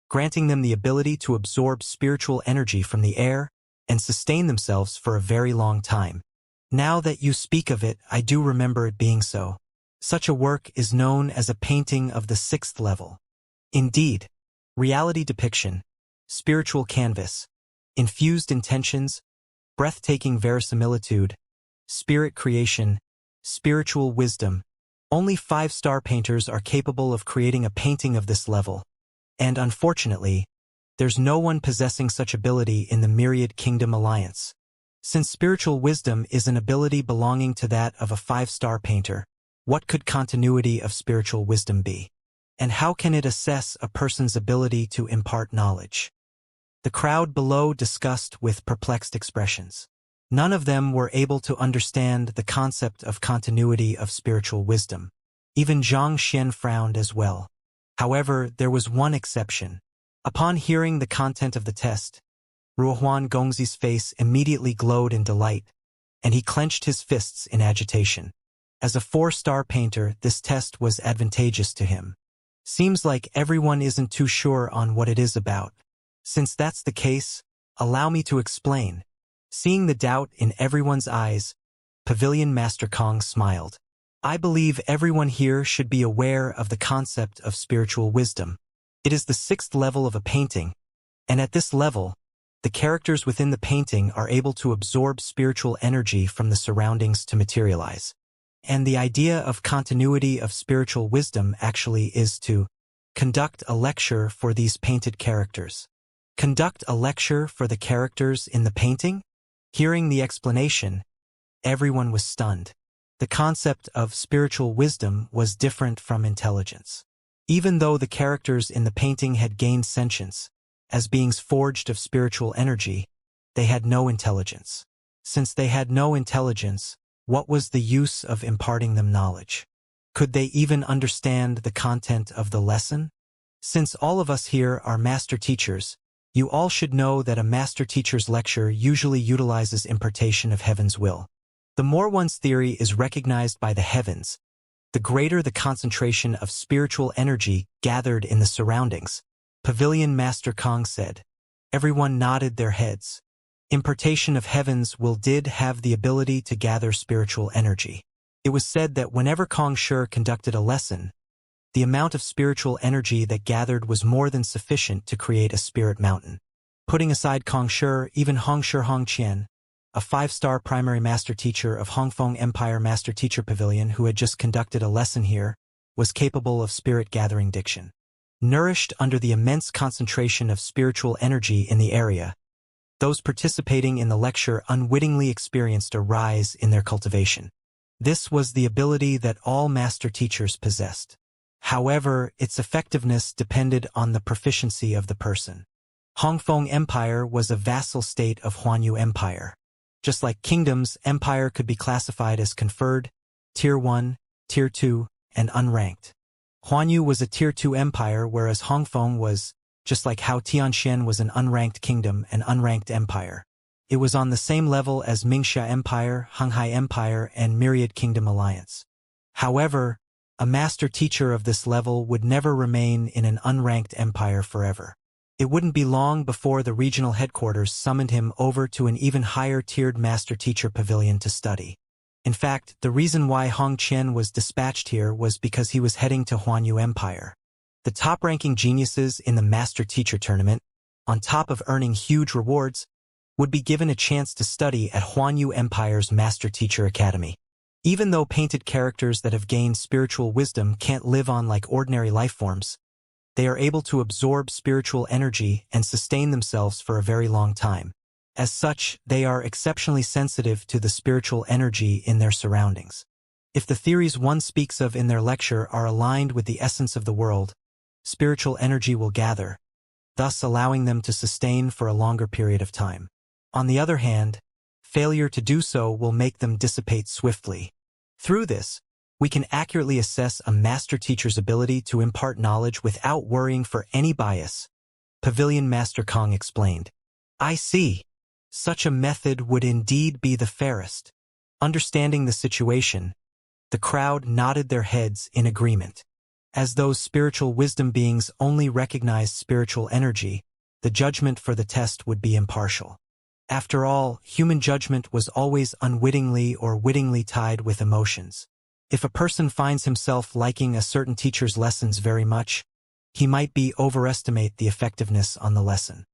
granting them the ability to absorb spiritual energy from the air and sustain themselves for a very long time. Now that you speak of it, I do remember it being so. Such a work is known as a painting of the 6th level. Indeed, reality depiction, spiritual canvas, infused intentions, breathtaking verisimilitude, spirit creation, spiritual wisdom. Only 5-star painters are capable of creating a painting of this level. And unfortunately, there's no one possessing such ability in the Myriad Kingdom Alliance. Since spiritual wisdom is an ability belonging to that of a 5-star painter, what could continuity of spiritual wisdom be? And how can it assess a person's ability to impart knowledge?" The crowd below discussed with perplexed expressions. None of them were able to understand the concept of continuity of spiritual wisdom. Even Xianxia frowned as well. However, there was one exception. Upon hearing the content of the test, Ruohuan Gongzi's face immediately glowed in delight, and he clenched his fists in agitation. As a 4-star painter, this test was advantageous to him. Seems like everyone isn't too sure on what it is about. Since that's the case, allow me to explain. Seeing the doubt in everyone's eyes, Pavilion Master Kong smiled. "I believe everyone here should be aware of the concept of spiritual wisdom. It is the 6th level of a painting, and at this level, the characters within the painting are able to absorb spiritual energy from the surroundings to materialize. And the idea of continuity of spiritual wisdom actually is to conduct a lecture for these painted characters." Conduct a lecture for the characters in the painting? Hearing the explanation, everyone was stunned. The concept of spiritual wisdom was different from intelligence. Even though the characters in the painting had gained sentience, as beings forged of spiritual energy, they had no intelligence. Since they had no intelligence, what was the use of imparting them knowledge? Could they even understand the content of the lesson? Since all of us here are master teachers, you all should know that a master teacher's lecture usually utilizes impartation of heaven's will. The more one's theory is recognized by the heavens, the greater the concentration of spiritual energy gathered in the surroundings, Pavilion Master Kong said. Everyone nodded their heads. Impartation of heaven's will did have the ability to gather spiritual energy. It was said that whenever Kong Shi conducted a lesson, the amount of spiritual energy that gathered was more than sufficient to create a spirit mountain. Putting aside Kong Shi, even Hongshi Hongqian, a 5-star primary master teacher of Hongfeng Empire Master Teacher Pavilion who had just conducted a lesson here, was capable of spirit-gathering diction. Nourished under the immense concentration of spiritual energy in the area, those participating in the lecture unwittingly experienced a rise in their cultivation. This was the ability that all master teachers possessed. However, its effectiveness depended on the proficiency of the person. Hongfeng Empire was a vassal state of Huanyu Empire. Just like kingdoms, empire could be classified as conferred, Tier 1, Tier 2, and unranked. Huanyu was a Tier 2 empire, whereas Hongfeng was, just like how Tianxian was an unranked kingdom and unranked empire. It was on the same level as Mingxia Empire, Hanghai Empire, and Myriad Kingdom Alliance. However, a master teacher of this level would never remain in an unranked empire forever. It wouldn't be long before the regional headquarters summoned him over to an even higher-tiered master teacher pavilion to study. In fact, the reason why Hong Qian was dispatched here was because he was heading to Huanyu Empire. The top-ranking geniuses in the master teacher tournament, on top of earning huge rewards, would be given a chance to study at Huanyu Empire's Master Teacher Academy. Even though painted characters that have gained spiritual wisdom can't live on like ordinary life forms, they are able to absorb spiritual energy and sustain themselves for a very long time. As such, they are exceptionally sensitive to the spiritual energy in their surroundings. If the theories one speaks of in their lecture are aligned with the essence of the world, spiritual energy will gather, thus allowing them to sustain for a longer period of time. On the other hand, failure to do so will make them dissipate swiftly. Through this, we can accurately assess a master teacher's ability to impart knowledge without worrying for any bias, Pavilion Master Kong explained. I see. Such a method would indeed be the fairest. Understanding the situation, the crowd nodded their heads in agreement. As those spiritual wisdom beings only recognized spiritual energy, the judgment for the test would be impartial. After all, human judgment was always unwittingly or wittingly tied with emotions. If a person finds himself liking a certain teacher's lessons very much, he might overestimate the effectiveness on the lesson.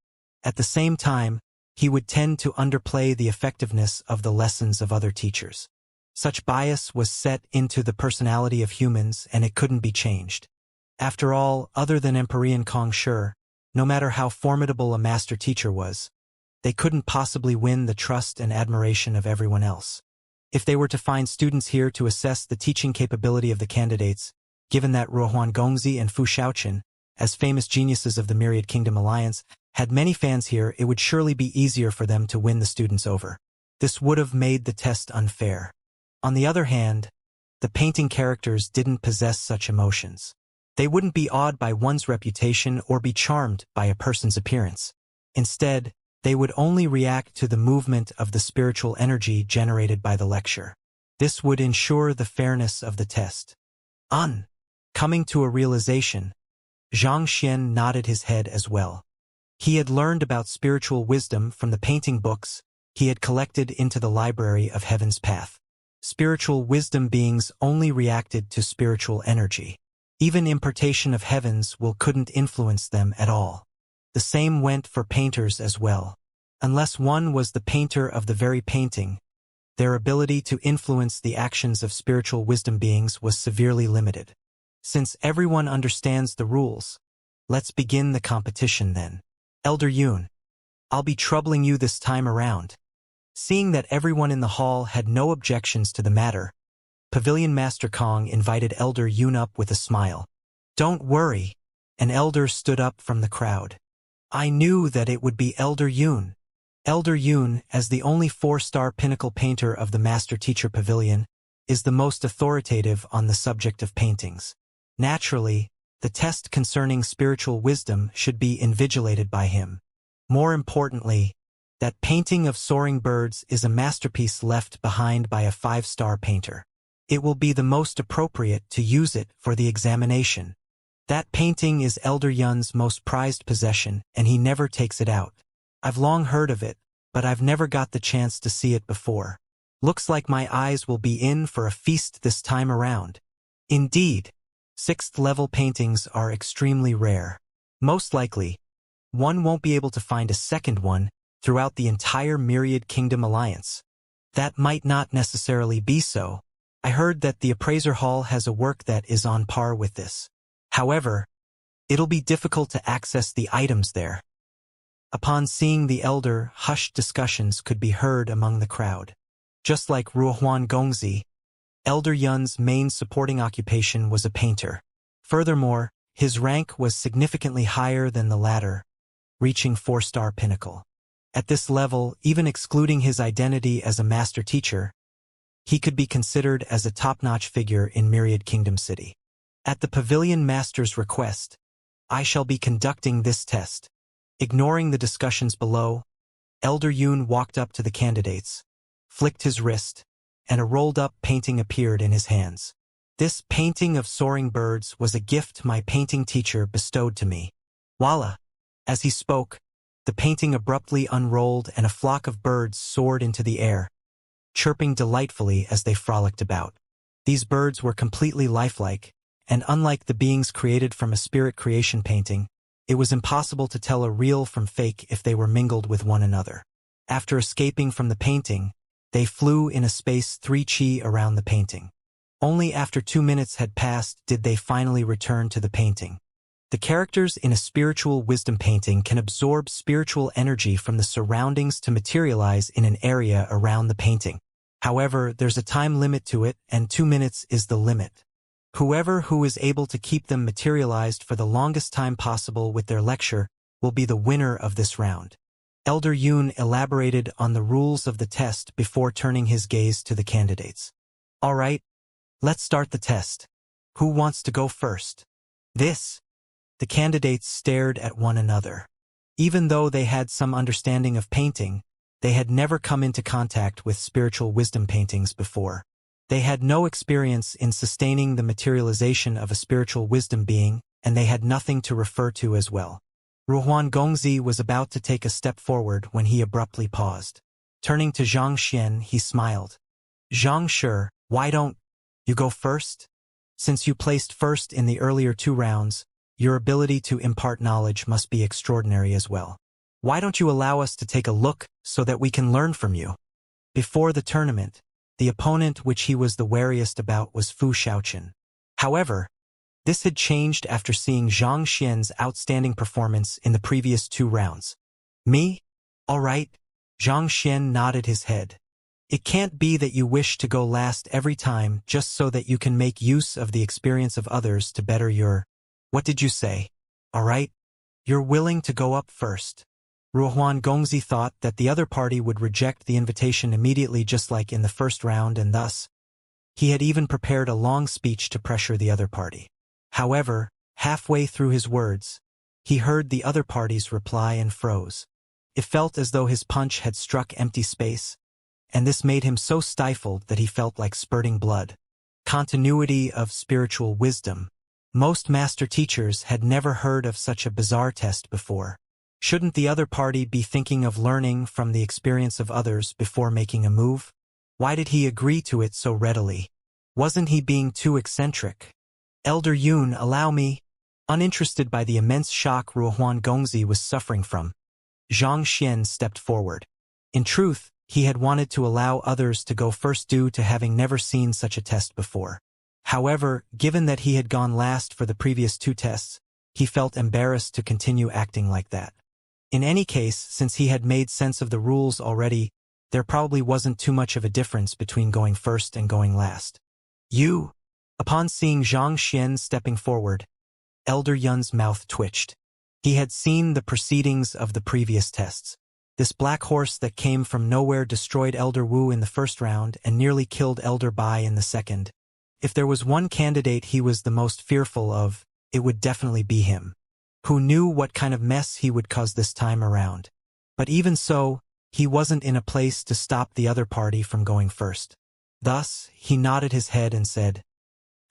At the same time, he would tend to underplay the effectiveness of the lessons of other teachers. Such bias was set into the personality of humans, and it couldn't be changed. After all, other than Emperor Kong Shi, no matter how formidable a master teacher was, they couldn't possibly win the trust and admiration of everyone else. If they were to find students here to assess the teaching capability of the candidates, given that Ruohuan Gongzi and Fu Shaoqin, as famous geniuses of the Myriad Kingdom Alliance, had many fans here, it would surely be easier for them to win the students over. This would have made the test unfair. On the other hand, the painting characters didn't possess such emotions. They wouldn't be awed by one's reputation or be charmed by a person's appearance. Instead, they would only react to the movement of the spiritual energy generated by the lecture. This would ensure the fairness of the test. Coming to a realization, Xianxia nodded his head as well. He had learned about spiritual wisdom from the painting books he had collected into the library of Heaven's Path. Spiritual wisdom beings only reacted to spiritual energy. Even impartation of heavens couldn't influence them at all. The same went for painters as well. Unless one was the painter of the very painting, their ability to influence the actions of spiritual wisdom beings was severely limited. Since everyone understands the rules, let's begin the competition then. Elder Yun, I'll be troubling you this time around. Seeing that everyone in the hall had no objections to the matter, Pavilion Master Kong invited Elder Yun up with a smile. Don't worry. An elder stood up from the crowd. I knew that it would be Elder Yun. Elder Yun, as the only 4-star pinnacle painter of the Master Teacher Pavilion, is the most authoritative on the subject of paintings. Naturally, the test concerning spiritual wisdom should be invigilated by him. More importantly, that painting of soaring birds is a masterpiece left behind by a 5-star painter. It will be the most appropriate to use it for the examination. That painting is Elder Yun's most prized possession, and he never takes it out. I've long heard of it, but I've never got the chance to see it before. Looks like my eyes will be in for a feast this time around. Indeed, 6th-level paintings are extremely rare. Most likely, one won't be able to find a second one throughout the entire Myriad Kingdom Alliance. That might not necessarily be so. I heard that the Appraiser Hall has a work that is on par with this. However, it'll be difficult to access the items there. Upon seeing the elder, hushed discussions could be heard among the crowd. Just like Ruohuan Gongzi, Elder Yun's main supporting occupation was a painter. Furthermore, his rank was significantly higher than the latter, reaching 4-star pinnacle. At this level, even excluding his identity as a master teacher, he could be considered as a top-notch figure in Myriad Kingdom City. At the Pavilion Master's request, I shall be conducting this test. Ignoring the discussions below, Elder Yun walked up to the candidates, flicked his wrist, and a rolled-up painting appeared in his hands. This painting of soaring birds was a gift my painting teacher bestowed to me. Voila! As he spoke, the painting abruptly unrolled and a flock of birds soared into the air, chirping delightfully as they frolicked about. These birds were completely lifelike, and unlike the beings created from a spirit creation painting, it was impossible to tell a real from fake if they were mingled with one another. After escaping from the painting, they flew in a space 3 chi around the painting. Only after 2 minutes had passed did they finally return to the painting. The characters in a spiritual wisdom painting can absorb spiritual energy from the surroundings to materialize in an area around the painting. However, there's a time limit to it, and 2 minutes is the limit. Whoever who is able to keep them materialized for the longest time possible with their lecture will be the winner of this round. Elder Yun elaborated on the rules of the test before turning his gaze to the candidates. All right, let's start the test. Who wants to go first? This. The candidates stared at one another. Even though they had some understanding of painting, they had never come into contact with spiritual wisdom paintings before. They had no experience in sustaining the materialization of a spiritual wisdom being, and they had nothing to refer to as well. Ruhuan Gongzi was about to take a step forward when he abruptly paused. Turning to Xianxia, he smiled. Xianxia, why don't you go first? Since you placed first in the earlier 2 rounds, your ability to impart knowledge must be extraordinary as well. Why don't you allow us to take a look so that we can learn from you? Before the tournament, the opponent which he was the wariest about was Fu Xiaoqian. However, this had changed after seeing Zhang Xian's outstanding performance in the previous 2 rounds. Me? All right. Zhang Xian nodded his head. It can't be that you wish to go last every time just so that you can make use of the experience of others to better your... What did you say? All right. You're willing to go up first. Ruhuan Gongzi thought that the other party would reject the invitation immediately just like in the first round, and thus, he had even prepared a long speech to pressure the other party. However, halfway through his words, he heard the other party's reply and froze. It felt as though his punch had struck empty space, and this made him so stifled that he felt like spurting blood. Continuity of spiritual wisdom. Most master teachers had never heard of such a bizarre test before. Shouldn't the other party be thinking of learning from the experience of others before making a move? Why did he agree to it so readily? Wasn't he being too eccentric? Elder Yun, allow me. Uninterested by the immense shock Ruhuan Gongzi was suffering from, Zhang Xian stepped forward. In truth, he had wanted to allow others to go first due to having never seen such a test before. However, given that he had gone last for the previous 2 tests, he felt embarrassed to continue acting like that. In any case, since he had made sense of the rules already, there probably wasn't too much of a difference between going first and going last. You! Upon seeing Zhang Xian stepping forward, Elder Yun's mouth twitched. He had seen the proceedings of the previous tests. This black horse that came from nowhere destroyed Elder Wu in the first round and nearly killed Elder Bai in the second. If there was one candidate he was the most fearful of, it would definitely be him. Who knew what kind of mess he would cause this time around? But even so, he wasn't in a place to stop the other party from going first. Thus, he nodded his head and said,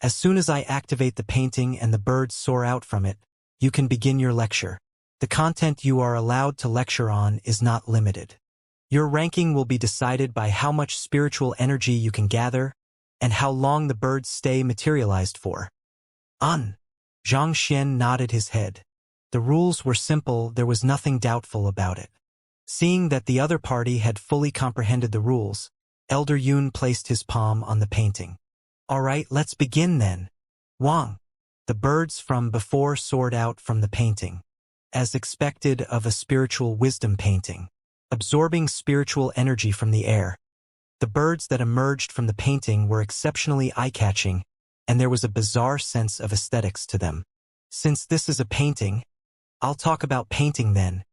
"As soon as I activate the painting and the birds soar out from it, you can begin your lecture. The content you are allowed to lecture on is not limited. Your ranking will be decided by how much spiritual energy you can gather and how long the birds stay materialized for." Zhang Xian nodded his head. The rules were simple, there was nothing doubtful about it. Seeing that the other party had fully comprehended the rules, Elder Yun placed his palm on the painting. All right, let's begin then. Wang. The birds from before soared out from the painting, as expected of a spiritual wisdom painting, absorbing spiritual energy from the air. The birds that emerged from the painting were exceptionally eye-catching, and there was a bizarre sense of aesthetics to them. Since this is a painting, I'll talk about painting then.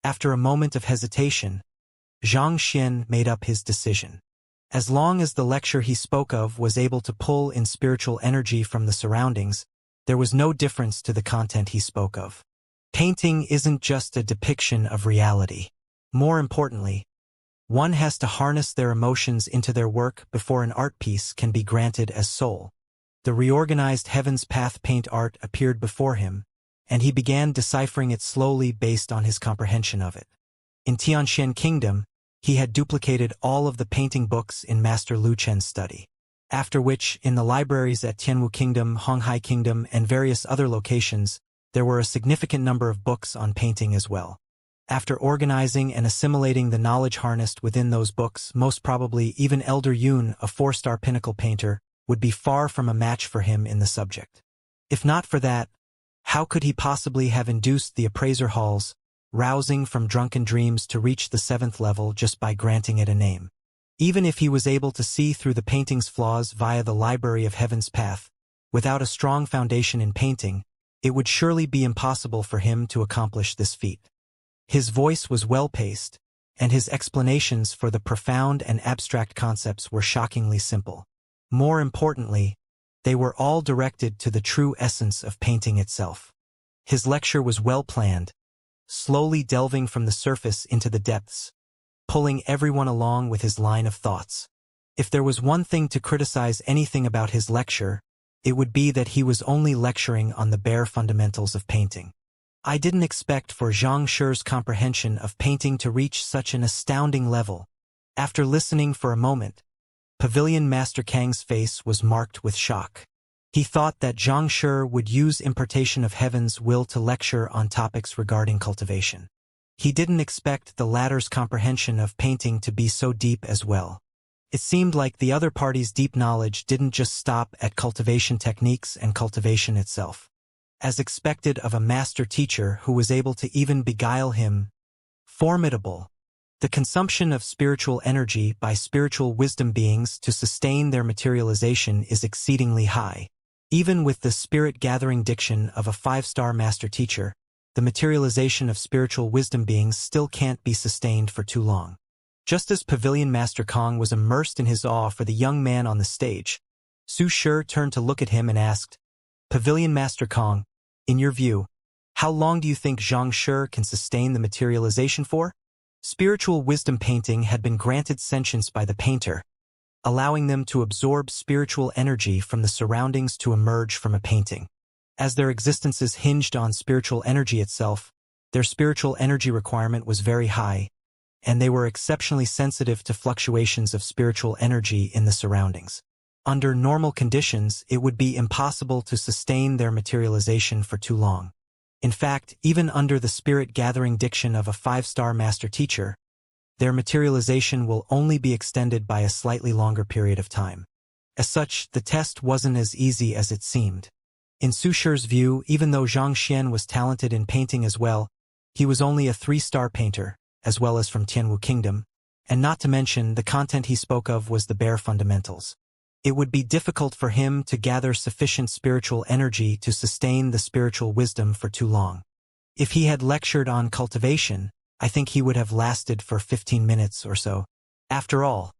After a moment of hesitation, Xianxia made up his decision. As long as the lecture he spoke of was able to pull in spiritual energy from the surroundings, there was no difference to the content he spoke of. Painting isn't just a depiction of reality. More importantly, one has to harness their emotions into their work before an art piece can be granted as soul. The reorganized Heaven's Path paint art appeared before him, and he began deciphering it slowly based on his comprehension of it. In Tianxian Kingdom, he had duplicated all of the painting books in Master Lu Chen's study. After which, in the libraries at Tianwu Kingdom, Honghai Kingdom, and various other locations, there were a significant number of books on painting as well. After organizing and assimilating the knowledge harnessed within those books, most probably even Elder Yun, a 4-star pinnacle painter, would be far from a match for him in the subject. If not for that, how could he possibly have induced the appraiser halls, rousing from drunken dreams to reach the 7th level just by granting it a name? Even if he was able to see through the painting's flaws via the Library of Heaven's Path, without a strong foundation in painting, it would surely be impossible for him to accomplish this feat. His voice was well-paced, and his explanations for the profound and abstract concepts were shockingly simple. More importantly, they were all directed to the true essence of painting itself. His lecture was well-planned, slowly delving from the surface into the depths, pulling everyone along with his line of thoughts. If there was one thing to criticize anything about his lecture, it would be that he was only lecturing on the bare fundamentals of painting. I didn't expect for Xianxia's comprehension of painting to reach such an astounding level. After listening for a moment, Pavilion Master Kang's face was marked with shock. He thought that Xianxia would use impartation of heaven's will to lecture on topics regarding cultivation. He didn't expect the latter's comprehension of painting to be so deep as well. It seemed like the other party's deep knowledge didn't just stop at cultivation techniques and cultivation itself. As expected of a master teacher who was able to even beguile him. Formidable. The consumption of spiritual energy by spiritual wisdom beings to sustain their materialization is exceedingly high. Even with the spirit-gathering diction of a 5-star master teacher, the materialization of spiritual wisdom beings still can't be sustained for too long. Just as Pavilion Master Kong was immersed in his awe for the young man on the stage, Su Shi turned to look at him and asked, "Pavilion Master Kong, in your view, how long do you think Xianxia can sustain the materialization for?" Spiritual wisdom painting had been granted sentience by the painter, allowing them to absorb spiritual energy from the surroundings to emerge from a painting. As their existences hinged on spiritual energy itself, their spiritual energy requirement was very high, and they were exceptionally sensitive to fluctuations of spiritual energy in the surroundings. Under normal conditions, it would be impossible to sustain their materialization for too long. In fact, even under the spirit-gathering diction of a 5-star master teacher, their materialization will only be extended by a slightly longer period of time. As such, the test wasn't as easy as it seemed. In Su Shi's view, even though Xianxia was talented in painting as well, he was only a 3-star painter, as well as from Tianwu Kingdom, and not to mention the content he spoke of was the bare fundamentals. It would be difficult for him to gather sufficient spiritual energy to sustain the spiritual wisdom for too long. If he had lectured on cultivation, I think he would have lasted for 15 minutes or so. After all,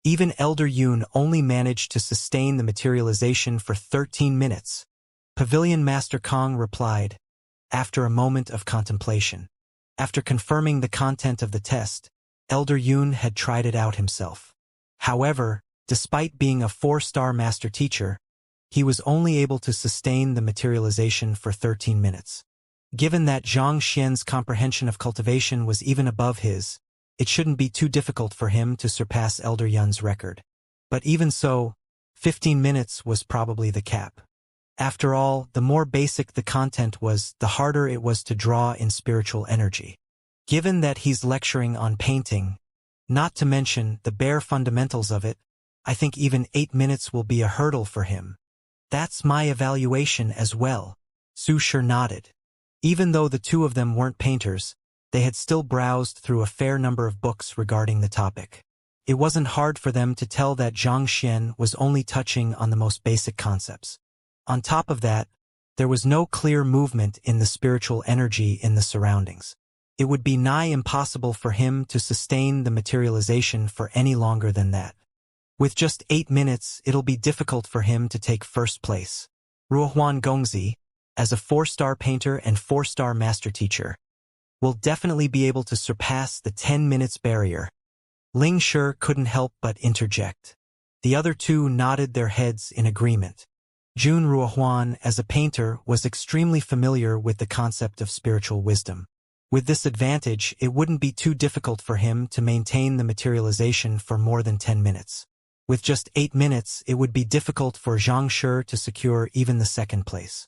even Elder Yun only managed to sustain the materialization for 13 minutes. Pavilion Master Kong replied, after a moment of contemplation. After confirming the content of the test, Elder Yun had tried it out himself. However, despite being a 4-star master teacher, he was only able to sustain the materialization for 13 minutes. Given that Xianxia's comprehension of cultivation was even above his, it shouldn't be too difficult for him to surpass Elder Yun's record. But even so, 15 minutes was probably the cap. After all, the more basic the content was, the harder it was to draw in spiritual energy. Given that he's lecturing on painting, not to mention the bare fundamentals of it, I think even 8 minutes will be a hurdle for him. That's my evaluation as well. Su Shi nodded. Even though the two of them weren't painters, they had still browsed through a fair number of books regarding the topic. It wasn't hard for them to tell that Xianxia was only touching on the most basic concepts. On top of that, there was no clear movement in the spiritual energy in the surroundings. It would be nigh impossible for him to sustain the materialization for any longer than that. With just 8 minutes, it'll be difficult for him to take first place. Ruohuan Gongzi, as a 4-star painter and 4-star master teacher, will definitely be able to surpass the 10 minutes barrier. Ling Shi couldn't help but interject. The other two nodded their heads in agreement. Jun Ruohuan, as a painter, was extremely familiar with the concept of spiritual wisdom. With this advantage, it wouldn't be too difficult for him to maintain the materialization for more than 10 minutes. With just 8 minutes, it would be difficult for Xianxia to secure even the second place.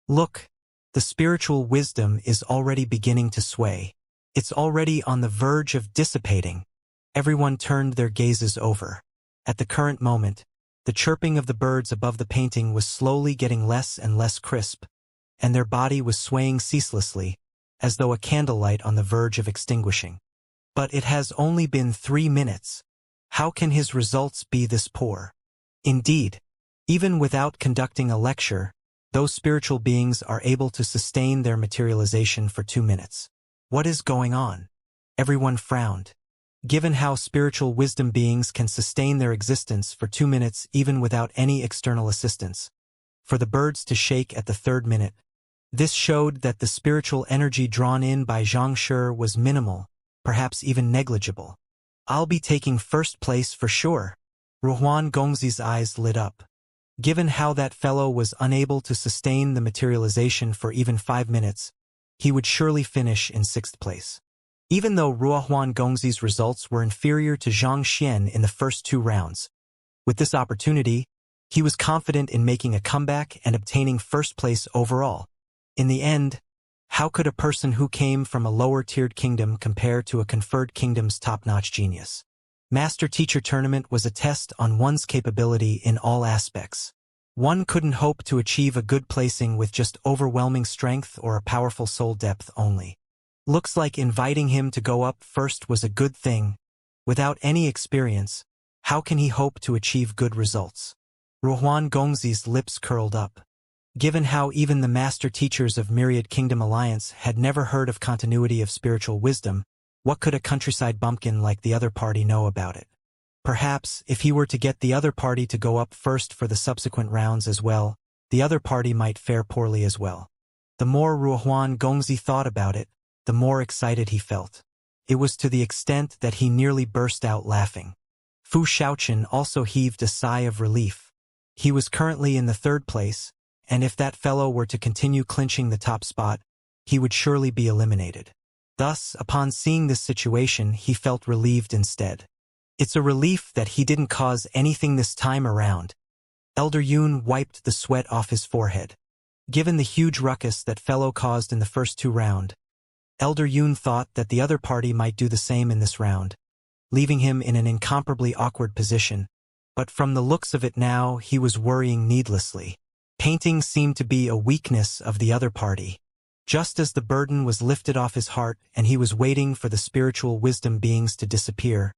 Look, the spiritual wisdom is already beginning to sway. It's already on the verge of dissipating. Everyone turned their gazes over. At the current moment, the chirping of the birds above the painting was slowly getting less and less crisp, and their body was swaying ceaselessly, as though a candlelight on the verge of extinguishing. But it has only been 3 minutes. How can his results be this poor? Indeed, even without conducting a lecture, those spiritual beings are able to sustain their materialization for 2 minutes. What is going on? Everyone frowned. Given how spiritual wisdom beings can sustain their existence for 2 minutes even without any external assistance, for the birds to shake at the 3rd minute, this showed that the spiritual energy drawn in by Xianxia was minimal, perhaps even negligible. I'll be taking first place for sure. Ruohuan Gongzi's eyes lit up. Given how that fellow was unable to sustain the materialization for even 5 minutes, he would surely finish in 6th place. Even though Ruohuan Gongzi's results were inferior to Zhang Xian in the first 2 rounds, with this opportunity, he was confident in making a comeback and obtaining first place overall. In the end, how could a person who came from a lower-tiered kingdom compare to a conferred kingdom's top-notch genius? Master-teacher tournament was a test on one's capability in all aspects. One couldn't hope to achieve a good placing with just overwhelming strength or a powerful soul depth only. Looks like inviting him to go up first was a good thing. Without any experience, how can he hope to achieve good results? Ruohuan Gongzi's lips curled up. Given how even the master teachers of Myriad Kingdom Alliance had never heard of continuity of spiritual wisdom, what could a countryside bumpkin like the other party know about it? Perhaps, if he were to get the other party to go up first for the subsequent rounds as well, the other party might fare poorly as well. The more Ruohuan Gongzi thought about it, the more excited he felt. It was to the extent that he nearly burst out laughing. Fu Shaochen also heaved a sigh of relief. He was currently in the 3rd place, and if that fellow were to continue clinching the top spot, he would surely be eliminated. Thus, upon seeing this situation, he felt relieved instead. It's a relief that he didn't cause anything this time around. Elder Yun wiped the sweat off his forehead. Given the huge ruckus that fellow caused in the first 2 rounds, Elder Yun thought that the other party might do the same in this round, leaving him in an incomparably awkward position, but from the looks of it now, he was worrying needlessly. Painting seemed to be a weakness of the other party. Just as the burden was lifted off his heart and he was waiting for the spiritual wisdom beings to disappear,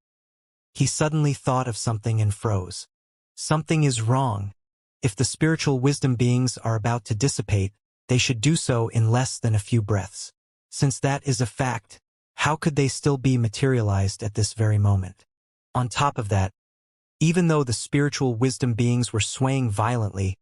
he suddenly thought of something and froze. Something is wrong. If the spiritual wisdom beings are about to dissipate, they should do so in less than a few breaths. Since that is a fact, how could they still be materialized at this very moment? On top of that, even though the spiritual wisdom beings were swaying violently,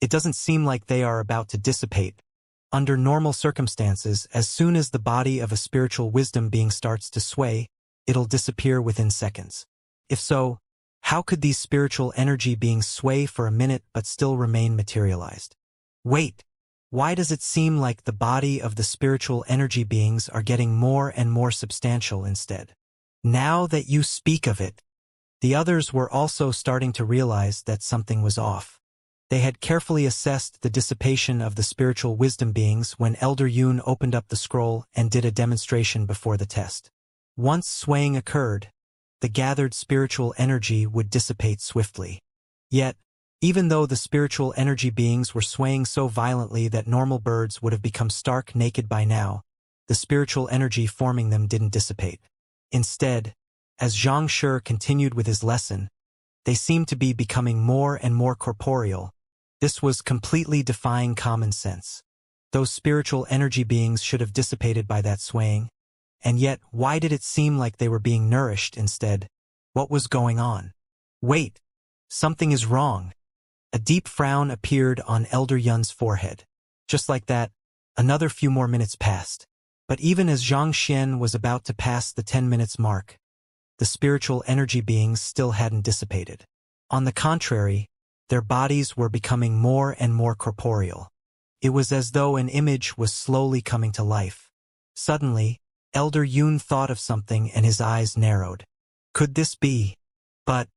it doesn't seem like they are about to dissipate. Under normal circumstances, as soon as the body of a spiritual wisdom being starts to sway, it'll disappear within seconds. If so, how could these spiritual energy beings sway for a minute but still remain materialized? Wait, why does it seem like the body of the spiritual energy beings are getting more and more substantial instead? Now that you speak of it, the others were also starting to realize that something was off. They had carefully assessed the dissipation of the spiritual wisdom beings when Elder Yun opened up the scroll and did a demonstration before the test. Once swaying occurred, the gathered spiritual energy would dissipate swiftly. Yet, even though the spiritual energy beings were swaying so violently that normal birds would have become stark naked by now, the spiritual energy forming them didn't dissipate. Instead, as Xianxia continued with his lesson, they seemed to be becoming more and more corporeal. This was completely defying common sense. Those spiritual energy beings should have dissipated by that swaying. And yet, why did it seem like they were being nourished instead? What was going on? Wait, something is wrong. A deep frown appeared on Elder Yun's forehead. Just like that, another few more minutes passed. But even as Xianxia was about to pass the 10 minutes mark, the spiritual energy beings still hadn't dissipated. On the contrary, their bodies were becoming more and more corporeal. It was as though an image was slowly coming to life. Suddenly, Elder Yun thought of something and his eyes narrowed. Could this be? But,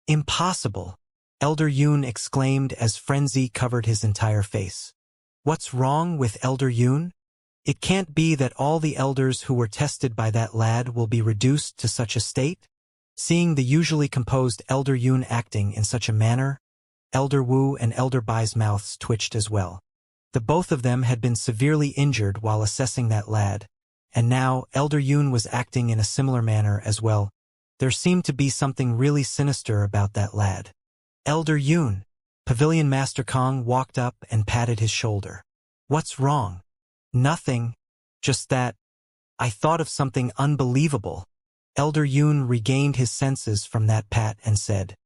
impossible! Elder Yun exclaimed as frenzy covered his entire face. What's wrong with Elder Yun? It can't be that all the elders who were tested by that lad will be reduced to such a state? Seeing the usually composed Elder Yun acting in such a manner, Elder Wu and Elder Bai's mouths twitched as well. The both of them had been severely injured while assessing that lad, and now Elder Yun was acting in a similar manner as well. There seemed to be something really sinister about that lad. Elder Yun! Pavilion Master Kong walked up and patted his shoulder. What's wrong? Nothing. Just that. I thought of something unbelievable. Elder Yun regained his senses from that pat and said,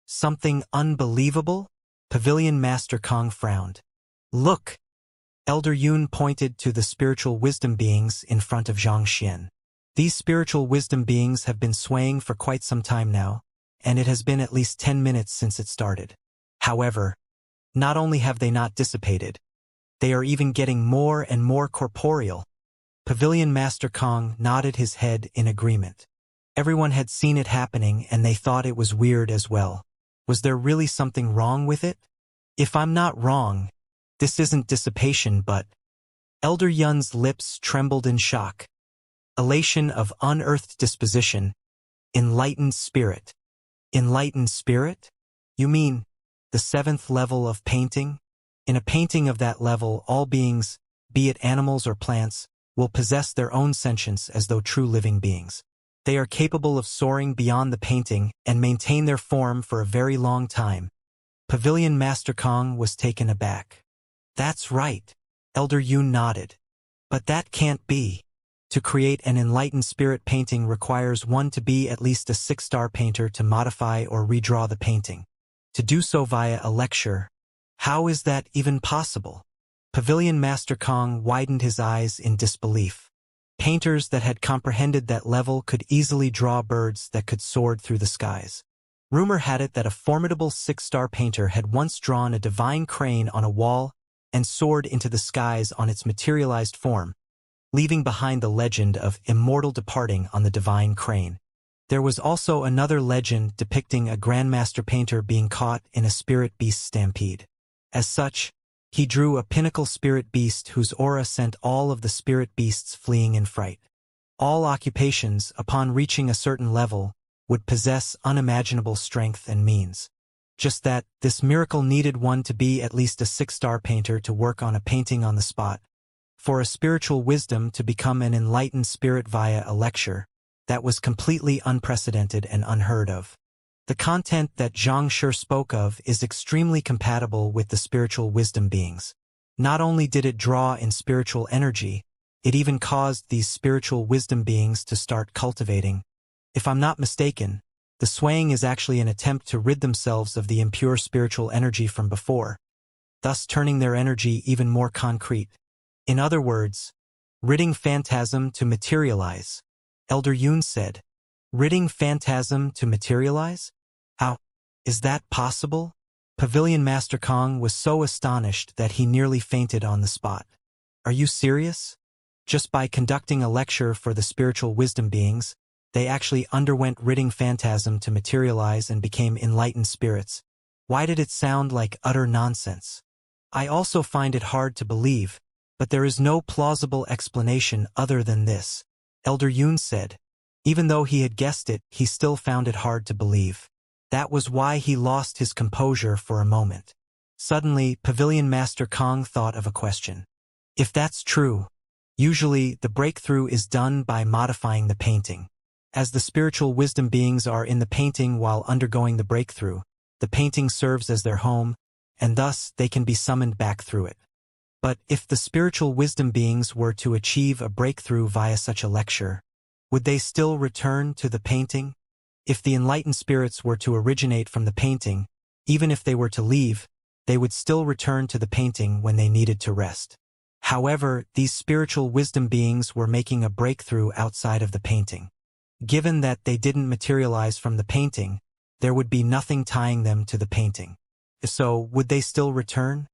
Something unbelievable? Pavilion Master Kong frowned. Look! Elder Yun pointed to the spiritual wisdom beings in front of Xianxia. These spiritual wisdom beings have been swaying for quite some time now, and it has been at least 10 minutes since it started. However, not only have they not dissipated, they are even getting more and more corporeal. Pavilion Master Kong nodded his head in agreement. Everyone had seen it happening and they thought it was weird as well. Was there really something wrong with it? If I'm not wrong, this isn't dissipation but... Elder Yun's lips trembled in shock. Elation of unearthed disposition. Enlightened spirit. Enlightened spirit? You mean, the 7th level of painting? In a painting of that level, all beings, be it animals or plants, will possess their own sentience as though true living beings. They are capable of soaring beyond the painting and maintain their form for a very long time. Pavilion Master Kong was taken aback. That's right. Elder Yun nodded. But that can't be. To create an enlightened spirit painting requires one to be at least a 6-star painter to modify or redraw the painting. To do so via a lecture. How is that even possible? Pavilion Master Kong widened his eyes in disbelief. Painters that had comprehended that level could easily draw birds that could soar through the skies. Rumor had it that a formidable 6-star painter had once drawn a divine crane on a wall and soared into the skies on its materialized form, leaving behind the legend of immortal departing on the divine crane. There was also another legend depicting a grandmaster painter being caught in a spirit beast stampede. As such, he drew a pinnacle spirit beast whose aura sent all of the spirit beasts fleeing in fright. All occupations, upon reaching a certain level, would possess unimaginable strength and means. Just that, this miracle needed one to be at least a 6-star painter to work on a painting on the spot. For a spiritual wisdom to become an enlightened spirit via a lecture, that was completely unprecedented and unheard of. The content that Xianxia spoke of is extremely compatible with the spiritual wisdom beings. Not only did it draw in spiritual energy, it even caused these spiritual wisdom beings to start cultivating. If I'm not mistaken, the swaying is actually an attempt to rid themselves of the impure spiritual energy from before, thus turning their energy even more concrete. In other words, ridding phantasm to materialize. Elder Yun said, ridding phantasm to materialize? How? Is that possible? Pavilion Master Kong was so astonished that he nearly fainted on the spot. Are you serious? Just by conducting a lecture for the spiritual wisdom beings, they actually underwent ridding phantasm to materialize and became enlightened spirits. Why did it sound like utter nonsense? I also find it hard to believe, but there is no plausible explanation other than this, Elder Yun said. Even though he had guessed it, he still found it hard to believe. That was why he lost his composure for a moment. Suddenly, Pavilion Master Kong thought of a question. If that's true, usually the breakthrough is done by modifying the painting. As the spiritual wisdom beings are in the painting while undergoing the breakthrough, the painting serves as their home, and thus they can be summoned back through it. But if the spiritual wisdom beings were to achieve a breakthrough via such a lecture, Would they still return to the painting? If the enlightened spirits were to originate from the painting, even if they were to leave, they would still return to the painting when they needed to rest. However, these spiritual wisdom beings were making a breakthrough outside of the painting. Given that they didn't materialize from the painting, there would be nothing tying them to the painting. So, would they still return?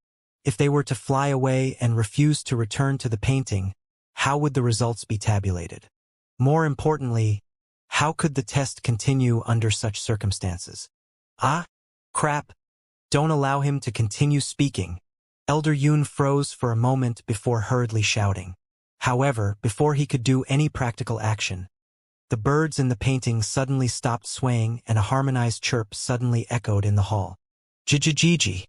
If they were to fly away and refuse to return to the painting, how would the results be tabulated? More importantly, how could the test continue under such circumstances? Ah, crap. Don't allow him to continue speaking. Elder Yun froze for a moment before hurriedly shouting. However, before he could do any practical action, the birds in the painting suddenly stopped swaying and a harmonized chirp suddenly echoed in the hall. Jijijiji,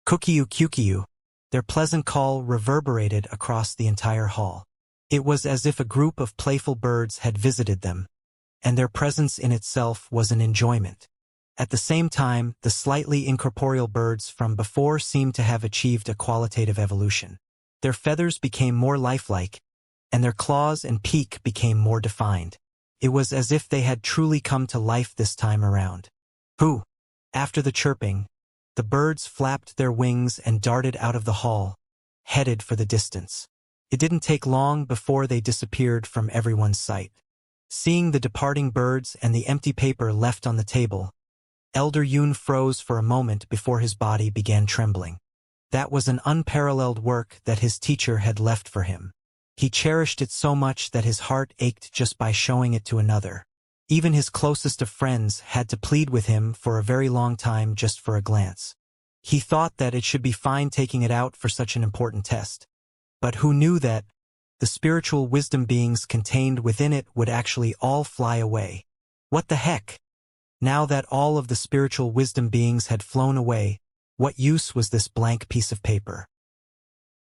kukiu kukiu. Their pleasant call reverberated across the entire hall. It was as if a group of playful birds had visited them, and their presence in itself was an enjoyment. At the same time, the slightly incorporeal birds from before seemed to have achieved a qualitative evolution. Their feathers became more lifelike, and their claws and beak became more defined. It was as if they had truly come to life this time around. Pooh! After the chirping, the birds flapped their wings and darted out of the hall, headed for the distance. It didn't take long before they disappeared from everyone's sight. Seeing the departing birds and the empty paper left on the table, Elder Yun froze for a moment before his body began trembling. That was an unparalleled work that his teacher had left for him. He cherished it so much that his heart ached just by showing it to another. Even his closest of friends had to plead with him for a very long time just for a glance. He thought that it should be fine taking it out for such an important test. But who knew that the spiritual wisdom beings contained within it would actually all fly away? What the heck? Now that all of the spiritual wisdom beings had flown away, what use was this blank piece of paper?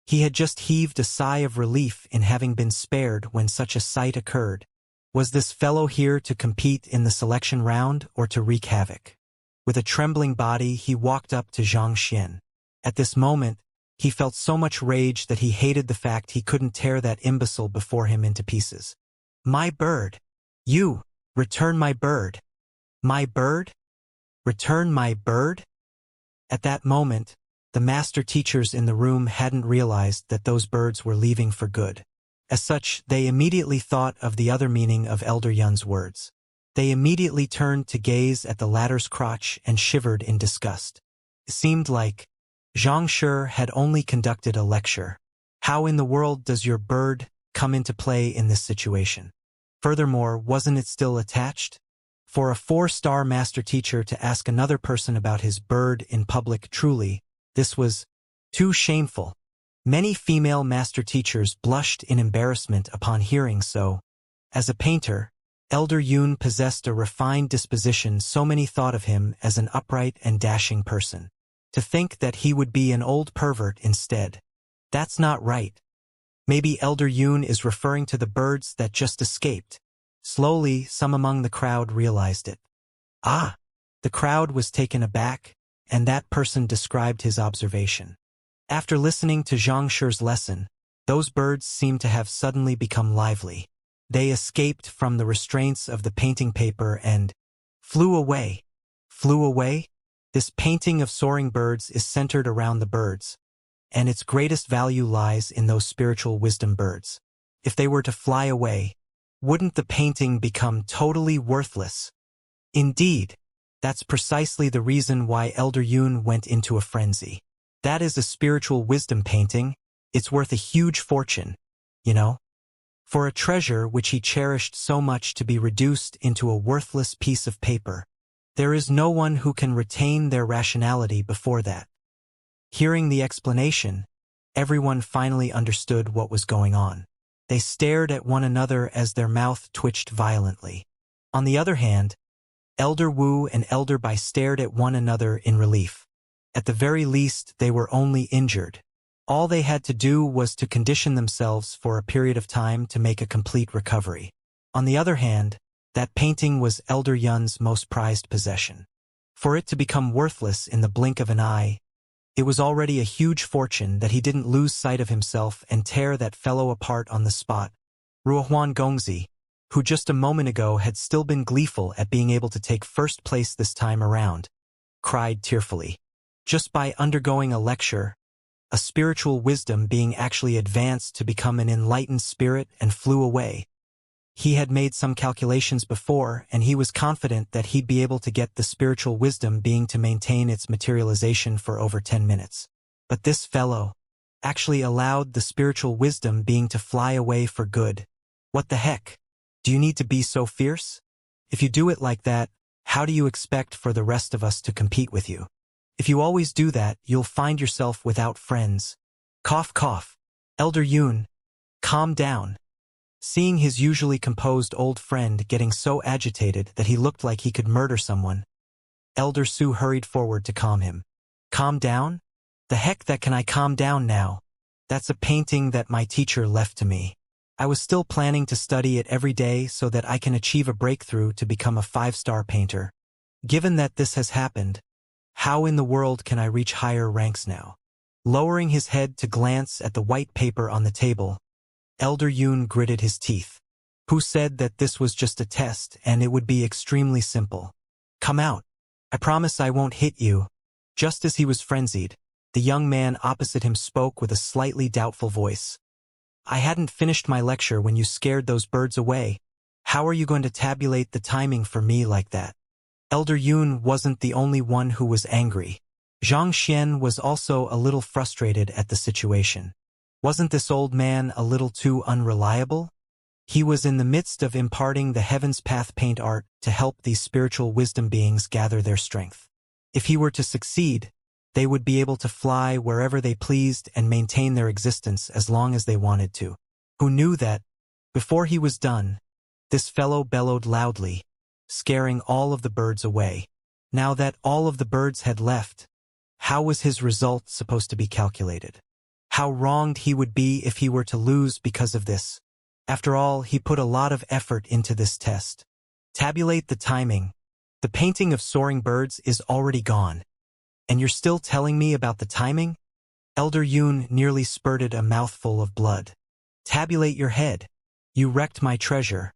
He had just heaved a sigh of relief in having been spared when such a sight occurred. Was this fellow here to compete in the selection round or to wreak havoc? With a trembling body, he walked up to Xianxia. At this moment, he felt so much rage that he hated the fact he couldn't tear that imbecile before him into pieces. My bird! You! Return my bird! My bird? Return my bird? At that moment, the master teachers in the room hadn't realized that those birds were leaving for good. As such, they immediately thought of the other meaning of Elder Yun's words. They immediately turned to gaze at the latter's crotch and shivered in disgust. It seemed like Xianxia had only conducted a lecture. How in the world does your bird come into play in this situation? Furthermore, wasn't it still attached? For a 4-star master teacher to ask another person about his bird in public, truly, this was too shameful. Many female master teachers blushed in embarrassment upon hearing so. As a painter, Elder Yun possessed a refined disposition, so many thought of him as an upright and dashing person. To think that he would be an old pervert instead. That's not right. Maybe Elder Yun is referring to the birds that just escaped. Slowly, some among the crowd realized it. Ah! The crowd was taken aback, and that person described his observation. After listening to Xianxia's lesson, those birds seemed to have suddenly become lively. They escaped from the restraints of the painting paper and flew away. Flew away? This painting of soaring birds is centered around the birds, and its greatest value lies in those spiritual wisdom birds. If they were to fly away, wouldn't the painting become totally worthless? Indeed, that's precisely the reason why Elder Yun went into a frenzy. That is a spiritual wisdom painting. It's worth a huge fortune, you know? For a treasure which he cherished so much to be reduced into a worthless piece of paper, there is no one who can retain their rationality before that. Hearing the explanation, everyone finally understood what was going on. They stared at one another as their mouth twitched violently. On the other hand, Elder Wu and Elder Bai stared at one another in relief. At the very least, they were only injured. All they had to do was to condition themselves for a period of time to make a complete recovery. On the other hand, that painting was Elder Yun's most prized possession. For it to become worthless in the blink of an eye, it was already a huge fortune that he didn't lose sight of himself and tear that fellow apart on the spot. Ruohuan Gongzi, who just a moment ago had still been gleeful at being able to take first place this time around, cried tearfully. Just by undergoing a lecture, a spiritual wisdom being actually advanced to become an enlightened spirit and flew away. He had made some calculations before, and he was confident that he'd be able to get the spiritual wisdom being to maintain its materialization for over 10 minutes. But this fellow actually allowed the spiritual wisdom being to fly away for good. What the heck? Do you need to be so fierce? If you do it like that, how do you expect for the rest of us to compete with you? If you always do that, you'll find yourself without friends. Cough, cough. Elder Yun, calm down. Seeing his usually composed old friend getting so agitated that he looked like he could murder someone, Elder Su hurried forward to calm him. Calm down? The heck that can I calm down now? That's a painting that my teacher left to me. I was still planning to study it every day so that I can achieve a breakthrough to become a 5-star painter. Given that this has happened, how in the world can I reach higher ranks now? Lowering his head to glance at the white paper on the table, Elder Yun gritted his teeth. Who said that this was just a test and it would be extremely simple? Come out. I promise I won't hit you. Just as he was frenzied, the young man opposite him spoke with a slightly doubtful voice. I hadn't finished my lecture when you scared those birds away. How are you going to tabulate the timing for me like that? Elder Yun wasn't the only one who was angry. Xianxia was also a little frustrated at the situation. Wasn't this old man a little too unreliable? He was in the midst of imparting the Heaven's Path paint art to help these spiritual wisdom beings gather their strength. If he were to succeed, they would be able to fly wherever they pleased and maintain their existence as long as they wanted to. Who knew that, before he was done, this fellow bellowed loudly, scaring all of the birds away. Now that all of the birds had left, how was his result supposed to be calculated? How wronged he would be if he were to lose because of this. After all, he put a lot of effort into this test. Tabulate the timing. The painting of soaring birds is already gone. And you're still telling me about the timing? Elder Yun nearly spurted a mouthful of blood. Tabulate your head. You wrecked my treasure.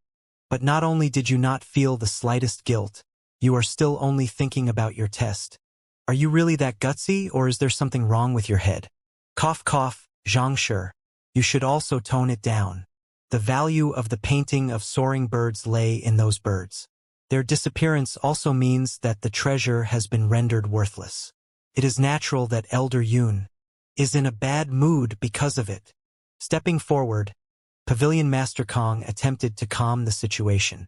But not only did you not feel the slightest guilt, you are still only thinking about your test. Are you really that gutsy, or is there something wrong with your head? Cough, cough, Xianxia. You should also tone it down. The value of the painting of soaring birds lay in those birds. Their disappearance also means that the treasure has been rendered worthless. It is natural that Elder Yun is in a bad mood because of it. Stepping forward, Pavilion Master Kong attempted to calm the situation.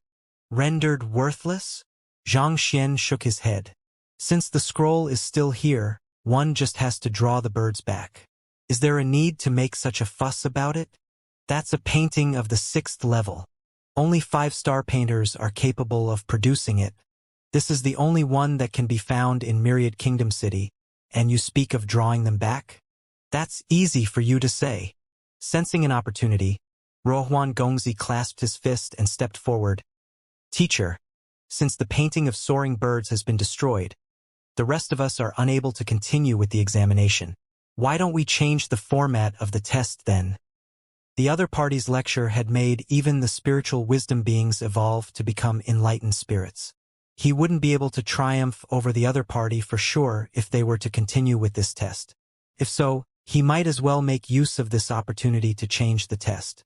Rendered worthless? Xianxia shook his head. Since the scroll is still here, one just has to draw the birds back. Is there a need to make such a fuss about it? That's a painting of the 6th level. Only 5-star painters are capable of producing it. This is the only one that can be found in Myriad Kingdom City, and you speak of drawing them back? That's easy for you to say. Sensing an opportunity, Rohuan Gongzi clasped his fist and stepped forward. Teacher, since the painting of soaring birds has been destroyed, the rest of us are unable to continue with the examination. Why don't we change the format of the test then? The other party's lecture had made even the spiritual wisdom beings evolve to become enlightened spirits. He wouldn't be able to triumph over the other party for sure if they were to continue with this test. If so, he might as well make use of this opportunity to change the test.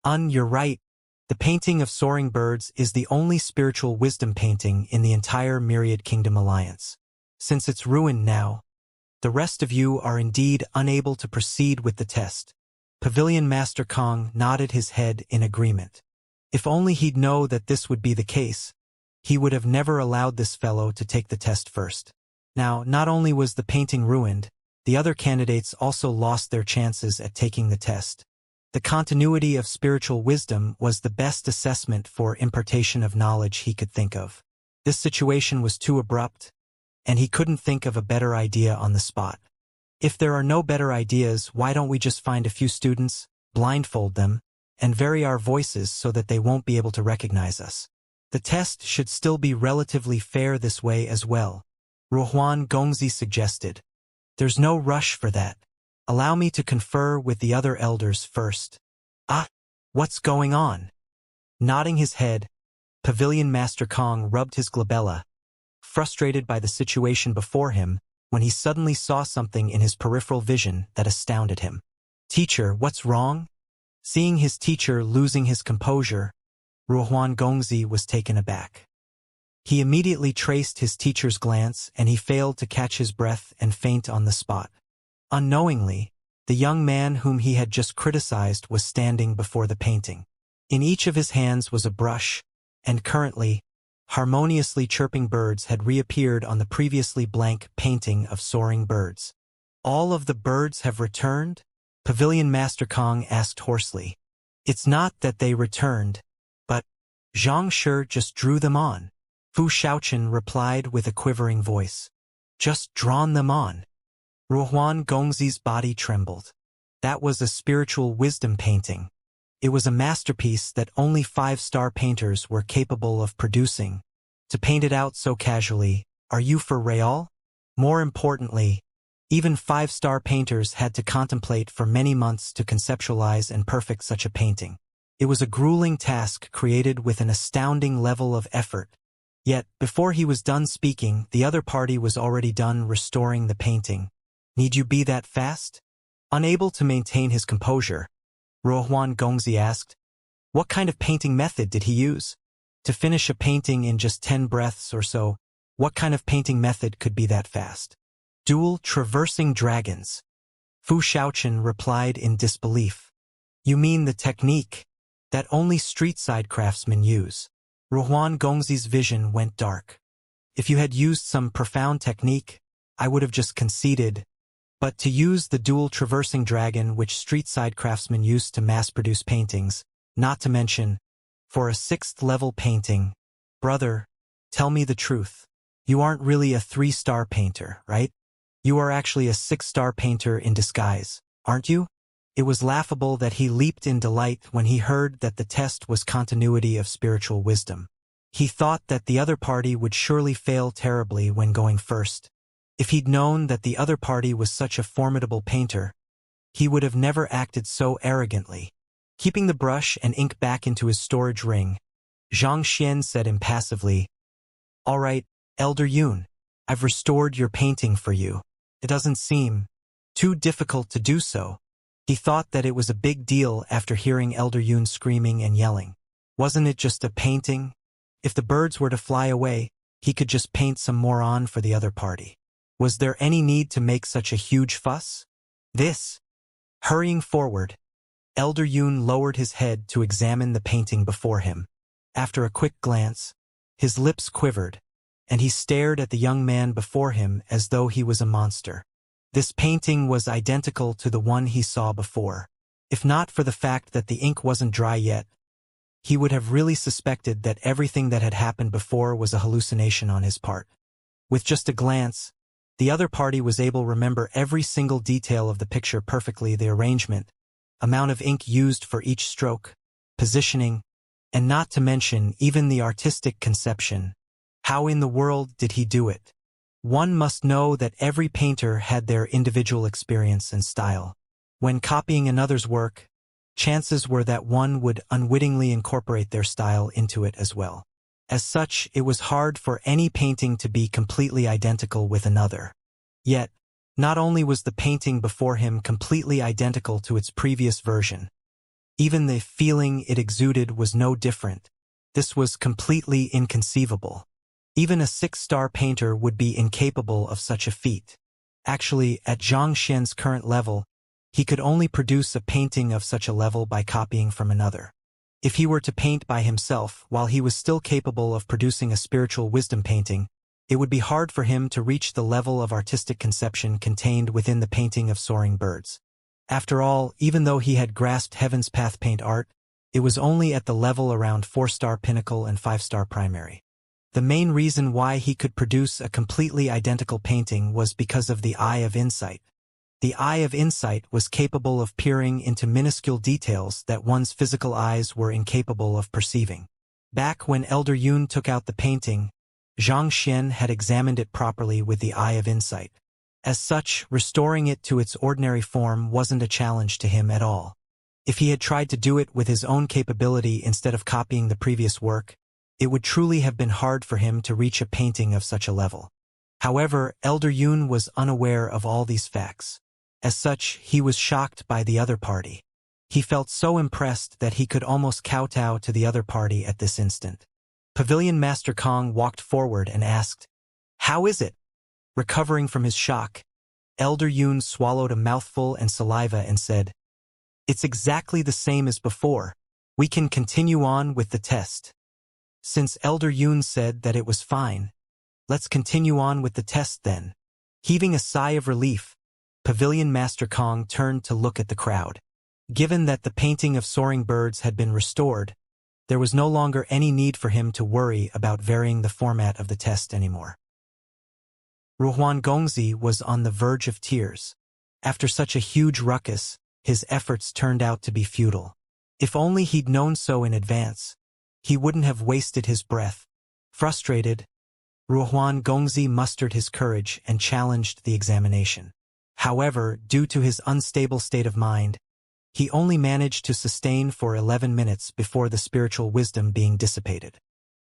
You're right. The painting of soaring birds is the only spiritual wisdom painting in the entire Myriad Kingdom Alliance. Since it's ruined now, the rest of you are indeed unable to proceed with the test. Pavilion Master Kong nodded his head in agreement. If only he'd know that this would be the case, he would have never allowed this fellow to take the test first. Now, not only was the painting ruined, the other candidates also lost their chances at taking the test. The continuity of spiritual wisdom was the best assessment for impartation of knowledge he could think of. This situation was too abrupt, and he couldn't think of a better idea on the spot. If there are no better ideas, why don't we just find a few students, blindfold them, and vary our voices so that they won't be able to recognize us? The test should still be relatively fair this way as well, Rohuan Gongzi suggested. There's no rush for that. Allow me to confer with the other elders first. What's going on? Nodding his head, Pavilion Master Kong rubbed his glabella, frustrated by the situation before him when he suddenly saw something in his peripheral vision that astounded him. "Teacher, what's wrong?" Seeing his teacher losing his composure, Ruohuan Gongzi was taken aback. He immediately traced his teacher's glance and he failed to catch his breath and faint on the spot. Unknowingly, the young man whom he had just criticized was standing before the painting. In each of his hands was a brush, and currently, harmoniously chirping birds had reappeared on the previously blank painting of soaring birds. "All of the birds have returned?" Pavilion Master Kong asked hoarsely. "It's not that they returned, but Xianxia just drew them on." Fu Shaochen replied with a quivering voice. "Just drawn them on." Ruohuan Gongzi's body trembled. That was a spiritual wisdom painting. It was a masterpiece that only 5-star painters were capable of producing. To paint it out so casually, are you for real? More importantly, even 5-star painters had to contemplate for many months to conceptualize and perfect such a painting. It was a grueling task created with an astounding level of effort. Yet, before he was done speaking, the other party was already done restoring the painting. "Need you be that fast?" Unable to maintain his composure, Ruohuan Gongzi asked, "What kind of painting method did he use? To finish a painting in just 10 breaths or so, what kind of painting method could be that fast?" "Dual traversing dragons." Fu Shaochen replied in disbelief. "You mean the technique that only street-side craftsmen use?" Ruohuan Gongzi's vision went dark. "If you had used some profound technique, I would have just conceded. But to use the dual traversing dragon which street-side craftsmen used to mass-produce paintings, not to mention, for a 6th-level painting, brother, tell me the truth. You aren't really a 3-star painter, right? You are actually a 6-star painter in disguise, aren't you?" It was laughable that he leaped in delight when he heard that the test was continuity of spiritual wisdom. He thought that the other party would surely fail terribly when going first. If he'd known that the other party was such a formidable painter, he would have never acted so arrogantly. Keeping the brush and ink back into his storage ring, Xianxia said impassively, "All right, Elder Yun, I've restored your painting for you. It doesn't seem too difficult to do so." He thought that it was a big deal after hearing Elder Yun screaming and yelling. Wasn't it just a painting? If the birds were to fly away, he could just paint some more on for the other party. Was there any need to make such a huge fuss? Hurrying forward, Elder Yun lowered his head to examine the painting before him. After a quick glance, his lips quivered, and he stared at the young man before him as though he was a monster. This painting was identical to the one he saw before. If not for the fact that the ink wasn't dry yet, he would have really suspected that everything that had happened before was a hallucination on his part. With just a glance, the other party was able to remember every single detail of the picture perfectly: the arrangement, amount of ink used for each stroke, positioning, and not to mention even the artistic conception. How in the world did he do it? One must know that every painter had their individual experience and style. When copying another's work, chances were that one would unwittingly incorporate their style into it as well. As such, it was hard for any painting to be completely identical with another. Yet, not only was the painting before him completely identical to its previous version, even the feeling it exuded was no different. This was completely inconceivable. Even a 6-star painter would be incapable of such a feat. Actually, at Xianxia's current level, he could only produce a painting of such a level by copying from another. If he were to paint by himself while he was still capable of producing a spiritual wisdom painting, it would be hard for him to reach the level of artistic conception contained within the painting of soaring birds. After all, even though he had grasped Heaven's Path paint art, it was only at the level around 4-star pinnacle and 5-star primary. The main reason why he could produce a completely identical painting was because of the Eye of Insight. The Eye of Insight was capable of peering into minuscule details that one's physical eyes were incapable of perceiving. Back when Elder Yun took out the painting, Xianxia had examined it properly with the Eye of Insight. As such, restoring it to its ordinary form wasn't a challenge to him at all. If he had tried to do it with his own capability instead of copying the previous work, it would truly have been hard for him to reach a painting of such a level. However, Elder Yun was unaware of all these facts. As such, he was shocked by the other party. He felt so impressed that he could almost kowtow to the other party at this instant. Pavilion Master Kong walked forward and asked, "How is it?" Recovering from his shock, Elder Yun swallowed a mouthful and saliva and said, "It's exactly the same as before. We can continue on with the test." Since Elder Yun said that it was fine, let's continue on with the test then. Heaving a sigh of relief, Pavilion Master Kong turned to look at the crowd. Given that the painting of soaring birds had been restored, there was no longer any need for him to worry about varying the format of the test anymore. Ruhuan Gongzi was on the verge of tears. After such a huge ruckus, his efforts turned out to be futile. If only he'd known so in advance, he wouldn't have wasted his breath. Frustrated, Ruhuan Gongzi mustered his courage and challenged the examination. However, due to his unstable state of mind, he only managed to sustain for 11 minutes before the spiritual wisdom being dissipated.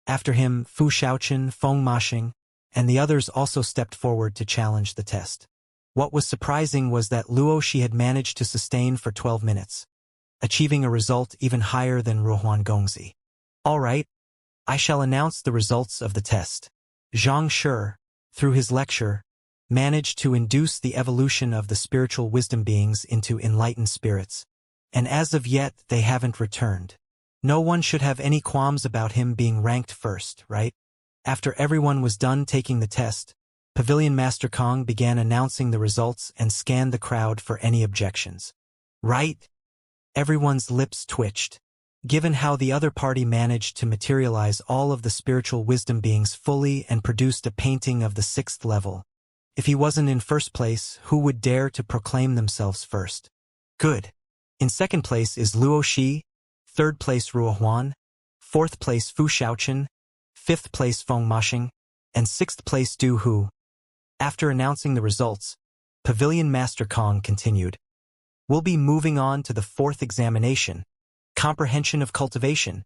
After him, Fu Shaochen, Feng Mashing, and the others also stepped forward to challenge the test. What was surprising was that Luo Shi had managed to sustain for 12 minutes, achieving a result even higher than Ruhuan Gongzi. All right, I shall announce the results of the test. Zhang Shi, through his lecture, managed to induce the evolution of the spiritual wisdom beings into enlightened spirits, and as of yet they haven't returned. No one should have any qualms about him being ranked first, right? After everyone was done taking the test, Pavilion Master Kong began announcing the results and scanned the crowd for any objections. Right? Everyone's lips twitched. Given how the other party managed to materialize all of the spiritual wisdom beings fully and produced a painting of the 6th level, if he wasn't in first place, who would dare to proclaim themselves first? Good. In second place is Luo Shi, third place Ruohuan, fourth place Fu Shaochen, fifth place Feng Mashing, and sixth place Du Hu. After announcing the results, Pavilion Master Kong continued, "We'll be moving on to the 4th examination, Comprehension of Cultivation.